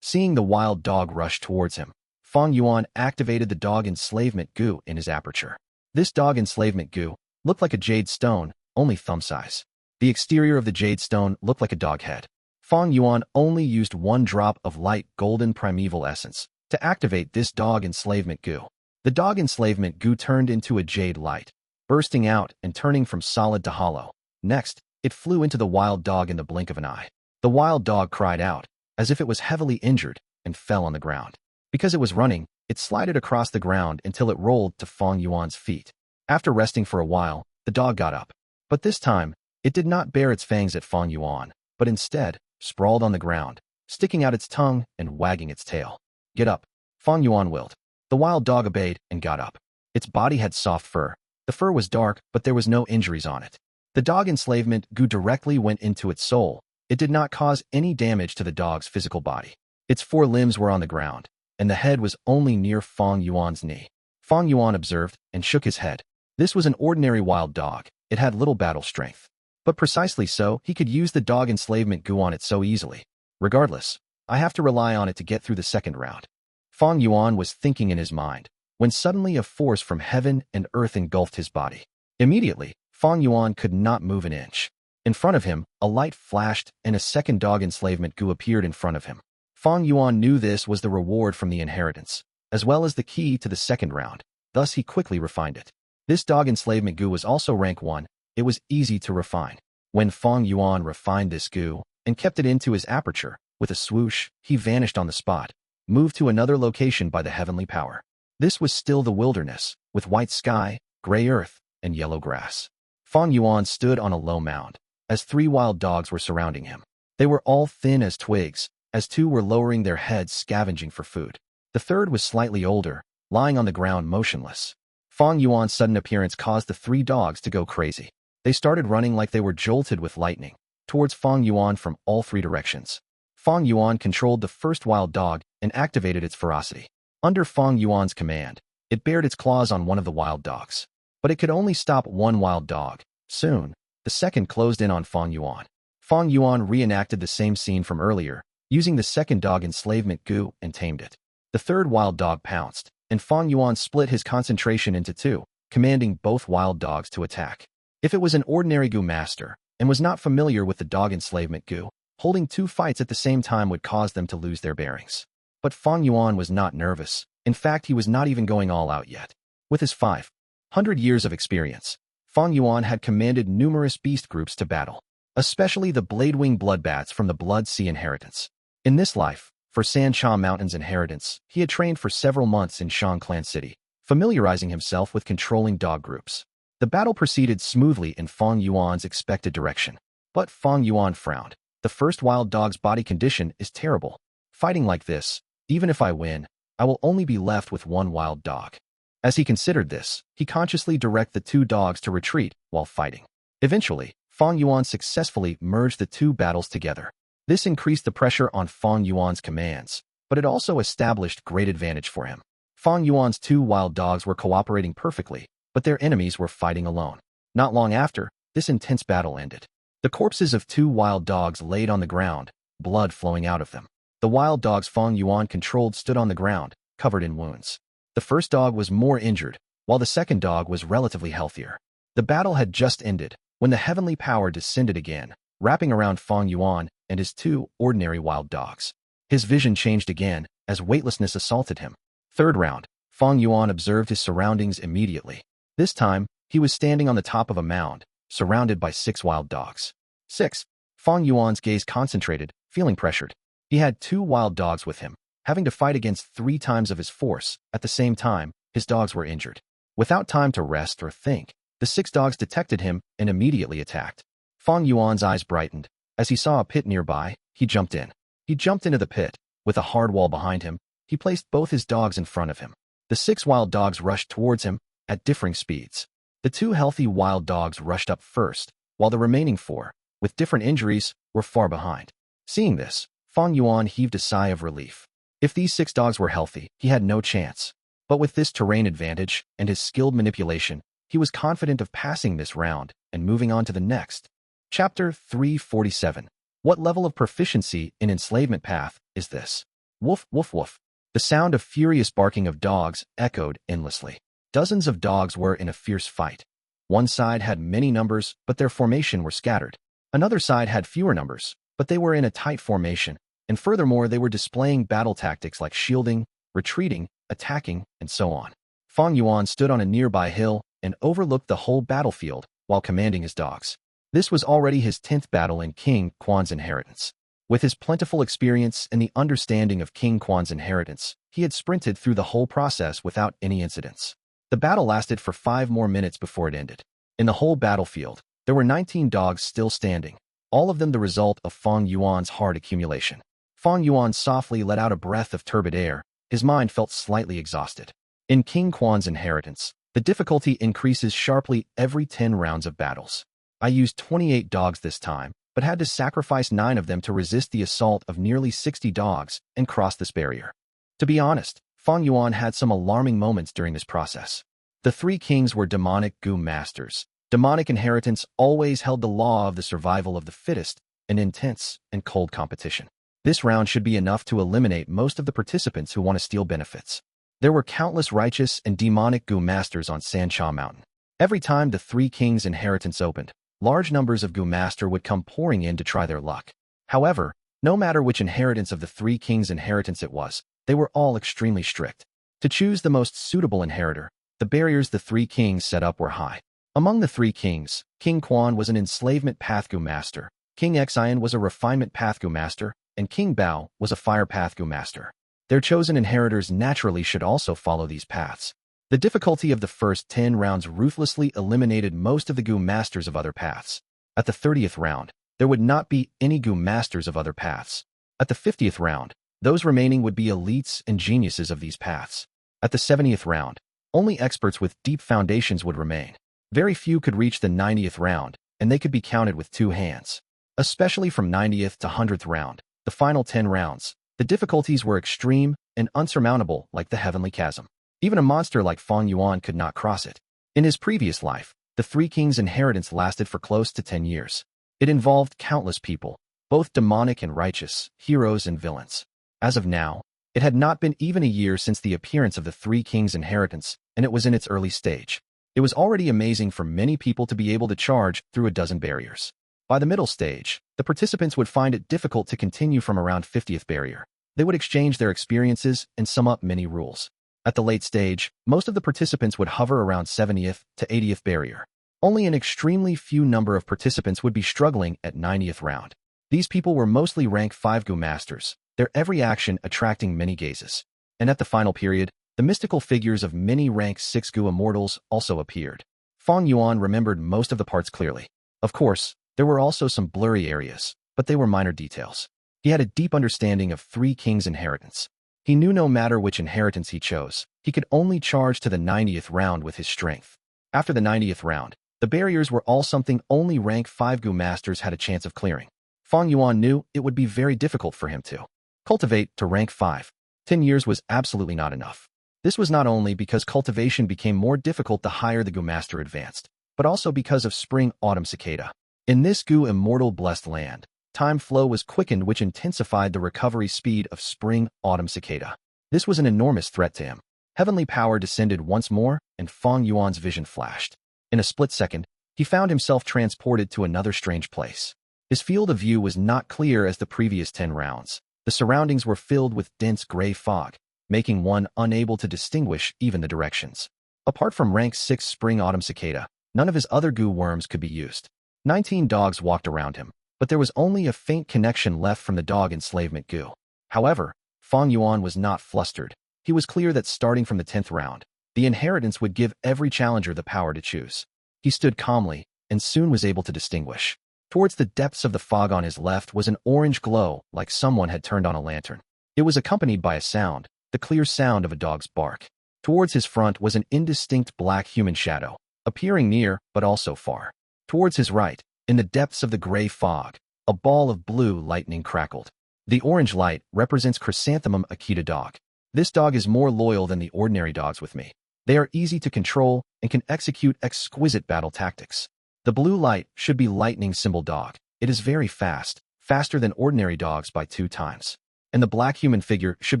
Seeing the wild dog rush towards him, Fang Yuan activated the dog enslavement Gu in his aperture. This dog enslavement Gu looked like a jade stone, only thumb size. The exterior of the jade stone looked like a dog head. Fang Yuan only used 1 drop of light golden primeval essence to activate this dog enslavement Gu. The dog enslavement Gu turned into a jade light, bursting out and turning from solid to hollow. Next, it flew into the wild dog in the blink of an eye. The wild dog cried out, as if it was heavily injured, and fell on the ground. Because it was running, it slided across the ground until it rolled to Fang Yuan's feet. After resting for a while, the dog got up. But this time, it did not bare its fangs at Fang Yuan, but instead, sprawled on the ground, sticking out its tongue and wagging its tail. Get up, Fang Yuan willed. The wild dog obeyed and got up. Its body had soft fur. The fur was dark, but there was no injuries on it. The dog enslavement Gu directly went into its soul. It did not cause any damage to the dog's physical body. Its 4 limbs were on the ground, and the head was only near Fang Yuan's knee. Fang Yuan observed and shook his head. This was an ordinary wild dog. It had little battle strength. But precisely so, he could use the dog enslavement Gu on it so easily. Regardless, I have to rely on it to get through the second round. Fang Yuan was thinking in his mind, when suddenly a force from heaven and earth engulfed his body. Immediately, Fang Yuan could not move an inch. In front of him, a light flashed and a second dog enslavement Gu appeared in front of him. Fang Yuan knew this was the reward from the inheritance, as well as the key to the second round. Thus he quickly refined it. This dog enslavement Gu was also rank 1. It was easy to refine. When Fang Yuan refined this Gu and kept it into his aperture, with a swoosh, he vanished on the spot, moved to another location by the heavenly power. This was still the wilderness, with white sky, gray earth, and yellow grass. Fang Yuan stood on a low mound, as 3 wild dogs were surrounding him. They were all thin as twigs, as 2 were lowering their heads scavenging for food. The third was slightly older, lying on the ground motionless. Fang Yuan's sudden appearance caused the 3 dogs to go crazy. They started running like they were jolted with lightning, towards Fang Yuan from all 3 directions. Fang Yuan controlled the first wild dog and activated its ferocity. Under Fang Yuan's command, it bared its claws on one of the wild dogs. But it could only stop 1 wild dog. Soon, the second closed in on Fang Yuan. Fang Yuan reenacted the same scene from earlier, using the second dog enslavement Gu and tamed it. The third wild dog pounced, and Fang Yuan split his concentration into 2, commanding both wild dogs to attack. If it was an ordinary Gu master, and was not familiar with the dog enslavement Gu, holding 2 fights at the same time would cause them to lose their bearings. But Fang Yuan was not nervous. In fact, he was not even going all out yet. With his 500 years of experience, Fang Yuan had commanded numerous beast groups to battle, especially the Bladewing bloodbats from the Blood Sea Inheritance. In this life, for Sancha Mountain's inheritance, he had trained for several months in Shang Clan City, familiarizing himself with controlling dog groups. The battle proceeded smoothly in Fang Yuan's expected direction. But Fang Yuan frowned. The first wild dog's body condition is terrible. Fighting like this, even if I win, I will only be left with 1 wild dog. As he considered this, he consciously directed the 2 dogs to retreat while fighting. Eventually, Fang Yuan successfully merged the 2 battles together. This increased the pressure on Fang Yuan's commands, but it also established great advantage for him. Fang Yuan's 2 wild dogs were cooperating perfectly, but their enemies were fighting alone. Not long after, this intense battle ended. The corpses of 2 wild dogs laid on the ground, blood flowing out of them. The wild dogs Fang Yuan controlled stood on the ground, covered in wounds. The first dog was more injured, while the second dog was relatively healthier. The battle had just ended, when the heavenly power descended again, wrapping around Fang Yuan and his 2 ordinary wild dogs. His vision changed again, as weightlessness assaulted him. Third round, Fang Yuan observed his surroundings immediately. This time, he was standing on the top of a mound, surrounded by 6 wild dogs. 6. Fang Yuan's gaze concentrated, feeling pressured. He had 2 wild dogs with him, having to fight against 3 times of his force. At the same time, his dogs were injured. Without time to rest or think, the 6 dogs detected him and immediately attacked. Fang Yuan's eyes brightened. As he saw a pit nearby, he jumped in. He jumped into the pit. With a hard wall behind him, he placed both his dogs in front of him. The 6 wild dogs rushed towards him at differing speeds. The 2 healthy wild dogs rushed up first, while the remaining 4, with different injuries, were far behind. Seeing this, Fang Yuan heaved a sigh of relief. If these 6 dogs were healthy, he had no chance. But with this terrain advantage and his skilled manipulation, he was confident of passing this round and moving on to the next. Chapter 347. What level of proficiency in enslavement path is this? Woof, woof, woof. The sound of furious barking of dogs echoed endlessly. Dozens of dogs were in a fierce fight. One side had many numbers, but their formation were scattered. Another side had fewer numbers, but they were in a tight formation, and furthermore they were displaying battle tactics like shielding, retreating, attacking, and so on. Fang Yuan stood on a nearby hill and overlooked the whole battlefield while commanding his dogs. This was already his 10th battle in King Quan's Inheritance. With his plentiful experience and the understanding of King Quan's Inheritance, he had sprinted through the whole process without any incidents. The battle lasted for 5 more minutes before it ended. In the whole battlefield, there were 19 dogs still standing, all of them the result of Fang Yuan's hard accumulation. Fang Yuan softly let out a breath of turbid air. His mind felt slightly exhausted. In King Quan's Inheritance, the difficulty increases sharply every 10 rounds of battles. I used 28 dogs this time, but had to sacrifice 9 of them to resist the assault of nearly 60 dogs and cross this barrier. To be honest, Fang Yuan had some alarming moments during this process. The 3 kings were demonic Gu masters. Demonic Inheritance always held the law of the survival of the fittest, an intense and cold competition. This round should be enough to eliminate most of the participants who want to steal benefits. There were countless righteous and demonic Gu masters on Sancha Mountain. Every time the 3 kings' inheritance opened, large numbers of Gu master would come pouring in to try their luck. However, no matter which inheritance of the 3 kings' inheritance it was, they were all extremely strict. To choose the most suitable inheritor, the barriers the 3 kings set up were high. Among the 3 kings, King Quan was an enslavement path Gu master, King Xiong was a refinement path Gu master, and King Biao was a fire path Gu master. Their chosen inheritors naturally should also follow these paths. The difficulty of the first 10 rounds ruthlessly eliminated most of the Gu masters of other paths. At the 30th round, there would not be any Gu masters of other paths. At the 50th round, those remaining would be elites and geniuses of these paths. At the 70th round, only experts with deep foundations would remain. Very few could reach the 90th round, and they could be counted with 2 hands. Especially from 90th to 100th round, the final 10 rounds, the difficulties were extreme and unsurmountable like the heavenly chasm. Even a monster like Fang Yuan could not cross it. In his previous life, the 3 kings' inheritance lasted for close to 10 years. It involved countless people, both demonic and righteous, heroes and villains. As of now, it had not been even a year since the appearance of the 3 kings' inheritance, and it was in its early stage. It was already amazing for many people to be able to charge through a dozen barriers. By the middle stage, the participants would find it difficult to continue from around 50th barrier. They would exchange their experiences and sum up many rules. At the late stage, most of the participants would hover around 70th to 80th barrier. Only an extremely few number of participants would be struggling at 90th round. These people were mostly rank 5 Gu masters, their every action attracting many gazes. And at the final period, the mystical figures of many rank 6 Gu immortals also appeared. Fang Yuan remembered most of the parts clearly. Of course, there were also some blurry areas, but they were minor details. He had a deep understanding of 3 kings' inheritance. He knew no matter which inheritance he chose, he could only charge to the 90th round with his strength. After the 90th round, the barriers were all something only rank 5 Gu masters had a chance of clearing. Fang Yuan knew it would be very difficult for him to cultivate to rank 5. 10 years was absolutely not enough. This was not only because cultivation became more difficult the higher the Gu master advanced, but also because of spring Autumn Cicada. In this Gu immortal blessed land, time flow was quickened, which intensified the recovery speed of spring Autumn Cicada. This was an enormous threat to him. Heavenly power descended once more, and Fang Yuan's vision flashed. In a split second, he found himself transported to another strange place. His field of view was not clear as the previous 10 rounds. The surroundings were filled with dense gray fog, making one unable to distinguish even the directions. Apart from rank 6 spring Autumn Cicada, none of his other Gu worms could be used. 19 dogs walked around him, but there was only a faint connection left from the dog enslavement Gu. However, Fang Yuan was not flustered. He was clear that starting from the 10th round, the inheritance would give every challenger the power to choose. He stood calmly, and soon was able to distinguish. Towards the depths of the fog on his left was an orange glow, like someone had turned on a lantern. It was accompanied by a sound, the clear sound of a dog's bark. Towards his front was an indistinct black human shadow, appearing near but also far. Towards his right, in the depths of the gray fog, a ball of blue lightning crackled. The orange light represents Chrysanthemum Akita dog. This dog is more loyal than the ordinary dogs with me. They are easy to control and can execute exquisite battle tactics. The blue light should be lightning symbol dog. It is very fast, faster than ordinary dogs by 2 times. And the black human figure should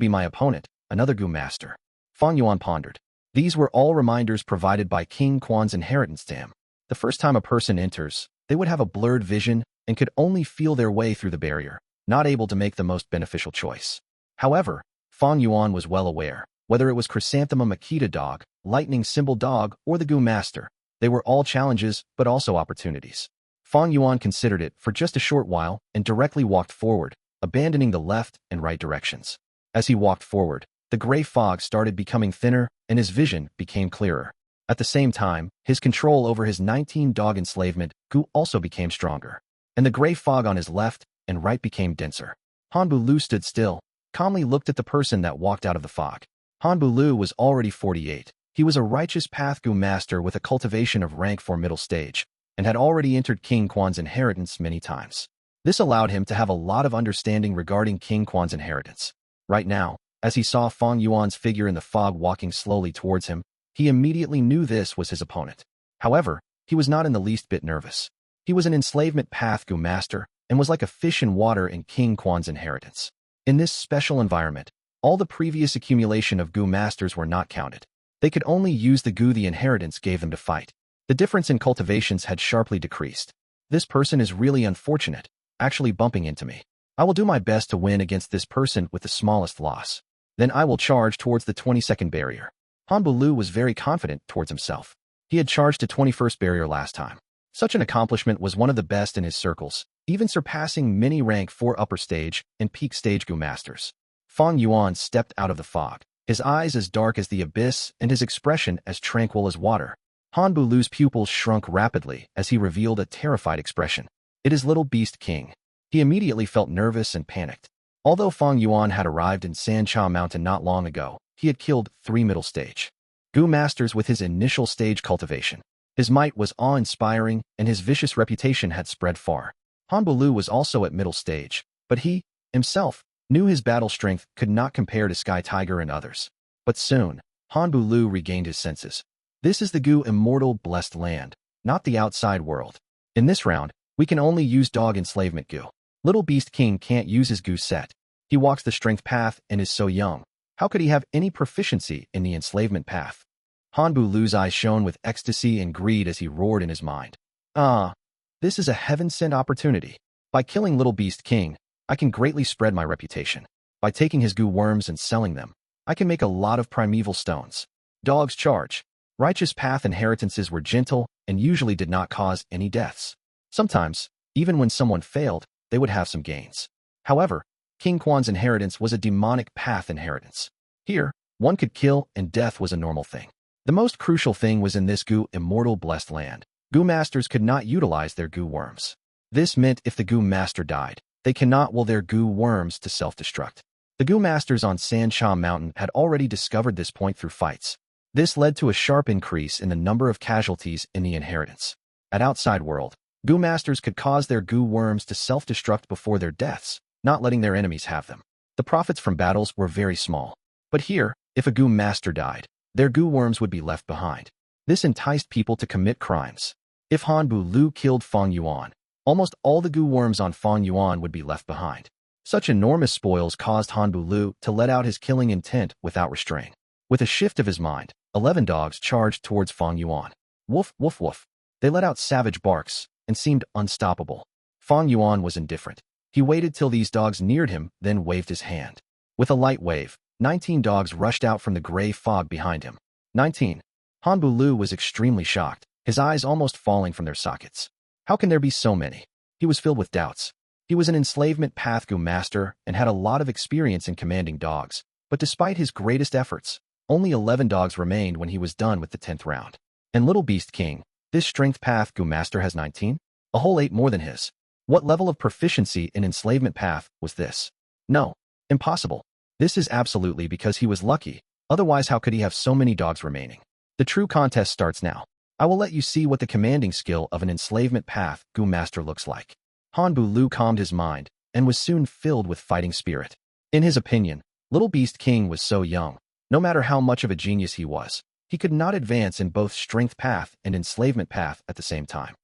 be my opponent, another Gu master. Fang Yuan pondered. These were all reminders provided by King Quan's inheritance to him. The first time a person enters, they would have a blurred vision and could only feel their way through the barrier, not able to make the most beneficial choice. However, Fang Yuan was well aware, whether it was Chrysanthemum Akita dog, Lightning Symbol dog, or the Gu master, they were all challenges but also opportunities. Fang Yuan considered it for just a short while and directly walked forward, abandoning the left and right directions. As he walked forward, the gray fog started becoming thinner and his vision became clearer. At the same time, his control over his 19-dog enslavement Gu also became stronger, and the gray fog on his left and right became denser. Hanbu Lu stood still, calmly looked at the person that walked out of the fog. Hanbu Lu was already 48. He was a righteous path Gu master with a cultivation of rank for middle stage, and had already entered King Quan's inheritance many times. This allowed him to have a lot of understanding regarding King Quan's inheritance. Right now, as he saw Fang Yuan's figure in the fog walking slowly towards him, he immediately knew this was his opponent. However, he was not in the least bit nervous. He was an enslavement path Gu master and was like a fish in water in King Quan's inheritance. In this special environment, all the previous accumulation of Gu masters were not counted. They could only use the Gu the inheritance gave them to fight. The difference in cultivations had sharply decreased. This person is really unfortunate, actually bumping into me. I will do my best to win against this person with the smallest loss. Then I will charge towards the 22nd barrier. Hanbu Lu was very confident towards himself. He had charged to 21st barrier last time. Such an accomplishment was one of the best in his circles, even surpassing many rank 4 upper stage and peak stage Gu masters. Fang Yuan stepped out of the fog, his eyes as dark as the abyss and his expression as tranquil as water. Hanbu Lu's pupils shrunk rapidly as he revealed a terrified expression. It is Little Beast King. He immediately felt nervous and panicked. Although Fang Yuan had arrived in Sancha Mountain not long ago, he had killed 3 middle stage Gu masters with his initial stage cultivation. His might was awe-inspiring and his vicious reputation had spread far. Hanbu Lu was also at middle stage, but he, himself, knew his battle strength could not compare to Sky Tiger and others. But soon, Hanbu Lu regained his senses. This is the Gu Immortal blessed land, not the outside world. In this round, we can only use dog enslavement Gu. Little Beast King can't use his Gu set. He walks the strength path and is so young. How could he have any proficiency in the enslavement path? Hanbu Lu's eyes shone with ecstasy and greed as he roared in his mind. Ah, this is a heaven-sent opportunity. By killing Little Beast King, I can greatly spread my reputation. By taking his Gu worms and selling them, I can make a lot of primeval stones. Dogs charge. Righteous path inheritances were gentle and usually did not cause any deaths. Sometimes, even when someone failed, they would have some gains. However, King Quan's inheritance was a demonic path inheritance. Here, one could kill and death was a normal thing. The most crucial thing was in this Gu Immortal blessed land. Gu masters could not utilize their Gu worms. This meant if the Gu master died, they cannot will their Gu worms to self-destruct. The Gu masters on Sancha Mountain had already discovered this point through fights. This led to a sharp increase in the number of casualties in the inheritance. At outside world, Gu masters could cause their Gu worms to self-destruct before their deaths, not letting their enemies have them. The profits from battles were very small. But here, if a Gu master died, their Gu worms would be left behind. This enticed people to commit crimes. If Hanbu Lu killed Fang Yuan, almost all the Gu worms on Fang Yuan would be left behind. Such enormous spoils caused Hanbu Lu to let out his killing intent without restraint. With a shift of his mind, 11 dogs charged towards Fang Yuan. Woof, woof, woof. They let out savage barks and seemed unstoppable. Fang Yuan was indifferent. He waited till these dogs neared him, then waved his hand. With a light wave, 19 dogs rushed out from the gray fog behind him. 19. Hanbu Lu was extremely shocked, his eyes almost falling from their sockets. How can there be so many? He was filled with doubts. He was an enslavement path Gu master and had a lot of experience in commanding dogs, but despite his greatest efforts, only 11 dogs remained when he was done with the 10th round. And Little Beast King, this strength path Gu master has 19? A whole 8 more than his. What level of proficiency in enslavement path was this? No. Impossible. This is absolutely because he was lucky, otherwise how could he have so many dogs remaining? The true contest starts now. I will let you see what the commanding skill of an enslavement path Gu master looks like. Hanbu Lu calmed his mind and was soon filled with fighting spirit. In his opinion, Little Beast King was so young. No matter how much of a genius he was, he could not advance in both strength path and enslavement path at the same time.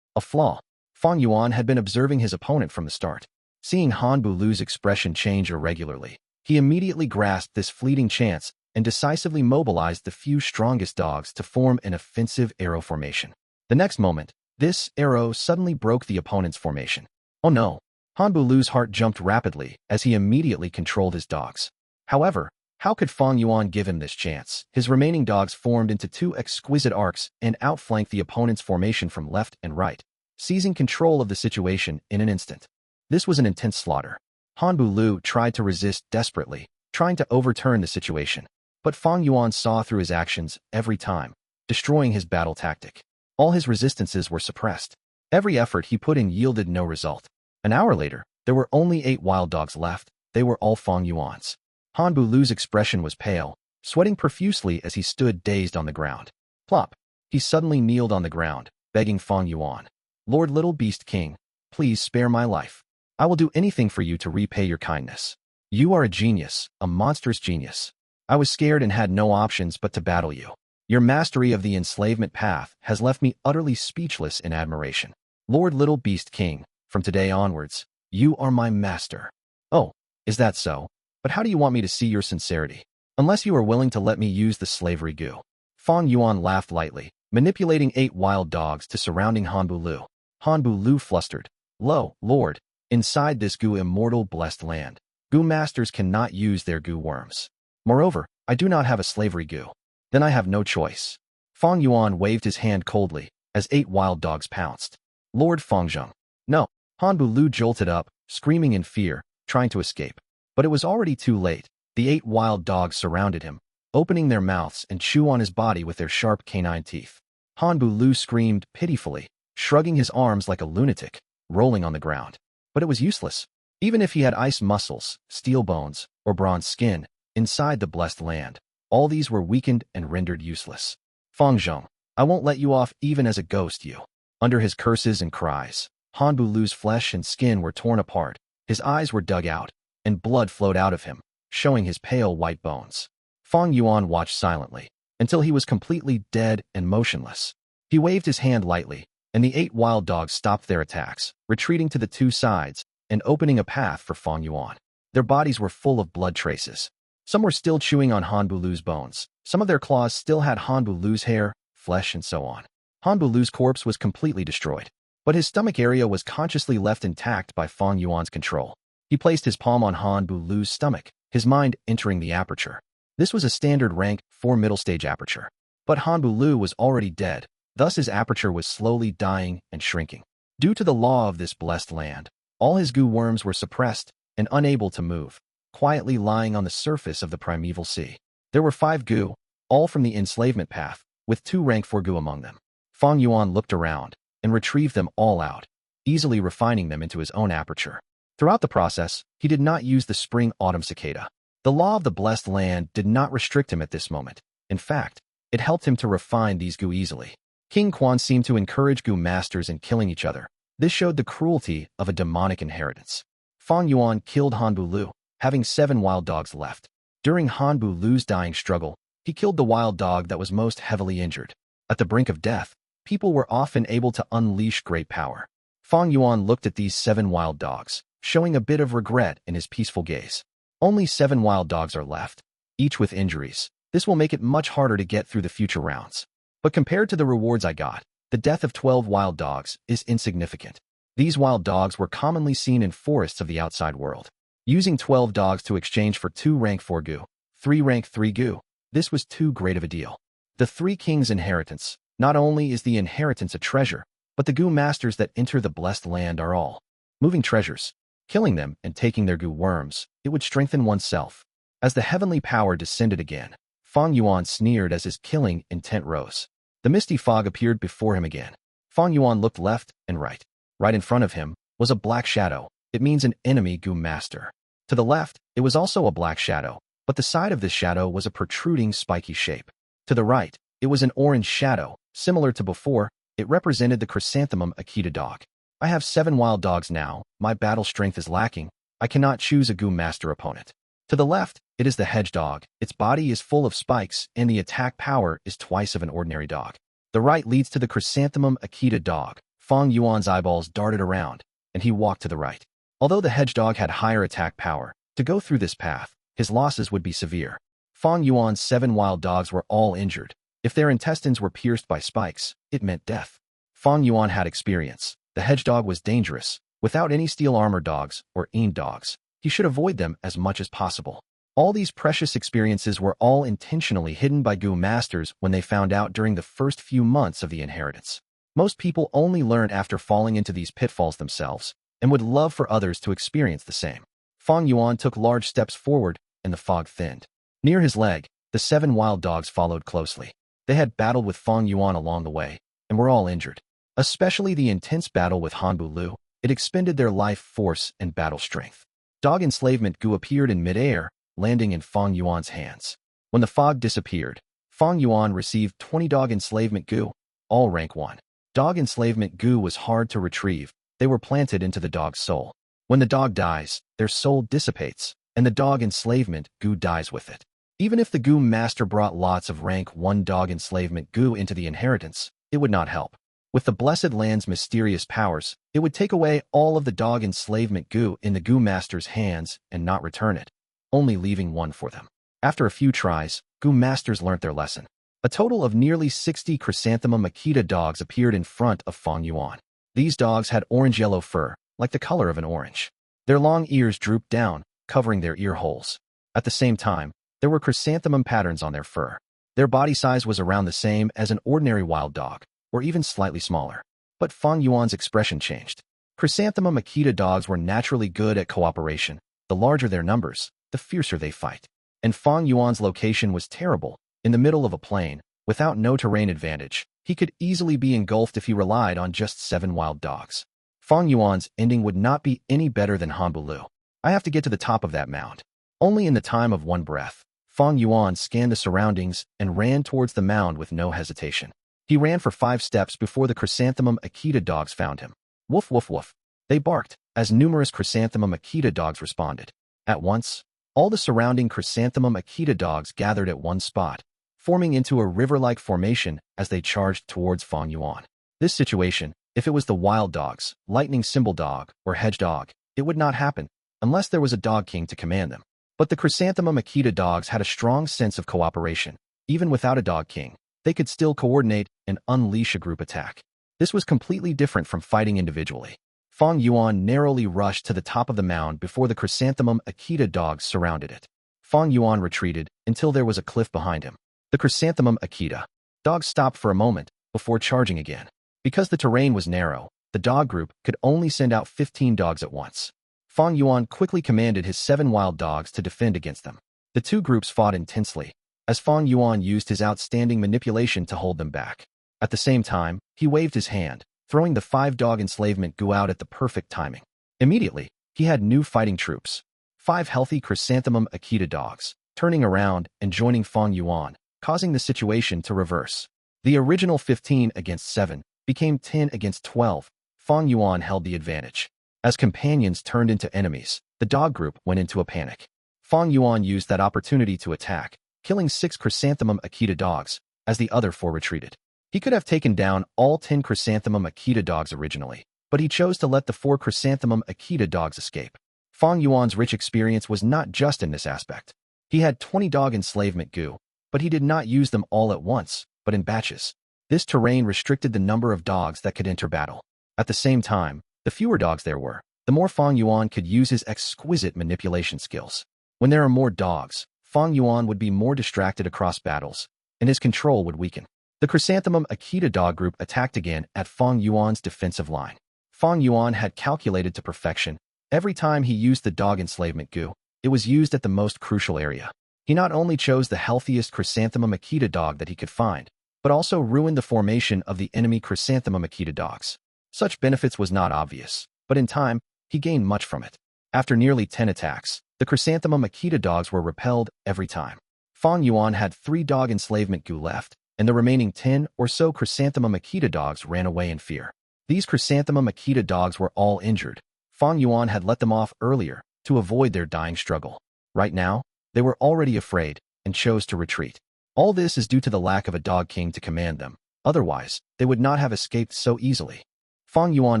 A flaw. Fang Yuan had been observing his opponent from the start. Seeing Hanbu Lu's expression change irregularly, He immediately grasped this fleeting chance and decisively mobilized the few strongest dogs to form an offensive arrow formation. The next moment, this arrow suddenly broke the opponent's formation. Oh no! Han Bulu's heart jumped rapidly as he immediately controlled his dogs. However, how could Fang Yuan give him this chance? His remaining dogs formed into two exquisite arcs and outflanked the opponent's formation from left and right, seizing control of the situation in an instant. This was an intense slaughter. Han Bulu tried to resist desperately, trying to overturn the situation. But Fang Yuan saw through his actions every time, destroying his battle tactic. All his resistances were suppressed. Every effort he put in yielded no result. An hour later, there were only 8 wild dogs left. They were all Fang Yuan's. Han Bulu's expression was pale, sweating profusely as he stood dazed on the ground. Plop! He suddenly kneeled on the ground, begging Fang Yuan, "Lord Little Beast King, please spare my life. I will do anything for you to repay your kindness. You are a genius, a monstrous genius. I was scared and had no options but to battle you. Your mastery of the enslavement path has left me utterly speechless in admiration. Lord Little Beast King, from today onwards, you are my master." "Oh, is that so? But how do you want me to see your sincerity? Unless you are willing to let me use the slavery Gu." Fang Yuan laughed lightly, manipulating 8 wild dogs to surrounding Han Bulu. Han Bulu flustered. "Lo, Lord, inside this Gu immortal blessed land, Gu masters cannot use their Gu worms. Moreover, I do not have a slavery Gu. Then I have no choice." Fang Yuan waved his hand coldly as 8 wild dogs pounced. "Lord Fang Zheng." "No." Han Bulu jolted up, screaming in fear, trying to escape. But it was already too late. The 8 wild dogs surrounded him, opening their mouths and chew on his body with their sharp canine teeth. Han Bulu screamed pitifully, shrugging his arms like a lunatic, rolling on the ground. But it was useless. Even if he had ice muscles, steel bones, or bronze skin, inside the blessed land, all these were weakened and rendered useless. "Fang Zheng, I won't let you off even as a ghost, you." Under his curses and cries, Han Bulu's flesh and skin were torn apart, his eyes were dug out, and blood flowed out of him, showing his pale white bones. Fang Yuan watched silently, until he was completely dead and motionless. He waved his hand lightly, and the 8 wild dogs stopped their attacks, retreating to the 2 sides and opening a path for Fang Yuan. Their bodies were full of blood traces. Some were still chewing on Han Bulu's bones. Some of their claws still had Han Bulu's hair, flesh, and so on. Han Bulu's corpse was completely destroyed, but his stomach area was consciously left intact by Fang Yuan's control. He placed his palm on Han Bulu's stomach, his mind entering the aperture. This was a standard rank 4 middle stage aperture. But Han Bulu was already dead, thus his aperture was slowly dying and shrinking. Due to the law of this blessed land, all his Gu worms were suppressed and unable to move, quietly lying on the surface of the primeval sea. There were 5 Gu, all from the enslavement path, with 2 rank 4 Gu among them. Fang Yuan looked around and retrieved them all out, easily refining them into his own aperture. Throughout the process, he did not use the spring Autumn Cicada. The law of the blessed land did not restrict him at this moment. In fact, it helped him to refine these Gu easily. King Quan seemed to encourage Gu masters in killing each other. This showed the cruelty of a demonic inheritance. Fang Yuan killed Han Bulu, having 7 wild dogs left. During Han Bulu's dying struggle, he killed the wild dog that was most heavily injured. At the brink of death, people were often able to unleash great power. Fang Yuan looked at these 7 wild dogs, showing a bit of regret in his peaceful gaze. Only 7 wild dogs are left, each with injuries. This will make it much harder to get through the future rounds. But compared to the rewards I got, the death of 12 wild dogs is insignificant. These wild dogs were commonly seen in forests of the outside world. Using 12 dogs to exchange for 2 rank 4 Gu, 3 rank 3 Gu, this was too great of a deal. The 3 Kings Inheritance. Not only is the inheritance a treasure, but the Gu masters that enter the blessed land are all moving treasures. Killing them and taking their Gu worms, it would strengthen oneself. As the heavenly power descended again, Fang Yuan sneered as his killing intent rose. The misty fog appeared before him again. Fang Yuan looked left and right. Right in front of him was a black shadow. It means an enemy Gu master. To the left, it was also a black shadow, but the side of this shadow was a protruding spiky shape. To the right, it was an orange shadow. Similar to before, it represented the chrysanthemum Akita dog. I have 7 wild dogs now. My battle strength is lacking. I cannot choose a Gu master opponent. To the left, it is the hedge dog. Its body is full of spikes, and the attack power is twice of an ordinary dog. The right leads to the chrysanthemum Akita dog. Fang Yuan's eyeballs darted around, and he walked to the right. Although the hedge dog had higher attack power, to go through this path, his losses would be severe. Fang Yuan's 7 wild dogs were all injured. If their intestines were pierced by spikes, it meant death. Fang Yuan had experience. The hedgehog was dangerous. Without any steel armor dogs or anew dogs, he should avoid them as much as possible. All these precious experiences were all intentionally hidden by Gu masters when they found out during the first few months of the inheritance. Most people only learn after falling into these pitfalls themselves, and would love for others to experience the same. Fang Yuan took large steps forward, and the fog thinned. Near his leg, the 7 wild dogs followed closely. They had battled with Fang Yuan along the way, and were all injured. Especially the intense battle with Hanbu Lu, it expended their life force and battle strength. Dog enslavement Gu appeared in mid-air, landing in Fang Yuan's hands. When the fog disappeared, Fang Yuan received 20 dog enslavement Gu, all rank 1. Dog enslavement Gu was hard to retrieve. They were planted into the dog's soul. When the dog dies, their soul dissipates, and the dog enslavement Gu dies with it. Even if the Gu master brought lots of rank 1 dog enslavement Gu into the inheritance, it would not help. With the Blessed Land's mysterious powers, it would take away all of the dog enslavement Gu in the Gu master's hands and not return it, only leaving 1 for them. After a few tries, Gu masters learnt their lesson. A total of nearly 60 Chrysanthemum Akita dogs appeared in front of Fang Yuan. These dogs had orange-yellow fur, like the color of an orange. Their long ears drooped down, covering their ear holes. At the same time, there were chrysanthemum patterns on their fur. Their body size was around the same as an ordinary wild dog, or even slightly smaller. But Fang Yuan's expression changed. Chrysanthemum Akita dogs were naturally good at cooperation. The larger their numbers, the fiercer they fight. And Fang Yuan's location was terrible, in the middle of a plain, without no terrain advantage. He could easily be engulfed if he relied on just 7 wild dogs. Fang Yuan's ending would not be any better than Hanbu Lu. I have to get to the top of that mound. Only in the time of 1 breath, Fang Yuan scanned the surroundings and ran towards the mound with no hesitation. He ran for 5 steps before the Chrysanthemum Akita dogs found him. Woof woof woof. They barked, as numerous Chrysanthemum Akita dogs responded. At once, all the surrounding Chrysanthemum Akita dogs gathered at one spot, forming into a river-like formation as they charged towards Fang Yuan. This situation, if it was the wild dogs, lightning symbol dog, or hedge dog, it would not happen, unless there was a dog king to command them. But the Chrysanthemum Akita dogs had a strong sense of cooperation. Even without a dog king, they could still coordinate and unleash a group attack. This was completely different from fighting individually. Fang Yuan narrowly rushed to the top of the mound before the Chrysanthemum Akita dogs surrounded it. Fang Yuan retreated until there was a cliff behind him. The Chrysanthemum Akita dogs stopped for a moment before charging again. Because the terrain was narrow, the dog group could only send out 15 dogs at once. Fang Yuan quickly commanded his 7 wild dogs to defend against them. The 2 groups fought intensely, as Fang Yuan used his outstanding manipulation to hold them back. At the same time, he waved his hand, throwing the 5 dog enslavement Gu out at the perfect timing. Immediately, he had new fighting troops. 5 healthy Chrysanthemum Akita dogs, turning around and joining Fang Yuan, causing the situation to reverse. The original 15 against 7 became 10 against 12. Fang Yuan held the advantage. As companions turned into enemies, the dog group went into a panic. Fang Yuan used that opportunity to attack, killing 6 Chrysanthemum Akita dogs, as the other 4 retreated. He could have taken down all 10 Chrysanthemum Akita dogs originally, but he chose to let the 4 Chrysanthemum Akita dogs escape. Fang Yuan's rich experience was not just in this aspect. He had 20 dog enslavement Gu, but he did not use them all at once, but in batches. This terrain restricted the number of dogs that could enter battle. At the same time, the fewer dogs there were, the more Fang Yuan could use his exquisite manipulation skills. When there are more dogs, Fang Yuan would be more distracted across battles, and his control would weaken. The Chrysanthemum Akita dog group attacked again at Fang Yuan's defensive line. Fang Yuan had calculated to perfection. Every time he used the dog enslavement Gu, it was used at the most crucial area. He not only chose the healthiest Chrysanthemum Akita dog that he could find, but also ruined the formation of the enemy Chrysanthemum Akita dogs. Such benefits was not obvious, but in time, he gained much from it. After nearly 10 attacks, the Chrysanthemum Akita dogs were repelled every time. Fang Yuan had 3 dog enslavement Gu left, and the remaining 10 or so Chrysanthemum Akita dogs ran away in fear. These Chrysanthemum Akita dogs were all injured. Fang Yuan had let them off earlier to avoid their dying struggle. Right now, they were already afraid and chose to retreat. All this is due to the lack of a dog king to command them. Otherwise, they would not have escaped so easily. Fang Yuan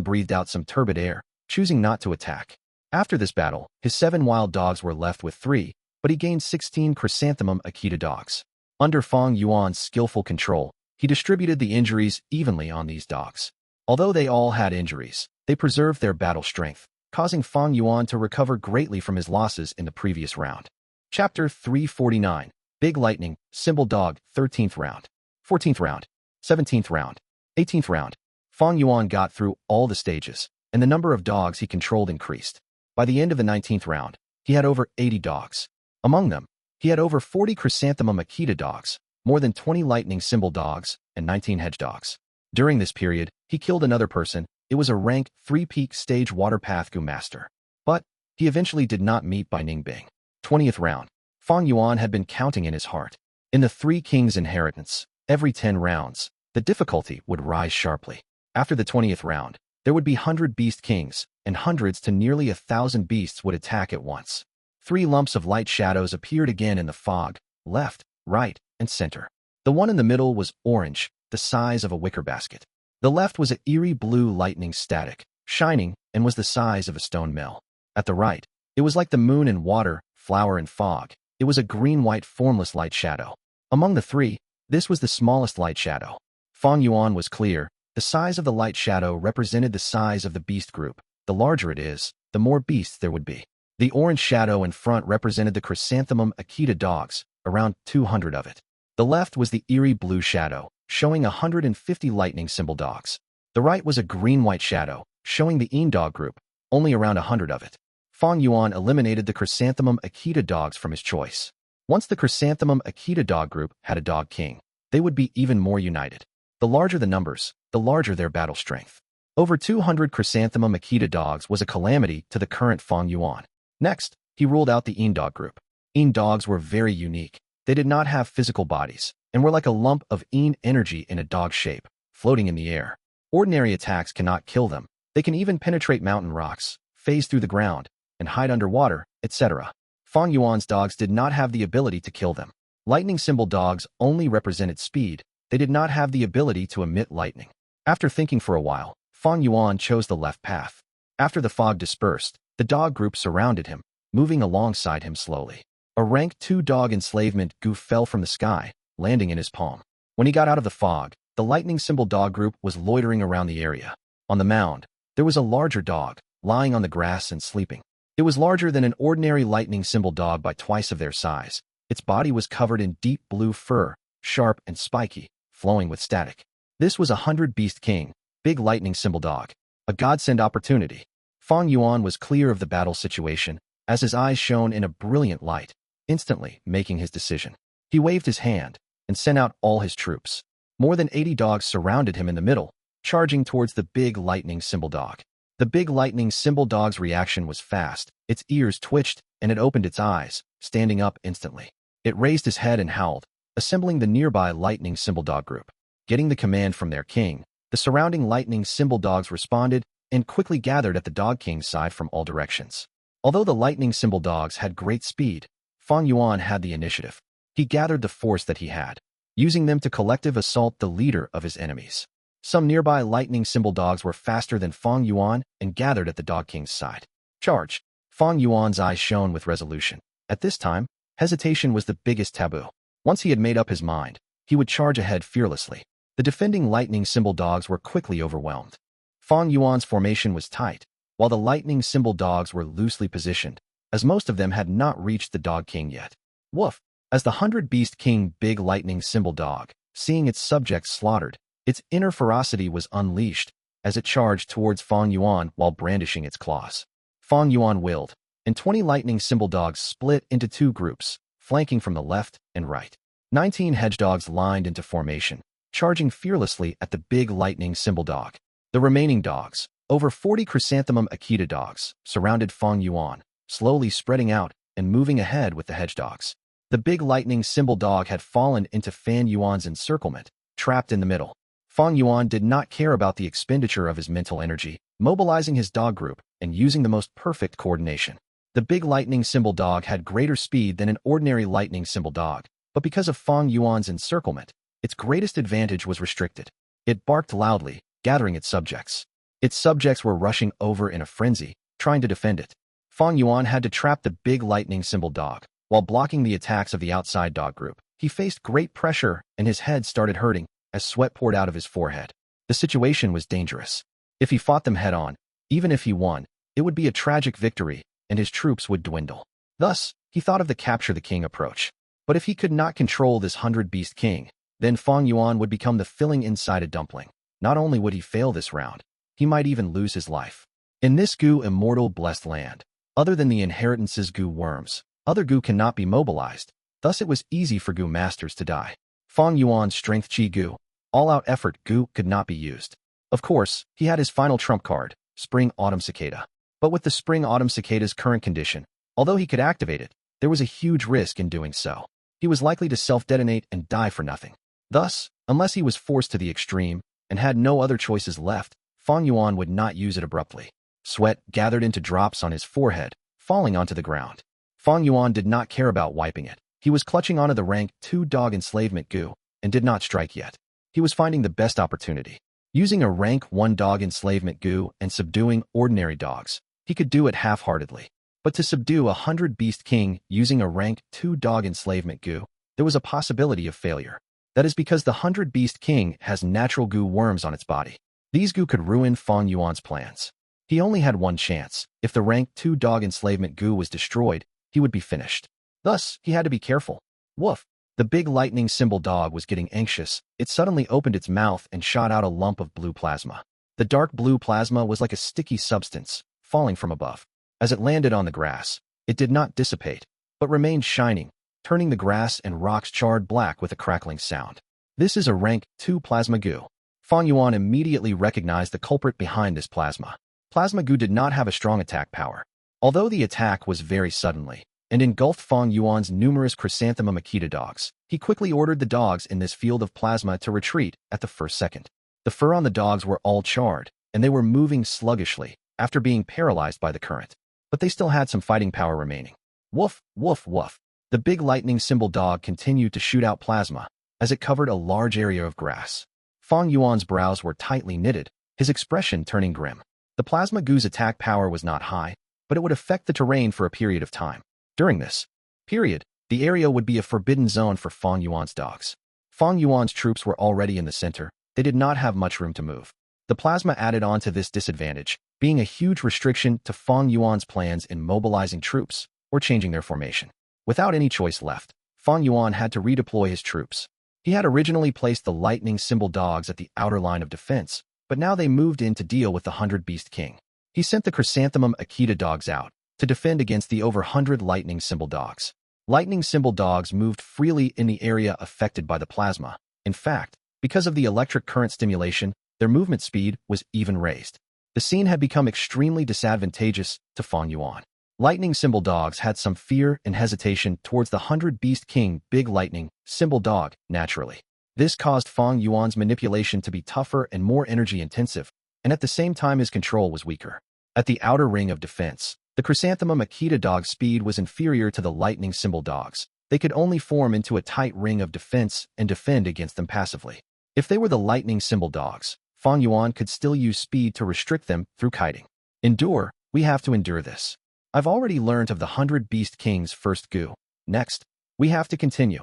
breathed out some turbid air, choosing not to attack. After this battle, his 7 wild dogs were left with 3, but he gained 16 chrysanthemum Akita dogs. Under Fang Yuan's skillful control, he distributed the injuries evenly on these dogs. Although they all had injuries, they preserved their battle strength, causing Fang Yuan to recover greatly from his losses in the previous round. Chapter 349, Big Lightning, Symbol Dog, 13th round. 14th round. 17th round. 18th round. Fang Yuan got through all the stages, and the number of dogs he controlled increased. By the end of the 19th round, he had over 80 dogs. Among them, he had over 40 chrysanthemum Akita dogs, more than 20 lightning symbol dogs, and 19 hedge dogs. During this period, he killed another person. It was a rank 3-peak stage water path Gu master. But he eventually did not meet Bai Ningbing. 20th round. Fang Yuan had been counting in his heart. In the Three Kings Inheritance, every 10 rounds, the difficulty would rise sharply. After the 20th round, there would be 100 beast kings, and hundreds to nearly 1,000 beasts would attack at once. 3 lumps of light shadows appeared again in the fog, left, right, and center. The one in the middle was orange, the size of a wicker basket. The left was an eerie blue lightning static, shining, and was the size of a stone mill. At the right, it was like the moon in water, flower and fog. It was a green-white formless light shadow. Among the 3, this was the smallest light shadow. Fang Yuan was clear. The size of the light shadow represented the size of the beast group. The larger it is, the more beasts there would be. The orange shadow in front represented the chrysanthemum Akita dogs, around 200 of it. The left was the eerie blue shadow, showing 150 lightning symbol dogs. The right was a green-white shadow, showing the Yin dog group, only around 100 of it. Fang Yuan eliminated the chrysanthemum Akita dogs from his choice. Once the chrysanthemum Akita dog group had a dog king, they would be even more united. The larger the numbers, the larger their battle strength. Over 200 chrysanthemum Akita dogs was a calamity to the current Fang Yuan. Next, he ruled out the Yin dog group. Yin dogs were very unique. They did not have physical bodies, and were like a lump of Yin energy in a dog shape, floating in the air. Ordinary attacks cannot kill them. They can even penetrate mountain rocks, phase through the ground, and hide underwater, etc. Fang Yuan's dogs did not have the ability to kill them. Lightning symbol dogs only represented speed. They did not have the ability to emit lightning. After thinking for a while, Fang Yuan chose the left path. After the fog dispersed, the dog group surrounded him, moving alongside him slowly. A rank 2 dog enslavement Gu fell from the sky, landing in his palm. When he got out of the fog, the lightning symbol dog group was loitering around the area. On the mound, there was a larger dog, lying on the grass and sleeping. It was larger than an ordinary lightning symbol dog by twice of their size. Its body was covered in deep blue fur, sharp and spiky, flowing with static. This was 100 Beast King, Big Lightning Symbol Dog. A godsend opportunity. Fang Yuan was clear of the battle situation, as his eyes shone in a brilliant light, instantly making his decision. He waved his hand, and sent out all his troops. More than 80 dogs surrounded him in the middle, charging towards the Big Lightning Symbol Dog. The Big Lightning Symbol Dog's reaction was fast. Its ears twitched, and it opened its eyes, standing up instantly. It raised his head and howled, assembling the nearby Lightning Symbol Dog group. Getting the command from their king, the surrounding Lightning Symbol Dogs responded and quickly gathered at the Dog King's side from all directions. Although the Lightning Symbol Dogs had great speed, Fang Yuan had the initiative. He gathered the force that he had, using them to collective assault the leader of his enemies. Some nearby Lightning Symbol Dogs were faster than Fang Yuan and gathered at the Dog King's side. Charge! Fang Yuan's eyes shone with resolution. At this time, hesitation was the biggest taboo. Once he had made up his mind, he would charge ahead fearlessly. The defending Lightning Symbol Dogs were quickly overwhelmed. Fang Yuan's formation was tight, while the Lightning Symbol Dogs were loosely positioned, as most of them had not reached the Dog King yet. Woof! As the 100 Beast King Big Lightning Symbol Dog, seeing its subjects slaughtered, its inner ferocity was unleashed as it charged towards Fang Yuan while brandishing its claws. Fang Yuan willed, and 20 Lightning Symbol Dogs split into 2 groups, flanking from the left and right. 19 hedgedogs lined into formation, charging fearlessly at the Big Lightning Symbol Dog. The remaining dogs, over 40 chrysanthemum Akita dogs, surrounded Fang Yuan, slowly spreading out and moving ahead with the hedgedogs. The Big Lightning Symbol Dog had fallen into Fang Yuan's encirclement, trapped in the middle. Fang Yuan did not care about the expenditure of his mental energy, mobilizing his dog group and using the most perfect coordination. The Big Lightning Symbol Dog had greater speed than an ordinary Lightning Symbol Dog, but because of Fang Yuan's encirclement, its greatest advantage was restricted. It barked loudly, gathering its subjects. Its subjects were rushing over in a frenzy, trying to defend it. Fang Yuan had to trap the Big Lightning Symbol Dog, While blocking the attacks of the outside dog group, he faced great pressure and his head started hurting as sweat poured out of his forehead. The situation was dangerous. If he fought them head-on, even if he won, it would be a tragic victory and his troops would dwindle. Thus, he thought of the capture the king approach. But if he could not control this 100-beast king, then Fang Yuan would become the filling inside a dumpling. Not only would he fail this round, he might even lose his life. In this Gu immortal blessed land, other than the inheritance's Gu worms, other Gu cannot be mobilized, thus it was easy for Gu masters to die. Fang Yuan's strength Chi Gu, all-out effort Gu could not be used. Of course, he had his final trump card, Spring Autumn Cicada. But with the Spring Autumn Cicada's current condition, although he could activate it, there was a huge risk in doing so. He was likely to self-detonate and die for nothing. Thus, unless he was forced to the extreme and had no other choices left, Fang Yuan would not use it abruptly. Sweat gathered into drops on his forehead, falling onto the ground. Fang Yuan did not care about wiping it. He was clutching onto the rank 2 dog enslavement Gu and did not strike yet. He was finding the best opportunity. Using a rank 1 dog enslavement Gu and subduing ordinary dogs, he could do it half-heartedly. But to subdue a 100-beast king using a rank 2 dog enslavement Gu, there was a possibility of failure. That is because the 100-beast king has natural Gu worms on its body. These Gu could ruin Fang Yuan's plans. He only had one chance. If the rank 2 dog enslavement Gu was destroyed, he would be finished. Thus, he had to be careful. Woof! The big lightning symbol dog was getting anxious. It suddenly opened its mouth and shot out a lump of blue plasma. The dark blue plasma was like a sticky substance, falling from above. As it landed on the grass, it did not dissipate, but remained shining, turning the grass and rocks charred black with a crackling sound. This is a rank 2 plasma Gu. Fang Yuan immediately recognized the culprit behind this plasma. Plasma Gu did not have a strong attack power. Although the attack was very suddenly, and engulfed Fang Yuan's numerous chrysanthemum Akita dogs, he quickly ordered the dogs in this field of plasma to retreat at the first second. The fur on the dogs were all charred, and they were moving sluggishly after being paralyzed by the current. But they still had some fighting power remaining. Woof, woof, woof. The big lightning symbol dog continued to shoot out plasma as it covered a large area of grass. Fang Yuan's brows were tightly knitted, his expression turning grim. The plasma Gu's attack power was not high, but it would affect the terrain for a period of time. During this period, the area would be a forbidden zone for Fang Yuan's dogs. Fang Yuan's troops were already in the center. They did not have much room to move. The plasma added on to this disadvantage, being a huge restriction to Fang Yuan's plans in mobilizing troops or changing their formation. Without any choice left, Fang Yuan had to redeploy his troops. He had originally placed the lightning symbol dogs at the outer line of defense, but now they moved in to deal with the 100-beast king. He sent the chrysanthemum Akita dogs out to defend against the over 100 lightning symbol dogs. Lightning symbol dogs moved freely in the area affected by the plasma. In fact, because of the electric current stimulation, their movement speed was even raised. The scene had become extremely disadvantageous to Fang Yuan. Lightning symbol dogs had some fear and hesitation towards the 100-beast king big lightning symbol dog, naturally. This caused Fang Yuan's manipulation to be tougher and more energy-intensive, and at the same time his control was weaker. At the outer ring of defense, the chrysanthemum Akita dog's speed was inferior to the lightning symbol dogs. They could only form into a tight ring of defense and defend against them passively. If they were the lightning symbol dogs, Fang Yuan could still use speed to restrict them through kiting. Endure, we have to endure this. I've already learned of the 100-beast king's first Gu. Next, we have to continue.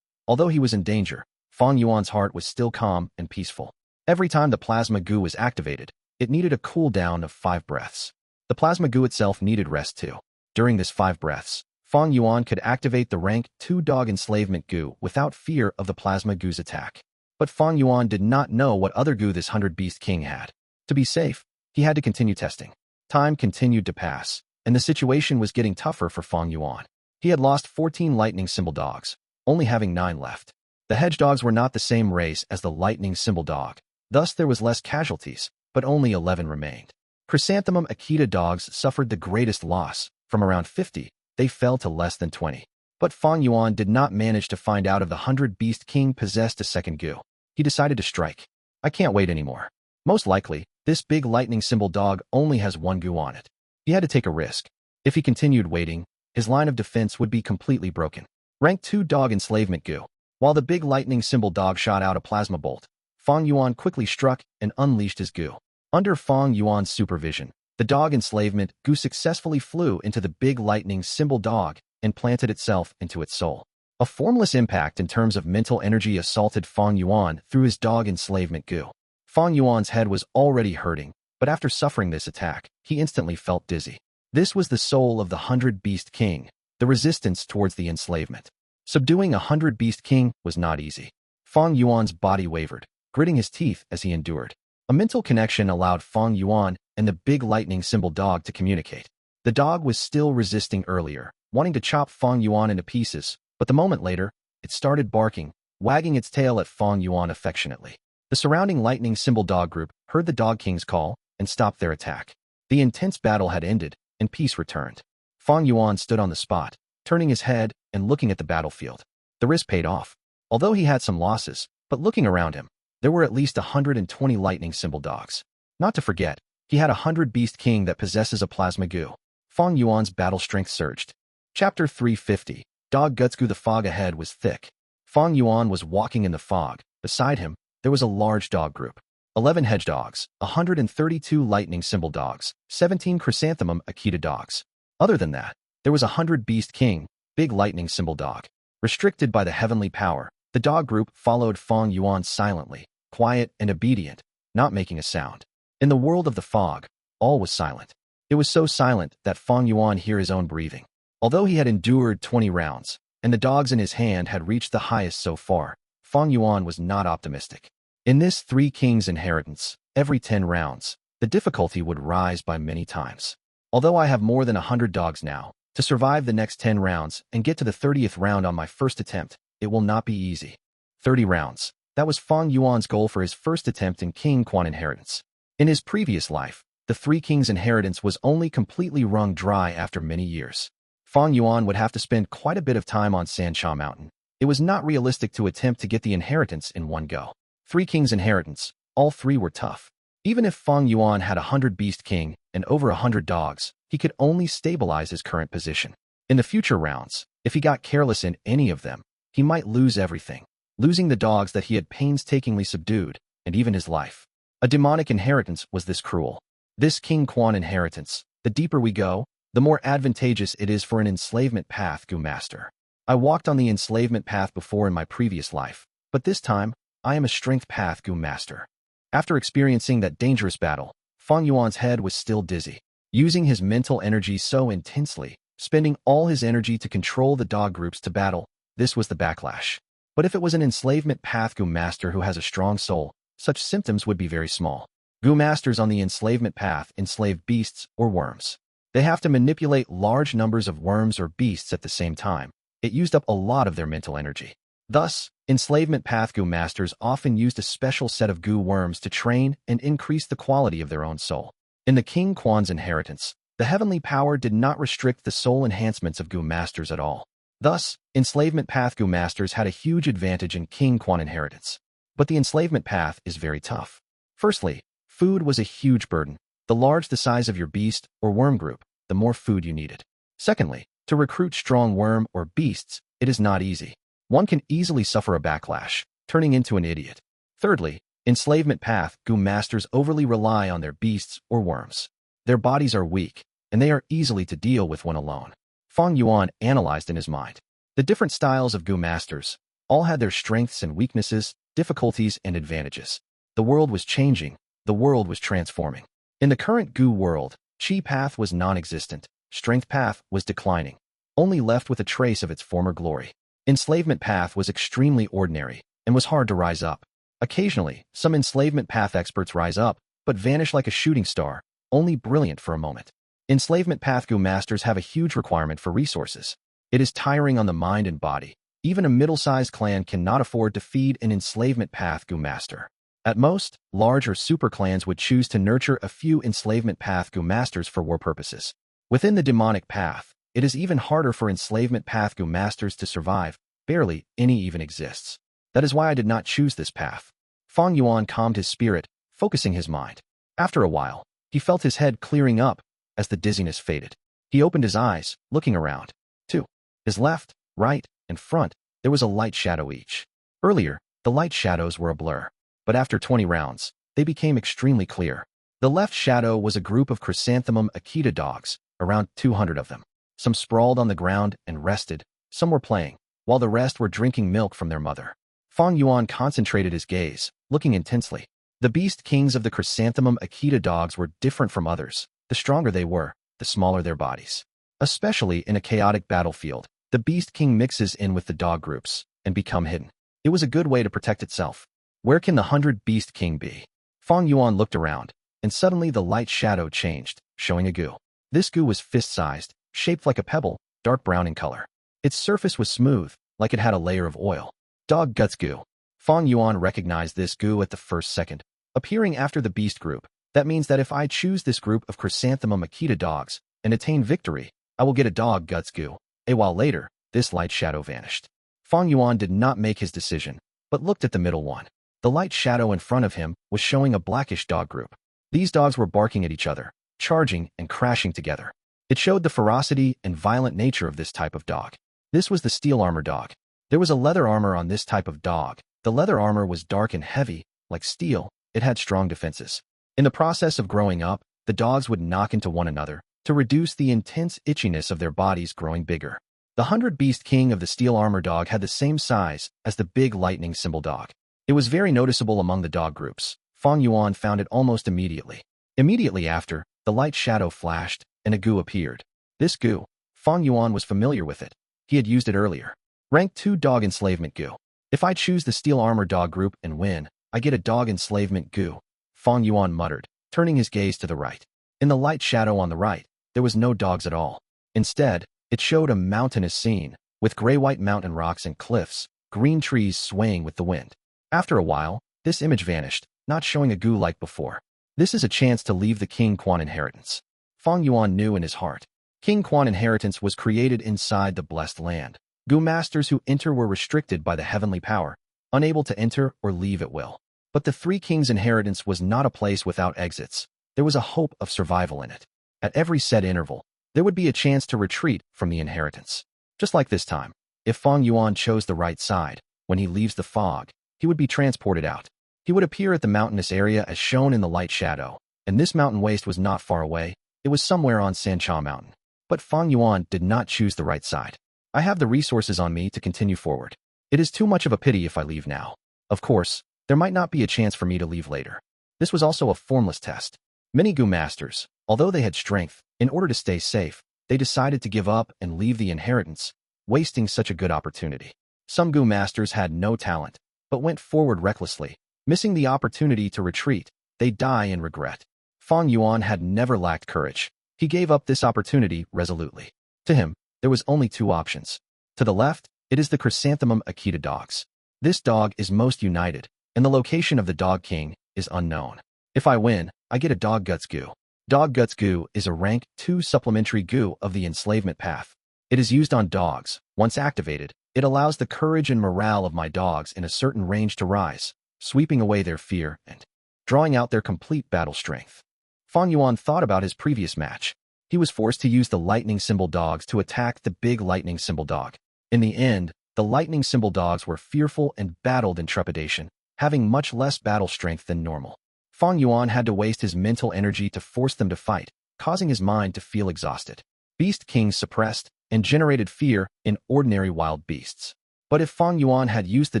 Although he was in danger, Fang Yuan's heart was still calm and peaceful. Every time the plasma Gu was activated, it needed a cooldown of 5 breaths. The plasma Gu itself needed rest too. During this 5 breaths, Fang Yuan could activate the rank 2 dog enslavement Gu without fear of the plasma Gu's attack. But Fang Yuan did not know what other Gu this 100-beast king had. To be safe, he had to continue testing. Time continued to pass, and the situation was getting tougher for Fang Yuan. He had lost 14 lightning symbol dogs, only having 9 left. The hedge dogs were not the same race as the lightning symbol dog, thus there was less casualties, but only 11 remained. Chrysanthemum Akita dogs suffered the greatest loss. From around 50, they fell to less than 20. But Fang Yuan did not manage to find out if the 100-beast king possessed a second Gu. He decided to strike. I can't wait anymore. Most likely, this big lightning symbol dog only has 1 Gu on it. He had to take a risk. If he continued waiting, his line of defense would be completely broken. Rank 2 dog enslavement Gu. While the big lightning symbol dog shot out a plasma bolt, Fang Yuan quickly struck and unleashed his Gu. Under Fang Yuan's supervision, the dog enslavement Gu successfully flew into the big lightning symbol dog and planted itself into its soul. A formless impact in terms of mental energy assaulted Fang Yuan through his dog enslavement Gu. Fang Yuan's head was already hurting, but after suffering this attack, he instantly felt dizzy. This was the soul of the 100-Beast King, the resistance towards the enslavement. Subduing a 100-Beast King was not easy. Fang Yuan's body wavered, gritting his teeth as he endured. A mental connection allowed Fang Yuan and the big lightning symbol dog to communicate. The dog was still resisting earlier, wanting to chop Fang Yuan into pieces, but the moment later, it started barking, wagging its tail at Fang Yuan affectionately. The surrounding lightning symbol dog group heard the Dog King's call and stopped their attack. The intense battle had ended, and peace returned. Fang Yuan stood on the spot, turning his head and looking at the battlefield. The risk paid off. Although he had some losses, but looking around him, there were at least 120 lightning symbol dogs. Not to forget, he had a 100-Beast King that possesses a plasma Gu. Fang Yuan's battle strength surged. Chapter 350. Dog Guts Gu. The fog ahead was thick. Fang Yuan was walking in the fog. Beside him, there was a large dog group. 11 hedge dogs, 132 lightning symbol dogs, 17 chrysanthemum Akita dogs. Other than that, there was a 100-Beast King, big lightning symbol dog. Restricted by the heavenly power, the dog group followed Fang Yuan silently, quiet and obedient, not making a sound. In the world of the fog, all was silent. It was so silent that Fang Yuan heard his own breathing. Although he had endured 20 rounds, and the dogs in his hand had reached the highest so far, Fang Yuan was not optimistic. In this 3 Kings Inheritance, every 10 rounds, the difficulty would rise by many times. Although I have more than 100 dogs now, to survive the next 10 rounds and get to the 30th round on my first attempt, it will not be easy. 30 rounds. That was Fang Yuan's goal for his first attempt in King Quan Inheritance. In his previous life, the 3 Kings Inheritance was only completely wrung dry after many years. Fang Yuan would have to spend quite a bit of time on Sansha Mountain. It was not realistic to attempt to get the inheritance in one go. 3 Kings Inheritance, all 3 were tough. Even if Fang Yuan had a 100-Beast King and over 100 dogs, he could only stabilize his current position. In the future rounds, if he got careless in any of them, he might lose everything, losing the dogs that he had painstakingly subdued, and even his life. A demonic inheritance was this cruel. This King Quan Inheritance, the deeper we go, the more advantageous it is for an enslavement path Gu master. I walked on the enslavement path before in my previous life, but this time, I am a strength path Gu master. After experiencing that dangerous battle, Fang Yuan's head was still dizzy. Using his mental energy so intensely, spending all his energy to control the dog groups to battle, this was the backlash. But if it was an enslavement path Gu master who has a strong soul, such symptoms would be very small. Gu masters on the enslavement path enslave beasts or worms. They have to manipulate large numbers of worms or beasts at the same time. It used up a lot of their mental energy. Thus, enslavement path Gu masters often used a special set of Gu worms to train and increase the quality of their own soul. In the King Quan's Inheritance, the heavenly power did not restrict the soul enhancements of Gu masters at all. Thus, enslavement path Gu masters had a huge advantage in King Quan Inheritance. But the enslavement path is very tough. Firstly, food was a huge burden. The larger the size of your beast or worm group, the more food you needed. Secondly, to recruit strong worm or beasts, it is not easy. One can easily suffer a backlash, turning into an idiot. Thirdly, enslavement path Gu masters overly rely on their beasts or worms. Their bodies are weak, and they are easily to deal with when alone. Fang Yuan analyzed in his mind. The different styles of Gu masters all had their strengths and weaknesses, difficulties and advantages. The world was changing, the world was transforming. In the current Gu world, Chi path was non-existent, strength path was declining, only left with a trace of its former glory. Enslavement path was extremely ordinary and was hard to rise up. Occasionally, some enslavement path experts rise up, but vanish like a shooting star, only brilliant for a moment. Enslavement path Gu masters have a huge requirement for resources. It is tiring on the mind and body. Even a middle-sized clan cannot afford to feed an enslavement path Gu master. At most, large or super clans would choose to nurture a few enslavement path Gu masters for war purposes. Within the demonic path, it is even harder for enslavement path Gu masters to survive. Barely any even exists. That is why I did not choose this path. Fang Yuan calmed his spirit, focusing his mind. After a while, he felt his head clearing up as the dizziness faded. He opened his eyes, looking around. To his left, right, and front, there was a light shadow each. Earlier, the light shadows were a blur, but after 20 rounds, they became extremely clear. The left shadow was a group of chrysanthemum Akita dogs, around 200 of them. Some sprawled on the ground and rested, some were playing, while the rest were drinking milk from their mother. Fang Yuan concentrated his gaze, looking intensely. The beast kings of the chrysanthemum Akita dogs were different from others. The stronger they were, the smaller their bodies. Especially in a chaotic battlefield, the beast king mixes in with the dog groups and become hidden. It was a good way to protect itself. Where can the 100 beast king be? Fang Yuan looked around, and suddenly the light shadow changed, showing a gu. This gu was fist-sized, shaped like a pebble, dark brown in color. Its surface was smooth, like it had a layer of oil. Dog guts gu. Fang Yuan recognized this gu at the first second, appearing after the beast group. That means that if I choose this group of chrysanthemum Akita dogs and attain victory, I will get a dog guts gu. A while later, this light shadow vanished. Fang Yuan did not make his decision, but looked at the middle one. The light shadow in front of him was showing a blackish dog group. These dogs were barking at each other, charging and crashing together. It showed the ferocity and violent nature of this type of dog. This was the steel armor dog. There was a leather armor on this type of dog. The leather armor was dark and heavy, like steel. It had strong defenses. In the process of growing up, the dogs would knock into one another to reduce the intense itchiness of their bodies growing bigger. The 100 beast king of the steel armor dog had the same size as the big lightning symbol dog. It was very noticeable among the dog groups. Fang Yuan found it almost immediately. Immediately after, the light shadow flashed, and a gu appeared. This gu, Fang Yuan was familiar with it. He had used it earlier. Rank 2 dog enslavement gu. If I choose the steel armor dog group and win, I get a dog enslavement gu. Fang Yuan muttered, turning his gaze to the right. In the light shadow on the right, there was no dogs at all. Instead, it showed a mountainous scene, with gray-white mountain rocks and cliffs, green trees swaying with the wind. After a while, this image vanished, not showing a gu like before. This is a chance to leave the King Quan Inheritance. Fang Yuan knew in his heart. King Quan Inheritance was created inside the blessed land. Gu masters who enter were restricted by the heavenly power, unable to enter or leave at will. But the Three Kings' Inheritance was not a place without exits. There was a hope of survival in it. At every set interval, there would be a chance to retreat from the inheritance. Just like this time, if Fang Yuan chose the right side, when he leaves the fog, he would be transported out. He would appear at the mountainous area as shown in the light shadow, and this mountain waste was not far away. It was somewhere on Sancha Mountain. But Fang Yuan did not choose the right side. I have the resources on me to continue forward. It is too much of a pity if I leave now. Of course, there might not be a chance for me to leave later. This was also a formless test. Many Gu masters, although they had strength, in order to stay safe, they decided to give up and leave the inheritance, wasting such a good opportunity. Some Gu masters had no talent, but went forward recklessly, missing the opportunity to retreat. They die in regret. Fang Yuan had never lacked courage. He gave up this opportunity resolutely. To him, there was only two options. To the left, it is the chrysanthemum Akita dogs. This dog is most united, and the location of the dog king is unknown. If I win, I get a dog guts gu. Dog guts gu is a rank 2 supplementary gu of the enslavement path. It is used on dogs. Once activated, it allows the courage and morale of my dogs in a certain range to rise, sweeping away their fear and drawing out their complete battle strength. Fang Yuan thought about his previous match. He was forced to use the lightning symbol dogs to attack the big lightning symbol dog. In the end, the lightning symbol dogs were fearful and battled in trepidation, having much less battle strength than normal. Fang Yuan had to waste his mental energy to force them to fight, causing his mind to feel exhausted. Beast kings suppressed and generated fear in ordinary wild beasts. But if Fang Yuan had used the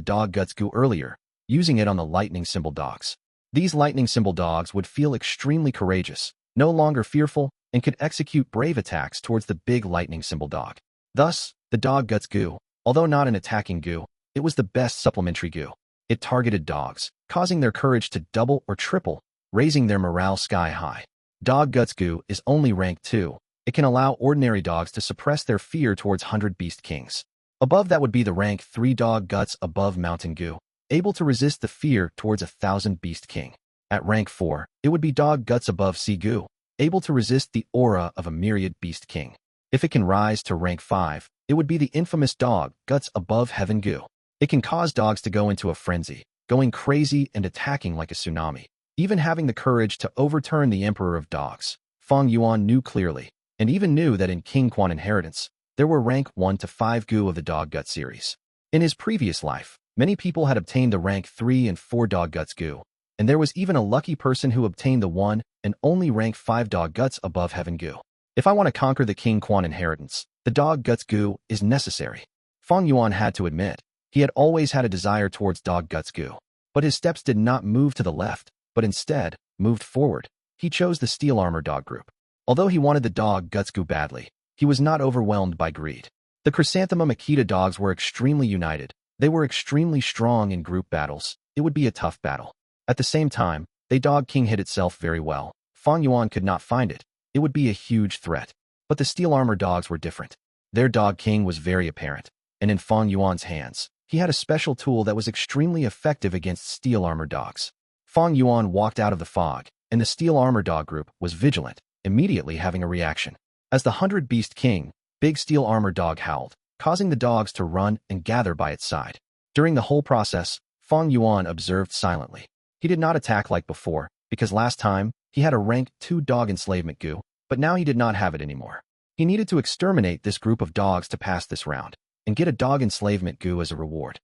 dog guts gu earlier, using it on the lightning symbol dogs, these lightning symbol dogs would feel extremely courageous, no longer fearful, and could execute brave attacks towards the big lightning symbol dog. Thus, the dog guts gu, although not an attacking gu, it was the best supplementary gu. It targeted dogs, causing their courage to double or triple, raising their morale sky high. Dog guts gu is only rank 2. It can allow ordinary dogs to suppress their fear towards 100 beast kings. Above that would be the rank 3 dog guts above mountain gu, able to resist the fear towards 1,000 beast king. At rank 4, it would be dog guts above sea gu, able to resist the aura of a myriad beast king. If it can rise to rank 5, it would be the infamous dog guts above heaven gu. It can cause dogs to go into a frenzy, going crazy and attacking like a tsunami, even having the courage to overturn the emperor of dogs. Fang Yuan knew clearly, and even knew that in King Quan Inheritance, there were rank 1 to 5 gu of the dog gut series. In his previous life, many people had obtained the rank 3 and 4 dog guts gu, and there was even a lucky person who obtained the 1 and only rank 5 dog guts above heaven gu. If I want to conquer the King Quan Inheritance, the dog guts Gu is necessary. Fang Yuan had to admit, he had always had a desire towards dog guts Gu. But his steps did not move to the left, but instead moved forward. He chose the steel armor dog group. Although he wanted the dog guts Gu badly, he was not overwhelmed by greed. The Chrysanthemum Akita dogs were extremely united. They were extremely strong in group battles. It would be a tough battle. At the same time, they dog king hid itself very well. Fang Yuan could not find it. It would be a huge threat. But the steel armor dogs were different. Their dog king was very apparent, and in Fang Yuan's hands, he had a special tool that was extremely effective against steel armor dogs. Fang Yuan walked out of the fog, and the steel armor dog group was vigilant, immediately having a reaction. As the 100-beast king, Big Steel Armor Dog howled, causing the dogs to run and gather by its side. During the whole process, Fang Yuan observed silently. He did not attack like before, because last time, he had a rank 2 dog enslavement Gu, but now he did not have it anymore. He needed to exterminate this group of dogs to pass this round, and get a dog enslavement Gu as a reward.